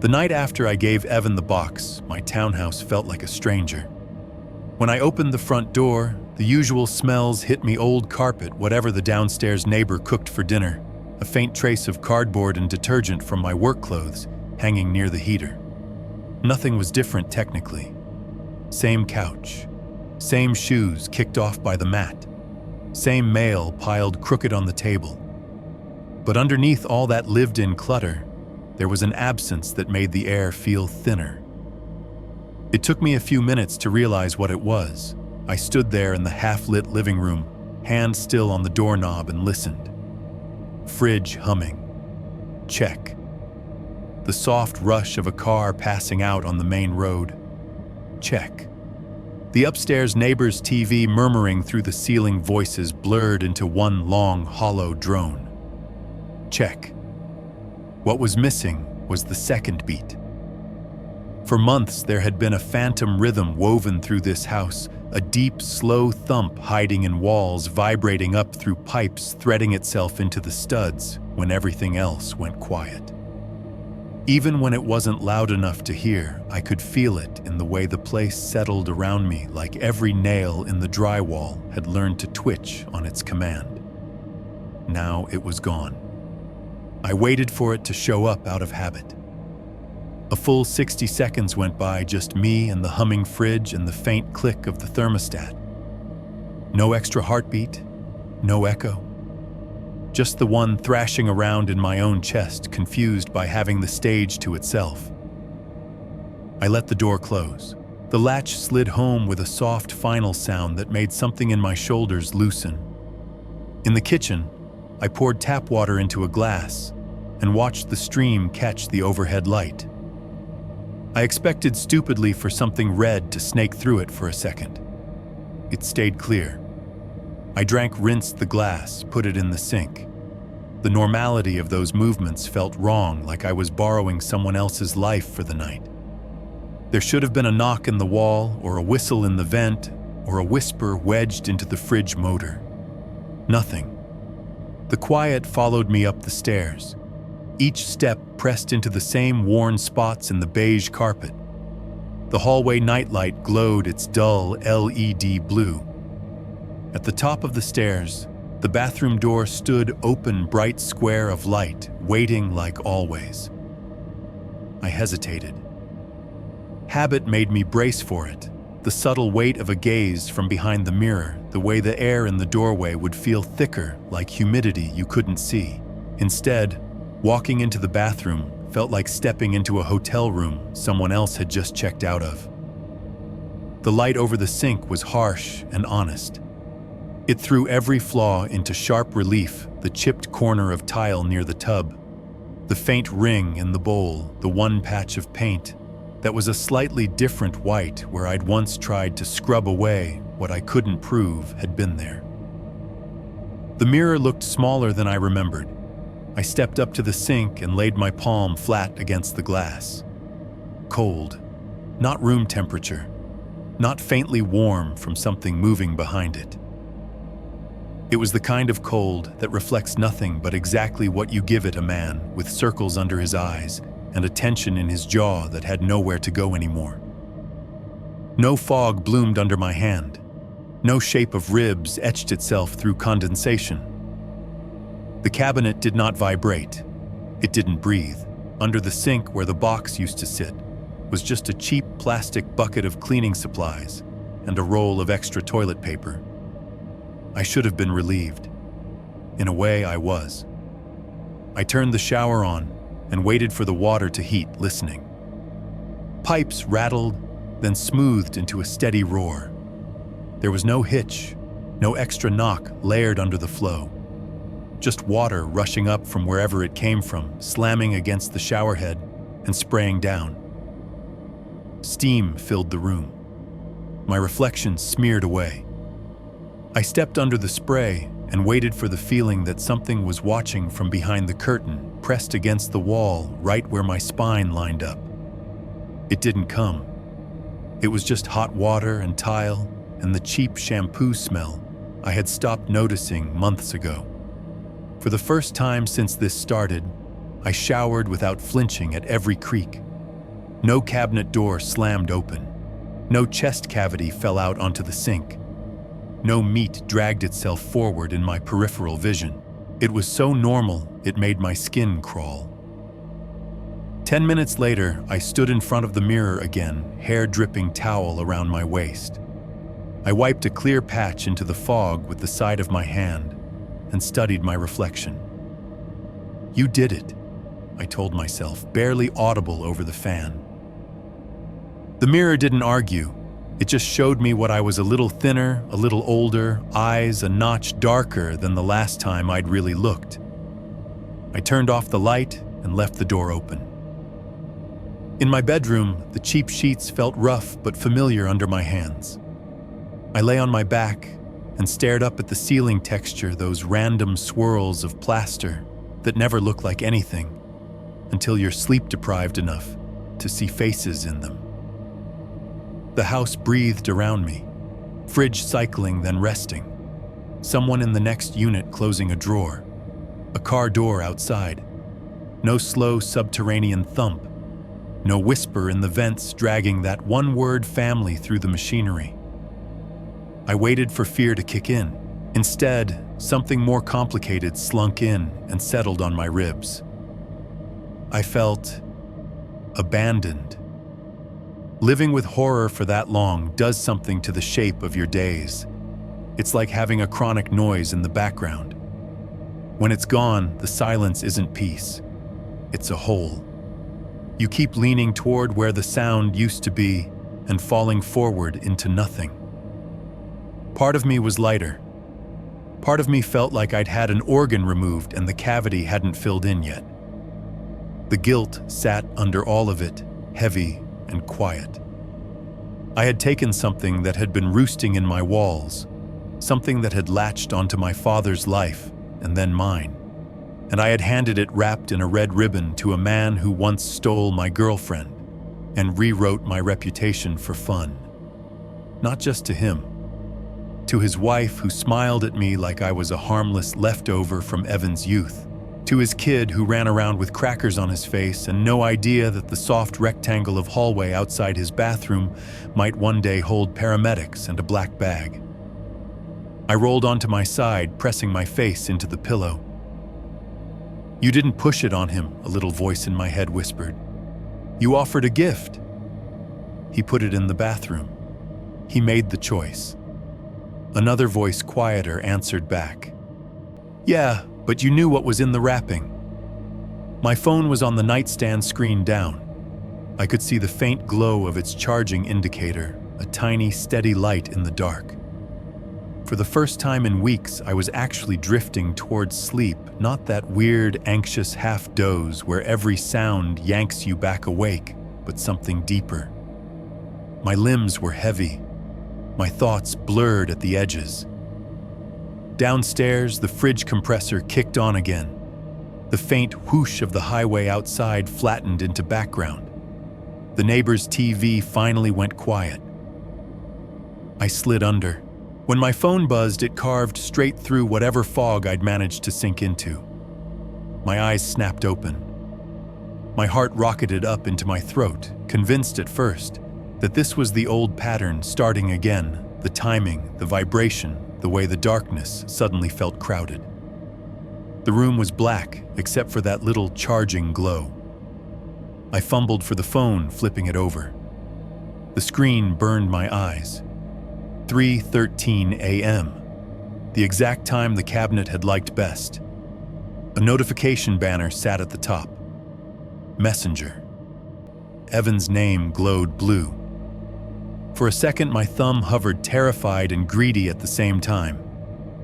The night after I gave Evan the box, my townhouse felt like a stranger. When I opened the front door, the usual smells hit me: old carpet, whatever the downstairs neighbor cooked for dinner, a faint trace of cardboard and detergent from my work clothes hanging near the heater. Nothing was different technically. Same couch, same shoes kicked off by the mat, same mail piled crooked on the table. But underneath all that lived-in clutter, there was an absence that made the air feel thinner. It took me a few minutes to realize what it was. I stood there in the half-lit living room, hand still on the doorknob, and listened. Fridge humming. Check. The soft rush of a car passing out on the main road. Check. The upstairs neighbor's TV murmuring through the ceiling, voices blurred into one long, hollow drone. Check. What was missing was the second beat. For months, there had been a phantom rhythm woven through this house, a deep, slow thump hiding in walls, vibrating up through pipes, threading itself into the studs when everything else went quiet. Even when it wasn't loud enough to hear, I could feel it in the way the place settled around me, like every nail in the drywall had learned to twitch on its command. Now it was gone. I waited for it to show up out of habit. A full 60 seconds went by, just me and the humming fridge and the faint click of the thermostat. No extra heartbeat, no echo. Just the one thrashing around in my own chest, confused by having the stage to itself. I let the door close. The latch slid home with a soft final sound that made something in my shoulders loosen. In the kitchen, I poured tap water into a glass and watched the stream catch the overhead light. I expected stupidly for something red to snake through it for a second. It stayed clear. I rinsed the glass, put it in the sink. The normality of those movements felt wrong, like I was borrowing someone else's life for the night. There should have been a knock in the wall, or a whistle in the vent, or a whisper wedged into the fridge motor. Nothing. The quiet followed me up the stairs. Each step pressed into the same worn spots in the beige carpet. The hallway nightlight glowed its dull LED blue. At the top of the stairs, the bathroom door stood open, bright square of light, waiting like always. I hesitated. Habit made me brace for it, the subtle weight of a gaze from behind the mirror, the way the air in the doorway would feel thicker, like humidity you couldn't see. Instead, walking into the bathroom felt like stepping into a hotel room someone else had just checked out of. The light over the sink was harsh and honest. It threw every flaw into sharp relief, the chipped corner of tile near the tub, the faint ring in the bowl, the one patch of paint that was a slightly different white where I'd once tried to scrub away what I couldn't prove had been there. The mirror looked smaller than I remembered. I stepped up to the sink and laid my palm flat against the glass. Cold, not room temperature, not faintly warm from something moving behind it. It was the kind of cold that reflects nothing but exactly what you give it, a man with circles under his eyes and a tension in his jaw that had nowhere to go anymore. No fog bloomed under my hand. No shape of ribs etched itself through condensation. The cabinet did not vibrate. It didn't breathe. Under the sink where the box used to sit was just a cheap plastic bucket of cleaning supplies and a roll of extra toilet paper. I should have been relieved. In a way, I was. I turned the shower on and waited for the water to heat, listening. Pipes rattled, then smoothed into a steady roar. There was no hitch, no extra knock layered under the flow. Just water rushing up from wherever it came from, slamming against the shower head and spraying down. Steam filled the room. My reflection smeared away. I stepped under the spray and waited for the feeling that something was watching from behind the curtain, pressed against the wall right where my spine lined up. It didn't come. It was just hot water and tile and the cheap shampoo smell I had stopped noticing months ago. For the first time since this started, I showered without flinching at every creak. No cabinet door slammed open. No chest cavity fell out onto the sink. No meat dragged itself forward in my peripheral vision. It was so normal, it made my skin crawl. 10 minutes later, I stood in front of the mirror again, hair-dripping towel around my waist. I wiped a clear patch into the fog with the side of my hand and studied my reflection. "You did it," I told myself, barely audible over the fan. The mirror didn't argue. It just showed me what I was: a little thinner, a little older, eyes a notch darker than the last time I'd really looked. I turned off the light and left the door open. In my bedroom, the cheap sheets felt rough but familiar under my hands. I lay on my back and stared up at the ceiling texture, those random swirls of plaster that never look like anything until you're sleep-deprived enough to see faces in them. The house breathed around me, fridge cycling then resting, someone in the next unit closing a drawer, a car door outside. No slow subterranean thump, no whisper in the vents dragging that one-word family through the machinery. I waited for fear to kick in. Instead, something more complicated slunk in and settled on my ribs. I felt abandoned. Living with horror for that long does something to the shape of your days. It's like having a chronic noise in the background. When it's gone, the silence isn't peace. It's a hole. You keep leaning toward where the sound used to be and falling forward into nothing. Part of me was lighter. Part of me felt like I'd had an organ removed and the cavity hadn't filled in yet. The guilt sat under all of it, heavy and quiet. I had taken something that had been roosting in my walls, something that had latched onto my father's life and then mine, and I had handed it wrapped in a red ribbon to a man who once stole my girlfriend and rewrote my reputation for fun. Not just to him, to his wife who smiled at me like I was a harmless leftover from Evan's youth, to his kid who ran around with crackers on his face and no idea that the soft rectangle of hallway outside his bathroom might one day hold paramedics and a black bag. I rolled onto my side, pressing my face into the pillow. "You didn't push it on him," a little voice in my head whispered. "You offered a gift." "He put it in the bathroom. He made the choice." Another voice, quieter, answered back. "Yeah, but you knew what was in the wrapping." My phone was on the nightstand, screen down. I could see the faint glow of its charging indicator, a tiny, steady light in the dark. For the first time in weeks, I was actually drifting towards sleep, not that weird, anxious half-doze where every sound yanks you back awake, but something deeper. My limbs were heavy, my thoughts blurred at the edges. Downstairs, the fridge compressor kicked on again. The faint whoosh of the highway outside flattened into background. The neighbor's TV finally went quiet. I slid under. When my phone buzzed, it carved straight through whatever fog I'd managed to sink into. My eyes snapped open. My heart rocketed up into my throat, convinced at first that this was the old pattern starting again, the timing, the vibration, the way the darkness suddenly felt crowded. The room was black, except for that little charging glow. I fumbled for the phone, flipping it over. The screen burned my eyes. 3:13 a.m., the exact time the cabinet had liked best. A notification banner sat at the top. Messenger. Evan's name glowed blue. For a second, my thumb hovered, terrified and greedy at the same time.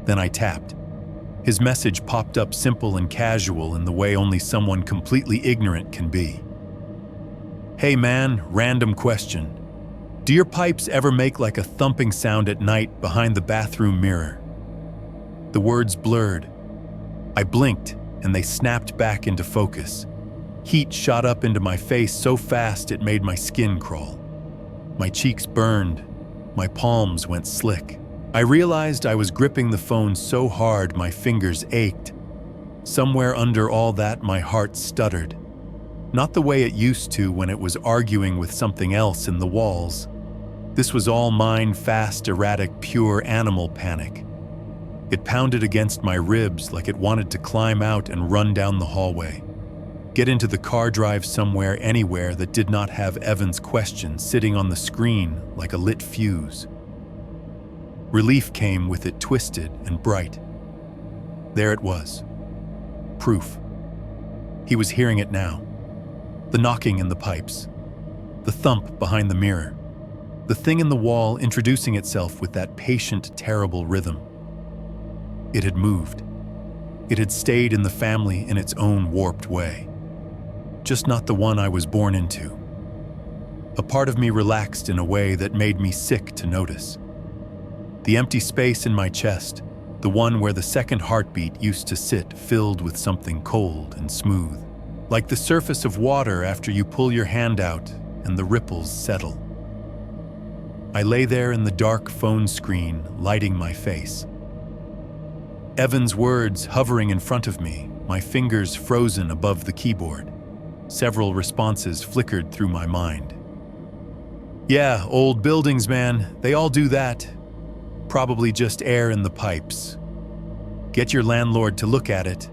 Then I tapped. His message popped up, simple and casual in the way only someone completely ignorant can be. "Hey man, random question. Do your pipes ever make like a thumping sound at night behind the bathroom mirror?" The words blurred. I blinked, and they snapped back into focus. Heat shot up into my face so fast it made my skin crawl. My cheeks burned. My palms went slick. I realized I was gripping the phone so hard my fingers ached. Somewhere under all that, my heart stuttered. Not the way it used to when it was arguing with something else in the walls. This was all mine, fast, erratic, pure animal panic. It pounded against my ribs like it wanted to climb out and run down the hallway. Get into the car, drive somewhere, anywhere that did not have Evan's question sitting on the screen like a lit fuse. Relief came with it, twisted and bright. There it was. Proof. He was hearing it now. The knocking in the pipes. The thump behind the mirror. The thing in the wall introducing itself with that patient, terrible rhythm. It had moved. It had stayed in the family in its own warped way. Just not the one I was born into. A part of me relaxed in a way that made me sick to notice. The empty space in my chest, the one where the second heartbeat used to sit, filled with something cold and smooth, like the surface of water after you pull your hand out and the ripples settle. I lay there in the dark phone screen, lighting my face. Evan's words hovering in front of me, my fingers frozen above the keyboard. Several responses flickered through my mind. "Yeah, old buildings, man, they all do that. Probably just air in the pipes. Get your landlord to look at it.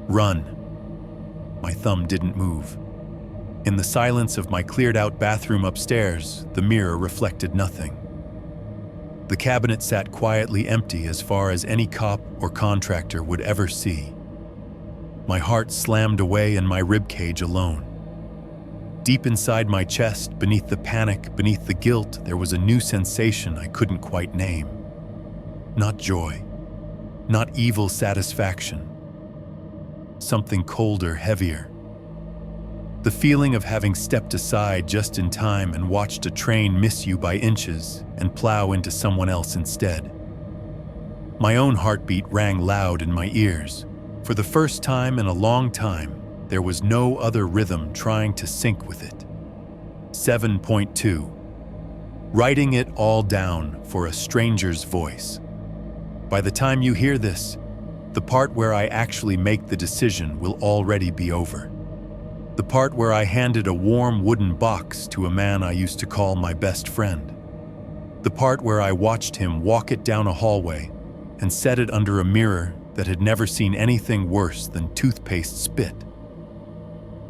Run." My thumb didn't move. In the silence of my cleared-out bathroom upstairs, the mirror reflected nothing. The cabinet sat quietly empty as far as any cop or contractor would ever see. My heart slammed away in my ribcage alone. Deep inside my chest, beneath the panic, beneath the guilt, there was a new sensation I couldn't quite name. Not joy, not evil satisfaction. Something colder, heavier. The feeling of having stepped aside just in time and watched a train miss you by inches and plow into someone else instead. My own heartbeat rang loud in my ears. For the first time in a long time, there was no other rhythm trying to sync with it. 7.2. Writing it all down for a stranger's voice. By the time you hear this, the part where I actually make the decision will already be over. The part where I handed a warm wooden box to a man I used to call my best friend. The part where I watched him walk it down a hallway and set it under a mirror that had never seen anything worse than toothpaste spit.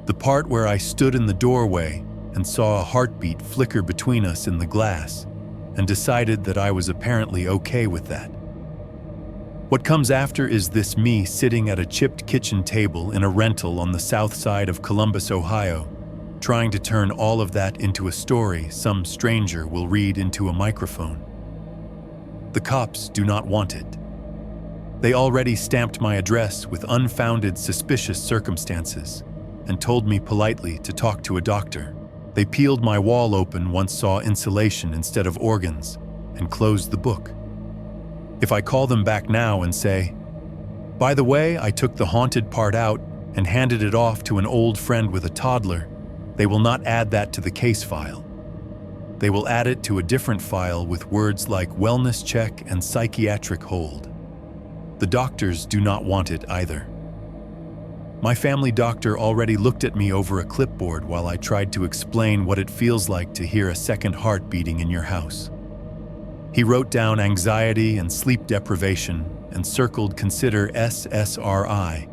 The part where I stood in the doorway and saw a heartbeat flicker between us in the glass and decided that I was apparently okay with that. What comes after is this me sitting at a chipped kitchen table in a rental on the south side of Columbus, Ohio, trying to turn all of that into a story some stranger will read into a microphone. The cops do not want it. They already stamped my address with unfounded suspicious circumstances and told me politely to talk to a doctor. They peeled my wall open once saw insulation instead of organs and closed the book. If I call them back now and say, "By the way, I took the haunted part out and handed it off to an old friend with a toddler," they will not add that to the case file. They will add it to a different file with words like wellness check and psychiatric hold. The doctors do not want it either. My family doctor already looked at me over a clipboard while I tried to explain what it feels like to hear a second heart beating in your house. He wrote down anxiety and sleep deprivation and circled consider SSRI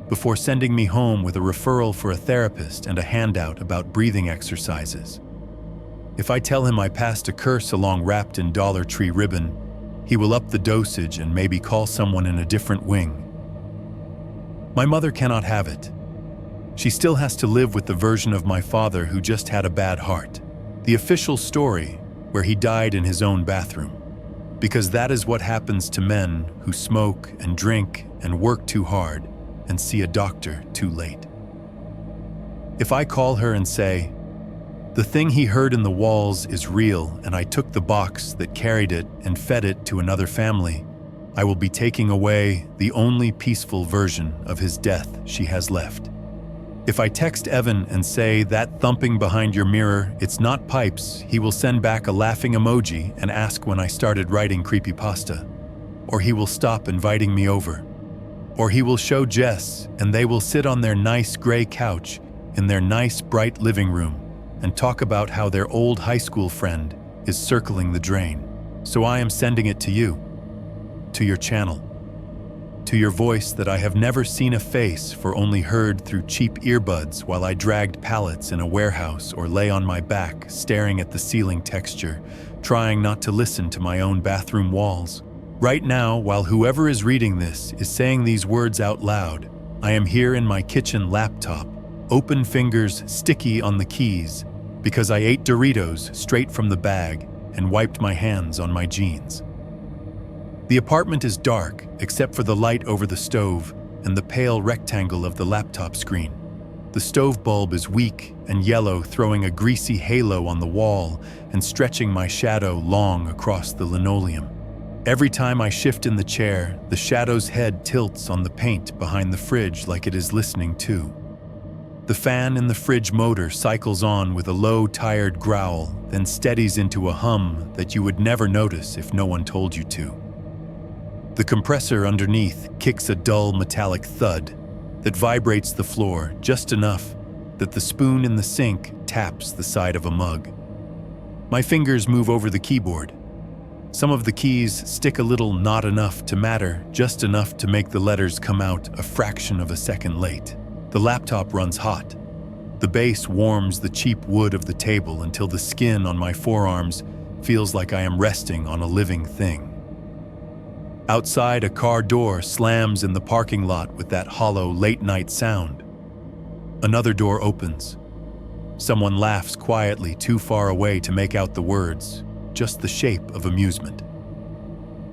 before sending me home with a referral for a therapist and a handout about breathing exercises. If I tell him I passed a curse along wrapped in Dollar Tree ribbon, he will up the dosage and maybe call someone in a different wing. My mother cannot have it. She still has to live with the version of my father who just had a bad heart. The official story, where he died in his own bathroom. Because that is what happens to men who smoke and drink and work too hard and see a doctor too late. If I call her and say, "The thing he heard in the walls is real and I took the box that carried it and fed it to another family," I will be taking away the only peaceful version of his death she has left. If I text Evan and say, "That thumping behind your mirror, it's not pipes," he will send back a laughing emoji and ask when I started writing creepypasta. Or he will stop inviting me over. Or he will show Jess and they will sit on their nice gray couch in their nice bright living room and talk about how their old high school friend is circling the drain. So I am sending it to you, to your channel, to your voice that I have never seen a face for only heard through cheap earbuds while I dragged pallets in a warehouse or lay on my back staring at the ceiling texture, trying not to listen to my own bathroom walls. Right now, while whoever is reading this is saying these words out loud, I am here in my kitchen laptop, open fingers sticky on the keys, because I ate Doritos straight from the bag and wiped my hands on my jeans. The apartment is dark, except for the light over the stove and the pale rectangle of the laptop screen. The stove bulb is weak and yellow, throwing a greasy halo on the wall and stretching my shadow long across the linoleum. Every time I shift in the chair, the shadow's head tilts on the paint behind the fridge like it is listening too. The fan in the fridge motor cycles on with a low, tired growl, then steadies into a hum that you would never notice if no one told you to. The compressor underneath kicks a dull metallic thud that vibrates the floor just enough that the spoon in the sink taps the side of a mug. My fingers move over the keyboard. Some of the keys stick a little, not enough to matter, just enough to make the letters come out a fraction of a second late. The laptop runs hot. The base warms the cheap wood of the table until the skin on my forearms feels like I am resting on a living thing. Outside, a car door slams in the parking lot with that hollow late-night sound. Another door opens. Someone laughs quietly too far away to make out the words, just the shape of amusement.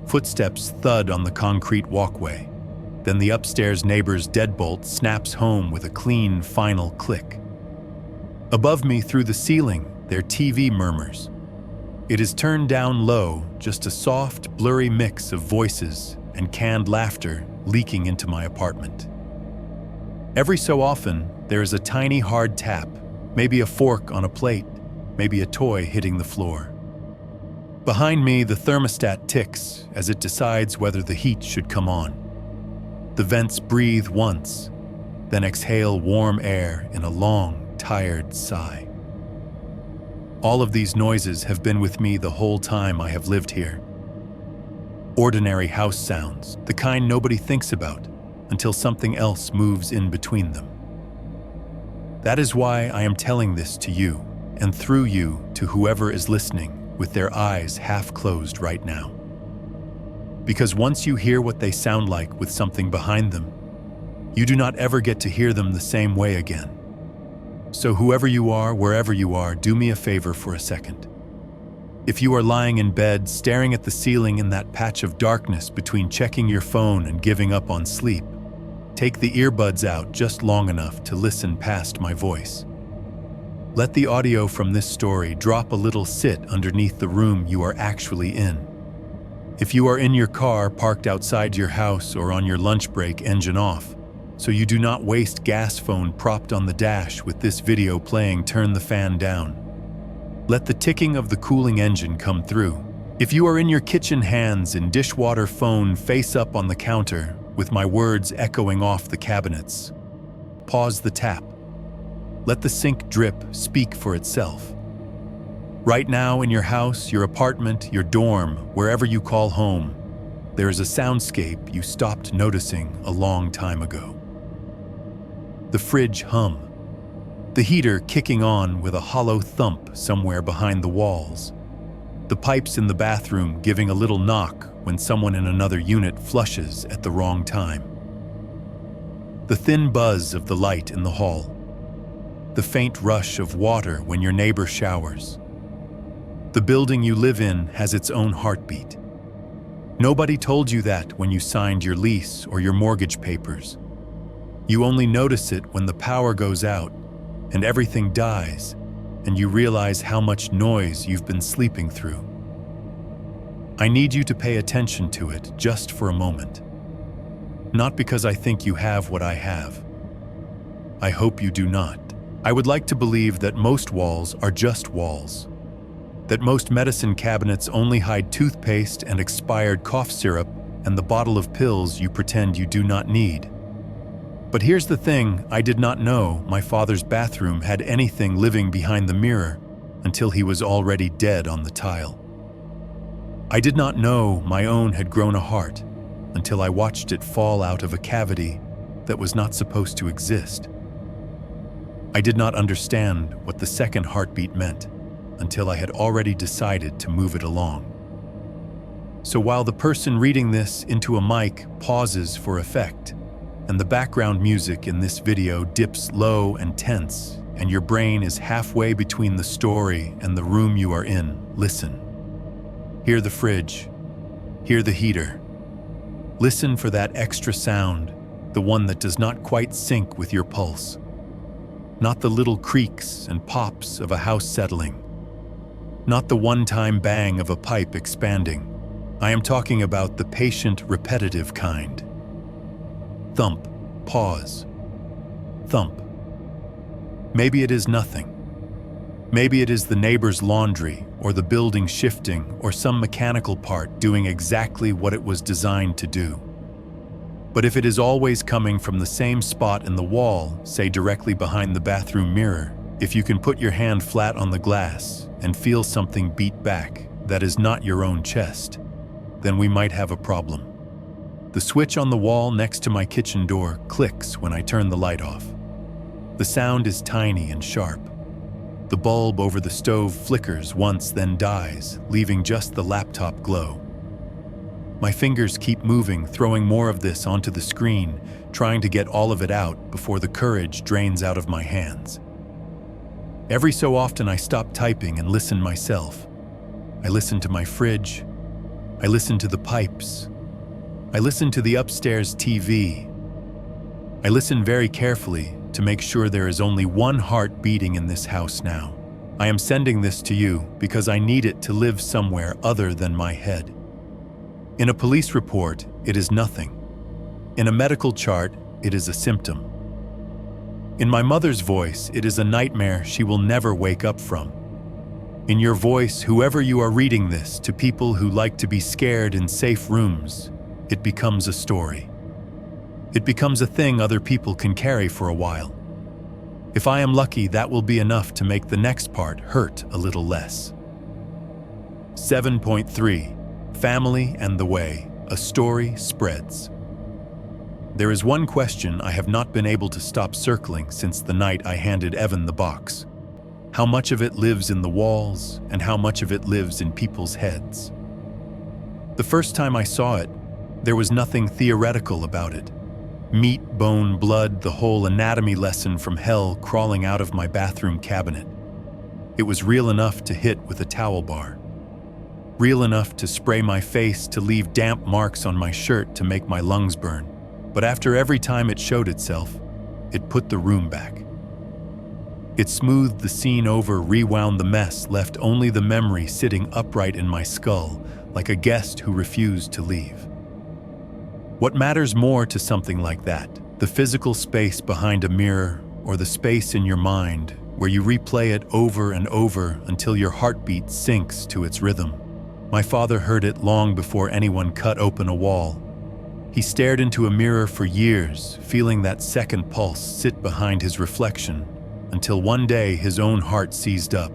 Footsteps thud on the concrete walkway. Then the upstairs neighbor's deadbolt snaps home with a clean, final click. Above me, through the ceiling, their TV murmurs. It is turned down low, just a soft, blurry mix of voices and canned laughter leaking into my apartment. Every so often, there is a tiny hard tap, maybe a fork on a plate, maybe a toy hitting the floor. Behind me, the thermostat ticks as it decides whether the heat should come on. The vents breathe once, then exhale warm air in a long, tired sigh. All of these noises have been with me the whole time I have lived here. Ordinary house sounds, the kind nobody thinks about until something else moves in between them. That is why I am telling this to you, and through you to whoever is listening with their eyes half closed right now. Because once you hear what they sound like with something behind them, you do not ever get to hear them the same way again. So whoever you are, wherever you are, do me a favor for a second. If you are lying in bed, staring at the ceiling in that patch of darkness between checking your phone and giving up on sleep, take the earbuds out just long enough to listen past my voice. Let the audio from this story drop a little sit underneath the room you are actually in. If you are in your car parked outside your house or on your lunch break, engine off, so you do not waste gas phone propped on the dash with this video playing, turn the fan down. Let the ticking of the cooling engine come through. If you are in your kitchen, hands in dishwater, phone face up on the counter with my words echoing off the cabinets, pause the tap. Let the sink drip speak for itself. Right now in your house, your apartment, your dorm, wherever you call home, there is a soundscape you stopped noticing a long time ago. The fridge hum, the heater kicking on with a hollow thump somewhere behind the walls, the pipes in the bathroom giving a little knock when someone in another unit flushes at the wrong time, the thin buzz of the light in the hall, the faint rush of water when your neighbor showers. The building you live in has its own heartbeat. Nobody told you that when you signed your lease or your mortgage papers. You only notice it when the power goes out and everything dies, and you realize how much noise you've been sleeping through. I need you to pay attention to it just for a moment. Not because I think you have what I have. I hope you do not. I would like to believe that most walls are just walls, that most medicine cabinets only hide toothpaste and expired cough syrup and the bottle of pills you pretend you do not need. But here's the thing, I did not know my father's bathroom had anything living behind the mirror until he was already dead on the tile. I did not know my own had grown a heart until I watched it fall out of a cavity that was not supposed to exist. I did not understand what the second heartbeat meant until I had already decided to move it along. So while the person reading this into a mic pauses for effect, and the background music in this video dips low and tense, and your brain is halfway between the story and the room you are in, listen. Hear the fridge. Hear the heater. Listen for that extra sound, the one that does not quite sync with your pulse. Not the little creaks and pops of a house settling. Not the one-time bang of a pipe expanding. I am talking about the patient, repetitive kind. Thump, pause, thump. Maybe it is nothing. Maybe it is the neighbor's laundry, or the building shifting, or some mechanical part doing exactly what it was designed to do. But if it is always coming from the same spot in the wall, say directly behind the bathroom mirror, if you can put your hand flat on the glass and feel something beat back that is not your own chest, then we might have a problem. The switch on the wall next to my kitchen door clicks when I turn the light off. The sound is tiny and sharp. The bulb over the stove flickers once, then dies, leaving just the laptop glow. My fingers keep moving, throwing more of this onto the screen, trying to get all of it out before the courage drains out of my hands. Every so often I stop typing and listen myself. I listen to my fridge. I listen to the pipes. I listen to the upstairs TV. I listen very carefully to make sure there is only one heart beating in this house now. I am sending this to you because I need it to live somewhere other than my head. In a police report, it is nothing. In a medical chart, it is a symptom. In my mother's voice, it is a nightmare she will never wake up from. In your voice, whoever you are reading this to people who like to be scared in safe rooms, it becomes a story. It becomes a thing other people can carry for a while. If I am lucky, that will be enough to make the next part hurt a little less. 7.3. Family and the Way a Story Spreads. There is one question I have not been able to stop circling since the night I handed Evan the box. How much of it lives in the walls, and how much of it lives in people's heads? The first time I saw it, there was nothing theoretical about it. Meat, bone, blood, the whole anatomy lesson from hell crawling out of my bathroom cabinet. It was real enough to hit with a towel bar. Real enough to spray my face, to leave damp marks on my shirt, to make my lungs burn. But after every time it showed itself, it put the room back. It smoothed the scene over, rewound the mess, left only the memory sitting upright in my skull, like a guest who refused to leave. What matters more to something like that? The physical space behind a mirror, or the space in your mind where you replay it over and over until your heartbeat sinks to its rhythm? My father heard it long before anyone cut open a wall. He stared into a mirror for years, feeling that second pulse sit behind his reflection, until one day his own heart seized up,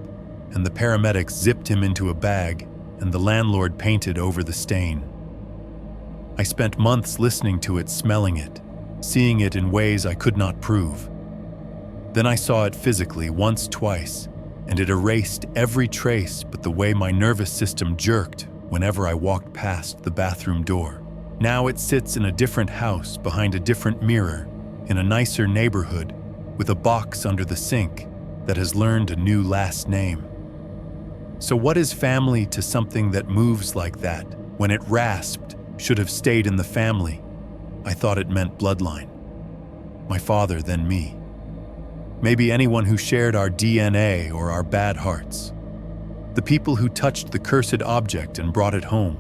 and the paramedics zipped him into a bag, and the landlord painted over the stain. I spent months listening to it, smelling it, seeing it in ways I could not prove. Then I saw it physically once, twice, and it erased every trace but the way my nervous system jerked whenever I walked past the bathroom door. Now it sits in a different house behind a different mirror, in a nicer neighborhood, with a box under the sink that has learned a new last name. So what is family to something that moves like that? When it rasped, should have stayed in the family. I thought it meant bloodline. My father, then me. Maybe anyone who shared our DNA or our bad hearts. The people who touched the cursed object and brought it home.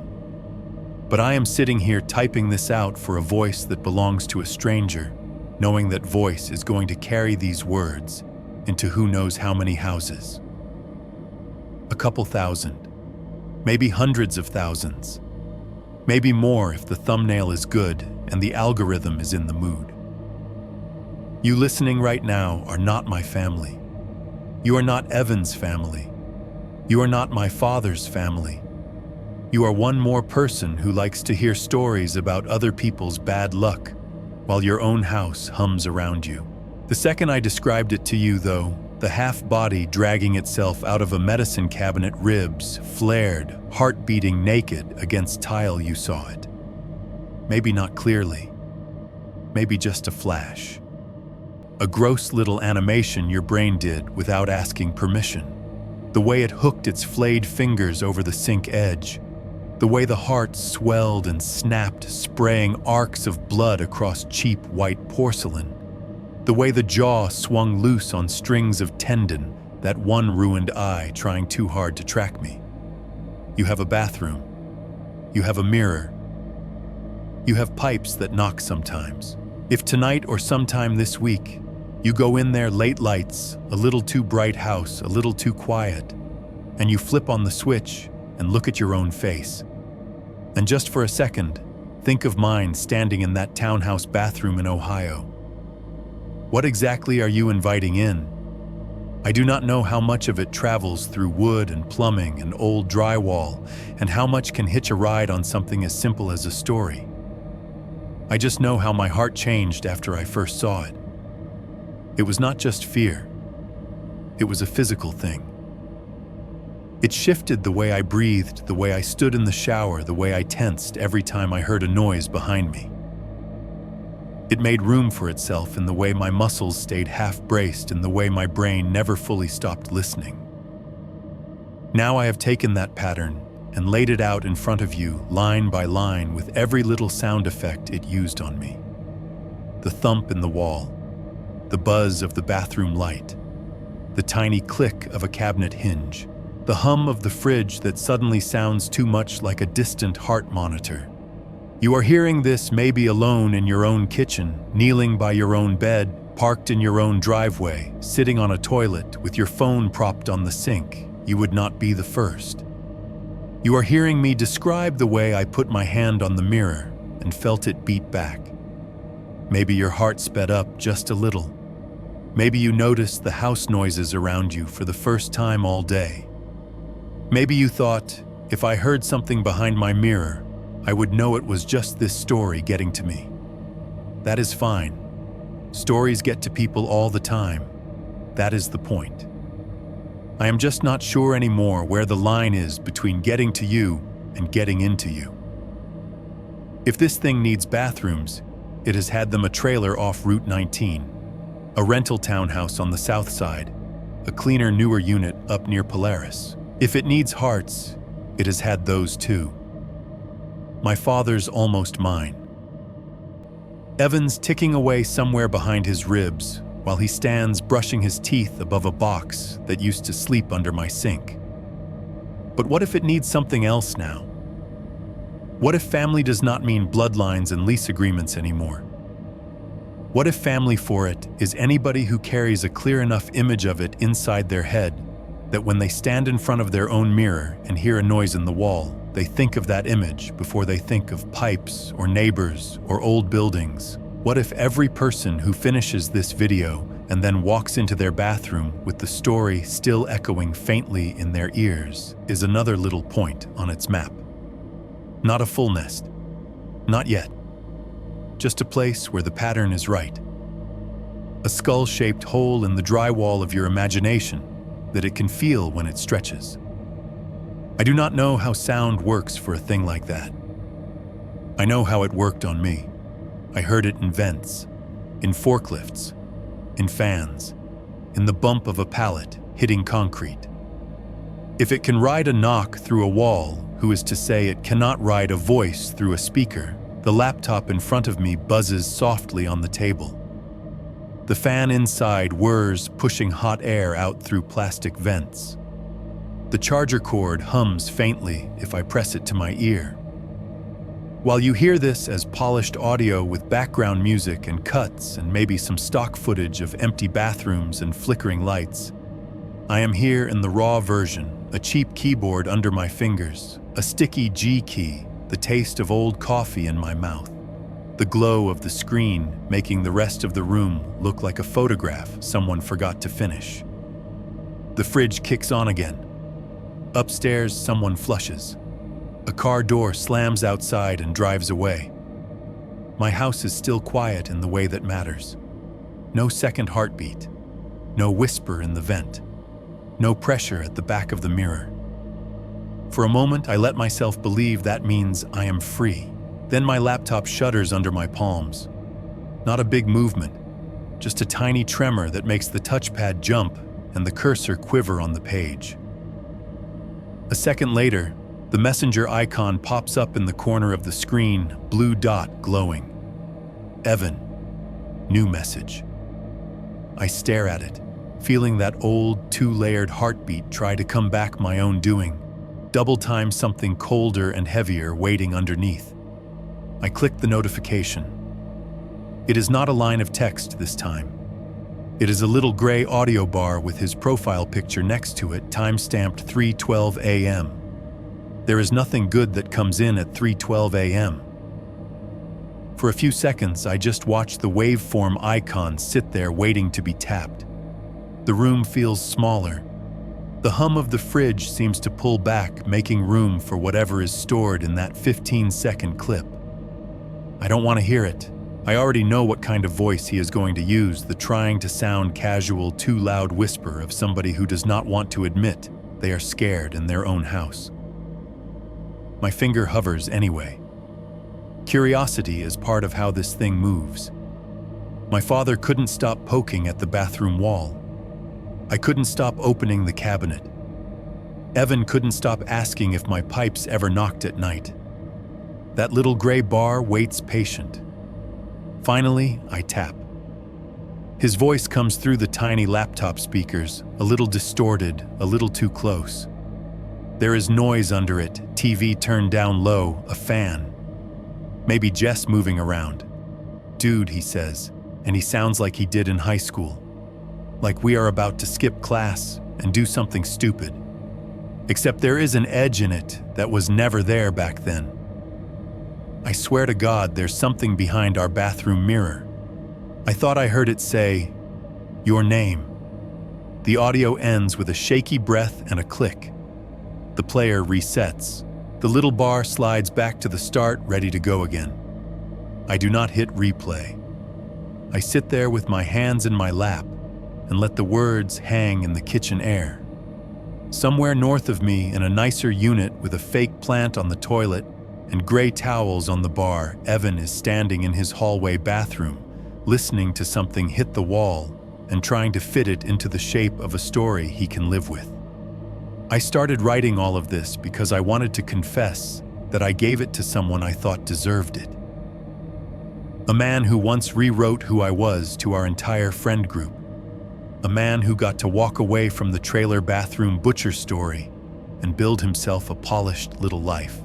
But I am sitting here typing this out for a voice that belongs to a stranger, knowing that voice is going to carry these words into who knows how many houses. A couple thousand. Maybe hundreds of thousands. Maybe more if the thumbnail is good and the algorithm is in the mood. You listening right now are not my family. You are not Evan's family. You are not my father's family. You are one more person who likes to hear stories about other people's bad luck while your own house hums around you. The second I described it to you, though, the half-body dragging itself out of a medicine cabinet, ribs flared, heart beating naked against tile, you saw it. Maybe not clearly. Maybe just a flash. A gross little animation your brain did without asking permission. The way it hooked its flayed fingers over the sink edge. The way the heart swelled and snapped, spraying arcs of blood across cheap white porcelain. The way the jaw swung loose on strings of tendon, that one ruined eye trying too hard to track me. You have a bathroom. You have a mirror. You have pipes that knock sometimes. If tonight or sometime this week, you go in there, late lights, a little too bright house, a little too quiet, and you flip on the switch and look at your own face. And just for a second, think of mine standing in that townhouse bathroom in Ohio. What exactly are you inviting in? I do not know how much of it travels through wood and plumbing and old drywall, and how much can hitch a ride on something as simple as a story. I just know how my heart changed after I first saw it. It was not just fear. It was a physical thing. It shifted the way I breathed, the way I stood in the shower, the way I tensed every time I heard a noise behind me. It made room for itself in the way my muscles stayed half-braced, in the way my brain never fully stopped listening. Now I have taken that pattern and laid it out in front of you, line by line, with every little sound effect it used on me. The thump in the wall, the buzz of the bathroom light, the tiny click of a cabinet hinge, the hum of the fridge that suddenly sounds too much like a distant heart monitor. You are hearing this maybe alone in your own kitchen, kneeling by your own bed, parked in your own driveway, sitting on a toilet with your phone propped on the sink. You would not be the first. You are hearing me describe the way I put my hand on the mirror and felt it beat back. Maybe your heart sped up just a little. Maybe you noticed the house noises around you for the first time all day. Maybe you thought, if I heard something behind my mirror, I would know it was just this story getting to me. That is fine. Stories get to people all the time. That is the point. I am just not sure anymore where the line is between getting to you and getting into you. If this thing needs bathrooms, it has had them a trailer off Route 19, a rental townhouse on the south side, a cleaner, newer unit up near Polaris. If it needs hearts, it has had those too. My father's almost mine. Evan's ticking away somewhere behind his ribs while he stands brushing his teeth above a box that used to sleep under my sink. But what if it needs something else now? What if family does not mean bloodlines and lease agreements anymore? What if family for it is anybody who carries a clear enough image of it inside their head that when they stand in front of their own mirror and hear a noise in the wall, they think of that image before they think of pipes or neighbors or old buildings? What if every person who finishes this video and then walks into their bathroom with the story still echoing faintly in their ears is another little point on its map? Not a full nest. Not yet. Just a place where the pattern is right. A skull-shaped hole in the drywall of your imagination that it can feel when it stretches. I do not know how sound works for a thing like that. I know how it worked on me. I heard it in vents, in forklifts, in fans, in the bump of a pallet hitting concrete. If it can ride a knock through a wall, who is to say it cannot ride a voice through a speaker? The laptop in front of me buzzes softly on the table. The fan inside whirs, pushing hot air out through plastic vents. The charger cord hums faintly if I press it to my ear. While you hear this as polished audio with background music and cuts and maybe some stock footage of empty bathrooms and flickering lights, I am here in the raw version, a cheap keyboard under my fingers, a sticky G key, the taste of old coffee in my mouth, the glow of the screen making the rest of the room look like a photograph someone forgot to finish. The fridge kicks on again. Upstairs, someone flushes. A car door slams outside and drives away. My house is still quiet in the way that matters. No second heartbeat. No whisper in the vent. No pressure at the back of the mirror. For a moment, I let myself believe that means I am free. Then my laptop shudders under my palms. Not a big movement, just a tiny tremor that makes the touchpad jump and the cursor quiver on the page. A second later, the messenger icon pops up in the corner of the screen, blue dot glowing. Evan, new message. I stare at it, feeling that old two-layered heartbeat try to come back my own doing, double time something colder and heavier waiting underneath. I click the notification. It is not a line of text this time. It is a little gray audio bar with his profile picture next to it, time-stamped 3:12 a.m. There is nothing good that comes in at 3:12 a.m. For a few seconds, I just watch the waveform icon sit there waiting to be tapped. The room feels smaller. The hum of the fridge seems to pull back, making room for whatever is stored in that 15-second clip. I don't want to hear it. I already know what kind of voice he is going to use, the trying to sound casual, too loud whisper of somebody who does not want to admit they are scared in their own house. My finger hovers anyway. Curiosity is part of how this thing moves. My father couldn't stop poking at the bathroom wall. I couldn't stop opening the cabinet. Evan couldn't stop asking if my pipes ever knocked at night. That little gray bar waits patient. Finally, I tap. His voice comes through the tiny laptop speakers, a little distorted, a little too close. There is noise under it, TV turned down low, a fan. Maybe Jess moving around. "Dude," he says, and he sounds like he did in high school. Like we are about to skip class and do something stupid. Except there is an edge in it that was never there back then. I swear to God, there's something behind our bathroom mirror. I thought I heard it say, "Your name." The audio ends with a shaky breath and a click. The player resets. The little bar slides back to the start, ready to go again. I do not hit replay. I sit there with my hands in my lap and let the words hang in the kitchen air. Somewhere north of me, in a nicer unit with a fake plant on the toilet and gray towels on the bar, Evan is standing in his hallway bathroom, listening to something hit the wall and trying to fit it into the shape of a story he can live with. I started writing all of this because I wanted to confess that I gave it to someone I thought deserved it. A man who once rewrote who I was to our entire friend group. A man who got to walk away from the trailer bathroom butcher story and build himself a polished little life.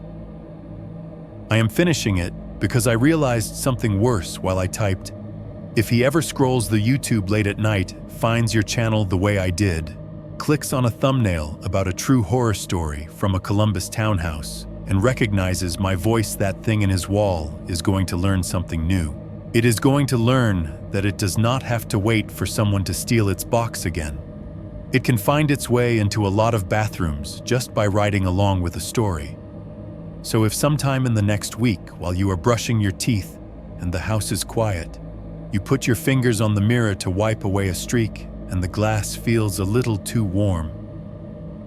I am finishing it because I realized something worse while I typed, "If he ever scrolls the YouTube late at night, finds your channel the way I did, clicks on a thumbnail about a true horror story from a Columbus townhouse, and recognizes my voice, that thing in his wall is going to learn something new. It is going to learn that it does not have to wait for someone to steal its box again. It can find its way into a lot of bathrooms just by writing along with a story. So if sometime in the next week, while you are brushing your teeth and the house is quiet, you put your fingers on the mirror to wipe away a streak and the glass feels a little too warm,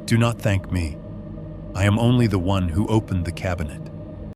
do not thank me. I am only the one who opened the cabinet."